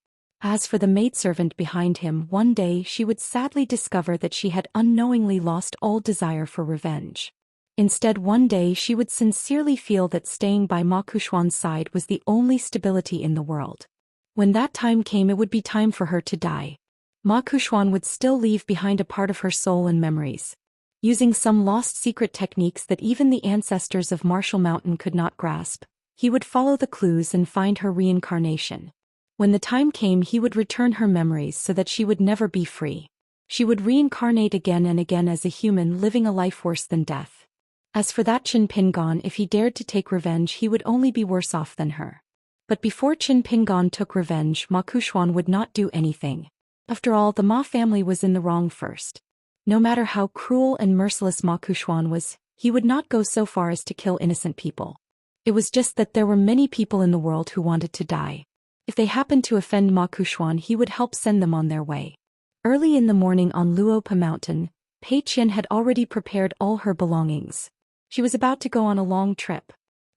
As for the maidservant behind him, one day she would sadly discover that she had unknowingly lost all desire for revenge. Instead, one day she would sincerely feel that staying by Ma Kuxuan's side was the only stability in the world. When that time came, it would be time for her to die. Ma Kuxuan would still leave behind a part of her soul and memories. Using some lost secret techniques that even the ancestors of Martial Mountain could not grasp, he would follow the clues and find her reincarnation. When the time came, he would return her memories so that she would never be free. She would reincarnate again and again as a human living a life worse than death. As for that Qin Pingon, if he dared to take revenge, he would only be worse off than her. But before Qin Pingon took revenge, Ma Kuxuan would not do anything. After all, the Ma family was in the wrong first. No matter how cruel and merciless Ma Kuxuan was, he would not go so far as to kill innocent people. It was just that there were many people in the world who wanted to die. If they happened to offend Ma Kuxuan, he would help send them on their way. Early in the morning on Luopa Mountain, Pei Qian had already prepared all her belongings. She was about to go on a long trip.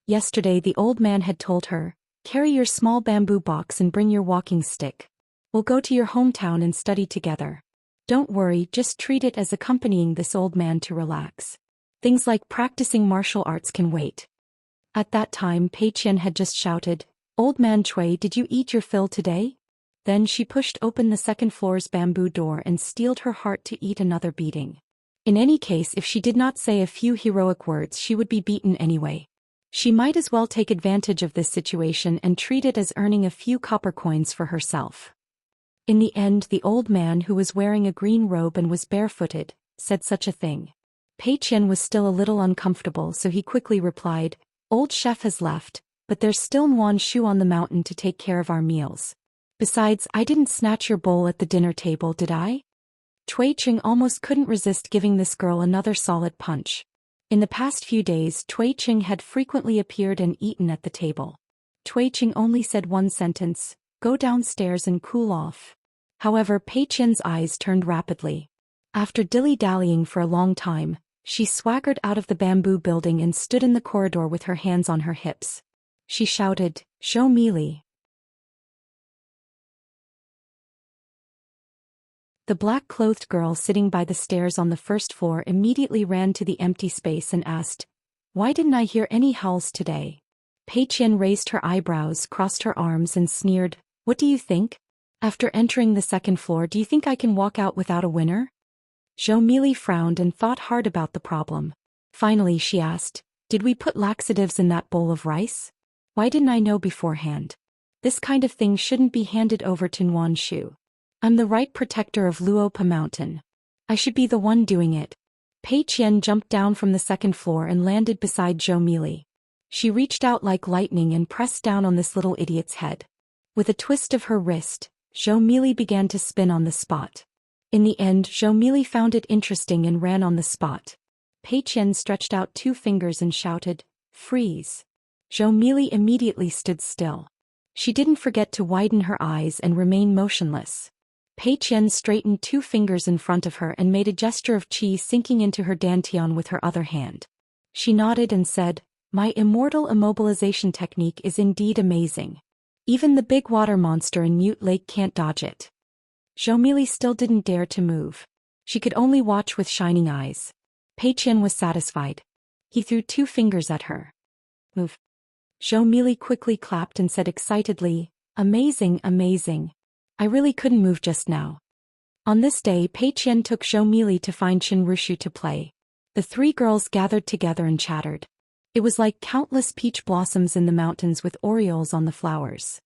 Yesterday the old man had told her, "Carry your small bamboo box and bring your walking stick. We'll go to your hometown and study together. Don't worry, just treat it as accompanying this old man to relax. Things like practicing martial arts can wait." At that time Pei Qian had just shouted, "Old man Cui, did you eat your fill today?" Then she pushed open the second floor's bamboo door and steeled her heart to eat another beating. In any case, if she did not say a few heroic words, she would be beaten anyway. She might as well take advantage of this situation and treat it as earning a few copper coins for herself. In the end, the old man, who was wearing a green robe and was barefooted, said such a thing. Pei Qian was still a little uncomfortable, so he quickly replied, "Old chef has left, but there's still Nguan Shu on the mountain to take care of our meals. Besides, I didn't snatch your bowl at the dinner table, did I?" Ching almost couldn't resist giving this girl another solid punch. In the past few days, Ching had frequently appeared and eaten at the table. Ching only said one sentence, "Go downstairs and cool off." However, Pei Qian's eyes turned rapidly. After dilly-dallying for a long time, she swaggered out of the bamboo building and stood in the corridor with her hands on her hips. She shouted, "Show me Li." The black-clothed girl sitting by the stairs on the first floor immediately ran to the empty space and asked, "Why didn't I hear any howls today?" Pei Qian raised her eyebrows, crossed her arms and sneered, "What do you think? After entering the second floor, do you think I can walk out without a winner?" Zhou Mili frowned and thought hard about the problem. Finally she asked, "Did we put laxatives in that bowl of rice? Why didn't I know beforehand? This kind of thing shouldn't be handed over to Nuan Shu. I'm the right protector of Luopa Mountain. I should be the one doing it." Pei Qian jumped down from the second floor and landed beside Zhou Mili. She reached out like lightning and pressed down on this little idiot's head. With a twist of her wrist, Zhou Mili began to spin on the spot. In the end, Zhou Mili found it interesting and ran on the spot. Pei Qian stretched out 2 fingers and shouted, "Freeze." Zhou Mili immediately stood still. She didn't forget to widen her eyes and remain motionless. Pei Qian straightened 2 fingers in front of her and made a gesture of qi sinking into her dantian with her other hand. She nodded and said, "My immortal immobilization technique is indeed amazing. Even the big water monster in Mute Lake can't dodge it." Zhou Mili still didn't dare to move. She could only watch with shining eyes. Pei Qian was satisfied. He threw 2 fingers at her. "Move." Zhou Mili quickly clapped and said excitedly, "Amazing, amazing. I really couldn't move just now." On this day, Pei Qian took Zhou Mili to find Qin Rushu to play. The 3 girls gathered together and chattered. It was like countless peach blossoms in the mountains with orioles on the flowers.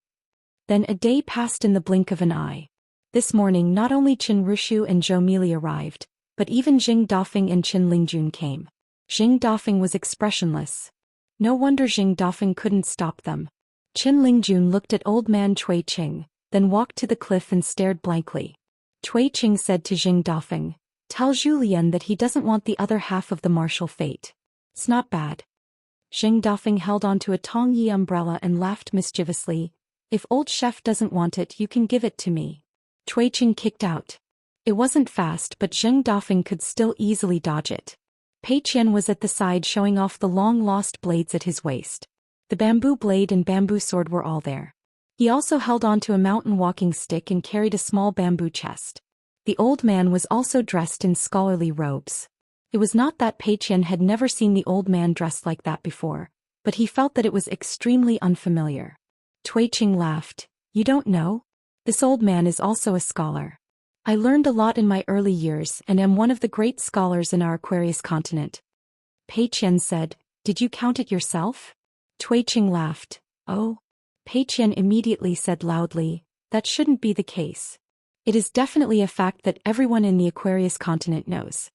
Then a day passed in the blink of an eye. This morning not only Qin Rushu and Zhou Mili arrived, but even Jing Dafeng and Qin Lingjun came. Jing Dafeng was expressionless. No wonder Jing Dafeng couldn't stop them. Qin Lingjun looked at old man Cui Qing, then walked to the cliff and stared blankly. Cui Qing said to Jing Dafeng, "Tell Zhu Lian that he doesn't want the other half of the martial fate. It's not bad." Jing Dafeng held onto a Tongyi umbrella and laughed mischievously, "If old chef doesn't want it, you can give it to me." Cui Qing kicked out. It wasn't fast, but Jing Dafeng could still easily dodge it. Pei Qian was at the side showing off the long-lost blades at his waist. The bamboo blade and bamboo sword were all there. He also held onto a mountain walking stick and carried a small bamboo chest. The old man was also dressed in scholarly robes. It was not that Pei Qian had never seen the old man dressed like that before, but he felt that it was extremely unfamiliar. Cui Qing laughed, "You don't know? This old man is also a scholar. I learned a lot in my early years and am one of the great scholars in our Aquarius continent." Pei Qian said, "Did you count it yourself?" Cui Qing laughed, "Oh." Pei Qian immediately said loudly, "That shouldn't be the case. It is definitely a fact that everyone in the Aquarius continent knows."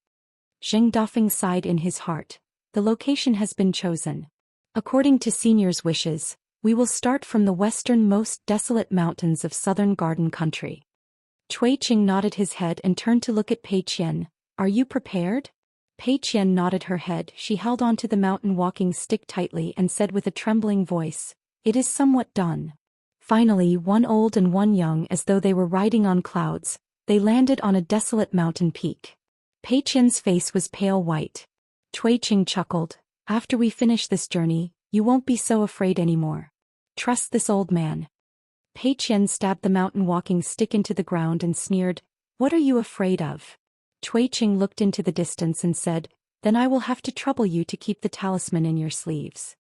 Jing Dafeng sighed in his heart. The location has been chosen. According to Senior's wishes, we will start from the westernmost desolate mountains of southern garden country. Cui Qing nodded his head and turned to look at Pei Qian. "Are you prepared?" Pei Qian nodded her head. She held onto the mountain walking stick tightly and said with a trembling voice, "It is somewhat done." Finally, one old and one young, as though they were riding on clouds, they landed on a desolate mountain peak. Pei Qian's face was pale white. Cui Qing chuckled, "After we finish this journey, you won't be so afraid anymore. Trust this old man." Pei Qian stabbed the mountain walking stick into the ground and sneered, "What are you afraid of?" Cui Qing looked into the distance and said, "Then I will have to trouble you to keep the talisman in your sleeves."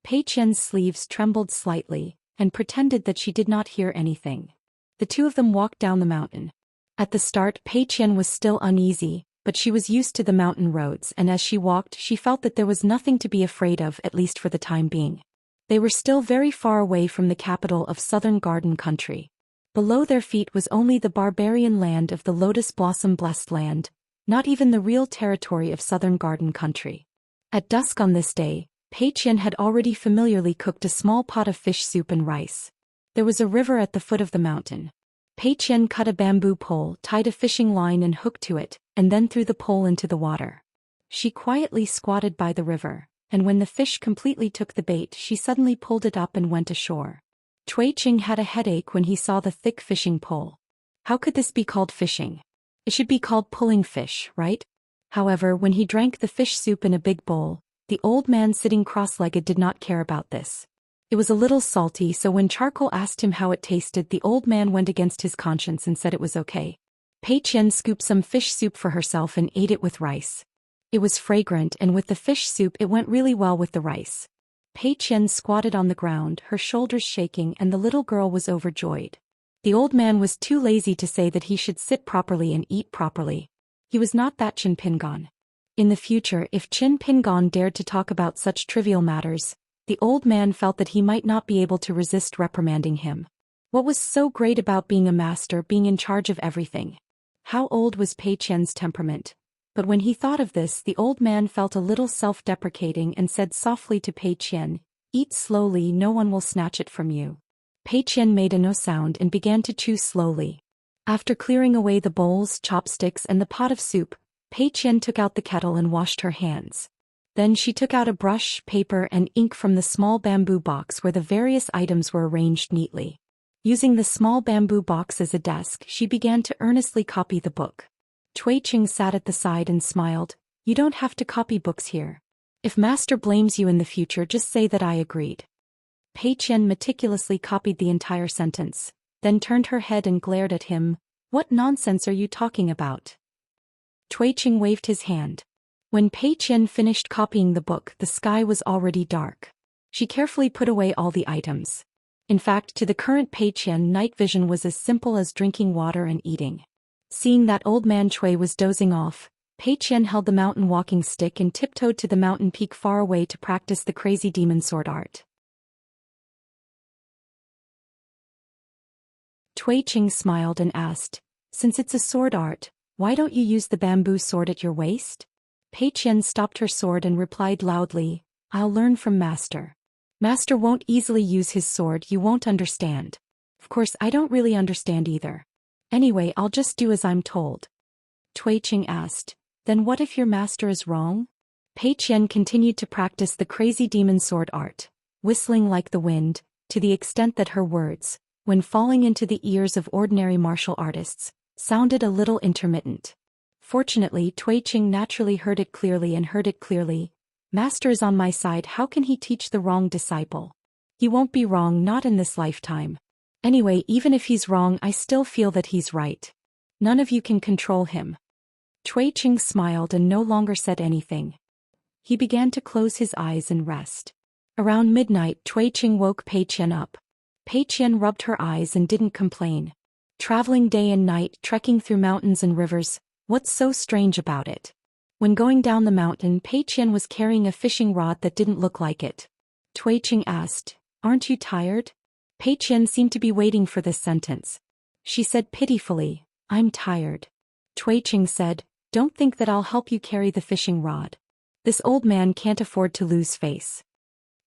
Pei Qian's sleeves trembled slightly, and pretended that she did not hear anything. The 2 of them walked down the mountain. At the start, Pei Qian was still uneasy, but she was used to the mountain roads and as she walked she felt that there was nothing to be afraid of, at least for the time being. They were still very far away from the capital of southern garden country. Below their feet was only the barbarian land of the lotus blossom blessed land, not even the real territory of southern garden country. At dusk on this day, Pei Qian had already familiarly cooked a small pot of fish soup and rice. There was a river at the foot of the mountain. Pei Qian cut a bamboo pole, tied a fishing line and hook to it, and then threw the pole into the water. She quietly squatted by the river, and when the fish completely took the bait, she suddenly pulled it up and went ashore. Cui Qing had a headache when he saw the thick fishing pole. How could this be called fishing? It should be called pulling fish, right? However, when he drank the fish soup in a big bowl, the old man sitting cross-legged did not care about this. It was a little salty, so when Charcoal asked him how it tasted, the old man went against his conscience and said it was okay. Pei Qian scooped some fish soup for herself and ate it with rice. It was fragrant, and with the fish soup it went really well with the rice. Pei Qian squatted on the ground, her shoulders shaking, and the little girl was overjoyed. The old man was too lazy to say that he should sit properly and eat properly. He was not that Qin Pingon. In the future, if Qin Pingon dared to talk about such trivial matters, the old man felt that he might not be able to resist reprimanding him. What was so great about being a master, being in charge of everything? How old was Pei Qian's temperament? But when he thought of this, the old man felt a little self-deprecating and said softly to Pei Qian, "Eat slowly, no one will snatch it from you." Pei Qian made a no sound and began to chew slowly. After clearing away the bowls, chopsticks, and the pot of soup, Pei Qian took out the kettle and washed her hands. Then she took out a brush, paper, and ink from the small bamboo box where the various items were arranged neatly. Using the small bamboo box as a desk, she began to earnestly copy the book. Cui Qing sat at the side and smiled. "You don't have to copy books here. If master blames you in the future, just say that I agreed." Pei Qian meticulously copied the entire sentence, then turned her head and glared at him. "What nonsense are you talking about?" Cui Qing waved his hand. When Pei Qian finished copying the book, the sky was already dark. She carefully put away all the items. In fact, to the current Pei Qian, night vision was as simple as drinking water and eating. Seeing that old man Cui was dozing off, Pei Qian held the mountain walking stick and tiptoed to the mountain peak far away to practice the crazy demon sword art. Cui Qing smiled and asked, "Since it's a sword art, why don't you use the bamboo sword at your waist?" Pei Qian stopped her sword and replied loudly, "I'll learn from master. Master won't easily use his sword, you won't understand. Of course, I don't really understand either. Anyway, I'll just do as I'm told." Cui Qing asked, "Then what if your master is wrong?" Pei Qian continued to practice the crazy demon sword art, whistling like the wind, to the extent that her words, when falling into the ears of ordinary martial artists, sounded a little intermittent. Fortunately, Cui Qing naturally heard it clearly. "Master is on my side, how can he teach the wrong disciple? He won't be wrong, not in this lifetime. Anyway, even if he's wrong, I still feel that he's right. None of you can control him." Cui Qing smiled and no longer said anything. He began to close his eyes and rest. Around midnight, Cui Qing woke Pei Qian up. Pei Qian rubbed her eyes and didn't complain. Traveling day and night, trekking through mountains and rivers, what's so strange about it? When going down the mountain, Pei Qian was carrying a fishing rod that didn't look like it. Cui Qing asked, "Aren't you tired?" Pei Qian seemed to be waiting for this sentence. She said pitifully, "I'm tired." Cui Qing said, "Don't think that I'll help you carry the fishing rod. This old man can't afford to lose face."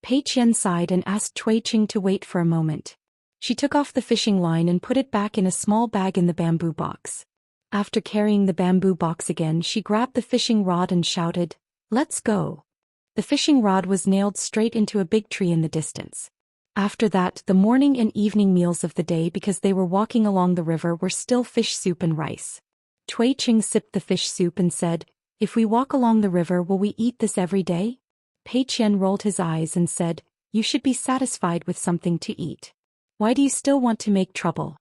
Pei Qian sighed and asked Cui Qing to wait for a moment. She took off the fishing line and put it back in a small bag in the bamboo box. After carrying the bamboo box again, she grabbed the fishing rod and shouted, "Let's go." The fishing rod was nailed straight into a big tree in the distance. After that, the morning and evening meals of the day, because they were walking along the river, were still fish soup and rice. Cui Qing sipped the fish soup and said, "If we walk along the river, will we eat this every day?" Pei Qian rolled his eyes and said, "You should be satisfied with something to eat. Why do you still want to make trouble?"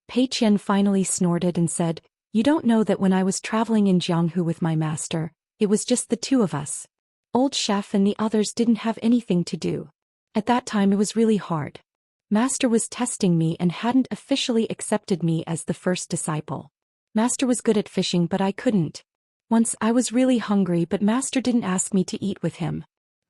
Pei Qian finally snorted and said, "You don't know that when I was traveling in Jianghu with my master, it was just the two of us. Old chef and the others didn't have anything to do. At that time it was really hard. Master was testing me and hadn't officially accepted me as the first disciple. Master was good at fishing, but I couldn't. Once I was really hungry, but master didn't ask me to eat with him."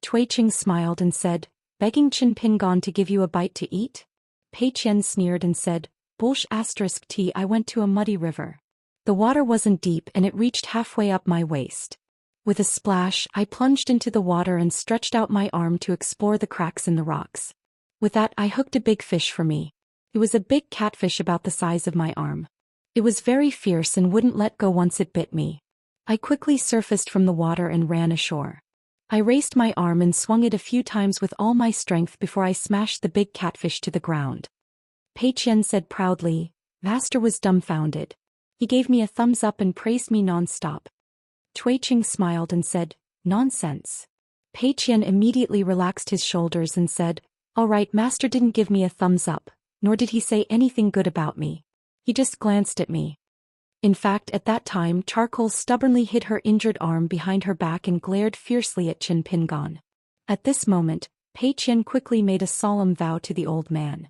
Cui Qing smiled and said, "Begging Qin Pingon to give you a bite to eat?" Pei Qian sneered and said, "T, I went to a muddy river. The water wasn't deep and it reached halfway up my waist. With a splash, I plunged into the water and stretched out my arm to explore the cracks in the rocks. With that I hooked a big fish for me. It was a big catfish about the size of my arm. It was very fierce and wouldn't let go once it bit me. I quickly surfaced from the water and ran ashore. I raised my arm and swung it a few times with all my strength before I smashed the big catfish to the ground. Pei Qian said proudly. Master was dumbfounded. He gave me a thumbs up and praised me non-stop. Cui Qing smiled and said, nonsense. Pei Qian immediately relaxed his shoulders and said, all right, Master didn't give me a thumbs up, nor did he say anything good about me. He just glanced at me. In fact, at that time Charcoal stubbornly hid her injured arm behind her back and glared fiercely at Qin Pingon. At this moment, Pei Qian quickly made a solemn vow to the old man.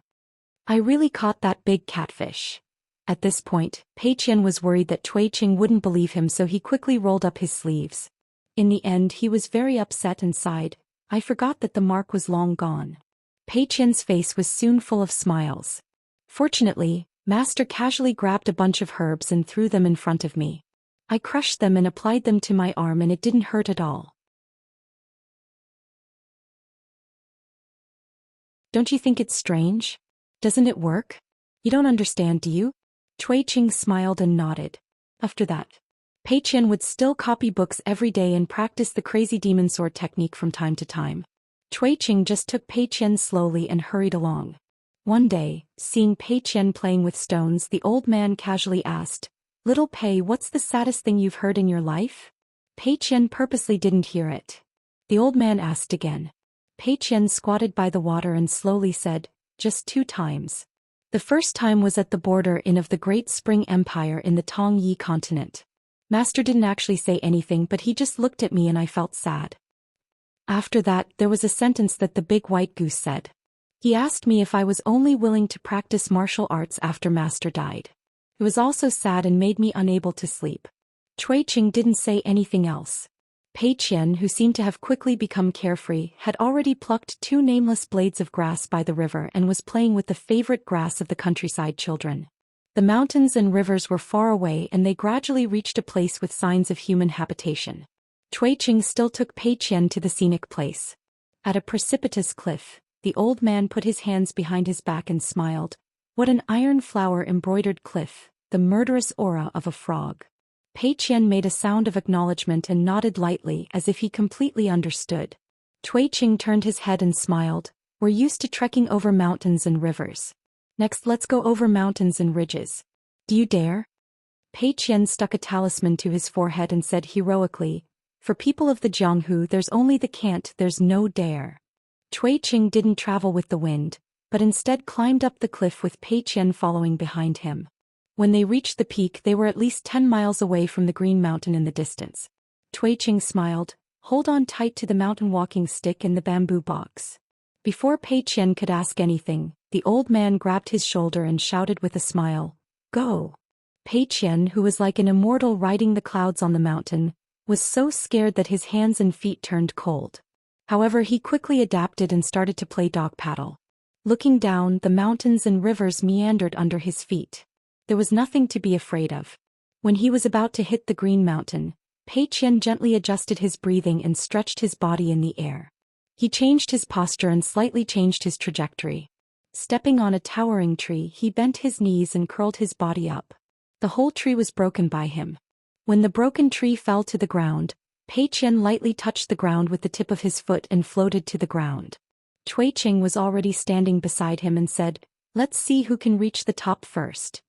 I really caught that big catfish. At this point, Pei Qian was worried that Cui Qing wouldn't believe him, so he quickly rolled up his sleeves. In the end he was very upset and sighed, I forgot that the mark was long gone. Pei Qian's face was soon full of smiles. Fortunately, Master casually grabbed a bunch of herbs and threw them in front of me. I crushed them and applied them to my arm and it didn't hurt at all. Don't you think it's strange? Doesn't it work? You don't understand, do you? Cui Qing smiled and nodded. After that, Pei Qian would still copy books every day and practice the crazy demon sword technique from time to time. Cui Qing just took Pei Qian slowly and hurried along. One day, seeing Pei Qian playing with stones, the old man casually asked, Little Pei, what's the saddest thing you've heard in your life? Pei Qian purposely didn't hear it. The old man asked again. Pei Qian squatted by the water and slowly said, just 2 times. The first time was at the border of the Great Spring Empire in the Tong Yi continent. Master didn't actually say anything, but he just looked at me and I felt sad. After that, there was a sentence that the big white goose said. He asked me if I was only willing to practice martial arts after Master died. It was also sad and made me unable to sleep. Cui Qing didn't say anything else. Pei Qian, who seemed to have quickly become carefree, had already plucked 2 nameless blades of grass by the river and was playing with the favorite grass of the countryside children. The mountains and rivers were far away and they gradually reached a place with signs of human habitation. Cui Qing still took Pei Qian to the scenic place. At a precipitous cliff, the old man put his hands behind his back and smiled. What an iron flower embroidered cliff, the murderous aura of a frog. Pei Qian made a sound of acknowledgement and nodded lightly as if he completely understood. Cui Qing turned his head and smiled. We're used to trekking over mountains and rivers. Next, let's go over mountains and ridges. Do you dare? Pei Qian stuck a talisman to his forehead and said heroically, For people of the Jianghu, there's only the can't, there's no dare. Cui Qing didn't travel with the wind, but instead climbed up the cliff with Pei Qian following behind him. When they reached the peak, they were at least 10 miles away from the green mountain in the distance. Cui Qing smiled, hold on tight to the mountain walking stick in the bamboo box. Before Pei Qian could ask anything, the old man grabbed his shoulder and shouted with a smile, Go! Pei Qian, who was like an immortal riding the clouds on the mountain, was so scared that his hands and feet turned cold. However, he quickly adapted and started to play dog paddle. Looking down, the mountains and rivers meandered under his feet. There was nothing to be afraid of. When he was about to hit the green mountain, Pei Qian gently adjusted his breathing and stretched his body in the air. He changed his posture and slightly changed his trajectory. Stepping on a towering tree, he bent his knees and curled his body up. The whole tree was broken by him. When the broken tree fell to the ground, Pei Qian lightly touched the ground with the tip of his foot and floated to the ground. Cui Qing was already standing beside him and said, Let's see who can reach the top first.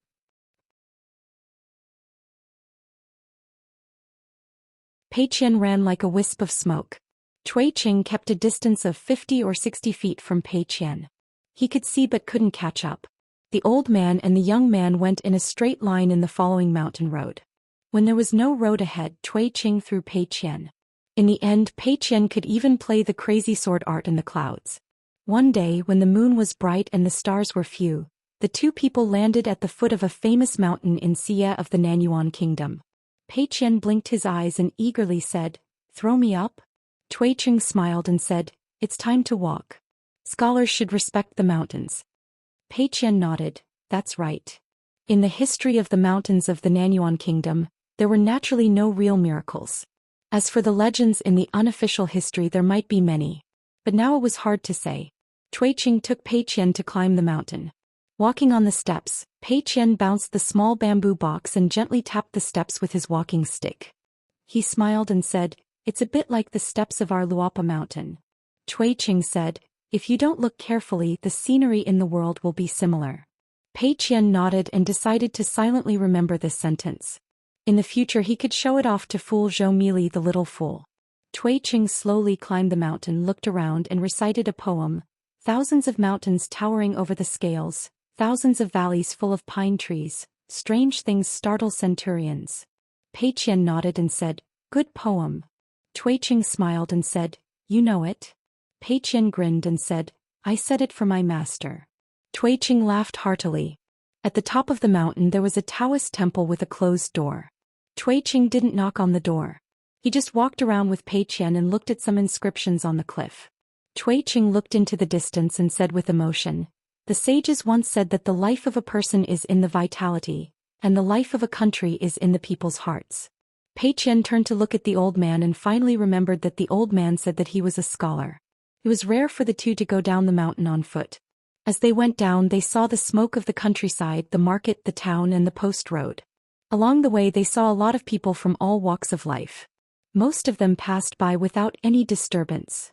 Pei Qian ran like a wisp of smoke. Cui Qing kept a distance of 50 or 60 feet from Pei Qian. He could see but couldn't catch up. The old man and the young man went in a straight line in the following mountain road. When there was no road ahead, Cui Qing threw Pei Qian. In the end, Pei Qian could even play the crazy sword art in the clouds. One day, when the moon was bright and the stars were few, the 2 people landed at the foot of a famous mountain in Xia of the Nanyuan Kingdom. Pei Qian blinked his eyes and eagerly said, Throw me up? Cui Qing smiled and said, It's time to walk. Scholars should respect the mountains. Pei Qian nodded, That's right. In the history of the mountains of the Nanyuan Kingdom, there were naturally no real miracles. As for the legends in the unofficial history, there might be many. But now it was hard to say. Cui Qing took Pei Qian to climb the mountain. Walking on the steps, Pei Qian bounced the small bamboo box and gently tapped the steps with his walking stick. He smiled and said, "It's a bit like the steps of our Luapa mountain." Cui Qing said, "If you don't look carefully, the scenery in the world will be similar." Pei Qian nodded and decided to silently remember this sentence. In the future he could show it off to fool Zhou Mili the little fool. Cui Qing slowly climbed the mountain, looked around and recited a poem. Thousands of mountains towering over the scales, thousands of valleys full of pine trees, strange things startle centurions. Pei Qian nodded and said, "Good poem." Cui Qing smiled and said, "You know it?" Pei Qian grinned and said, "I said it for my master." Cui Qing laughed heartily. At the top of the mountain there was a Daoist temple with a closed door. Cui Qing didn't knock on the door. He just walked around with Pei Qian and looked at some inscriptions on the cliff. Cui Qing looked into the distance and said with emotion, "The sages once said that the life of a person is in the vitality, and the life of a country is in the people's hearts." Pei Qian turned to look at the old man and finally remembered that the old man said that he was a scholar. It was rare for the two to go down the mountain on foot. As they went down they saw the smoke of the countryside, the market, the town and the post road. Along the way they saw a lot of people from all walks of life. Most of them passed by without any disturbance.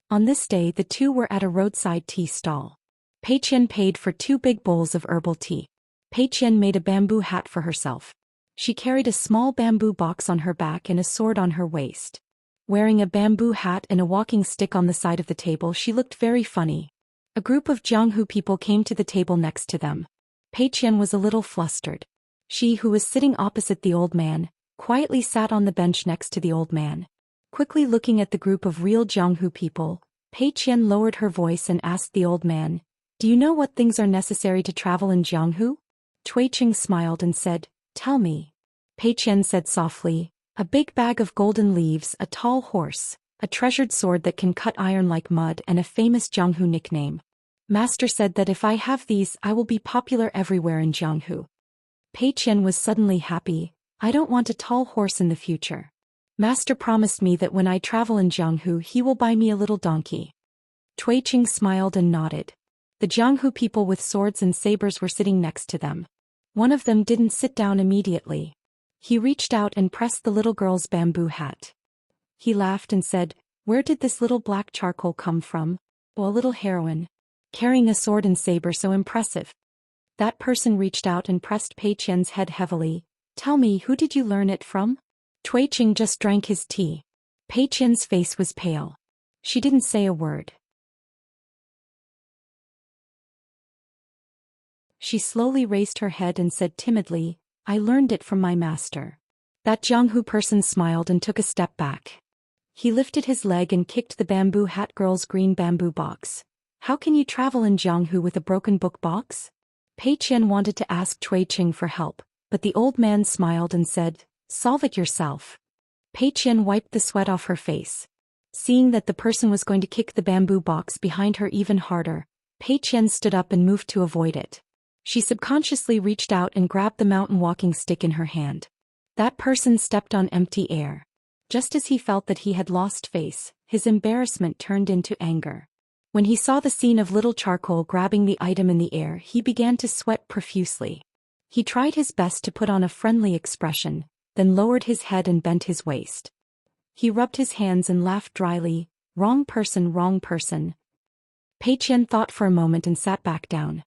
On this day the two were at a roadside tea stall. Pei Qian paid for 2 big bowls of herbal tea. Pei Qian made a bamboo hat for herself. She carried a small bamboo box on her back and a sword on her waist. Wearing a bamboo hat and a walking stick on the side of the table she looked very funny. A group of Jianghu people came to the table next to them. Pei Qian was a little flustered. She, who was sitting opposite the old man, quietly sat on the bench next to the old man. Quickly looking at the group of real Jianghu people, Pei Qian lowered her voice and asked the old man, "Do you know what things are necessary to travel in Jianghu?" Cui Qing smiled and said, "Tell me." Pei Qian said softly, "A big bag of golden leaves, a tall horse, a treasured sword that can cut iron like mud and a famous Jianghu nickname. Master said that if I have these I will be popular everywhere in Jianghu." Pei Qian was suddenly happy. "I don't want a tall horse in the future. Master promised me that when I travel in Jianghu he will buy me a little donkey." Cui Qing smiled and nodded. The Jianghu people with swords and sabers were sitting next to them. One of them didn't sit down immediately. He reached out and pressed the little girl's bamboo hat. He laughed and said, "Where did this little black charcoal come from? Oh, a little heroine. Carrying a sword and saber so impressive." That person reached out and pressed Pei Qian's head heavily. "Tell me, who did you learn it from?" Cui Qing just drank his tea. Pei Qian's face was pale. She didn't say a word. She slowly raised her head and said timidly, "I learned it from my master." That Jianghu person smiled and took a step back. He lifted his leg and kicked the bamboo hat girl's green bamboo box. "How can you travel in Jianghu with a broken book box?" Pei Qian wanted to ask Cui Qing for help, but the old man smiled and said, "Solve it yourself." Pei Qian wiped the sweat off her face. Seeing that the person was going to kick the bamboo box behind her even harder, Pei Qian stood up and moved to avoid it. She subconsciously reached out and grabbed the mountain walking stick in her hand. That person stepped on empty air. Just as he felt that he had lost face, his embarrassment turned into anger. When he saw the scene of little charcoal grabbing the item in the air, he began to sweat profusely. He tried his best to put on a friendly expression, then lowered his head and bent his waist. He rubbed his hands and laughed dryly, "Wrong person, wrong person." Pei Qian thought for a moment and sat back down.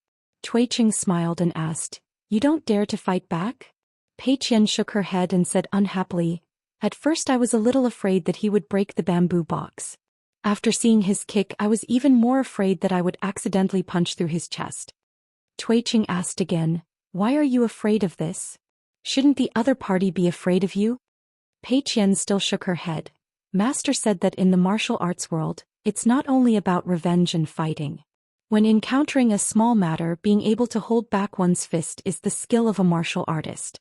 Cui Qing smiled and asked, "You don't dare to fight back?" Pei Qian shook her head and said unhappily, "At first I was a little afraid that he would break the bamboo box. After seeing his kick I was even more afraid that I would accidentally punch through his chest." Cui Qing asked again, "Why are you afraid of this? Shouldn't the other party be afraid of you?" Pei Qian still shook her head. "Master said that in the martial arts world, it's not only about revenge and fighting. When encountering a small matter, being able to hold back one's fist is the skill of a martial artist."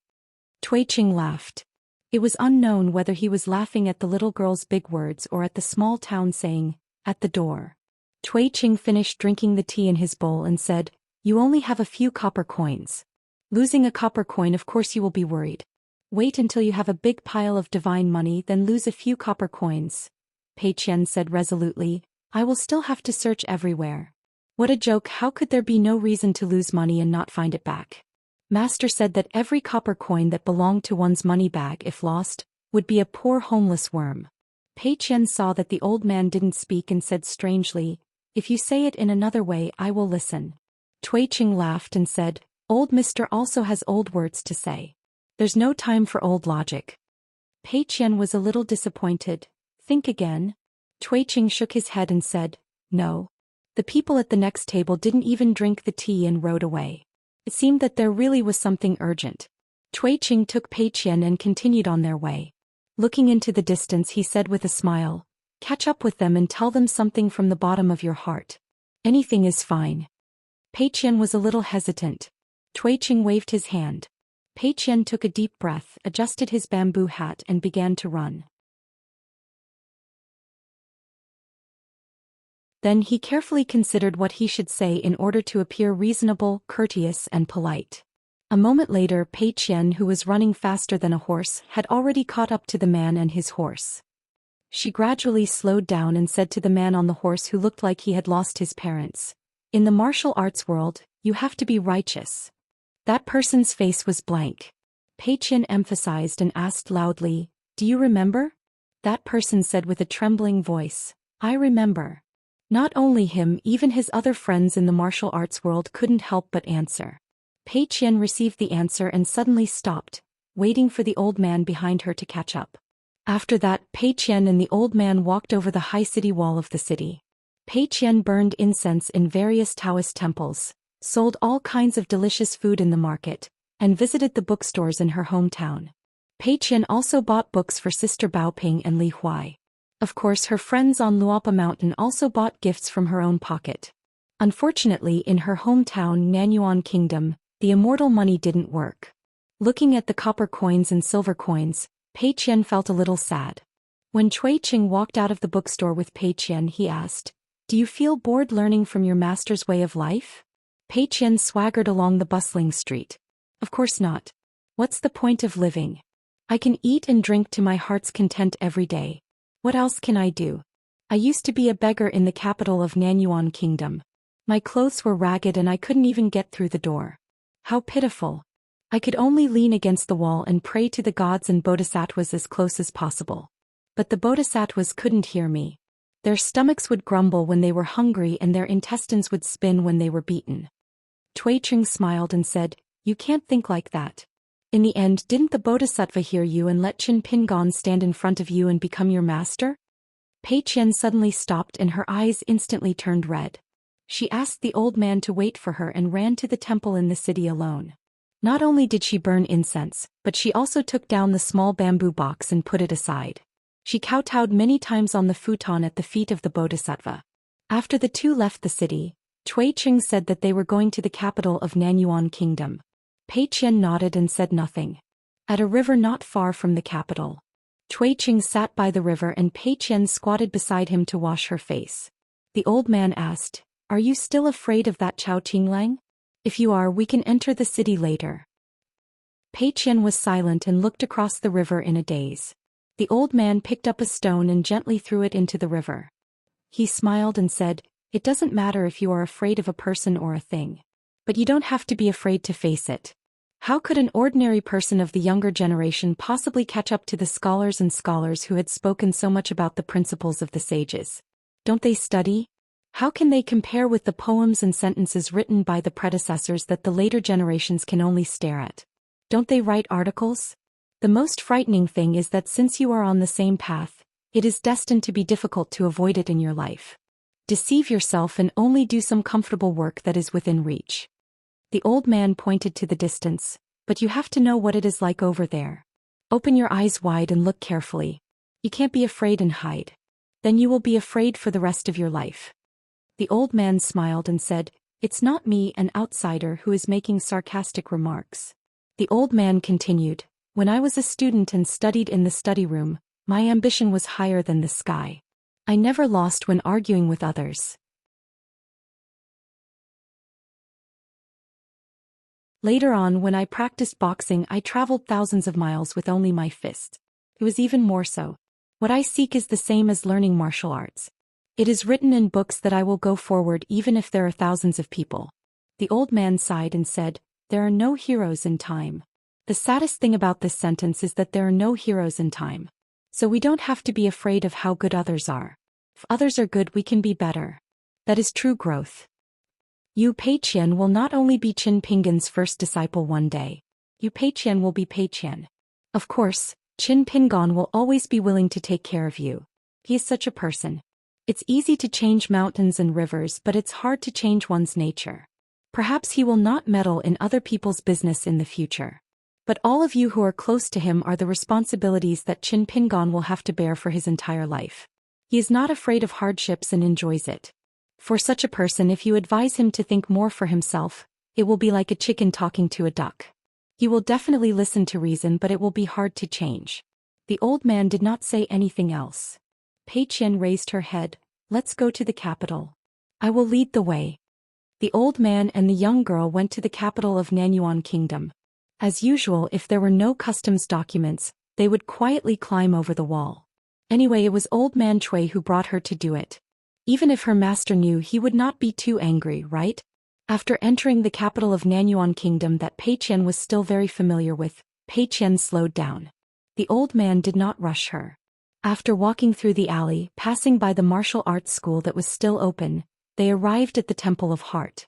Cui Qing laughed. It was unknown whether he was laughing at the little girl's big words or at the small town saying, "At the door." Cui Qing finished drinking the tea in his bowl and said, "You only have a few copper coins. Losing a copper coin, of course you will be worried. Wait until you have a big pile of divine money, then lose a few copper coins." Pei Qian said resolutely, "I will still have to search everywhere. What a joke, how could there be no reason to lose money and not find it back? Master said that every copper coin that belonged to one's money bag, if lost, would be a poor homeless worm. Pei Qian saw that the old man didn't speak and said strangely, "If you say it in another way, I will listen." Cui Qing laughed and said, "Old Mister also has old words to say. There's no time for old logic." Pei Qian was a little disappointed. "Think again?" Cui Qing shook his head and said, "No." The people at the next table didn't even drink the tea and rode away. It seemed that there really was something urgent. Cui Qing took Pei Qian and continued on their way. Looking into the distance, he said with a smile, "Catch up with them and tell them something from the bottom of your heart. Anything is fine." Pei Qian was a little hesitant. Cui Qing waved his hand. Pei Qian took a deep breath, adjusted his bamboo hat and began to run. Then he carefully considered what he should say in order to appear reasonable, courteous, and polite. A moment later, Pei Qian, who was running faster than a horse, had already caught up to the man and his horse. She gradually slowed down and said to the man on the horse, who looked like he had lost his parents, "In the martial arts world, you have to be righteous." That person's face was blank. Pei Qian emphasized and asked loudly, "Do you remember?" That person said with a trembling voice, "I remember." Not only him, even his other friends in the martial arts world couldn't help but answer. Pei Qian received the answer and suddenly stopped, waiting for the old man behind her to catch up. After that, Pei Qian and the old man walked over the high city wall of the city. Pei Qian burned incense in various Daoist temples, sold all kinds of delicious food in the market, and visited the bookstores in her hometown. Pei Qian also bought books for Sister Baoping and Li Huai. Of course, her friends on Luopa Mountain also bought gifts from her own pocket. Unfortunately, in her hometown Nanyuan Kingdom, the immortal money didn't work. Looking at the copper coins and silver coins, Pei Qian felt a little sad. When Cui Qing walked out of the bookstore with Pei Qian, he asked, "Do you feel bored learning from your master's way of life?" Pei Qian swaggered along the bustling street. "Of course not. What's the point of living? I can eat and drink to my heart's content every day. What else can I do? I used to be a beggar in the capital of Nanyuan Kingdom. My clothes were ragged and I couldn't even get through the door. How pitiful. I could only lean against the wall and pray to the gods and bodhisattvas as close as possible. But the bodhisattvas couldn't hear me. Their stomachs would grumble when they were hungry and their intestines would spin when they were beaten." Cui Qing smiled and said, "You can't think like that. In the end, didn't the bodhisattva hear you and let Qin Pingon stand in front of you and become your master?" Pei Qian suddenly stopped and her eyes instantly turned red. She asked the old man to wait for her and ran to the temple in the city alone. Not only did she burn incense, but she also took down the small bamboo box and put it aside. She kowtowed many times on the futon at the feet of the bodhisattva. After the two left the city, Cui Qing said that they were going to the capital of Nanyuan Kingdom. Pei Qian nodded and said nothing. At a river not far from the capital, Cui Qing sat by the river and Pei Qian squatted beside him to wash her face. The old man asked, "Are you still afraid of that Chao Qinglang? If you are, we can enter the city later." Pei Qian was silent and looked across the river in a daze. The old man picked up a stone and gently threw it into the river. He smiled and said, "It doesn't matter if you are afraid of a person or a thing. But you don't have to be afraid to face it. How could an ordinary person of the younger generation possibly catch up to the scholars and scholars who had spoken so much about the principles of the sages? Don't they study? How can they compare with the poems and sentences written by the predecessors that the later generations can only stare at? Don't they write articles? The most frightening thing is that since you are on the same path, it is destined to be difficult to avoid it in your life. Deceive yourself and only do some comfortable work that is within reach." The old man pointed to the distance, "But you have to know what it is like over there. Open your eyes wide and look carefully. You can't be afraid and hide. Then you will be afraid for the rest of your life." The old man smiled and said, "It's not me, an outsider, who is making sarcastic remarks." The old man continued, "When I was a student and studied in the study room, my ambition was higher than the sky. I never lost when arguing with others. Later on, when I practiced boxing, I traveled thousands of miles with only my fists. It was even more so. What I seek is the same as learning martial arts. It is written in books that I will go forward even if there are thousands of people. The old man sighed and said, there are no heroes in time. The saddest thing about this sentence is that there are no heroes in time. So we don't have to be afraid of how good others are. If others are good, we can be better. That is true growth. Yu Peiqian will not only be Qin Pingan's first disciple one day. Yu Peiqian will be Peiqian. Of course, Qin Pingan will always be willing to take care of you. He is such a person. It's easy to change mountains and rivers, but it's hard to change one's nature. Perhaps he will not meddle in other people's business in the future. But all of you who are close to him are the responsibilities that Qin Pingan will have to bear for his entire life. He is not afraid of hardships and enjoys it. For such a person, if you advise him to think more for himself, it will be like a chicken talking to a duck. He will definitely listen to reason, but it will be hard to change. The old man did not say anything else. Peiqian raised her head. Let's go to the capital. I will lead the way. The old man and the young girl went to the capital of Nanyuan Kingdom. As usual, if there were no customs documents, they would quietly climb over the wall. Anyway, it was old man Cui who brought her to do it. Even if her master knew, he would not be too angry, right? After entering the capital of Nanyuan Kingdom that Peiqian was still very familiar with, Peiqian slowed down. The old man did not rush her. After walking through the alley, passing by the martial arts school that was still open, they arrived at the Temple of Heart.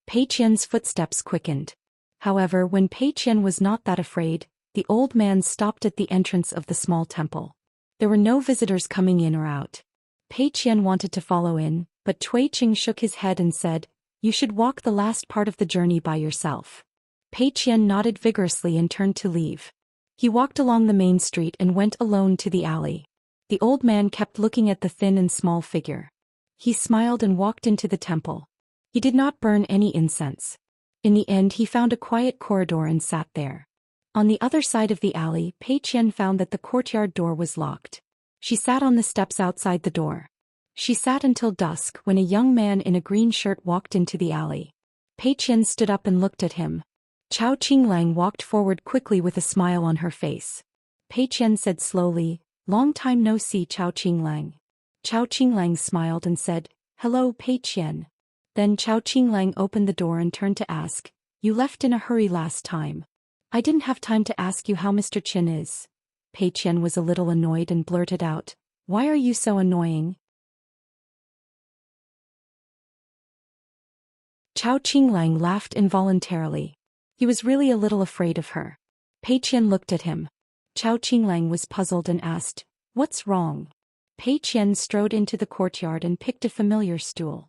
Peiqian's footsteps quickened. However, when Peiqian was not that afraid, the old man stopped at the entrance of the small temple. There were no visitors coming in or out. Peiqian wanted to follow in, but Tuiqing shook his head and said, you should walk the last part of the journey by yourself. Peiqian nodded vigorously and turned to leave. He walked along the main street and went alone to the alley. The old man kept looking at the thin and small figure. He smiled and walked into the temple. He did not burn any incense. In the end, he found a quiet corridor and sat there. On the other side of the alley, Peiqian found that the courtyard door was locked. She sat on the steps outside the door. She sat until dusk when a young man in a green shirt walked into the alley. Peiqian stood up and looked at him. Chao Qinglang walked forward quickly with a smile on her face. Peiqian said slowly, long time no see, Chao Qinglang. Chao Qinglang smiled and said, hello, Peiqian. Then Chao Qinglang opened the door and turned to ask, you left in a hurry last time. I didn't have time to ask you how Mr. Qin is. Peiqian was a little annoyed and blurted out, why are you so annoying? Chao Qinglang laughed involuntarily. He was really a little afraid of her. Peiqian looked at him. Chao Qinglang was puzzled and asked, what's wrong? Peiqian strode into the courtyard and picked a familiar stool.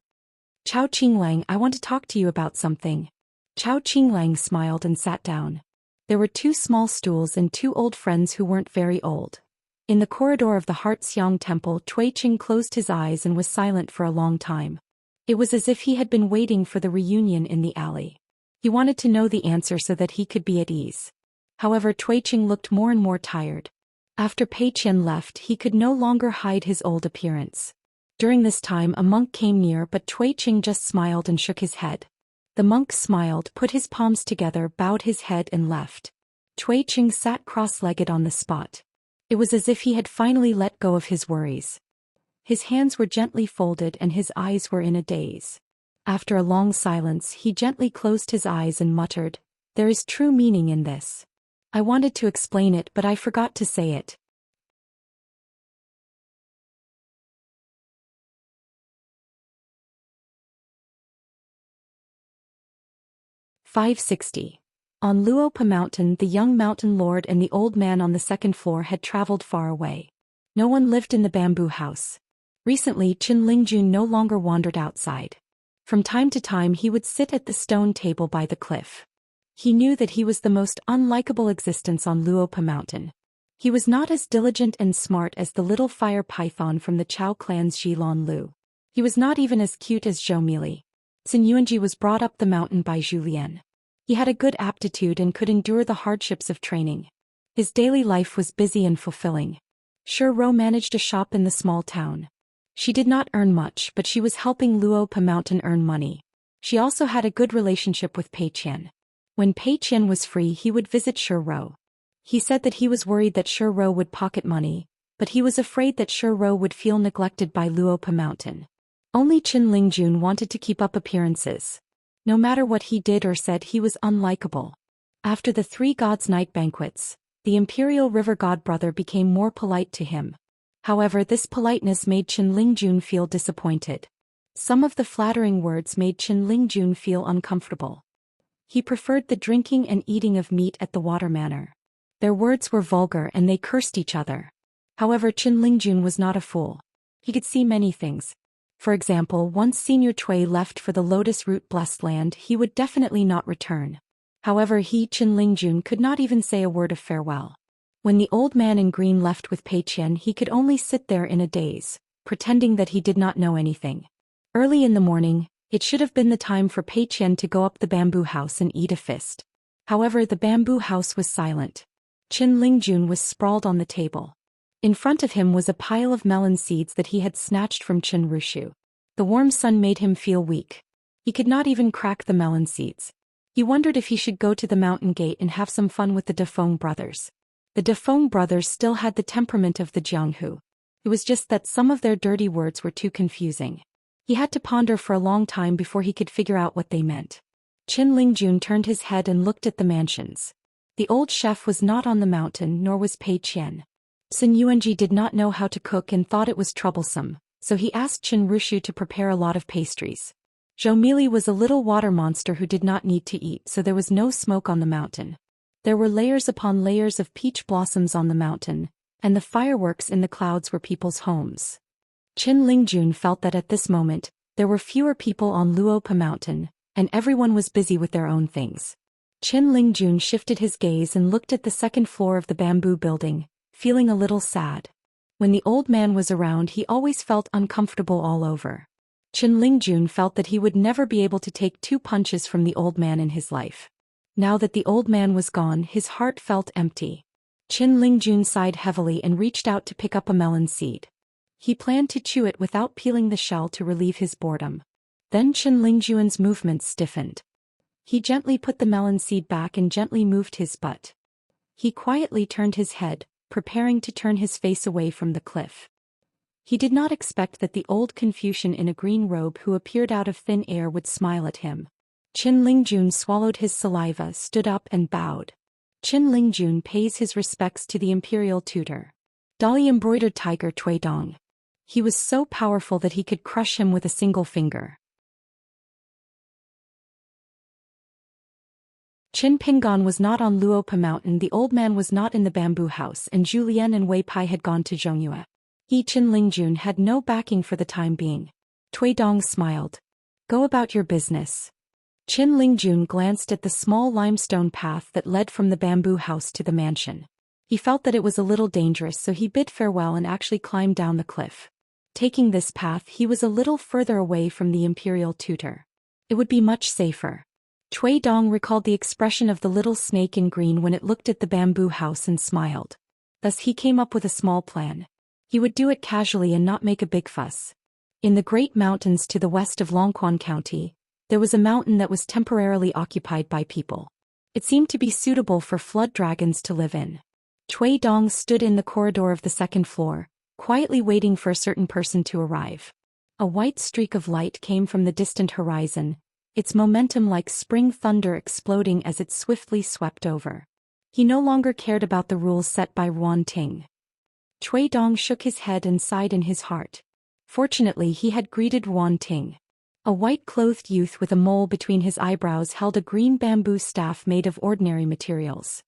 Chao Qinglang, I want to talk to you about something. Chao Qinglang smiled and sat down. There were two small stools and two old friends who weren't very old. In the corridor of the Heartxiang Temple, Tuiqing closed his eyes and was silent for a long time. It was as if he had been waiting for the reunion in the alley. He wanted to know the answer so that he could be at ease. However, Tuiqing looked more and more tired. After Peiqian left, he could no longer hide his old appearance. During this time, a monk came near, but Tuiqing just smiled and shook his head. The monk smiled, put his palms together, bowed his head and left. Tuiqing sat cross-legged on the spot. It was as if he had finally let go of his worries. His hands were gently folded and his eyes were in a daze. After a long silence, he gently closed his eyes and muttered, there is true meaning in this. I wanted to explain it, but I forgot to say it. "560. On Luopa Mountain, the young mountain lord and the old man on the second floor had traveled far away. No one lived in the bamboo house. Recently, Qin Lingjun no longer wandered outside. From time to time he would sit at the stone table by the cliff. He knew that he was the most unlikable existence on Luopa Mountain. He was not as diligent and smart as the little fire python from the Chao clan's Zhilon Lu. He was not even as cute as Zhou Mili. Xin Yuanji was brought up the mountain by Zhu Lian. He had a good aptitude and could endure the hardships of training. His daily life was busy and fulfilling. Shi Ro managed a shop in the small town. She did not earn much, but she was helping Luopa Mountain earn money. She also had a good relationship with Peiqian. When Peiqian was free, he would visit Shi Ro. He said that he was worried that Shi Ro would pocket money, but he was afraid that Shi Ro would feel neglected by Luopa Mountain. Only Qin Lingjun wanted to keep up appearances. No matter what he did or said, he was unlikable. After the three gods' night banquets, the imperial river god brother became more polite to him. However, this politeness made Qin Lingjun feel disappointed. Some of the flattering words made Qin Lingjun feel uncomfortable. He preferred the drinking and eating of meat at the water manor. Their words were vulgar and they cursed each other. However, Qin Lingjun was not a fool. He could see many things. For example, once Senior Cui left for the Lotus Root Blessed Land, he would definitely not return. However, Qin Lingjun could not even say a word of farewell. When the old man in green left with Pei Qian, he could only sit there in a daze, pretending that he did not know anything. Early in the morning, it should have been the time for Pei Qian to go up the bamboo house and eat a fist. However, the bamboo house was silent. Qin Lingjun was sprawled on the table. In front of him was a pile of melon seeds that he had snatched from Qin Rushu. The warm sun made him feel weak. He could not even crack the melon seeds. He wondered if he should go to the mountain gate and have some fun with the Defeng brothers. The Defeng brothers still had the temperament of the Jianghu. It was just that some of their dirty words were too confusing. He had to ponder for a long time before he could figure out what they meant. Qin Lingjun turned his head and looked at the mansions. The old chef was not on the mountain, nor was Pei Qian. Sun Yuanji did not know how to cook and thought it was troublesome, so he asked Qin Rushu to prepare a lot of pastries. Zhou Mili was a little water monster who did not need to eat, so there was no smoke on the mountain. There were layers upon layers of peach blossoms on the mountain, and the fireworks in the clouds were people's homes. Qin Lingjun felt that at this moment, there were fewer people on Luopa Mountain, and everyone was busy with their own things. Qin Lingjun shifted his gaze and looked at the second floor of the bamboo building, feeling a little sad. When the old man was around, he always felt uncomfortable all over. Qin Lingjun felt that he would never be able to take 2 punches from the old man in his life. Now that the old man was gone, his heart felt empty. Qin Lingjun sighed heavily and reached out to pick up a melon seed. He planned to chew it without peeling the shell to relieve his boredom. Then Qin Lingjun's movements stiffened. He gently put the melon seed back and gently moved his butt. He quietly turned his head, preparing to turn his face away from the cliff. He did not expect that the old Confucian in a green robe who appeared out of thin air would smile at him. Qin Lingjun swallowed his saliva, stood up and bowed. Qin Lingjun pays his respects to the imperial tutor. Dali embroidered tiger Cui Dong. He was so powerful that he could crush him with a single finger. Qin Pingon was not on Luopa Mountain, the old man was not in the bamboo house, and Julien and Wei Pai had gone to Zhongyue. Qin Lingjun had no backing for the time being. Cui Dong smiled. Go about your business. Qin Lingjun glanced at the small limestone path that led from the bamboo house to the mansion. He felt that it was a little dangerous, so he bid farewell and actually climbed down the cliff. Taking this path, he was a little further away from the imperial tutor. It would be much safer. Cui Dong recalled the expression of the little snake in green when it looked at the bamboo house and smiled. Thus he came up with a small plan. He would do it casually and not make a big fuss. In the great mountains to the west of Longquan County, there was a mountain that was temporarily occupied by people. It seemed to be suitable for flood dragons to live in. Cui Dong stood in the corridor of the second floor, quietly waiting for a certain person to arrive. A white streak of light came from the distant horizon, its momentum like spring thunder exploding as it swiftly swept over. He no longer cared about the rules set by Ruan Ting. Cui Dong shook his head and sighed in his heart. Fortunately, he had greeted Ruan Ting. A white-clothed youth with a mole between his eyebrows held a green bamboo staff made of ordinary materials.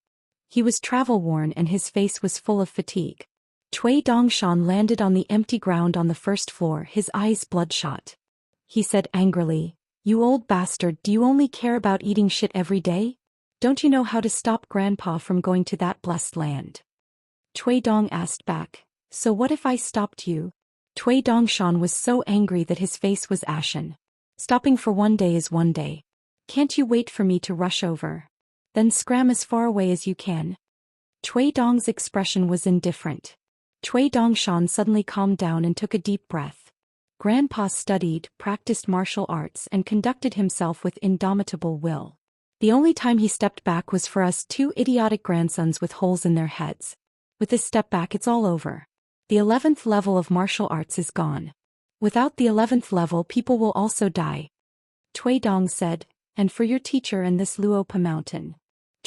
He was travel-worn and his face was full of fatigue. Cui Dongshan landed on the empty ground on the first floor, his eyes bloodshot. He said angrily, "You old bastard, do you only care about eating shit every day? Don't you know how to stop Grandpa from going to that blessed land?" Cui Dong asked back, "So what if I stopped you?" Cui Dongshan was so angry that his face was ashen. "Stopping for one day is one day. Can't you wait for me to rush over? Then scram as far away as you can." Cui Dong's expression was indifferent. Cui Dongshan suddenly calmed down and took a deep breath. Grandpa studied, practiced martial arts and conducted himself with indomitable will. The only time he stepped back was for us 2 idiotic grandsons with holes in their heads. With this step back, it's all over. The 11th level of martial arts is gone. Without the 11th level, people will also die. Cui Dong said, and for your teacher and this Luopa mountain.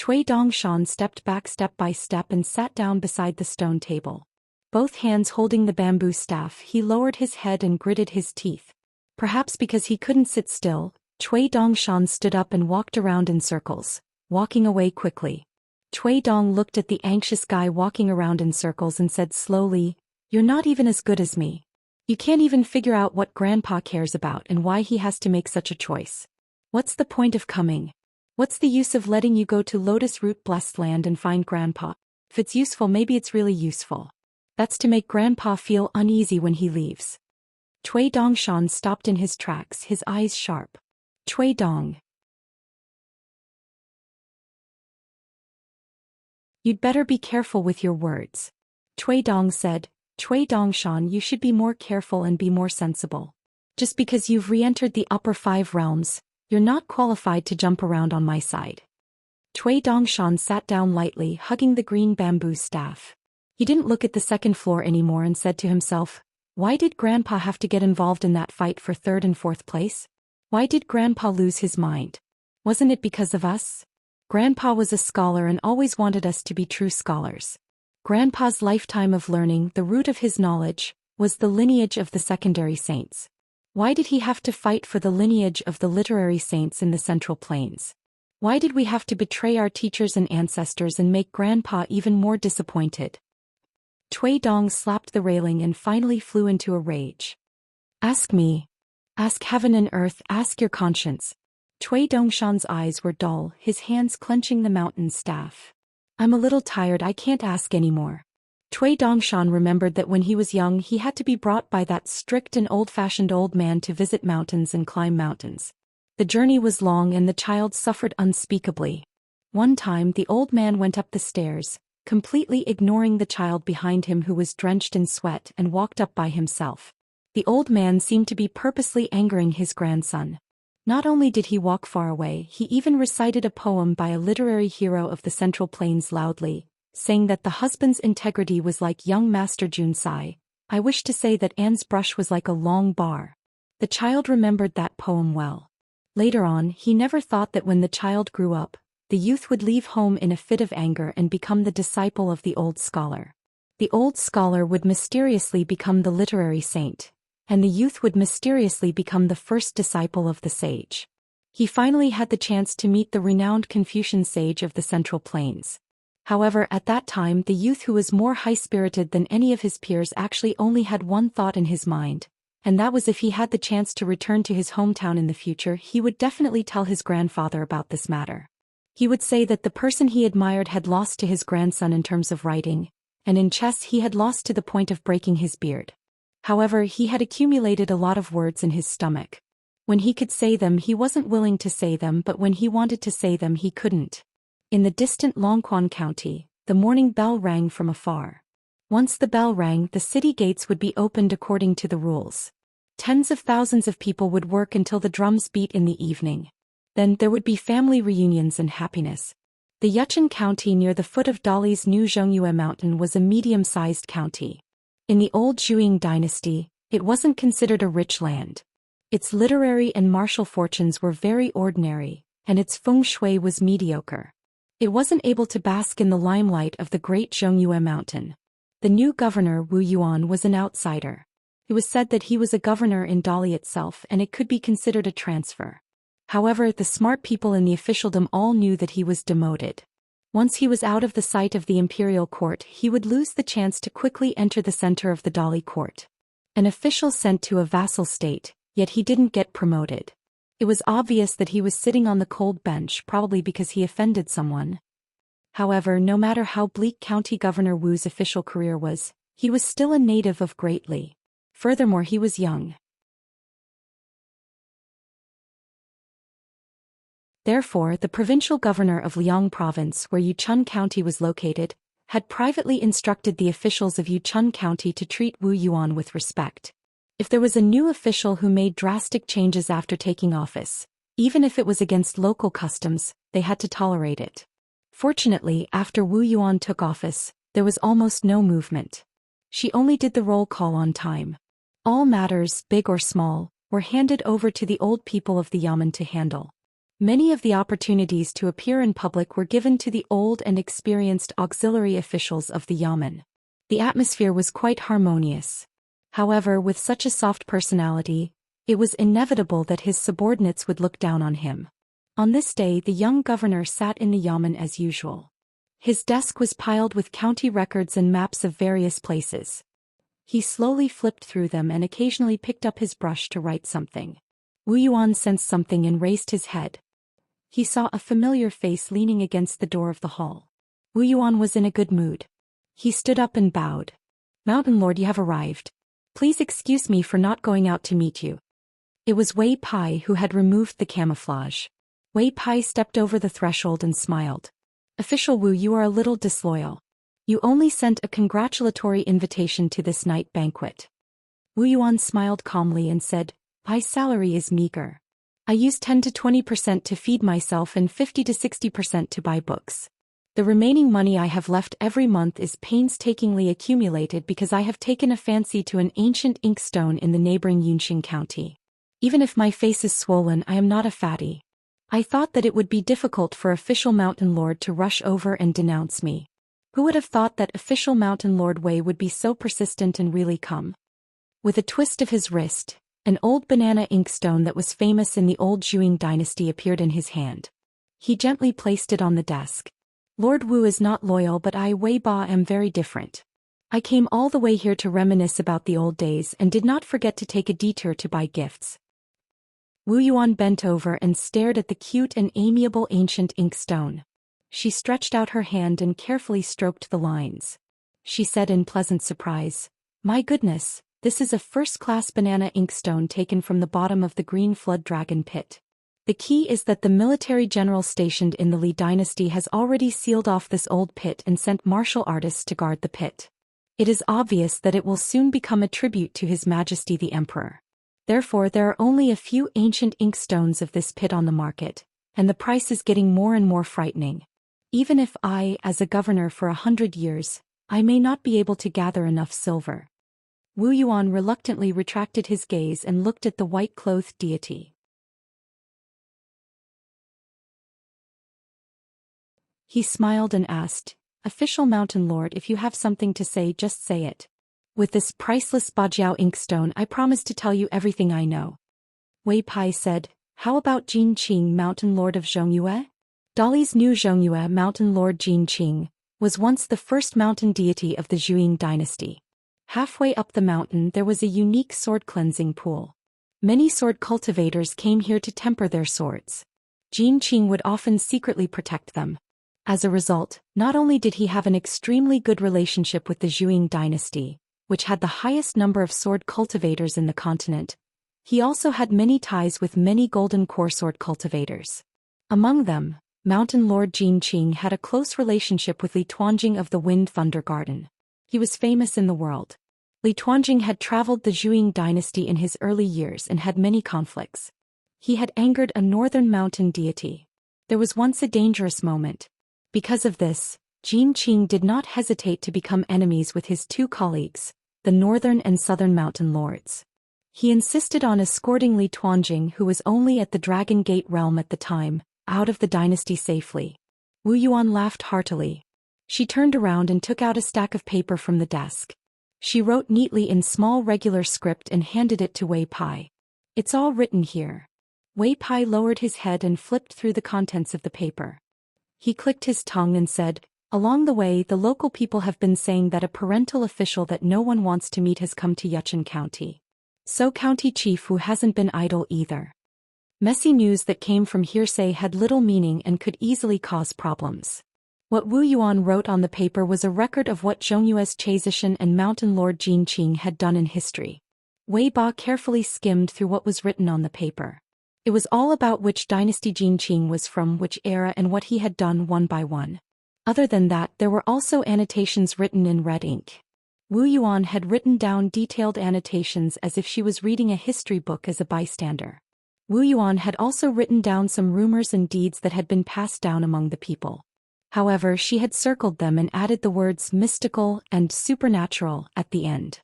Cui Dongshan stepped back step by step and sat down beside the stone table. Both hands holding the bamboo staff, he lowered his head and gritted his teeth. Perhaps because he couldn't sit still, Cui Dongshan stood up and walked around in circles, walking away quickly. Cui Dong looked at the anxious guy walking around in circles and said slowly, "You're not even as good as me. You can't even figure out what Grandpa cares about and why he has to make such a choice. What's the point of coming? What's the use of letting you go to Lotus Root Blessed Land and find Grandpa? If it's useful, maybe it's really useful. That's to make Grandpa feel uneasy when he leaves." Cui Dongshan stopped in his tracks, his eyes sharp. Cui Dong. You'd better be careful with your words. Cui Dong said, Cui Dongshan, you should be more careful and be more sensible. Just because you've re-entered the upper 5 realms, you're not qualified to jump around on my side. Cui Dongshan sat down lightly, hugging the green bamboo staff. He didn't look at the 2nd floor anymore and said to himself, why did Grandpa have to get involved in that fight for 3rd and 4th place? Why did Grandpa lose his mind? Wasn't it because of us? Grandpa was a scholar and always wanted us to be true scholars. Grandpa's lifetime of learning, the root of his knowledge, was the lineage of the secondary saints. Why did he have to fight for the lineage of the literary saints in the Central Plains? Why did we have to betray our teachers and ancestors and make Grandpa even more disappointed? Cui Dong slapped the railing and finally flew into a rage. Ask me. Ask heaven and earth, ask your conscience. Cui Dongshan's eyes were dull, his hands clenching the mountain staff. I'm a little tired, I can't ask anymore. Cui Dongshan remembered that when he was young he had to be brought by that strict and old-fashioned old man to visit mountains and climb mountains. The journey was long and the child suffered unspeakably. One time the old man went up the stairs, completely ignoring the child behind him who was drenched in sweat, and walked up by himself. The old man seemed to be purposely angering his grandson. Not only did he walk far away, he even recited a poem by a literary hero of the Central Plains loudly, saying that the husband's integrity was like young Master Junsai. I wish to say that Anne's brush was like a long bar. The child remembered that poem well. Later on, he never thought that when the child grew up, the youth would leave home in a fit of anger and become the disciple of the old scholar. The old scholar would mysteriously become the literary saint, and the youth would mysteriously become the first disciple of the sage. He finally had the chance to meet the renowned Confucian sage of the Central Plains. However, at that time the youth, who was more high-spirited than any of his peers, actually only had one thought in his mind, and that was if he had the chance to return to his hometown in the future, he would definitely tell his grandfather about this matter. He would say that the person he admired had lost to his grandson in terms of writing, and in chess he had lost to the point of breaking his beard. However, he had accumulated a lot of words in his stomach. When he could say them he wasn't willing to say them, but when he wanted to say them he couldn't. In the distant Longquan County, the morning bell rang from afar. Once the bell rang, the city gates would be opened according to the rules. Tens of thousands of people would work until the drums beat in the evening. Then there would be family reunions and happiness. The Yuchun County near the foot of Dali's new Zhongyue mountain was a medium-sized county. In the old Zhuang dynasty, it wasn't considered a rich land. Its literary and martial fortunes were very ordinary, and its feng shui was mediocre. It wasn't able to bask in the limelight of the great Zhongyue mountain. The new governor, Wu Yuan, was an outsider. It was said that he was a governor in Dali itself, and it could be considered a transfer. However, the smart people in the officialdom all knew that he was demoted. Once he was out of the sight of the imperial court, he would lose the chance to quickly enter the center of the Dali court. An official sent to a vassal state, yet he didn't get promoted. It was obvious that he was sitting on the cold bench, probably because he offended someone. However, no matter how bleak County Governor Wu's official career was, he was still a native of Great Li. Furthermore, he was young. Therefore, the provincial governor of Liang Province, where Yuchun County was located, had privately instructed the officials of Yuchun County to treat Wu Yuan with respect. If there was a new official who made drastic changes after taking office, even if it was against local customs, they had to tolerate it. Fortunately, after Wu Yuan took office, there was almost no movement. She only did the roll call on time. All matters, big or small, were handed over to the old people of the Yamen to handle. Many of the opportunities to appear in public were given to the old and experienced auxiliary officials of the Yamen. The atmosphere was quite harmonious. However, with such a soft personality, it was inevitable that his subordinates would look down on him. On this day, the young governor sat in the Yamen as usual. His desk was piled with county records and maps of various places. He slowly flipped through them and occasionally picked up his brush to write something. Wu Yuan sensed something and raised his head. He saw a familiar face leaning against the door of the hall. Wu Yuan was in a good mood. He stood up and bowed. "Mountain Lord, you have arrived. Please excuse me for not going out to meet you." It was Wei Pai who had removed the camouflage. Wei Pai stepped over the threshold and smiled. "Official Wu, you are a little disloyal. You only sent a congratulatory invitation to this night banquet." Wu Yuan smiled calmly and said, "My salary is meager. I use 10 to 20% to feed myself and 50 to 60% to buy books. The remaining money I have left every month is painstakingly accumulated because I have taken a fancy to an ancient inkstone in the neighboring Yunxing County. Even if my face is swollen, I am not a fatty. I thought that it would be difficult for official Mountain Lord to rush over and denounce me. Who would have thought that official Mountain Lord Wei would be so persistent and really come?" With a twist of his wrist, an old banana inkstone that was famous in the old Zhou dynasty appeared in his hand. He gently placed it on the desk. "Lord Wu is not loyal, but I, Wei Ba, am very different. I came all the way here to reminisce about the old days and did not forget to take a detour to buy gifts." Wu Yuan bent over and stared at the cute and amiable ancient inkstone. She stretched out her hand and carefully stroked the lines. She said in pleasant surprise, "My goodness, this is a first-class banana inkstone taken from the bottom of the Green Flood Dragon Pit. The key is that the military general stationed in the Li dynasty has already sealed off this old pit and sent martial artists to guard the pit. It is obvious that it will soon become a tribute to His Majesty the Emperor. Therefore, there are only a few ancient inkstones of this pit on the market, and the price is getting more and more frightening. Even if I, as a governor for 100 years, I may not be able to gather enough silver." Wu Yuan reluctantly retracted his gaze and looked at the white-clothed deity. He smiled and asked, "Official Mountain Lord, if you have something to say, just say it. With this priceless Bajiao inkstone, I promise to tell you everything I know." Wei Pai said, "How about Jin Qing, Mountain Lord of Zhongyue?" Dali's new Zhongyue, Mountain Lord Jin Qing, was once the first mountain deity of the Zhou dynasty. Halfway up the mountain there was a unique sword-cleansing pool. Many sword cultivators came here to temper their swords. Jin Qing would often secretly protect them. As a result, not only did he have an extremely good relationship with the Zhou dynasty, which had the highest number of sword cultivators in the continent, he also had many ties with many golden core sword cultivators. Among them, Mountain Lord Jin Qing had a close relationship with Li Tuanjing of the Wind Thunder Garden. He was famous in the world. Li Tuanjing had traveled the Zhou dynasty in his early years and had many conflicts. He had angered a northern mountain deity. There was once a dangerous moment. Because of this, Jin Qing did not hesitate to become enemies with his two colleagues, the northern and southern mountain lords. He insisted on escorting Li Tuanjing, who was only at the Dragon Gate realm at the time, out of the dynasty safely. Wu Yuan laughed heartily. She turned around and took out a stack of paper from the desk. She wrote neatly in small regular script and handed it to Wei Pai. "It's all written here." Wei Pai lowered his head and flipped through the contents of the paper. He clicked his tongue and said, "Along the way, the local people have been saying that a parental official that no one wants to meet has come to Yuchen County. So County Chief Wu hasn't been idle either." Messy news that came from hearsay had little meaning and could easily cause problems. What Wu Yuan wrote on the paper was a record of what Zhongyue's Chaizishan and Mountain Lord Jin Qing had done in history. Wei Ba carefully skimmed through what was written on the paper. It was all about which dynasty Jin Qing was from, which era, and what he had done one by one. Other than that, there were also annotations written in red ink. Wu Yuan had written down detailed annotations as if she was reading a history book as a bystander. Wu Yuan had also written down some rumors and deeds that had been passed down among the people. However, she had circled them and added the words mystical and supernatural at the end.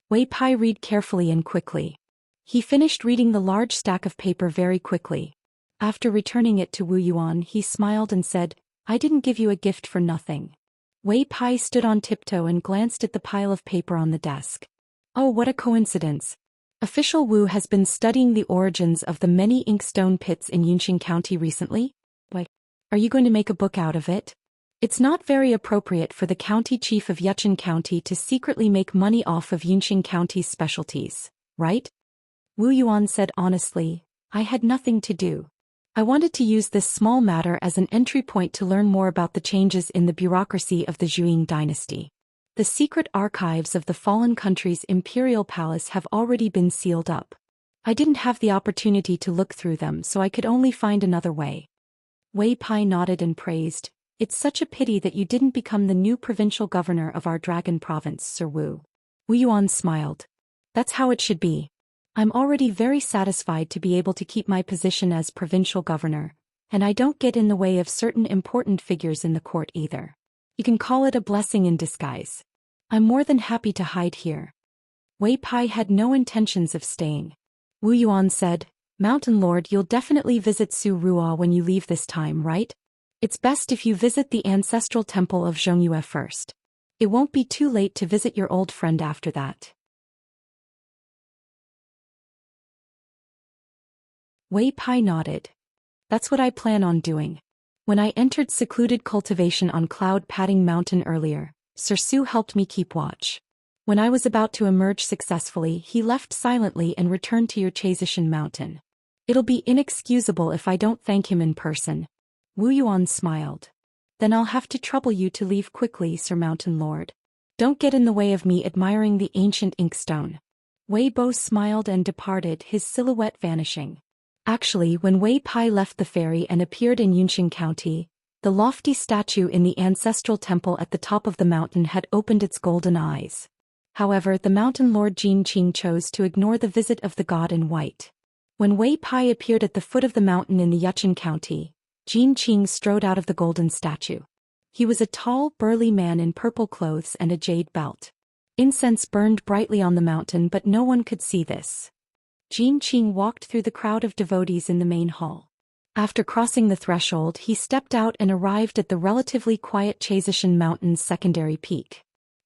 Wei Pai read carefully and quickly. He finished reading the large stack of paper very quickly. After returning it to Wu Yuan, he smiled and said, "I didn't give you a gift for nothing." Wei Pai stood on tiptoe and glanced at the pile of paper on the desk. Oh, what a coincidence. Official Wu has been studying the origins of the many inkstone pits in Yunqing County recently. Why, are you going to make a book out of it? It's not very appropriate for the county chief of Yunqing County to secretly make money off of Yunqing County's specialties, right? Wu Yuan said honestly, I had nothing to do. I wanted to use this small matter as an entry point to learn more about the changes in the bureaucracy of the Zhou dynasty. The secret archives of the fallen country's imperial palace have already been sealed up. I didn't have the opportunity to look through them, so I could only find another way. Wei Pai nodded and praised, "It's such a pity that you didn't become the new provincial governor of our dragon province, Sir Wu." Wu Yuan smiled. That's how it should be. I'm already very satisfied to be able to keep my position as provincial governor, and I don't get in the way of certain important figures in the court either. You can call it a blessing in disguise. I'm more than happy to hide here. Wei Pai had no intentions of staying. Wu Yuan said, "Mountain Lord, you'll definitely visit Su Ruo when you leave this time, right? It's best if you visit the ancestral temple of Zhongyue first. It won't be too late to visit your old friend after that." Wei Pai nodded. That's what I plan on doing. When I entered secluded cultivation on Cloud Padding Mountain earlier, Sir Su helped me keep watch. When I was about to emerge successfully, he left silently and returned to your Chazishan Mountain. It'll be inexcusable if I don't thank him in person. Wu Yuan smiled. Then I'll have to trouble you to leave quickly, Sir Mountain Lord. Don't get in the way of me admiring the ancient inkstone. Wei Bo smiled and departed, his silhouette vanishing. Actually, when Wei Pai left the ferry and appeared in Yunqing County, the lofty statue in the ancestral temple at the top of the mountain had opened its golden eyes. However, the mountain lord Jin Qing chose to ignore the visit of the god in white. When Wei Pai appeared at the foot of the mountain in the Yunqing County, Jin Qing strode out of the golden statue. He was a tall, burly man in purple clothes and a jade belt. Incense burned brightly on the mountain, but no one could see this. Jin Qing walked through the crowd of devotees in the main hall. After crossing the threshold, he stepped out and arrived at the relatively quiet Chazishan Mountain's secondary peak.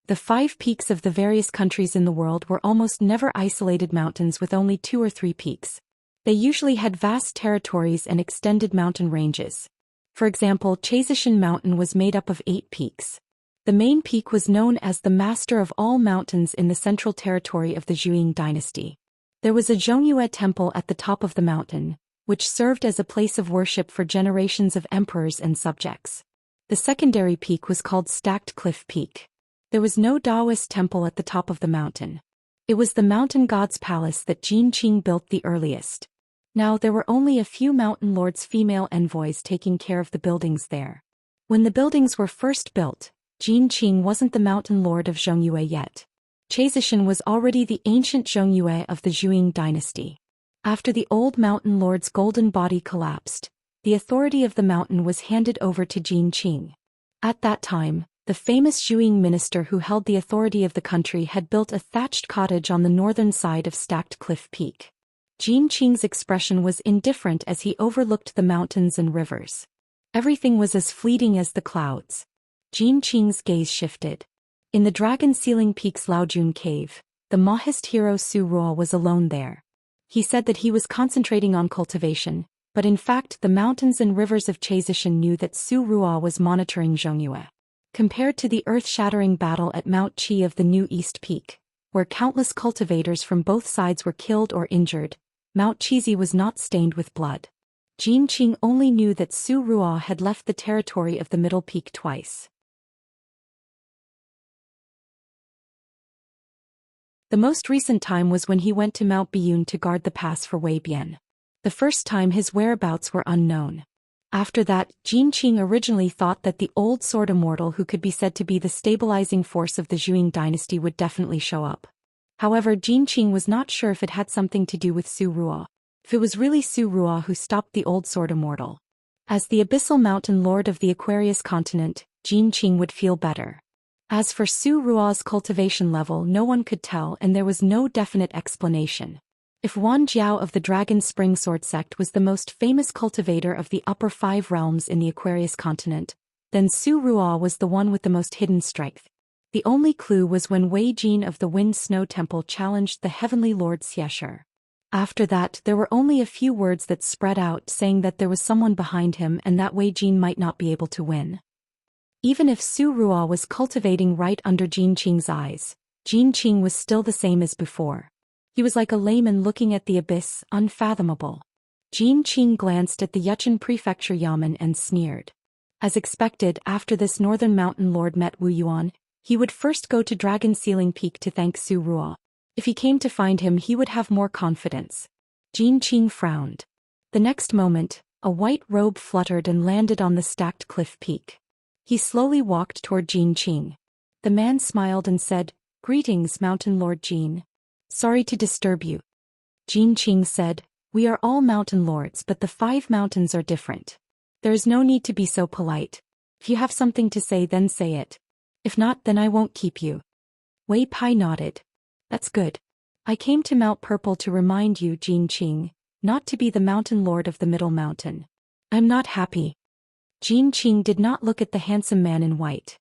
The 5 peaks of the various countries in the world were almost never isolated mountains with only 2 or 3 peaks. They usually had vast territories and extended mountain ranges. For example, Chazishan Mountain was made up of 8 peaks. The main peak was known as the Master of all mountains in the central territory of the Zhou dynasty. There was a Zhongyue temple at the top of the mountain, which served as a place of worship for generations of emperors and subjects. The secondary peak was called Stacked Cliff Peak. There was no Daoist temple at the top of the mountain. It was the mountain god's palace that Jin Qing built the earliest. Now there were only a few mountain lords' female envoys taking care of the buildings there. When the buildings were first built, Jin Qing wasn't the mountain lord of Zhongyue yet. Chazishan was already the ancient Zhongyue of the Zhou dynasty. After the old mountain lord's golden body collapsed, the authority of the mountain was handed over to Jin Qing. At that time, the famous Zhou minister who held the authority of the country had built a thatched cottage on the northern side of Stacked Cliff Peak. Jin Qing's expression was indifferent as he overlooked the mountains and rivers. Everything was as fleeting as the clouds. Jin Qing's gaze shifted. In the Dragon Ceiling Peak's Laojun Cave, the Mahist hero Su Ruo was alone there. He said that he was concentrating on cultivation, but in fact the mountains and rivers of Chazishan knew that Su Ruo was monitoring Zhongyue. Compared to the earth-shattering battle at Mount Qi of the New East Peak, where countless cultivators from both sides were killed or injured, Mount Qizi was not stained with blood. Jin Qing only knew that Su Ruo had left the territory of the Middle Peak twice. The most recent time was when he went to Mount Biyun to guard the pass for Wei Bian. The first time his whereabouts were unknown. After that, Jin Qing originally thought that the old sword Immortal who could be said to be the stabilizing force of the Zhou dynasty would definitely show up. However, Jin Qing was not sure if it had something to do with Su Ruo. If it was really Su Ruo who stopped the old sword Immortal. As the abyssal mountain lord of the Aquarius continent, Jin Qing would feel better. As for Su Ruo's cultivation level, no one could tell, and there was no definite explanation. If Wan Jiao of the Dragon Spring Sword Sect was the most famous cultivator of the upper 5 realms in the Aquarius continent, then Su Ruo was the one with the most hidden strength. The only clue was when Wei Jin of the Wind Snow Temple challenged the Heavenly Lord Xianxia. After that, there were only a few words that spread out saying that there was someone behind him and that Wei Jin might not be able to win. Even if Su Ruo was cultivating right under Jin Qing's eyes, Jin Qing was still the same as before. He was like a layman looking at the abyss, unfathomable. Jin Qing glanced at the Yuchen Prefecture Yamen and sneered. As expected, after this Northern Mountain Lord met Wu Yuan, he would first go to Dragon Ceiling Peak to thank Su Ruo. If he came to find him, he would have more confidence. Jin Qing frowned. The next moment, a white robe fluttered and landed on the stacked cliff peak. He slowly walked toward Jin Qing. The man smiled and said, "Greetings, Mountain Lord Jin. Sorry to disturb you." Jin Qing said, "We are all mountain lords, but the 5 mountains are different. There is no need to be so polite. If you have something to say, then say it. If not, then I won't keep you." Wei Pai nodded. "That's good. I came to Mount Purple to remind you, Jin Qing, not to be the mountain lord of the Middle Mountain. I'm not happy." Jin Qing did not look at the handsome man in white.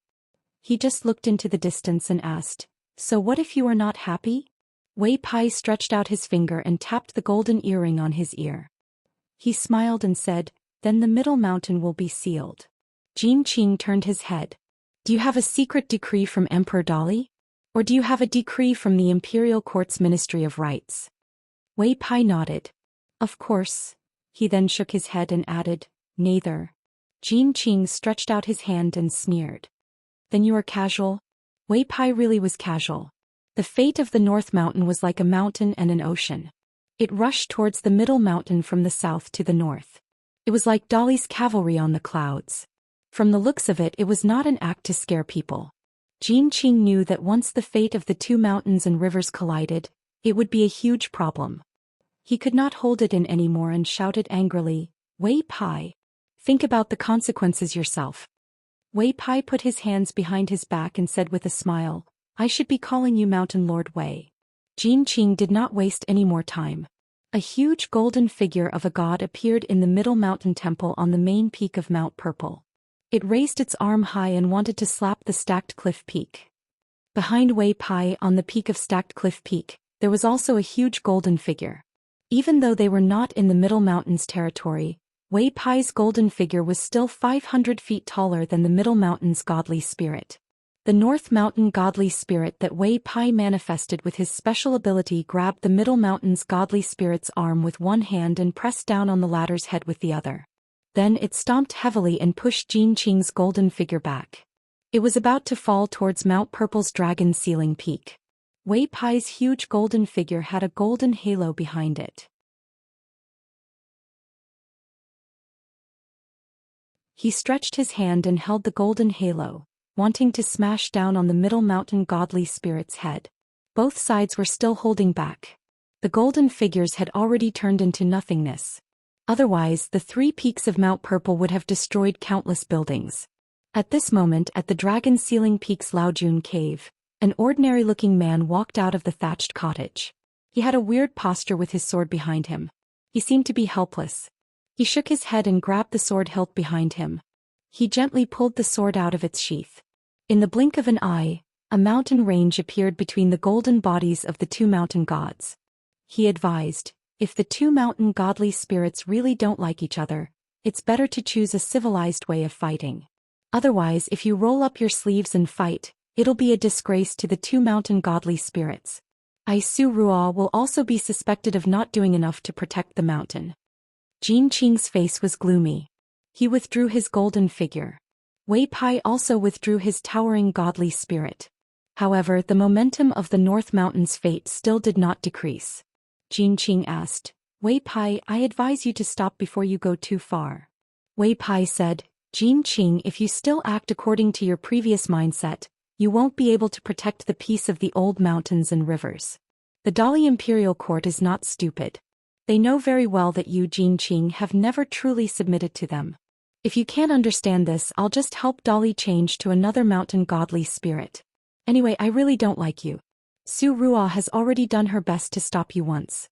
He just looked into the distance and asked, "So what if you are not happy?" Wei Pai stretched out his finger and tapped the golden earring on his ear. He smiled and said, "Then the Middle Mountain will be sealed." Jin Qing turned his head. "Do you have a secret decree from Emperor Dali? Or do you have a decree from the Imperial Court's Ministry of Rights?" Wei Pai nodded. "Of course." He then shook his head and added, "Neither." Jin Qing stretched out his hand and sneered. "Then you are casual?" Wei Pai really was casual. The fate of the North Mountain was like a mountain and an ocean. It rushed towards the Middle Mountain from the south to the north. It was like Dali's cavalry on the clouds. From the looks of it, it was not an act to scare people. Jin Qing knew that once the fate of the 2 mountains and rivers collided, it would be a huge problem. He could not hold it in anymore and shouted angrily, "Wei Pai! Think about the consequences yourself." Wei Pai put his hands behind his back and said with a smile, "I should be calling you Mountain Lord Wei." Jin Qing did not waste any more time. A huge golden figure of a god appeared in the Middle Mountain Temple on the main peak of Mount Purple. It raised its arm high and wanted to slap the stacked cliff peak. Behind Wei Pai on the peak of stacked cliff peak, there was also a huge golden figure. Even though they were not in the Middle Mountains territory, Wei Pai's golden figure was still 500 feet taller than the Middle Mountain's godly spirit. The North Mountain godly spirit that Wei Pai manifested with his special ability grabbed the Middle Mountain's godly spirit's arm with one hand and pressed down on the latter's head with the other. Then it stomped heavily and pushed Jin Qing's golden figure back. It was about to fall towards Mount Purple's Dragon Ceiling Peak. Wei Pai's huge golden figure had a golden halo behind it. He stretched his hand and held the golden halo, wanting to smash down on the Middle Mountain godly spirit's head. Both sides were still holding back. The golden figures had already turned into nothingness. Otherwise, the 3 peaks of Mount Purple would have destroyed countless buildings. At this moment, at the Dragon Ceiling Peak's Laojun Cave, an ordinary-looking man walked out of the thatched cottage. He had a weird posture with his sword behind him. He seemed to be helpless. He shook his head and grabbed the sword hilt behind him. He gently pulled the sword out of its sheath. In the blink of an eye, a mountain range appeared between the golden bodies of the 2 mountain gods. He advised, "If the 2 mountain godly spirits really don't like each other, it's better to choose a civilized way of fighting. Otherwise, if you roll up your sleeves and fight, it'll be a disgrace to the 2 mountain godly spirits. Su Ruo will also be suspected of not doing enough to protect the mountain." Jin Qing's face was gloomy. He withdrew his golden figure. Wei Pai also withdrew his towering godly spirit. However, the momentum of the North Mountain's fate still did not decrease. Jin Qing asked, "Wei Pai, I advise you to stop before you go too far." Wei Pai said, "Jin Qing, if you still act according to your previous mindset, you won't be able to protect the peace of the old mountains and rivers. The Dali Imperial Court is not stupid. They know very well that you, Jin Qing, have never truly submitted to them. If you can't understand this, I'll just help Dolly change to another mountain godly spirit. Anyway, I really don't like you. Su Ruo has already done her best to stop you once.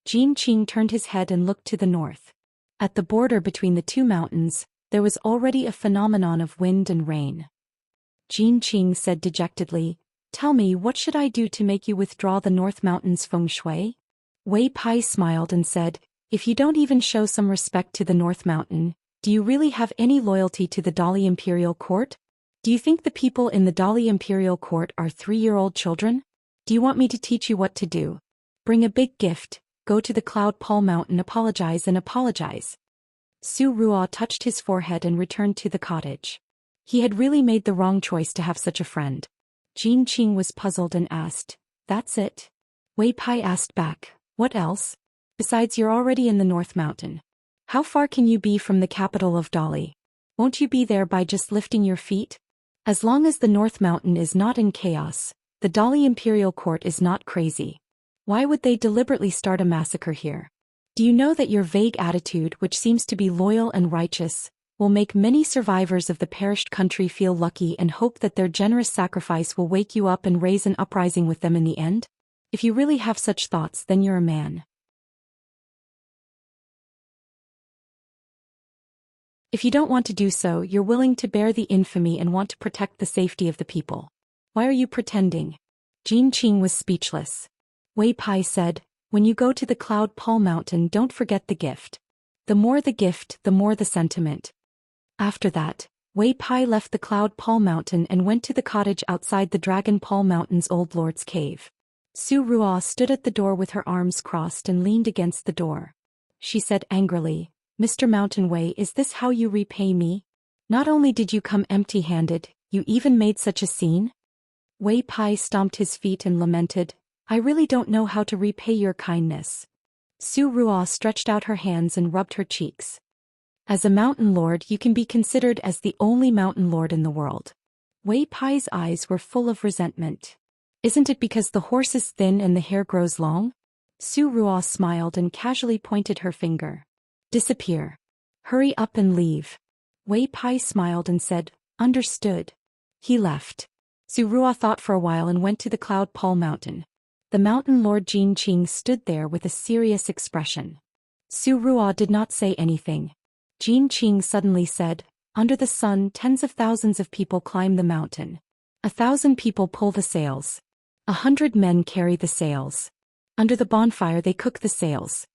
Jin Qing turned his head and looked to the north. At the border between the two mountains, there was already a phenomenon of wind and rain. Jin Qing said dejectedly, "Tell me, what should I do to make you withdraw the North Mountain's feng shui?" Wei Pai smiled and said, "If you don't even show some respect to the North Mountain, do you really have any loyalty to the Dali Imperial Court? Do you think the people in the Dali Imperial Court are 3-year-old children? Do you want me to teach you what to do? Bring a big gift, go to the Cloud Pall Mountain, apologize and apologize." Su Ruo touched his forehead and returned to the cottage. He had really made the wrong choice to have such a friend. Jin Qing was puzzled and asked, "That's it?" Wei Pai asked back, "What else? Besides, you're already in the North Mountain. How far can you be from the capital of Dali? Won't you be there by just lifting your feet? As long as the North Mountain is not in chaos, the Dali Imperial Court is not crazy. Why would they deliberately start a massacre here? Do you know that your vague attitude, which seems to be loyal and righteous, will make many survivors of the perished country feel lucky and hope that their generous sacrifice will wake you up and raise an uprising with them in the end? If you really have such thoughts, then you're a man. If you don't want to do so, you're willing to bear the infamy and want to protect the safety of the people. Why are you pretending?" Jin Qing was speechless. Wei Pai said, "When you go to the Cloud Pall Mountain, don't forget the gift. The more the gift, the more the sentiment." After that, Wei Pai left the Cloud Pall Mountain and went to the cottage outside the Dragon Pall Mountain's Old Lord's cave. Su Ruo stood at the door with her arms crossed and leaned against the door. She said angrily, "Mr. Mountain Wei, is this how you repay me? Not only did you come empty-handed, you even made such a scene?" Wei Pai stomped his feet and lamented, "I really don't know how to repay your kindness." Su Ruo stretched out her hands and rubbed her cheeks. "As a mountain lord, you can be considered as the only mountain lord in the world." Wei Pai's eyes were full of resentment. "Isn't it because the horse is thin and the hair grows long?" Su Ruo smiled and casually pointed her finger. "Disappear. Hurry up and leave." Wei Pai smiled and said, "Understood." He left. Su Ruo thought for a while and went to the Cloud Pall Mountain. The mountain lord Jin Qing stood there with a serious expression. Su Ruo did not say anything. Jin Qing suddenly said, "Under the sun, tens of thousands of people climb the mountain. 1,000 people pull the sails. 100 men carry the sails. Under the bonfire they cook the sails."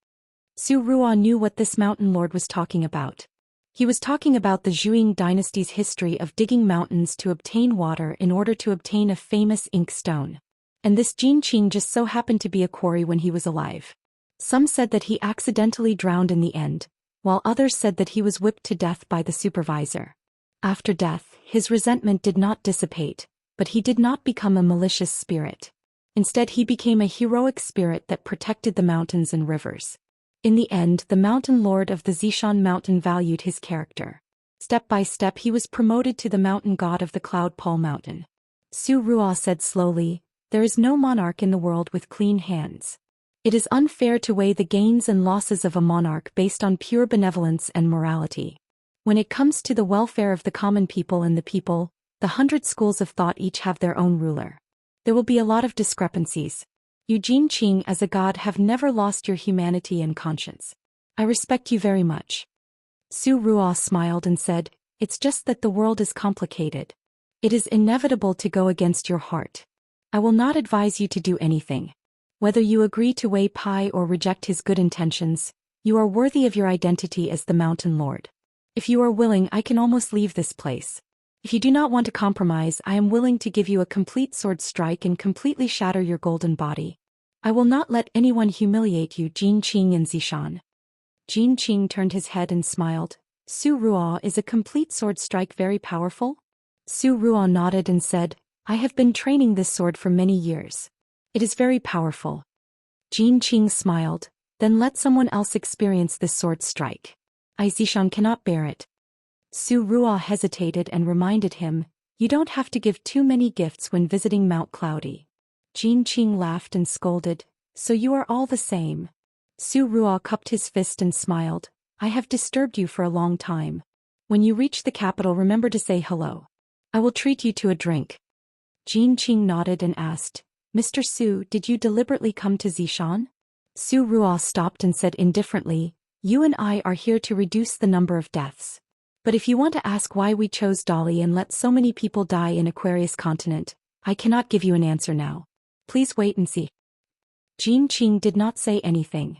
Su Ruo knew what this mountain lord was talking about. He was talking about the Zhuang dynasty's history of digging mountains to obtain water in order to obtain a famous ink stone. And this Jin Qing just so happened to be a quarry when he was alive. Some said that he accidentally drowned in the end, while others said that he was whipped to death by the supervisor. After death, his resentment did not dissipate, but he did not become a malicious spirit. Instead, he became a heroic spirit that protected the mountains and rivers. In the end, the mountain lord of the Zishan mountain valued his character. Step by step he was promoted to the mountain god of the Cloud Pall Mountain. Su Ruo said slowly, "There is no monarch in the world with clean hands. It is unfair to weigh the gains and losses of a monarch based on pure benevolence and morality. When it comes to the welfare of the common people and the people, the 100 schools of thought each have their own ruler. There will be a lot of discrepancies. You Jin Qing as a god have never lost your humanity and conscience. I respect you very much." Su Ruo smiled and said, "It's just that the world is complicated. It is inevitable to go against your heart. I will not advise you to do anything. Whether you agree to Wei Pai or reject his good intentions, you are worthy of your identity as the mountain lord. If you are willing, I can almost leave this place. If you do not want to compromise, I am willing to give you a complete sword strike and completely shatter your golden body. I will not let anyone humiliate you, Jin Qing and Zishan." Jin Qing turned his head and smiled. "Su Ruo, is a complete sword strike very powerful?" Su Ruo nodded and said, "I have been training this sword for many years. It is very powerful." Jin Qing smiled, "Then let someone else experience this sword strike. I Zishan cannot bear it." Su Ruo hesitated and reminded him, "You don't have to give too many gifts when visiting Mount Cloudy." Jin Qing laughed and scolded, "So you are all the same." Su Ruo cupped his fist and smiled, "I have disturbed you for a long time. When you reach the capital, remember to say hello. I will treat you to a drink. Jin Qing nodded and asked, Mr. Su, did you deliberately come to Zishan? Su Ruo stopped and said indifferently, you and I are here to reduce the number of deaths. But if you want to ask why we chose Dolly and let so many people die in Aquarius continent, I cannot give you an answer now. Please wait and see. Jin Qing did not say anything.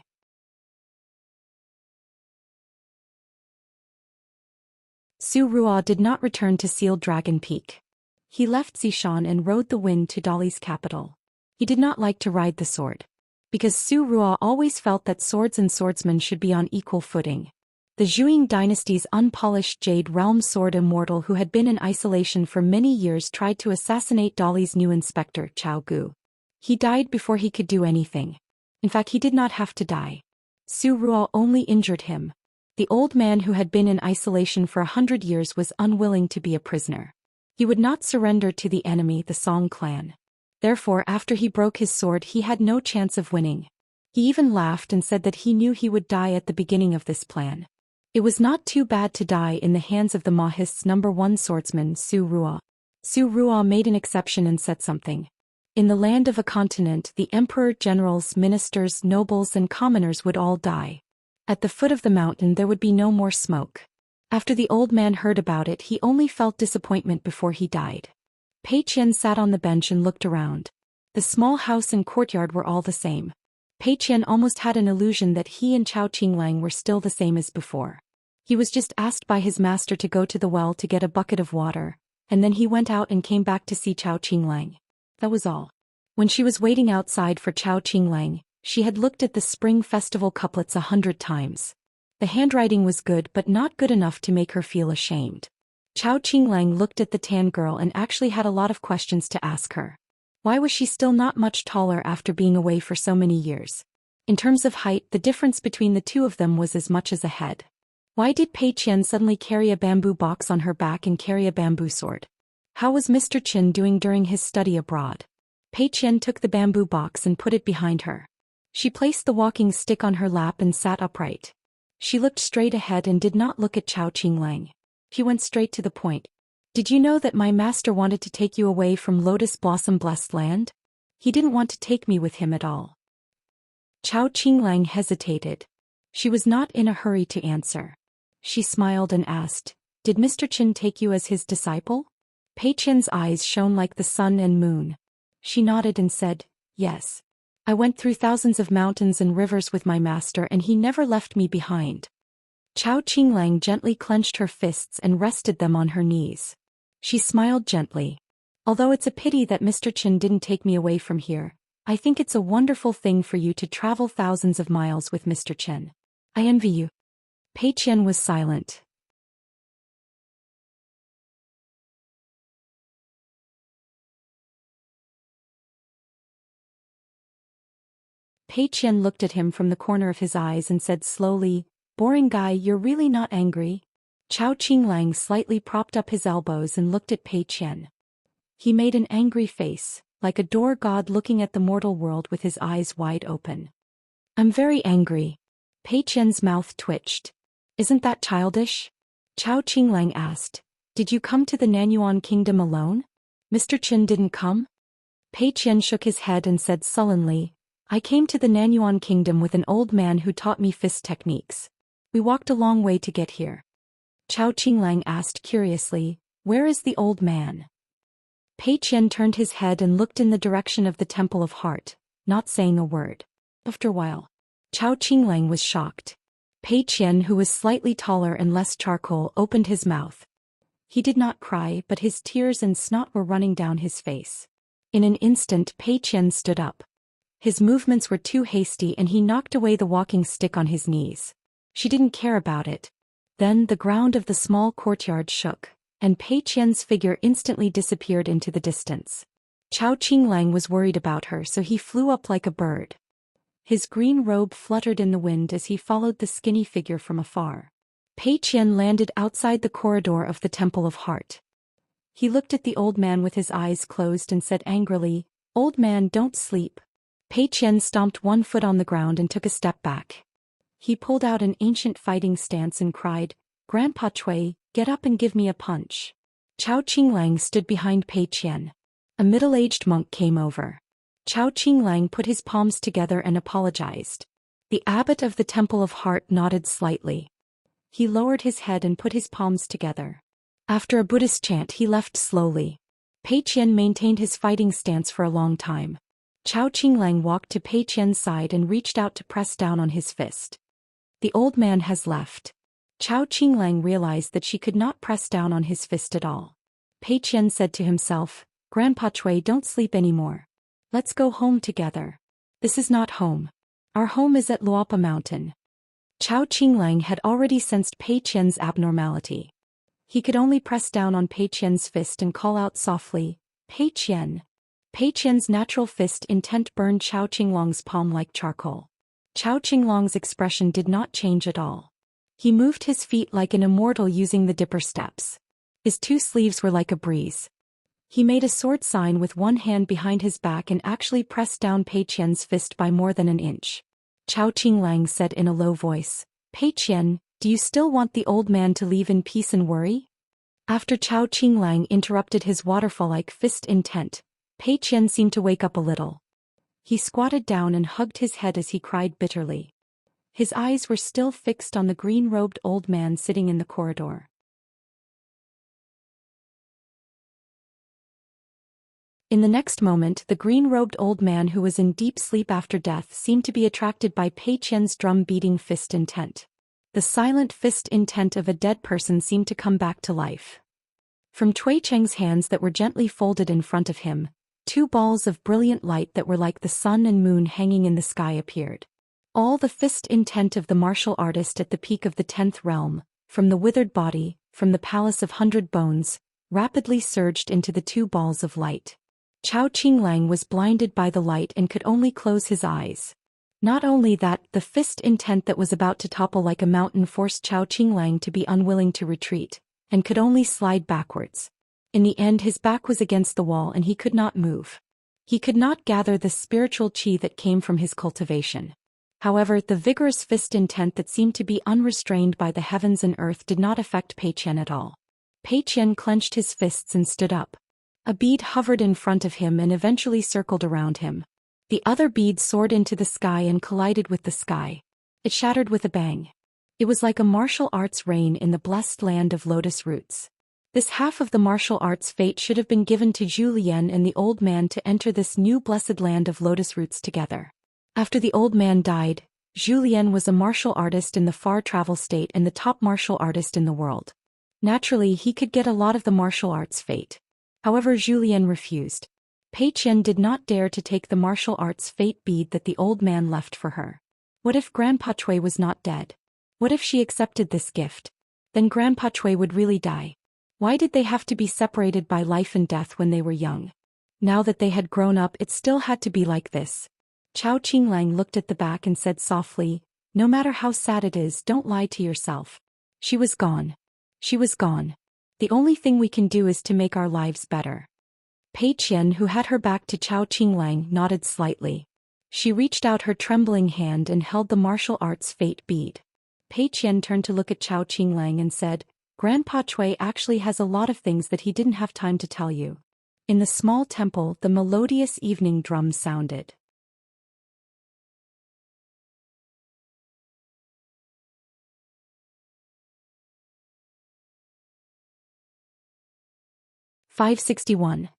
Su Ruo did not return to Sealed Dragon Peak. He left Zishan and rode the wind to Dolly's capital. He did not like to ride the sword. Because Su Ruo always felt that swords and swordsmen should be on equal footing. The Zhuang dynasty's unpolished Jade Realm sword Immortal, who had been in isolation for many years, tried to assassinate Dolly's new inspector, Chao Gu. He died before he could do anything. In fact, he did not have to die. Su Ruo only injured him. The old man who had been in isolation for 100 years was unwilling to be a prisoner. He would not surrender to the enemy, the Song clan. Therefore, after he broke his sword, he had no chance of winning. He even laughed and said that he knew he would die at the beginning of this plan. It was not too bad to die in the hands of the Mahist's #1 swordsman, Su Ruo. Su Ruo made an exception and said something. In the land of a continent, the emperor, generals, ministers, nobles and commoners would all die. At the foot of the mountain there would be no more smoke. After the old man heard about it, he only felt disappointment before he died. Pei Qian sat on the bench and looked around. The small house and courtyard were all the same. Pei Qian almost had an illusion that he and Chao Qinglang were still the same as before. He was just asked by his master to go to the well to get a bucket of water, and then he went out and came back to see Chao Qinglang. That was all. When she was waiting outside for Chao Qinglang, she had looked at the Spring Festival couplets 100 times. The handwriting was good but not good enough to make her feel ashamed. Chao Qinglang looked at the tan girl and actually had a lot of questions to ask her. Why was she still not much taller after being away for so many years? In terms of height, the difference between the two of them was as much as a head. Why did Pei Qian suddenly carry a bamboo box on her back and carry a bamboo sword? How was Mr. Qin doing during his study abroad? Pei Qian took the bamboo box and put it behind her. She placed the walking stick on her lap and sat upright. She looked straight ahead and did not look at Chao Qinglang. She went straight to the point. Did you know that my master wanted to take you away from Lotus Blossom Blessed Land? He didn't want to take me with him at all. Chao Qinglang hesitated. She was not in a hurry to answer. She smiled and asked, Did Mr. Qin take you as his disciple? Pei Qian's eyes shone like the sun and moon. She nodded and said, Yes. I went through thousands of mountains and rivers with my master and he never left me behind. Chao Qinglang gently clenched her fists and rested them on her knees. She smiled gently. Although it's a pity that Mr. Qin didn't take me away from here, I think it's a wonderful thing for you to travel thousands of miles with Mr. Qin. I envy you. Pei Qian was silent. Pei Qian looked at him from the corner of his eyes and said slowly, Boring guy, you're really not angry? Chao Qinglang slightly propped up his elbows and looked at Pei Qian. He made an angry face, like a door god looking at the mortal world with his eyes wide open. I'm very angry. Pei Qian's mouth twitched. Isn't that childish? Chao Qinglang asked, Did you come to the Nanyuan kingdom alone? Mr. Qin didn't come? Pei Qian shook his head and said sullenly, I came to the Nanyuan kingdom with an old man who taught me fist techniques. We walked a long way to get here. Chao Qinglang asked curiously, Where is the old man? Pei Qian turned his head and looked in the direction of the Temple of Heart, not saying a word. After a while, Chao Qinglang was shocked. Pei Qian, who was slightly taller and less charcoal, opened his mouth. He did not cry, but his tears and snot were running down his face. In an instant, Pei Qian stood up. His movements were too hasty and he knocked away the walking stick on his knees. She didn't care about it. Then the ground of the small courtyard shook, and Pei Qian's figure instantly disappeared into the distance. Chao Qinglang was worried about her, so he flew up like a bird. His green robe fluttered in the wind as he followed the skinny figure from afar. Pei Qian landed outside the corridor of the Temple of Heart. He looked at the old man with his eyes closed and said angrily, Old man, don't sleep. Pei Qian stomped one foot on the ground and took a step back. He pulled out an ancient fighting stance and cried, Grandpa Cui, Get up and give me a punch. Chao Qinglang stood behind Pei Qian. A middle-aged monk came over. Chao Qinglang put his palms together and apologized. The abbot of the Temple of Heart nodded slightly. He lowered his head and put his palms together. After a Buddhist chant, he left slowly. Pei Qian maintained his fighting stance for a long time. Chao Qinglang walked to Pei Qian's side and reached out to press down on his fist. The old man has left. Chao Qinglang realized that she could not press down on his fist at all. Pei Qian said to himself, Grandpa Chui, don't sleep anymore. Let's go home together. This is not home. Our home is at Luopa Mountain. Chao Qinglang had already sensed Pei Qian's abnormality. He could only press down on Pei Qian's fist and call out softly, Pei Qian. Pei Qian's natural fist intent burned Chao Qinglang's palm like charcoal. Chao Qinglang's expression did not change at all. He moved his feet like an immortal using the dipper steps. His two sleeves were like a breeze. He made a sword sign with one hand behind his back and actually pressed down Pei Qian's fist by more than an inch. Chao Qinglang said in a low voice, Pei Qian, do you still want the old man to leave in peace and worry? After Chao Qinglang interrupted his waterfall-like fist intent, Pei Qian seemed to wake up a little. He squatted down and hugged his head as he cried bitterly. His eyes were still fixed on the green-robed old man sitting in the corridor. In the next moment, the green-robed old man who was in deep sleep after death seemed to be attracted by Pei Qian's drum-beating fist intent. The silent fist intent of a dead person seemed to come back to life. From Cui Cheng's hands that were gently folded in front of him, two balls of brilliant light that were like the sun and moon hanging in the sky appeared. All the fist intent of the martial artist at the peak of the 10th realm, from the withered body, from the palace of 100 bones, rapidly surged into the two balls of light. Chao Qinglang was blinded by the light and could only close his eyes. Not only that, the fist intent that was about to topple like a mountain forced Chao Qinglang to be unwilling to retreat, and could only slide backwards. In the end, his back was against the wall and he could not move. He could not gather the spiritual qi that came from his cultivation. However, the vigorous fist intent that seemed to be unrestrained by the heavens and earth did not affect Pei Qian at all. Pei Qian clenched his fists and stood up. A bead hovered in front of him and eventually circled around him. The other bead soared into the sky and collided with the sky. It shattered with a bang. It was like a martial arts reign in the blessed land of lotus roots. This half of the martial arts fate should have been given to Zhou Xian and the old man to enter this new blessed land of lotus roots together. After the old man died, Zhou Xian was a martial artist in the far travel state and the top martial artist in the world. Naturally, he could get a lot of the martial arts fate. However, Zhou Xian refused. Pei Qian did not dare to take the martial arts fate bead that the old man left for her. What if Grandpa Chui was not dead? What if she accepted this gift? Then Grandpa Chui would really die. Why did they have to be separated by life and death when they were young? Now that they had grown up, it still had to be like this. Chao Qinglang looked at the back and said softly, no matter how sad it is, don't lie to yourself. She was gone. She was gone. The only thing we can do is to make our lives better. Pei Qian, who had her back to Chao Qinglang, nodded slightly. She reached out her trembling hand and held the martial arts fate bead. Pei Qian turned to look at Chao Qinglang and said, Grandpa Chui actually has a lot of things that he didn't have time to tell you. In the small temple, the melodious evening drum sounded. "561.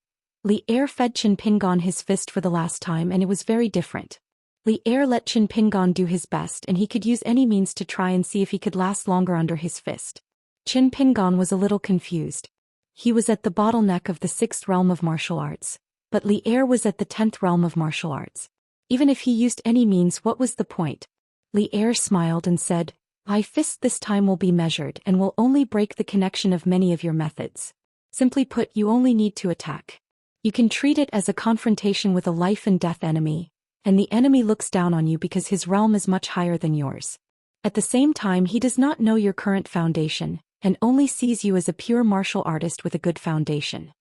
Li Er fed Qin Pingon his fist for the last time and it was very different. Li Er let Qin Pingon do his best and he could use any means to try and see if he could last longer under his fist. Qin Pingon was a little confused. He was at the bottleneck of the 6th realm of martial arts, but Li Er was at the 10th realm of martial arts. Even if he used any means, what was the point? Li Er smiled and said, My fist this time will be measured and will only break the connection of many of your methods. Simply put, you only need to attack. You can treat it as a confrontation with a life and death enemy, and the enemy looks down on you because his realm is much higher than yours. At the same time, he does not know your current foundation, and only sees you as a pure martial artist with a good foundation.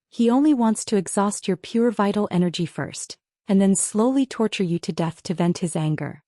He only wants to exhaust your pure vital energy first, and then slowly torture you to death to vent his anger.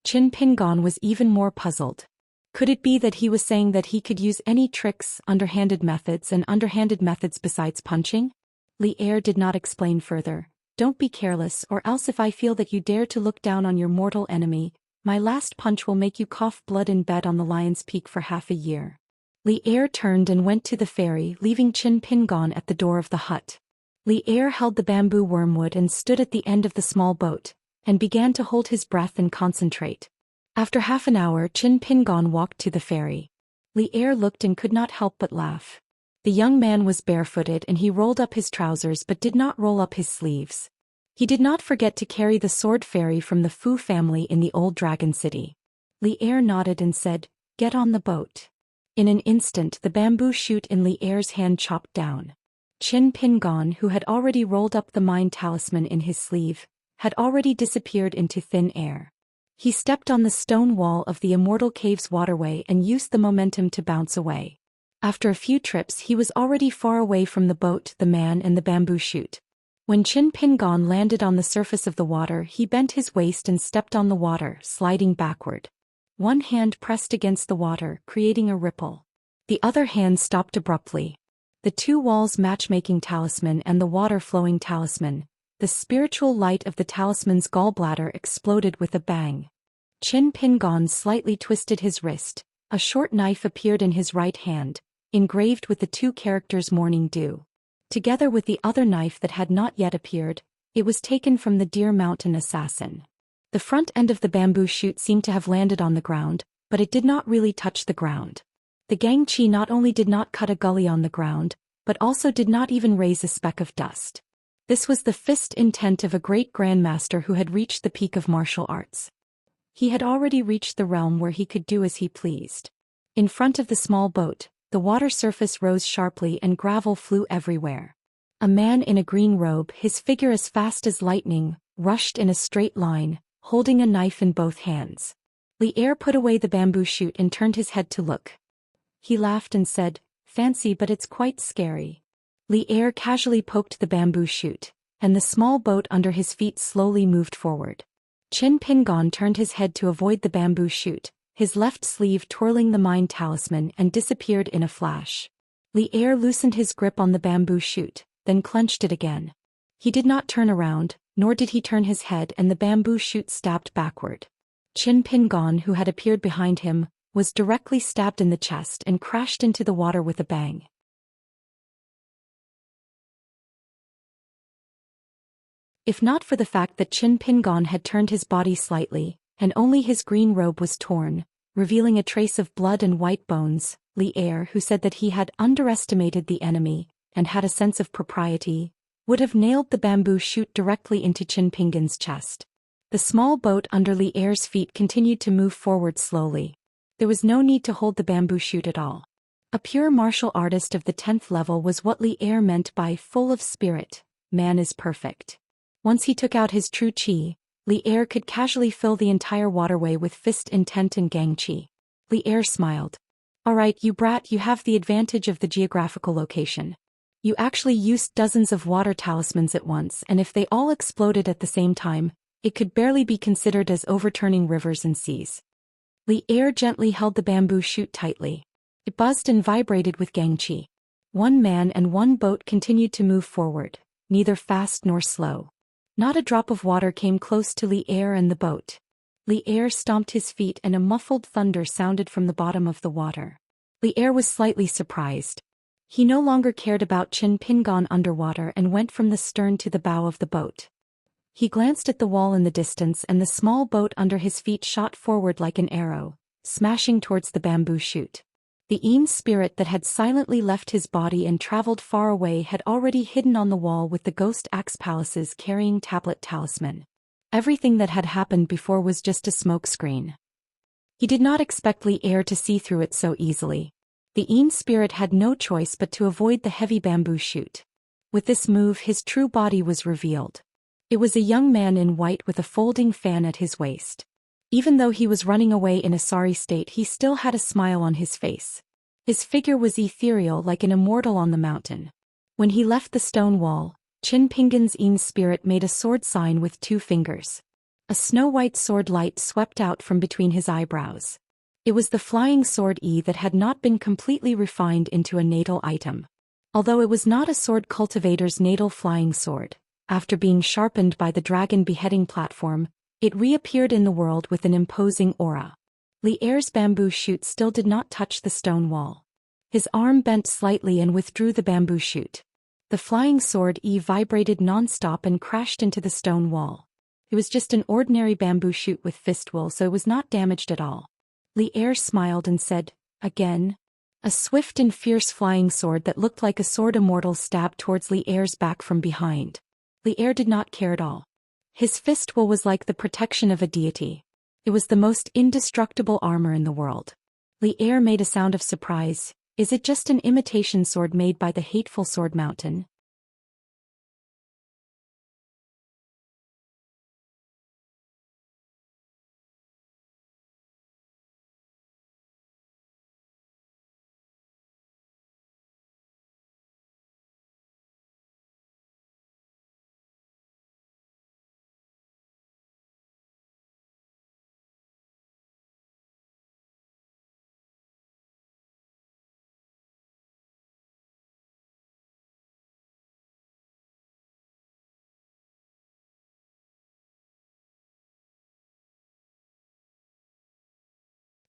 Qin Pingon was even more puzzled. Could it be that he was saying that he could use any tricks, underhanded methods besides punching? Li Er did not explain further. Don't be careless, or else if I feel that you dare to look down on your mortal enemy, my last punch will make you cough blood in bed on the Lion's Peak for half a year. Li Er turned and went to the ferry, leaving Qin Pingon at the door of the hut. Li Er held the bamboo wormwood and stood at the end of the small boat, and began to hold his breath and concentrate. After half an hour, Qin Pingon walked to the ferry. Li Er looked and could not help but laugh. The young man was barefooted and he rolled up his trousers but did not roll up his sleeves. He did not forget to carry the sword fairy from the Fu family in the old dragon city. Li Er nodded and said, "Get on the boat." In an instant the bamboo shoot in Li Er's hand chopped down. Qin Pingon, who had already rolled up the mind talisman in his sleeve, had already disappeared into thin air. He stepped on the stone wall of the Immortal Cave's waterway and used the momentum to bounce away. After a few trips he was already far away from the boat, the man and the bamboo shoot. When Qin Pingon landed on the surface of the water, he bent his waist and stepped on the water, sliding backward. One hand pressed against the water, creating a ripple. The other hand stopped abruptly. The two walls matchmaking talisman and the water-flowing talisman, the spiritual light of the talisman's gallbladder exploded with a bang. Qin Pingon slightly twisted his wrist. A short knife appeared in his right hand, engraved with the two characters Morning Dew. Together with the other knife that had not yet appeared, it was taken from the Deer Mountain assassin. The front end of the bamboo shoot seemed to have landed on the ground, but it did not really touch the ground. The Gangqi not only did not cut a gully on the ground, but also did not even raise a speck of dust. This was the fist intent of a great grandmaster who had reached the peak of martial arts. He had already reached the realm where he could do as he pleased. In front of the small boat, the water surface rose sharply and gravel flew everywhere. A man in a green robe, his figure as fast as lightning, rushed in a straight line, holding a knife in both hands. Li Er put away the bamboo shoot and turned his head to look. He laughed and said, "Fancy, but it's quite scary." Li Er casually poked the bamboo shoot, and the small boat under his feet slowly moved forward. Qin Pingon turned his head to avoid the bamboo shoot, his left sleeve twirling the mind talisman, and disappeared in a flash. Li Er loosened his grip on the bamboo shoot, then clenched it again. He did not turn around, nor did he turn his head, and the bamboo shoot stabbed backward. Qin Pingon, who had appeared behind him, was directly stabbed in the chest and crashed into the water with a bang. If not for the fact that Qin Pingon had turned his body slightly, and only his green robe was torn, revealing a trace of blood and white bones, Li Er, who said that he had underestimated the enemy, and had a sense of propriety, would have nailed the bamboo shoot directly into Qin Pingon's chest. The small boat under Li Er's feet continued to move forward slowly. There was no need to hold the bamboo shoot at all. A pure martial artist of the 10th level was what Li Er meant by full of spirit. Man is perfect. Once he took out his true qi, Li Er could casually fill the entire waterway with fist intent and gangqi. Li Er smiled. "Alright, you brat, you have the advantage of the geographical location. You actually used dozens of water talismans at once, and if they all exploded at the same time, it could barely be considered as overturning rivers and seas." Li Er gently held the bamboo shoot tightly. It buzzed and vibrated with gangqi. One man and one boat continued to move forward, neither fast nor slow. Not a drop of water came close to Li Er and the boat. Li Er stomped his feet and a muffled thunder sounded from the bottom of the water. Li Er was slightly surprised. He no longer cared about Qin Pingon underwater and went from the stern to the bow of the boat. He glanced at the wall in the distance, and the small boat under his feet shot forward like an arrow, smashing towards the bamboo shoot. The Eam spirit that had silently left his body and traveled far away had already hidden on the wall with the ghost axe palaces carrying tablet talisman. Everything that had happened before was just a smokescreen. He did not expect Li Er to see through it so easily. The Eam spirit had no choice but to avoid the heavy bamboo shoot. With this move, his true body was revealed. It was a young man in white with a folding fan at his waist. Even though he was running away in a sorry state, he still had a smile on his face. His figure was ethereal like an immortal on the mountain. When he left the stone wall, Qin Pingon's Eam spirit made a sword sign with 2 fingers. A snow-white sword light swept out from between his eyebrows. It was the flying sword that had not been completely refined into a natal item. Although it was not a sword cultivator's natal flying sword, after being sharpened by the dragon beheading platform, it reappeared in the world with an imposing aura. Li Er's bamboo shoot still did not touch the stone wall. His arm bent slightly and withdrew the bamboo shoot. The flying sword vibrated non-stop and crashed into the stone wall. It was just an ordinary bamboo shoot with fistwool, so it was not damaged at all. Li Er smiled and said, "Again?" A swift and fierce flying sword that looked like a sword immortal stabbed towards Li Er's back from behind. Li Er did not care at all. His fistwool was like the protection of a deity. It was the most indestructible armor in the world. Li Er made a sound of surprise. Is it just an imitation sword made by the hateful Sword Mountain?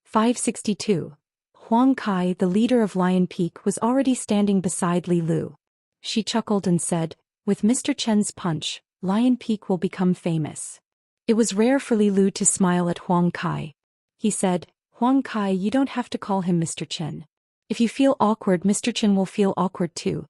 "562. Huang Kai, the leader of Lion Peak, was already standing beside Li Lu. She chuckled and said, "With Mr. Chen's punch, Lion Peak will become famous." It was rare for Li Lu to smile at Huang Kai. He said, "Huang Kai, you don't have to call him Mr. Chen. If you feel awkward, Mr. Chen will feel awkward too."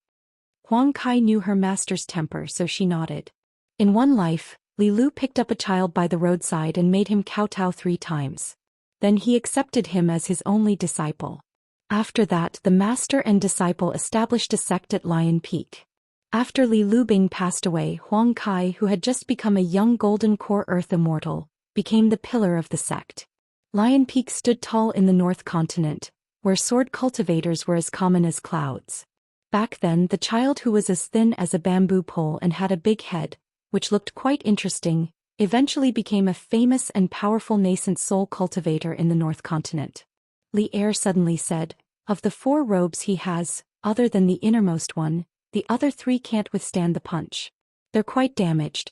Huang Kai knew her master's temper, so she nodded. In one life, Li Lu picked up a child by the roadside and made him kowtow 3 times. Then he accepted him as his only disciple. After that, the master and disciple established a sect at Lion Peak. After Li Lubing passed away, Huang Kai, who had just become a young golden core earth immortal, became the pillar of the sect. Lion Peak stood tall in the North Continent, where sword cultivators were as common as clouds. Back then, the child who was as thin as a bamboo pole and had a big head, which looked quite interesting, eventually became a famous and powerful nascent soul cultivator in the North Continent. Li Er suddenly said, "Of the 4 robes he has, other than the innermost one, the other 3 can't withstand the punch. They're quite damaged."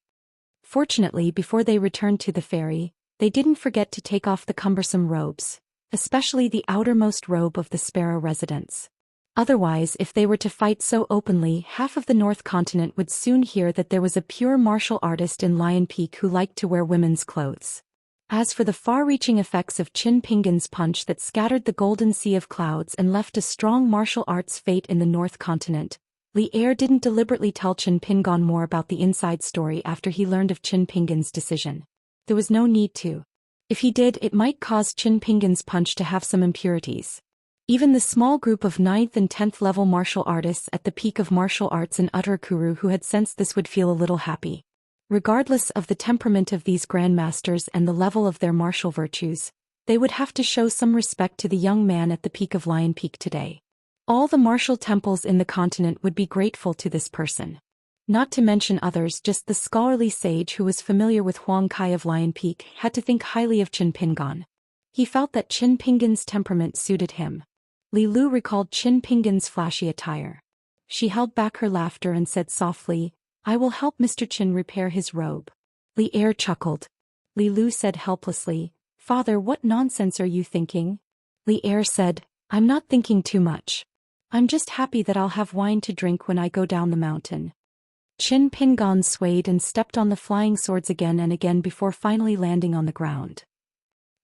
Fortunately, before they returned to the ferry, they didn't forget to take off the cumbersome robes, especially the outermost robe of the Sparrow residence. Otherwise, if they were to fight so openly, half of the North Continent would soon hear that there was a pure martial artist in Lion Peak who liked to wear women's clothes. As for the far-reaching effects of Qin Pingan's punch that scattered the golden sea of clouds and left a strong martial arts fate in the North Continent, Li Er didn't deliberately tell Qin Pingan more about the inside story after he learned of Qin Pingan's decision. There was no need to. If he did, it might cause Qin Pingan's punch to have some impurities. Even the small group of 9th and 10th level martial artists at the peak of martial arts in Uttarakuru who had sensed this would feel a little happy. Regardless of the temperament of these grandmasters and the level of their martial virtues, they would have to show some respect to the young man at the peak of Lion Peak today. All the martial temples in the continent would be grateful to this person. Not to mention others, just the scholarly sage who was familiar with Huang Kai of Lion Peak had to think highly of Qin Pingan. He felt that Qin Pingan's temperament suited him. Li Lu recalled Qin Pingan's flashy attire. She held back her laughter and said softly, "I will help Mr. Qin repair his robe." Li Er chuckled. Li Lu said helplessly, "Father, what nonsense are you thinking?" Li Er said, "I'm not thinking too much. I'm just happy that I'll have wine to drink when I go down the mountain." Qin Pingan swayed and stepped on the flying swords again and again before finally landing on the ground.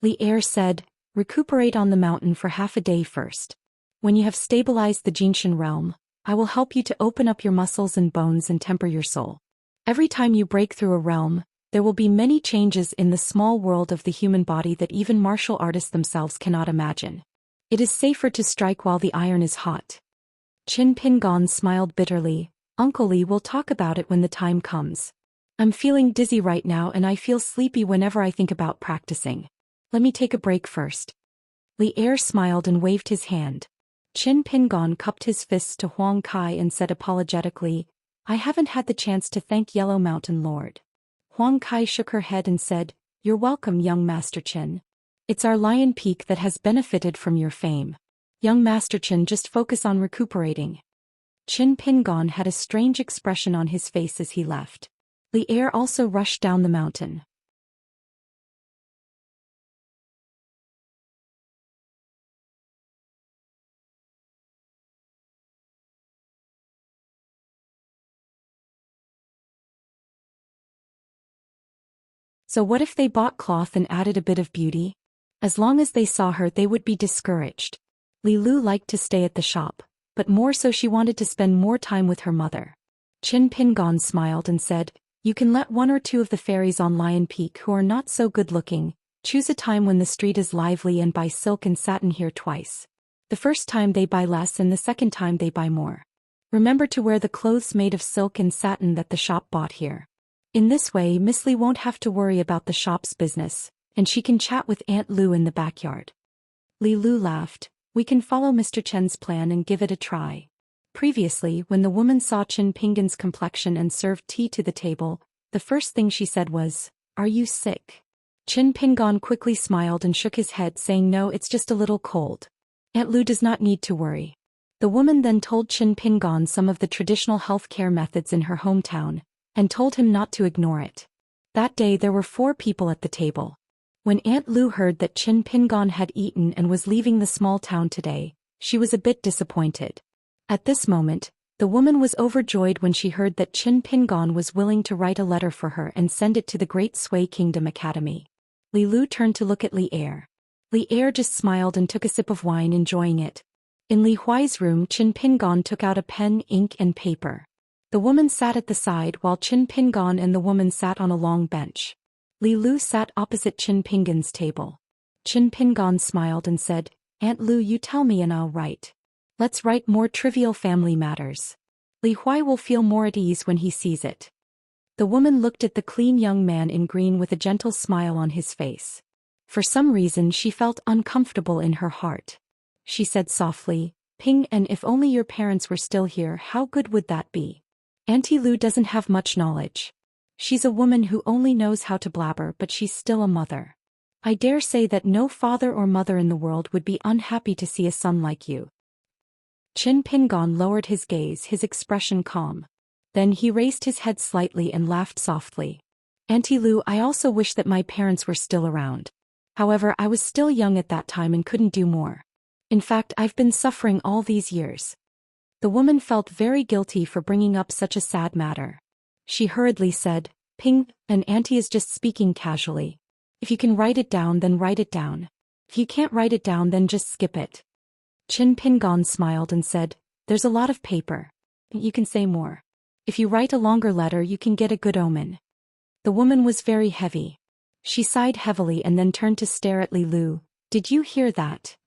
Li Er said, "Recuperate on the mountain for half a day first. When you have stabilized the Jinshan realm, I will help you to open up your muscles and bones and temper your soul. Every time you break through a realm, there will be many changes in the small world of the human body that even martial artists themselves cannot imagine. It is safer to strike while the iron is hot." Qin Pingan smiled bitterly. "Uncle Li will talk about it when the time comes. I'm feeling dizzy right now and I feel sleepy whenever I think about practicing. Let me take a break first." Li Er smiled and waved his hand. Qin Pingan cupped his fists to Huang Kai and said apologetically, "I haven't had the chance to thank Yellow Mountain Lord." Huang Kai shook her head and said, "You're welcome, young Master Qin. It's our lion peak that has benefited from your fame. Young Master Qin, just focus on recuperating. Qin Pingon had a strange expression on his face as he left. Li Er also rushed down the mountain. So what if they bought cloth and added a bit of beauty? As long as they saw her they would be discouraged. Li Lu liked to stay at the shop, but more so she wanted to spend more time with her mother. Qin Pingon smiled and said, "You can let one or two of the fairies on Lion Peak who are not so good-looking choose a time when the street is lively and buy silk and satin here twice. The first time they buy less and the second time they buy more. Remember to wear the clothes made of silk and satin that the shop bought here. In this way Miss Li won't have to worry about the shop's business, and she can chat with Aunt Lu in the backyard." Li Lu laughed. "We can follow Mr. Chen's plan and give it a try." Previously, when the woman saw Qin Pingon's complexion and served tea to the table, the first thing she said was, "Are you sick?" Qin Pingon quickly smiled and shook his head saying, "No, it's just a little cold. Aunt Lu does not need to worry." The woman then told Qin Pingon some of the traditional healthcare methods in her hometown, and told him not to ignore it. That day there were 4 people at the table. When Aunt Lu heard that Qin Pingon had eaten and was leaving the small town today, she was a bit disappointed. At this moment, the woman was overjoyed when she heard that Qin Pingon was willing to write a letter for her and send it to the Great Sui Kingdom Academy. Li Lu turned to look at Li Er. Li Er just smiled and took a sip of wine, enjoying it. In Li Huai's room, Qin Pingon took out a pen, ink and paper. The woman sat at the side while Qin Pingon and the woman sat on a long bench. Li Lu sat opposite Qin Pingon's table. Qin Pingon smiled and said, "Aunt Lu, you tell me and I'll write. Let's write more trivial family matters. Li Huai will feel more at ease when he sees it." The woman looked at the clean young man in green with a gentle smile on his face. For some reason she felt uncomfortable in her heart. She said softly, "Ping, and if only your parents were still here, how good would that be? Auntie Lu doesn't have much knowledge. She's a woman who only knows how to blabber, but she's still a mother. I dare say that no father or mother in the world would be unhappy to see a son like you." Qin Pingon lowered his gaze, his expression calm. Then he raised his head slightly and laughed softly. "Auntie Lu, I also wish that my parents were still around. However, I was still young at that time and couldn't do more. In fact, I've been suffering all these years." The woman felt very guilty for bringing up such a sad matter. She hurriedly said, "Ping, an auntie is just speaking casually. If you can write it down, then write it down. If you can't write it down, then just skip it." Qin Pingon smiled and said, "There's a lot of paper. You can say more. If you write a longer letter, you can get a good omen." The woman was very heavy. She sighed heavily and then turned to stare at Li Lu. "Did you hear that?"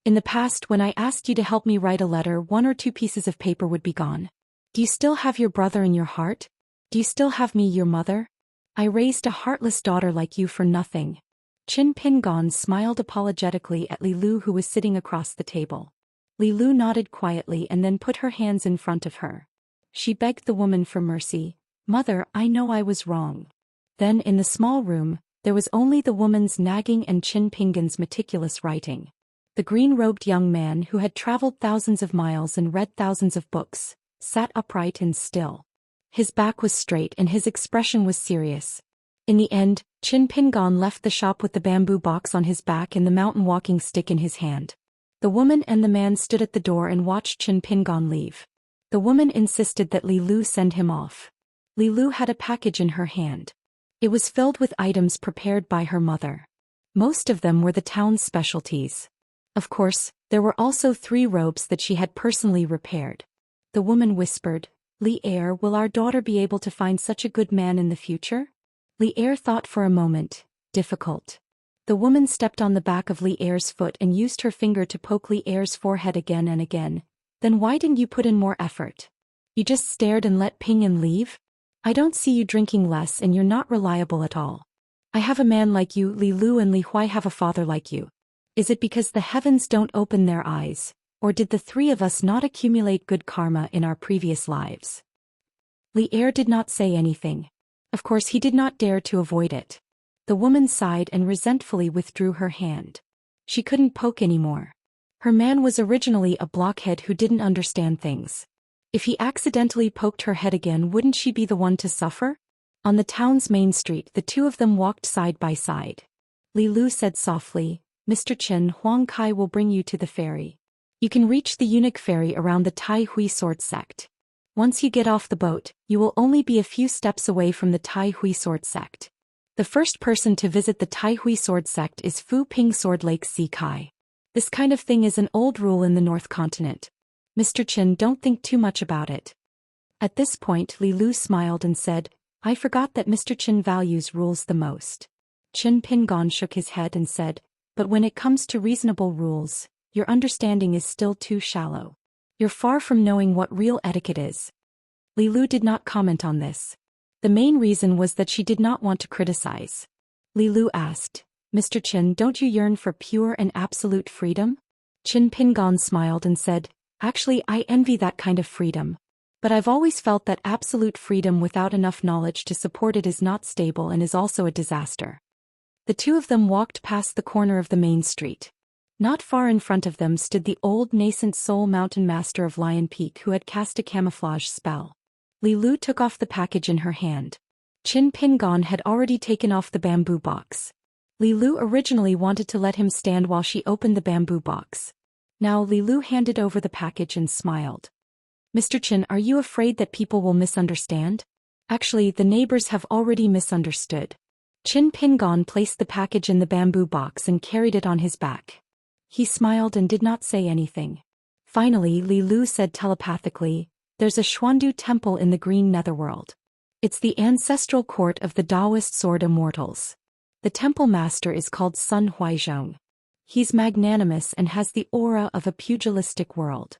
In the past, when I asked you to help me write a letter, 1 or 2 pieces of paper would be gone. Do you still have your brother in your heart? Do you still have me, your mother? I raised a heartless daughter like you for nothing." Qin Pingon smiled apologetically at Li Lu, who was sitting across the table. Li Lu nodded quietly and then put her hands in front of her. She begged the woman for mercy. "Mother, I know I was wrong." Then in the small room, there was only the woman's nagging and Qin Pingon's meticulous writing. The green-robed young man, who had traveled thousands of miles and read thousands of books, sat upright and still. His back was straight and his expression was serious. In the end, Qin Pingon left the shop with the bamboo box on his back and the mountain walking stick in his hand. The woman and the man stood at the door and watched Qin Pingon leave. The woman insisted that Li Lu send him off. Li Lu had a package in her hand. It was filled with items prepared by her mother. Most of them were the town's specialties. Of course, there were also 3 robes that she had personally repaired. The woman whispered, "Li Er, will our daughter be able to find such a good man in the future?" Li Er thought for a moment. Difficult. The woman stepped on the back of Li Er's foot and used her finger to poke Li Er's forehead again and again. "Then why didn't you put in more effort? You just stared and let Ping and leave? I don't see you drinking less and you're not reliable at all. I have a man like you, Li Lu, and Li Huai have a father like you. Is it because the heavens don't open their eyes, or did the 3 of us not accumulate good karma in our previous lives?" Li Er did not say anything. Of course he did not dare to avoid it. The woman sighed and resentfully withdrew her hand. She couldn't poke anymore. Her man was originally a blockhead who didn't understand things. If he accidentally poked her head again, wouldn't she be the one to suffer? On the town's main street, the two of them walked side by side. Li Lu said softly, "Mr. Chen, Huang Kai will bring you to the ferry. You can reach the eunuch ferry around the Tai Hui sword sect. Once you get off the boat, you will only be a few steps away from the Tai Hui sword sect. The first person to visit the Tai Hui sword sect is Fu Ping Sword Lake Si Kai. This kind of thing is an old rule in the North Continent. Mr. Chen, don't think too much about it." At this point, Li Lu smiled and said, "I forgot that Mr. Chen values rules the most." Chen Pingon shook his head and said, "But when it comes to reasonable rules, your understanding is still too shallow. You're far from knowing what real etiquette is." Li Lu did not comment on this. The main reason was that she did not want to criticize. Li Lu asked, "Mr. Chen, don't you yearn for pure and absolute freedom?" Chen Pingon smiled and said, "Actually, I envy that kind of freedom. But I've always felt that absolute freedom without enough knowledge to support it is not stable and is also a disaster." The two of them walked past the corner of the main street. Not far in front of them stood the old nascent soul mountain master of Lion Peak who had cast a camouflage spell. Li Lu took off the package in her hand. Chin Pingon had already taken off the bamboo box. Li Lu originally wanted to let him stand while she opened the bamboo box. Now Li Lu handed over the package and smiled. "Mr. Chen, are you afraid that people will misunderstand?" "Actually, the neighbors have already misunderstood." Chin Pingon placed the package in the bamboo box and carried it on his back. He smiled and did not say anything. Finally, Li Lu said telepathically, "There's a Xuandu temple in the Green Netherworld. It's the ancestral court of the Daoist sword immortals. The temple master is called Sun Huaizhong. He's magnanimous and has the aura of a pugilistic world."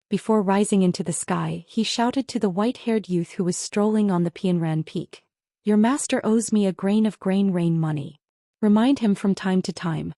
Before rising into the sky, he shouted to the white-haired youth who was strolling on the Pianran Peak, "Your master owes me a grain of grain rain money. Remind him from time to time."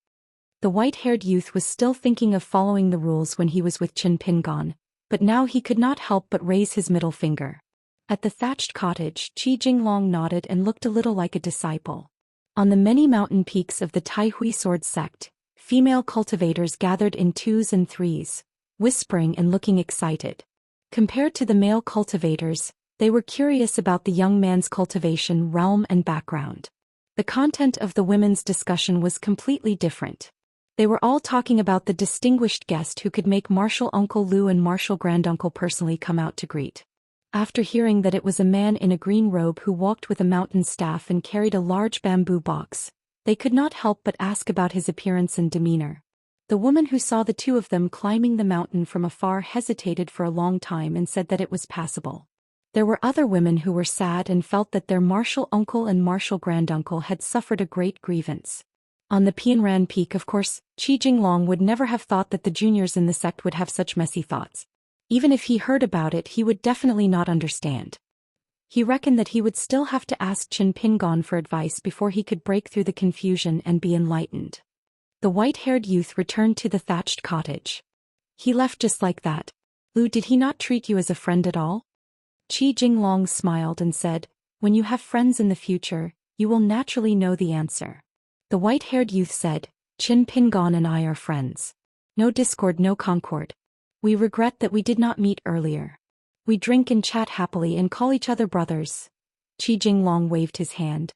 The white-haired youth was still thinking of following the rules when he was with Chin Pingon, but now he could not help but raise his middle finger. At the thatched cottage, Qi Jinglong nodded and looked a little like a disciple. On the many mountain peaks of the Tai Hui sword sect, female cultivators gathered in twos and threes, whispering and looking excited. Compared to the male cultivators, they were curious about the young man's cultivation realm and background. The content of the women's discussion was completely different. They were all talking about the distinguished guest who could make Martial Uncle Lu and Martial Granduncle personally come out to greet. After hearing that it was a man in a green robe who walked with a mountain staff and carried a large bamboo box, they could not help but ask about his appearance and demeanor. The woman who saw the two of them climbing the mountain from afar hesitated for a long time and said that it was passable. There were other women who were sad and felt that their martial uncle and martial granduncle had suffered a great grievance. On the Pianran Peak, of course, Qi Jinglong would never have thought that the juniors in the sect would have such messy thoughts. Even if he heard about it, he would definitely not understand. He reckoned that he would still have to ask Chin Pingon for advice before he could break through the confusion and be enlightened. The white-haired youth returned to the thatched cottage. "He left just like that. Lu, did he not treat you as a friend at all?" Qi Jinglong smiled and said, "When you have friends in the future, you will naturally know the answer." The white-haired youth said, "Chin Pingon and I are friends. No discord, no concord. We regret that we did not meet earlier. We drink and chat happily and call each other brothers." Qi Jinglong waved his hand.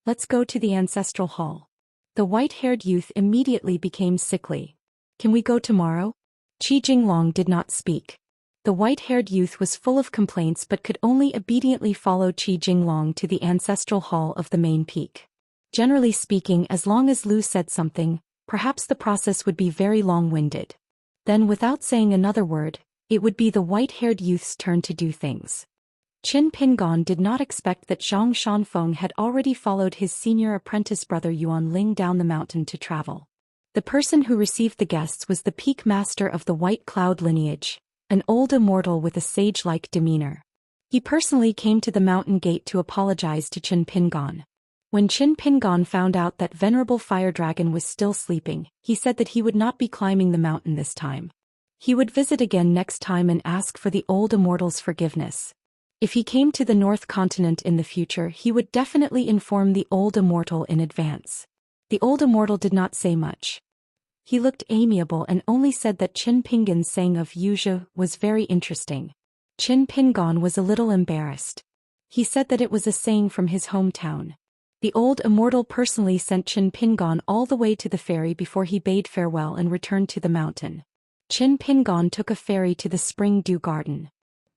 "Let's go to the ancestral hall." The white-haired youth immediately became sickly. "Can we go tomorrow?" Qi Jinglong did not speak. The white-haired youth was full of complaints but could only obediently follow Qi Jinglong to the ancestral hall of the main peak. Generally speaking, as long as Lu said something, perhaps the process would be very long-winded. Then, without saying another word, it would be the white-haired youth's turn to do things. Qin Pingon did not expect that Zhang Shanfeng had already followed his senior apprentice brother Yuan Ling down the mountain to travel. The person who received the guests was the peak master of the White Cloud lineage, an old immortal with a sage-like demeanor. He personally came to the mountain gate to apologize to Qin Pingon. When Qin Pingon found out that Venerable Fire Dragon was still sleeping, he said that he would not be climbing the mountain this time. He would visit again next time and ask for the old immortal's forgiveness. If he came to the North Continent in the future, he would definitely inform the old immortal in advance. The old immortal did not say much. He looked amiable and only said that Qin Pingon's saying of Wuxia was very interesting. Qin Pingon was a little embarrassed. He said that it was a saying from his hometown. The old immortal personally sent Qin Pingon all the way to the ferry before he bade farewell and returned to the mountain. Qin Pingon took a ferry to the Spring Dew Garden.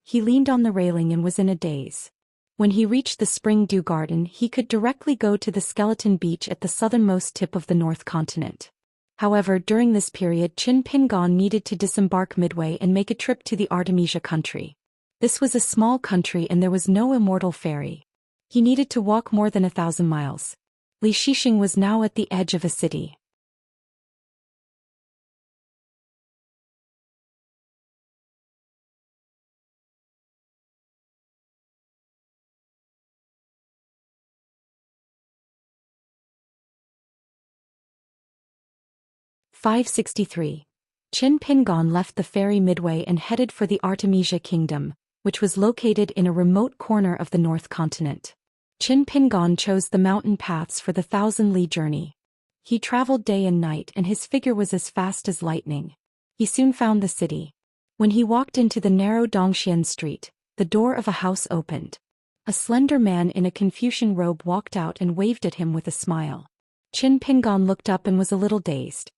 He leaned on the railing and was in a daze. When he reached the Spring Dew Garden, he could directly go to the Skeleton Beach at the southernmost tip of the North Continent. However, during this period, Qin Pingon needed to disembark midway and make a trip to the Artemisia country. This was a small country and there was no immortal ferry. He needed to walk more than 1,000 miles. Li Shixing was now at the edge of a city. (563). Qin Pingon left the ferry midway and headed for the Artemisia kingdom, which was located in a remote corner of the North Continent. Qin Pingon chose the mountain paths for the 1,000-li journey. He traveled day and night and his figure was as fast as lightning. He soon found the city. When he walked into the narrow Dongxian street, the door of a house opened. A slender man in a Confucian robe walked out and waved at him with a smile. Qin Pingon looked up and was a little dazed.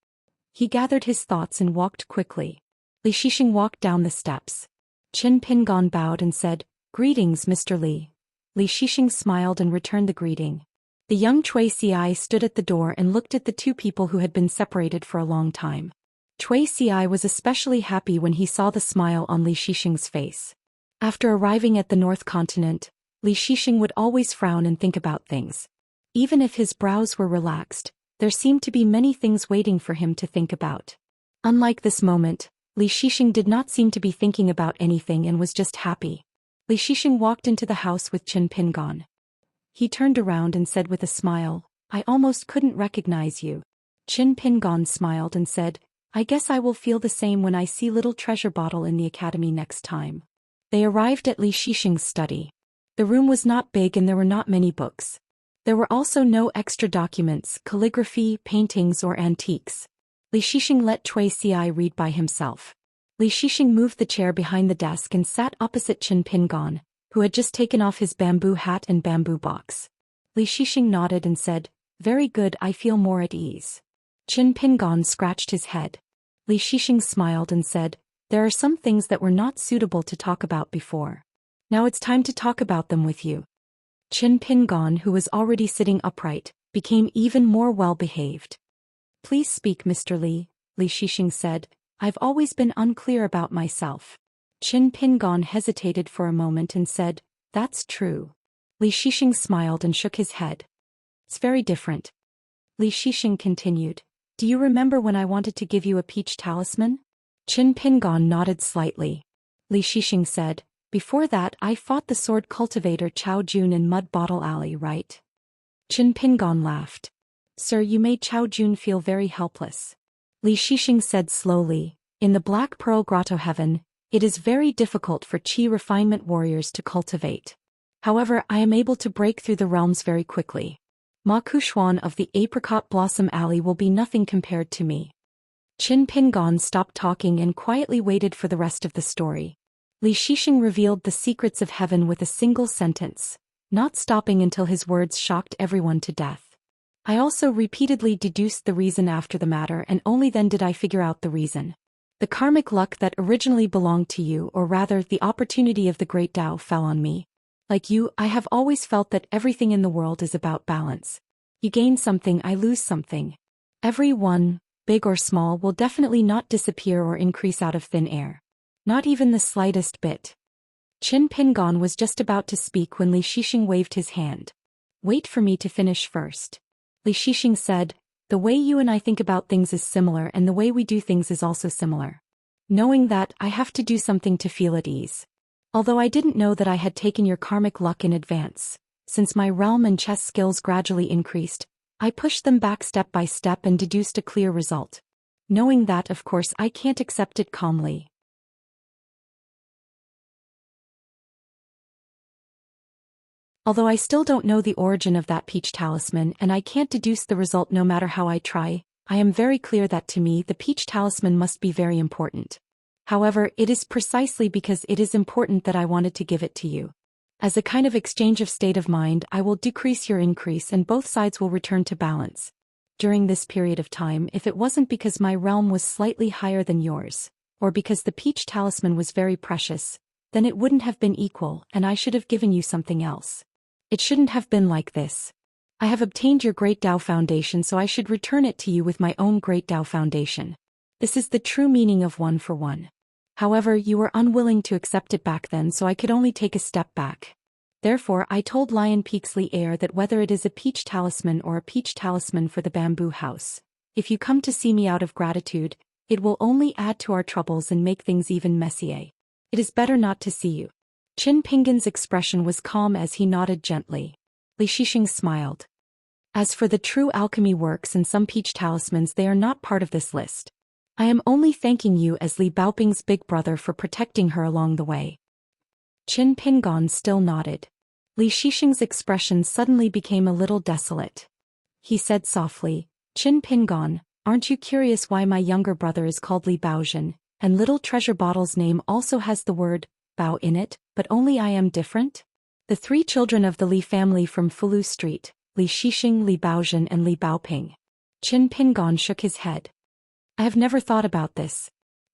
He gathered his thoughts and walked quickly. Li Shixing walked down the steps. Qin Pingon bowed and said, "Greetings, Mr. Li." Li Shixing smiled and returned the greeting. The young Cui Ci stood at the door and looked at the two people who had been separated for a long time. Cui Ci was especially happy when he saw the smile on Li Shixing's face. After arriving at the North Continent, Li Shixing would always frown and think about things. Even if his brows were relaxed, there seemed to be many things waiting for him to think about. Unlike this moment, Li Shixing did not seem to be thinking about anything and was just happy. Li Shixing walked into the house with Qin Pingon. He turned around and said with a smile, "I almost couldn't recognize you." Qin Pingon smiled and said, "I guess I will feel the same when I see little treasure bottle in the academy next time." They arrived at Li Shixing's study. The room was not big and there were not many books. There were also no extra documents, calligraphy, paintings or antiques. Li Shixing let Cui Ci read by himself. Li Shixing moved the chair behind the desk and sat opposite Qin Pingon, who had just taken off his bamboo hat and bamboo box. Li Shixing nodded and said, "Very good, I feel more at ease." Qin Pingon scratched his head. Li Shixing smiled and said, "There are some things that were not suitable to talk about before. Now it's time to talk about them with you." Qin Pingon, who was already sitting upright, became even more well-behaved. "Please speak, Mr. Li," Li Shixing said. "I've always been unclear about myself." Qin Pingon hesitated for a moment and said, "That's true." Li Shixing smiled and shook his head. "It's very different." Li Shixing continued, "Do you remember when I wanted to give you a peach talisman?" Qin Pingon nodded slightly. Li Shixing said, "Before that I fought the sword cultivator Chao Jun in Mud Bottle Alley, right?" Qin Pingon laughed. "Sir, you made Chao Jun feel very helpless." Li Shixing said slowly, "In the Black Pearl Grotto Heaven, it is very difficult for Qi refinement warriors to cultivate. However, I am able to break through the realms very quickly. Ma Kushuan of the Apricot Blossom Alley will be nothing compared to me." Qin Pingon stopped talking and quietly waited for the rest of the story. Li Shixing revealed the secrets of heaven with a single sentence, not stopping until his words shocked everyone to death. "I also repeatedly deduced the reason after the matter and only then did I figure out the reason. The karmic luck that originally belonged to you, or rather the opportunity of the great Tao, fell on me. Like you, I have always felt that everything in the world is about balance. You gain something, I lose something. Every one, big or small, will definitely not disappear or increase out of thin air. Not even the slightest bit. Qin Pingon was just about to speak when Li Shixing waved his hand. Wait for me to finish first. Li Shixing said, the way you and I think about things is similar and the way we do things is also similar. Knowing that, I have to do something to feel at ease. Although I didn't know that I had taken your karmic luck in advance, since my realm and chess skills gradually increased, I pushed them back step by step and deduced a clear result. Knowing that, of course, I can't accept it calmly. Although I still don't know the origin of that peach talisman and I can't deduce the result no matter how I try, I am very clear that to me the peach talisman must be very important. However, it is precisely because it is important that I wanted to give it to you. As a kind of exchange of state of mind, I will decrease your increase and both sides will return to balance. During this period of time, if it wasn't because my realm was slightly higher than yours, or because the peach talisman was very precious, then it wouldn't have been equal and I should have given you something else. It shouldn't have been like this. I have obtained your Great Tao Foundation, so I should return it to you with my own Great Tao Foundation. This is the true meaning of one for one. However, you were unwilling to accept it back then, so I could only take a step back. Therefore, I told Lion Peaksley Heir that whether it is a peach talisman or a peach talisman for the bamboo house, if you come to see me out of gratitude, it will only add to our troubles and make things even messier. It is better not to see you. Qin Pingon's expression was calm as he nodded gently. Li Shixing smiled. As for the true alchemy works and some peach talismans, they are not part of this list. I am only thanking you as Li Baoping's big brother for protecting her along the way. Qin Pingon still nodded. Li Shixing's expression suddenly became a little desolate. He said softly, Qin Pingon, aren't you curious why my younger brother is called Li Baozhen, and Little Treasure Bottle's name also has the word Bao in it, but only I am different? The three children of the Li family from Fulu Street, Li Shixing, Li Baozhen and Li Baoping. Qin Pingon shook his head. I have never thought about this.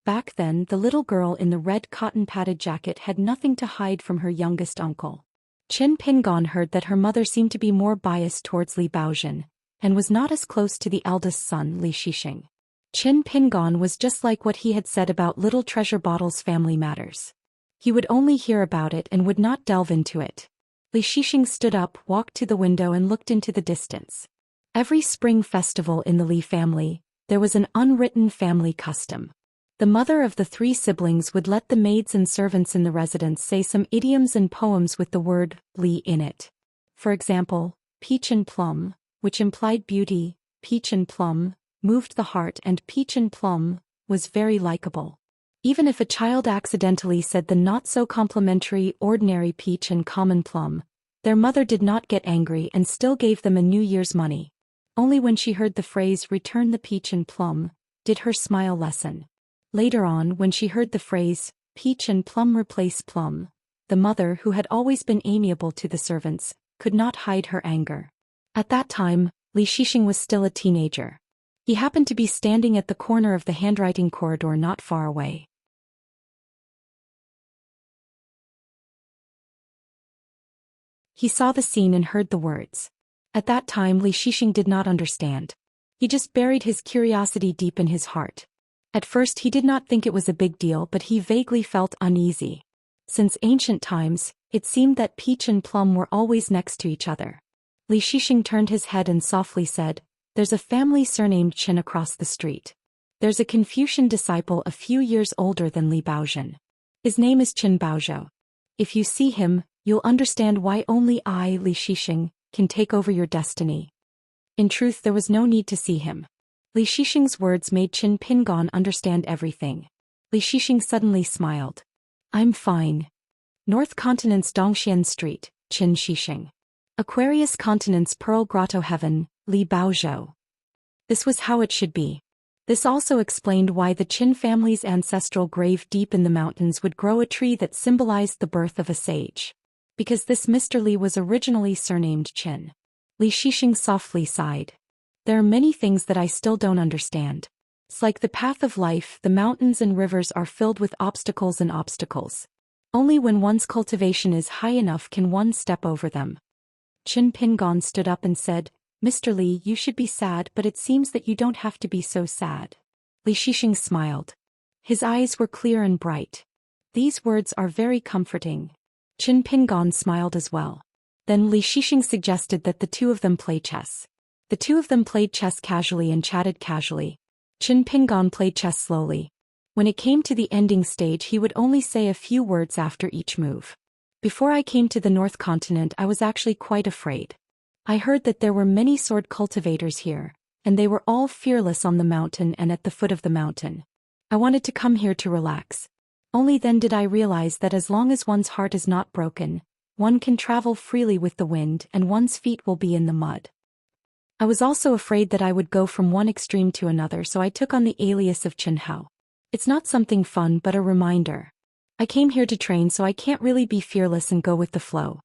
Back then, the little girl in the red cotton-padded jacket had nothing to hide from her youngest uncle. Qin Pingon heard that her mother seemed to be more biased towards Li Baozhen, and was not as close to the eldest son, Li Shixing. Qin Pingon was just like what he had said about Little Treasure Bottle's family matters. He would only hear about it and would not delve into it. Li Shixing stood up, walked to the window and looked into the distance. Every spring festival in the Li family, there was an unwritten family custom. The mother of the three siblings would let the maids and servants in the residence say some idioms and poems with the word Li in it. For example, peach and plum, which implied beauty, peach and plum, moved the heart, and peach and plum was very likable. Even if a child accidentally said the not-so-complimentary ordinary peach and common plum, their mother did not get angry and still gave them a New Year's money. Only when she heard the phrase return the peach and plum, did her smile lessen. Later on, when she heard the phrase peach and plum replace plum, the mother, who had always been amiable to the servants, could not hide her anger. At that time, Li Shixing was still a teenager. He happened to be standing at the corner of the handwriting corridor not far away. He saw the scene and heard the words. At that time Li Shixing did not understand. He just buried his curiosity deep in his heart. At first he did not think it was a big deal, but he vaguely felt uneasy. Since ancient times, it seemed that peach and plum were always next to each other. Li Shixing turned his head and softly said, There's a family surnamed Qin across the street. There's a Confucian disciple a few years older than Li Baozhen. His name is Qin Baozhou. If you see him, you'll understand why only I, Li Shixing, can take over your destiny. In truth, there was no need to see him. Li Shixing's words made Qin Pingon understand everything. Li Shixing suddenly smiled. I'm fine. North Continent's Dongxian Street, Qin Shixing. Aquarius Continent's Pearl Grotto Heaven, Li Baozhou. This was how it should be. This also explained why the Qin family's ancestral grave deep in the mountains would grow a tree that symbolized the birth of a sage. Because this Mr. Li was originally surnamed Qin. Li Shixing softly sighed. There are many things that I still don't understand. It's like the path of life, the mountains and rivers are filled with obstacles and obstacles. Only when one's cultivation is high enough can one step over them. Qin Pingon stood up and said, Mr. Li, you should be sad, but it seems that you don't have to be so sad. Li Shixing smiled. His eyes were clear and bright. These words are very comforting. Qin Pingon smiled as well. Then Li Shixing suggested that the two of them play chess. The two of them played chess casually and chatted casually. Qin Pingon played chess slowly. When it came to the ending stage, he would only say a few words after each move. Before I came to the North Continent, I was actually quite afraid. I heard that there were many sword cultivators here, and they were all fearless on the mountain and at the foot of the mountain. I wanted to come here to relax. Only then did I realize that as long as one's heart is not broken, one can travel freely with the wind and one's feet will be in the mud. I was also afraid that I would go from one extreme to another, so I took on the alias of Chen Hao. It's not something fun but a reminder. I came here to train, so I can't really be fearless and go with the flow.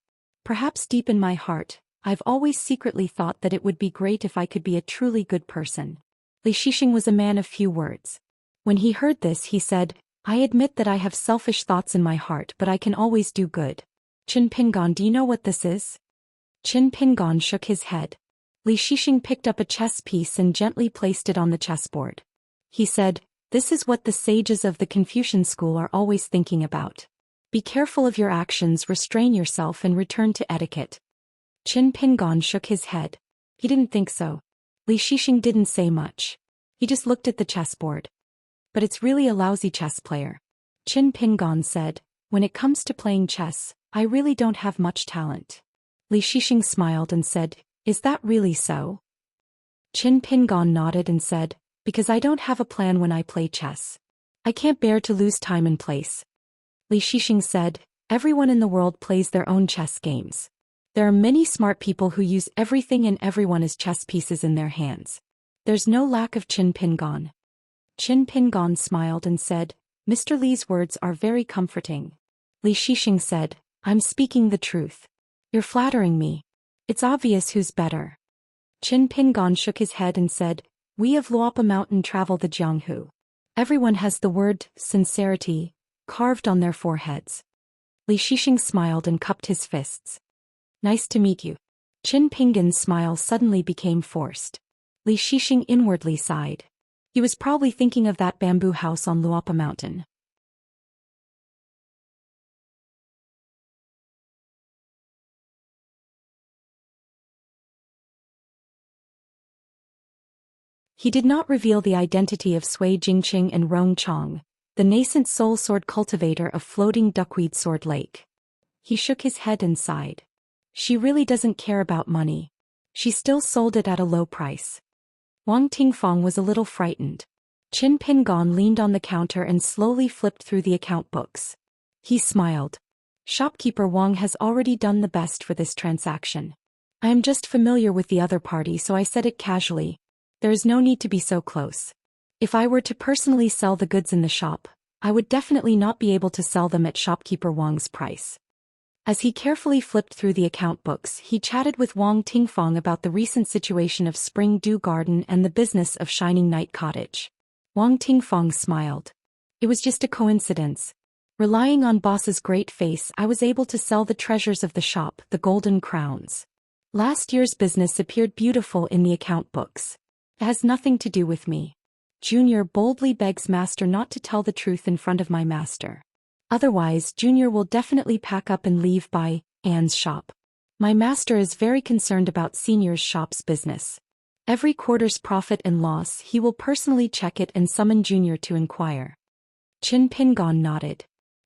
Perhaps deep in my heart, I've always secretly thought that it would be great if I could be a truly good person. Li Shixing was a man of few words. When he heard this, he said, I admit that I have selfish thoughts in my heart, but I can always do good. Qin Pingon, do you know what this is? Qin Pingon shook his head. Li Shixing picked up a chess piece and gently placed it on the chessboard. He said, this is what the sages of the Confucian school are always thinking about. Be careful of your actions, restrain yourself and return to etiquette. Qin Pingon shook his head. He didn't think so. Li Shixing didn't say much. He just looked at the chessboard. But it's really a lousy chess player. Qin Pingon said, when it comes to playing chess, I really don't have much talent. Li Shixing smiled and said, is that really so? Qin Pingon nodded and said, because I don't have a plan when I play chess. I can't bear to lose time and place. Li Shixing said, everyone in the world plays their own chess games. There are many smart people who use everything and everyone as chess pieces in their hands. There's no lack of Qin Pingon. Qin Pingon smiled and said, Mr. Li's words are very comforting. Li Shixing said, I'm speaking the truth. You're flattering me. It's obvious who's better. Qin Pingon shook his head and said, we of Luopa Mountain travel the Jianghu. Everyone has the word sincerity carved on their foreheads. Li Shixing smiled and cupped his fists. Nice to meet you. Qin Pingon's smile suddenly became forced. Li Shixing inwardly sighed. He was probably thinking of that bamboo house on Luopa Mountain. He did not reveal the identity of Sui Jingqing and Rong Chong, the nascent soul sword cultivator of floating duckweed sword lake. He shook his head and sighed. She really doesn't care about money. She still sold it at a low price. Wang Tingfang was a little frightened. Qin Pingon leaned on the counter and slowly flipped through the account books. He smiled. Shopkeeper Wang has already done the best for this transaction. I am just familiar with the other party, so I said it casually. There is no need to be so close. If I were to personally sell the goods in the shop, I would definitely not be able to sell them at shopkeeper Wang's price. As he carefully flipped through the account books, he chatted with Wang Tingfang about the recent situation of Spring Dew Garden and the business of Shining Night Cottage. Wang Tingfang smiled. It was just a coincidence. Relying on boss's great face, I was able to sell the treasures of the shop, the golden crowns. Last year's business appeared beautiful in the account books. It has nothing to do with me. Junior boldly begs Master not to tell the truth in front of my master. Otherwise, Junior will definitely pack up and leave by Anne's shop. My master is very concerned about Senior's shop's business. Every quarter's profit and loss, he will personally check it and summon Junior to inquire. Qin Pingon nodded.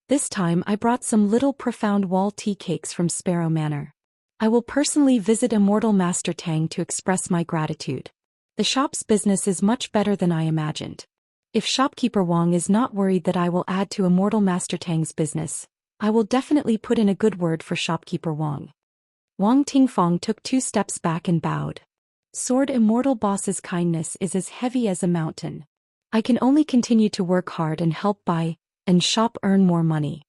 This time I brought some little profound wall tea cakes from Sparrow Manor. I will personally visit Immortal Master Tang to express my gratitude. The shop's business is much better than I imagined. If shopkeeper Wang is not worried that I will add to Immortal Master Tang's business, I will definitely put in a good word for shopkeeper Wang. Wang Tingfang took 2 steps back and bowed. Sword Immortal Boss's kindness is as heavy as a mountain. I can only continue to work hard and help buy and shop earn more money.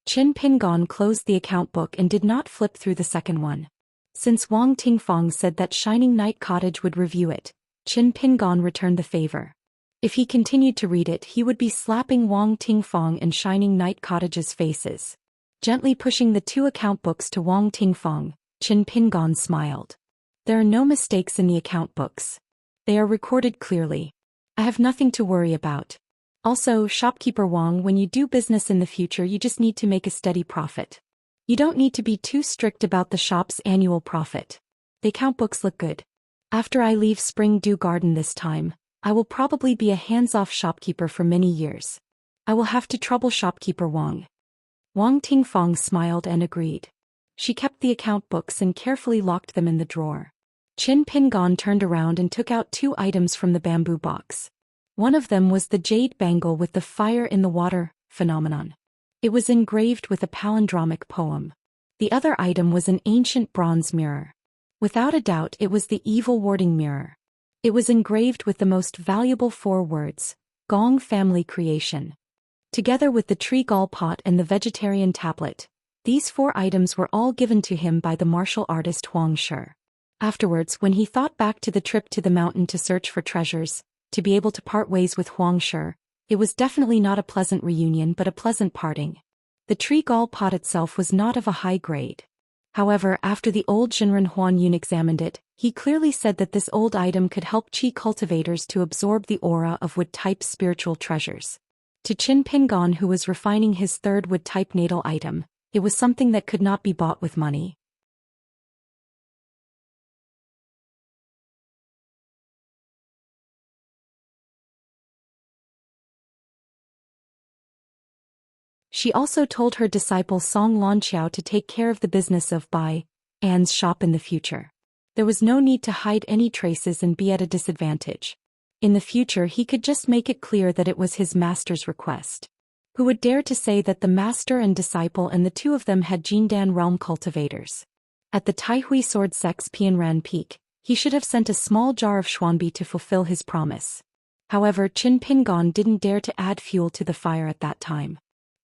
Qin Pingon closed the account book and did not flip through the second one. Since Wang Tingfang said that Shining Night Cottage would review it, Qin Pingon returned the favor. If he continued to read it, he would be slapping Wang Tingfang and Shining Night Cottage's faces. Gently pushing the 2 account books to Wang Tingfang, Qin Pingon smiled. There are no mistakes in the account books. They are recorded clearly. I have nothing to worry about. Also, shopkeeper Wang, when you do business in the future, you just need to make a steady profit. You don't need to be too strict about the shop's annual profit. The account books look good. After I leave Spring Dew Garden this time, I will probably be a hands-off shopkeeper for many years. I will have to trouble shopkeeper Wang. Wang Tingfang smiled and agreed. She kept the account books and carefully locked them in the drawer. Qin Pingon turned around and took out 2 items from the bamboo box. One of them was the jade bangle with the fire in the water phenomenon. It was engraved with a palindromic poem. The other item was an ancient bronze mirror. Without a doubt, it was the evil warding mirror. It was engraved with the most valuable 4 words, Gong family creation. Together with the tree gall pot and the vegetarian tablet, these 4 items were all given to him by the martial artist Huang Shi. Afterwards, when he thought back to the trip to the mountain to search for treasures, to be able to part ways with Huang Shi, it was definitely not a pleasant reunion but a pleasant parting. The tree gall pot itself was not of a high grade. However, after the old Jinren Huanyun examined it, he clearly said that this old item could help Qi cultivators to absorb the aura of wood-type spiritual treasures. To Qin Pingon, who was refining his 3rd wood-type natal item, it was something that could not be bought with money. She also told her disciple Song Lanqiao to take care of the business of Bai An's shop in the future. There was no need to hide any traces and be at a disadvantage. In the future, he could just make it clear that it was his master's request. Who would dare to say that the master and disciple and the 2 of them had Jindan realm cultivators? At the Taihui Sword Sect's Pianran Peak, he should have sent a small jar of Xuanbi to fulfill his promise. However, Qin Pingon didn't dare to add fuel to the fire at that time.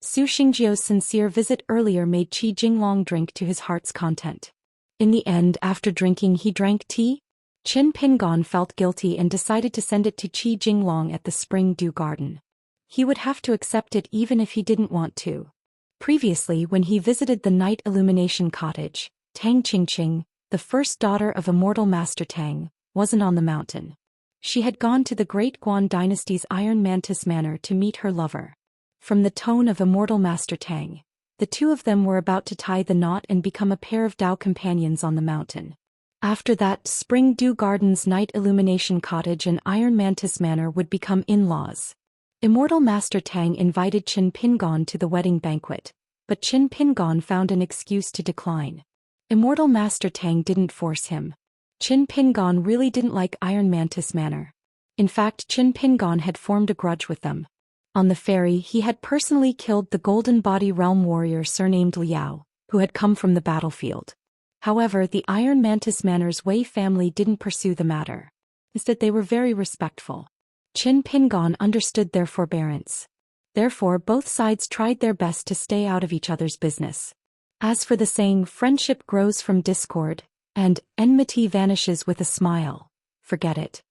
Su Xingjiu's sincere visit earlier made Qi Jinglong drink to his heart's content. In the end, after drinking, he drank tea. Qin Pingon felt guilty and decided to send it to Qi Jinglong at the Spring Dew Garden. He would have to accept it even if he didn't want to. Previously, when he visited the Night Illumination Cottage, Tang Qingqing, the first daughter of Immortal Master Tang, wasn't on the mountain. She had gone to the Great Guan Dynasty's Iron Mantis Manor to meet her lover. From the tone of Immortal Master Tang, the 2 of them were about to tie the knot and become a pair of Dao companions on the mountain. After that, Spring Dew Gardens, Night Illumination Cottage and Iron Mantis Manor would become in-laws. Immortal Master Tang invited Qin Pingon to the wedding banquet, but Qin Pingon found an excuse to decline. Immortal Master Tang didn't force him. Qin Pingon really didn't like Iron Mantis Manor. In fact, Qin Pingon had formed a grudge with them. On the ferry, he had personally killed the Golden Body Realm warrior surnamed Liao, who had come from the battlefield. However, the Iron Mantis Manor's Wei family didn't pursue the matter. Instead, they were very respectful. Qin Pingon understood their forbearance. Therefore, both sides tried their best to stay out of each other's business. As for the saying, friendship grows from discord, and enmity vanishes with a smile, forget it.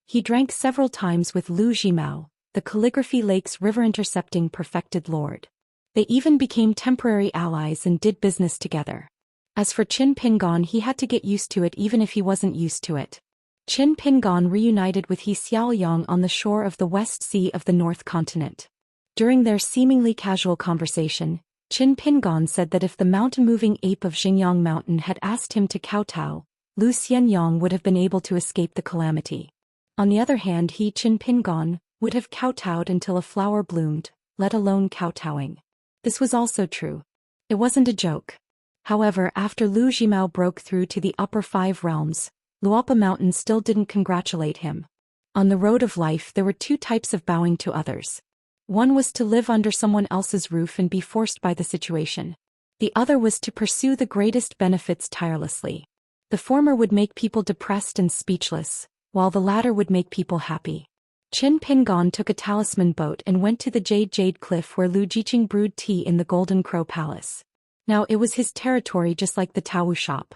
He drank several times with Lu Jimao, the Calligraphy Lake's river-intercepting perfected lord. They even became temporary allies and did business together. As for Qin Pingon, he had to get used to it even if he wasn't used to it. Qin Pingon reunited with He Xiaoyang on the shore of the West Sea of the North Continent. During their seemingly casual conversation, Qin Pingon said that if the mountain-moving ape of Xingyang Mountain had asked him to kowtow, Lu Xianyang would have been able to escape the calamity. On the other hand, he, Qin Pingon, would have kowtowed until a flower bloomed, let alone kowtowing. This was also true. It wasn't a joke. However, after Lu Jimao broke through to the upper 5 realms, Luopa Mountain still didn't congratulate him. On the road of life, there were 2 types of bowing to others. One was to live under someone else's roof and be forced by the situation. The other was to pursue the greatest benefits tirelessly. The former would make people depressed and speechless, while the latter would make people happy. Qin Pingon took a talisman boat and went to the Jade Cliff where Lu Jiqing brewed tea in the Golden Crow Palace. Now it was his territory just like the Tao shop.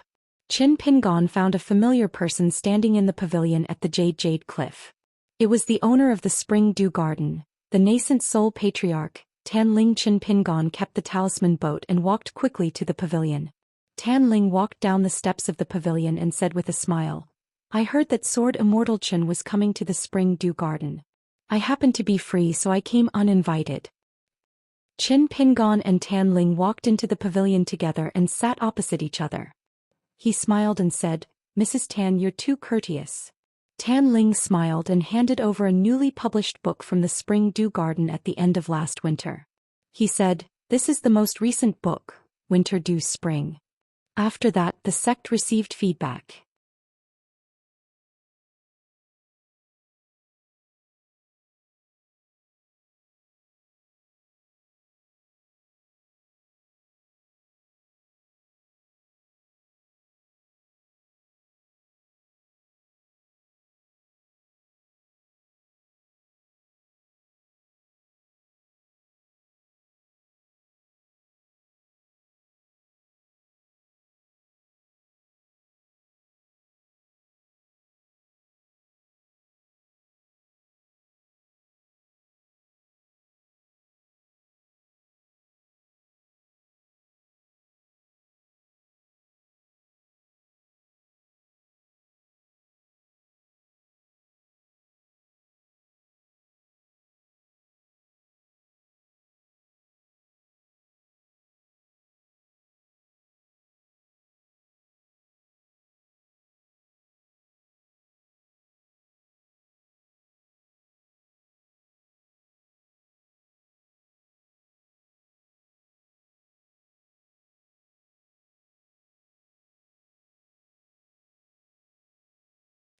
Qin Pingon found a familiar person standing in the pavilion at the Jade Cliff. It was the owner of the Spring Dew Garden, the nascent Soul Patriarch. Tan Ling. Qin Pingon kept the talisman boat and walked quickly to the pavilion. Tan Ling walked down the steps of the pavilion and said with a smile, "I heard that Sword Immortal Chen was coming to the Spring Dew Garden. I happened to be free so I came uninvited. Qin Pingon and Tan Ling walked into the pavilion together and sat opposite each other. He smiled and said, Mrs. Tan, you're too courteous. Tan Ling smiled and handed over a newly published book from the Spring Dew Garden at the end of last winter. He said, this is the most recent book, Winter Dew Spring. After that, the sect received feedback.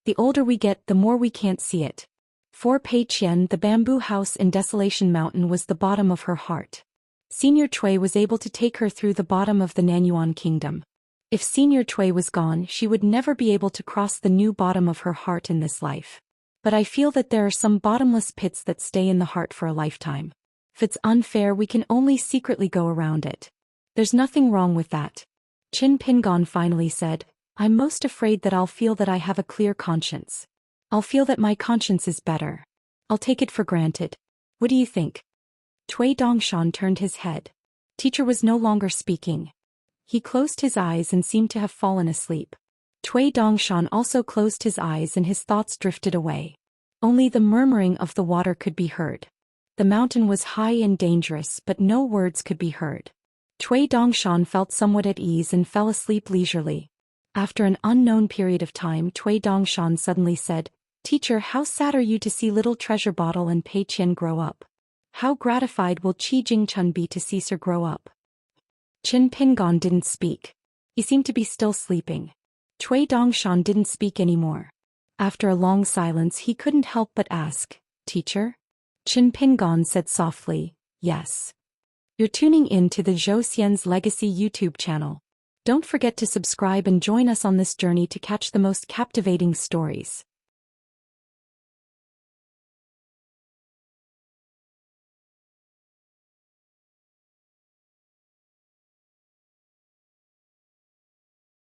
The older we get, the more we can't see it. For Pei Qian, the bamboo house in Desolation Mountain was the bottom of her heart. Senior Cui was able to take her through the bottom of the Nanyuan kingdom. If Senior Cui was gone, she would never be able to cross the new bottom of her heart in this life. But I feel that there are some bottomless pits that stay in the heart for a lifetime. If it's unfair, we can only secretly go around it. There's nothing wrong with that. Qin Pingon finally said, I'm most afraid that I'll feel that I have a clear conscience. I'll feel that my conscience is better. I'll take it for granted. What do you think? Cui Dongshan turned his head. Teacher was no longer speaking. He closed his eyes and seemed to have fallen asleep. Cui Dongshan also closed his eyes and his thoughts drifted away. Only the murmuring of the water could be heard. The mountain was high and dangerous, but no words could be heard. Cui Dongshan felt somewhat at ease and fell asleep leisurely. After an unknown period of time, Cui Dongshan suddenly said, Teacher, how sad are you to see little treasure bottle and Pei Qian grow up? How gratified will Qi Jingchun be to see her grow up? Qin Pingon didn't speak. He seemed to be still sleeping. Cui Dongshan didn't speak anymore. After a long silence, he couldn't help but ask, Teacher? Qin Pingon said softly, Yes. You're tuning in to the Zhou Xian's Legacy YouTube channel. Don't forget to subscribe and join us on this journey to catch the most captivating stories.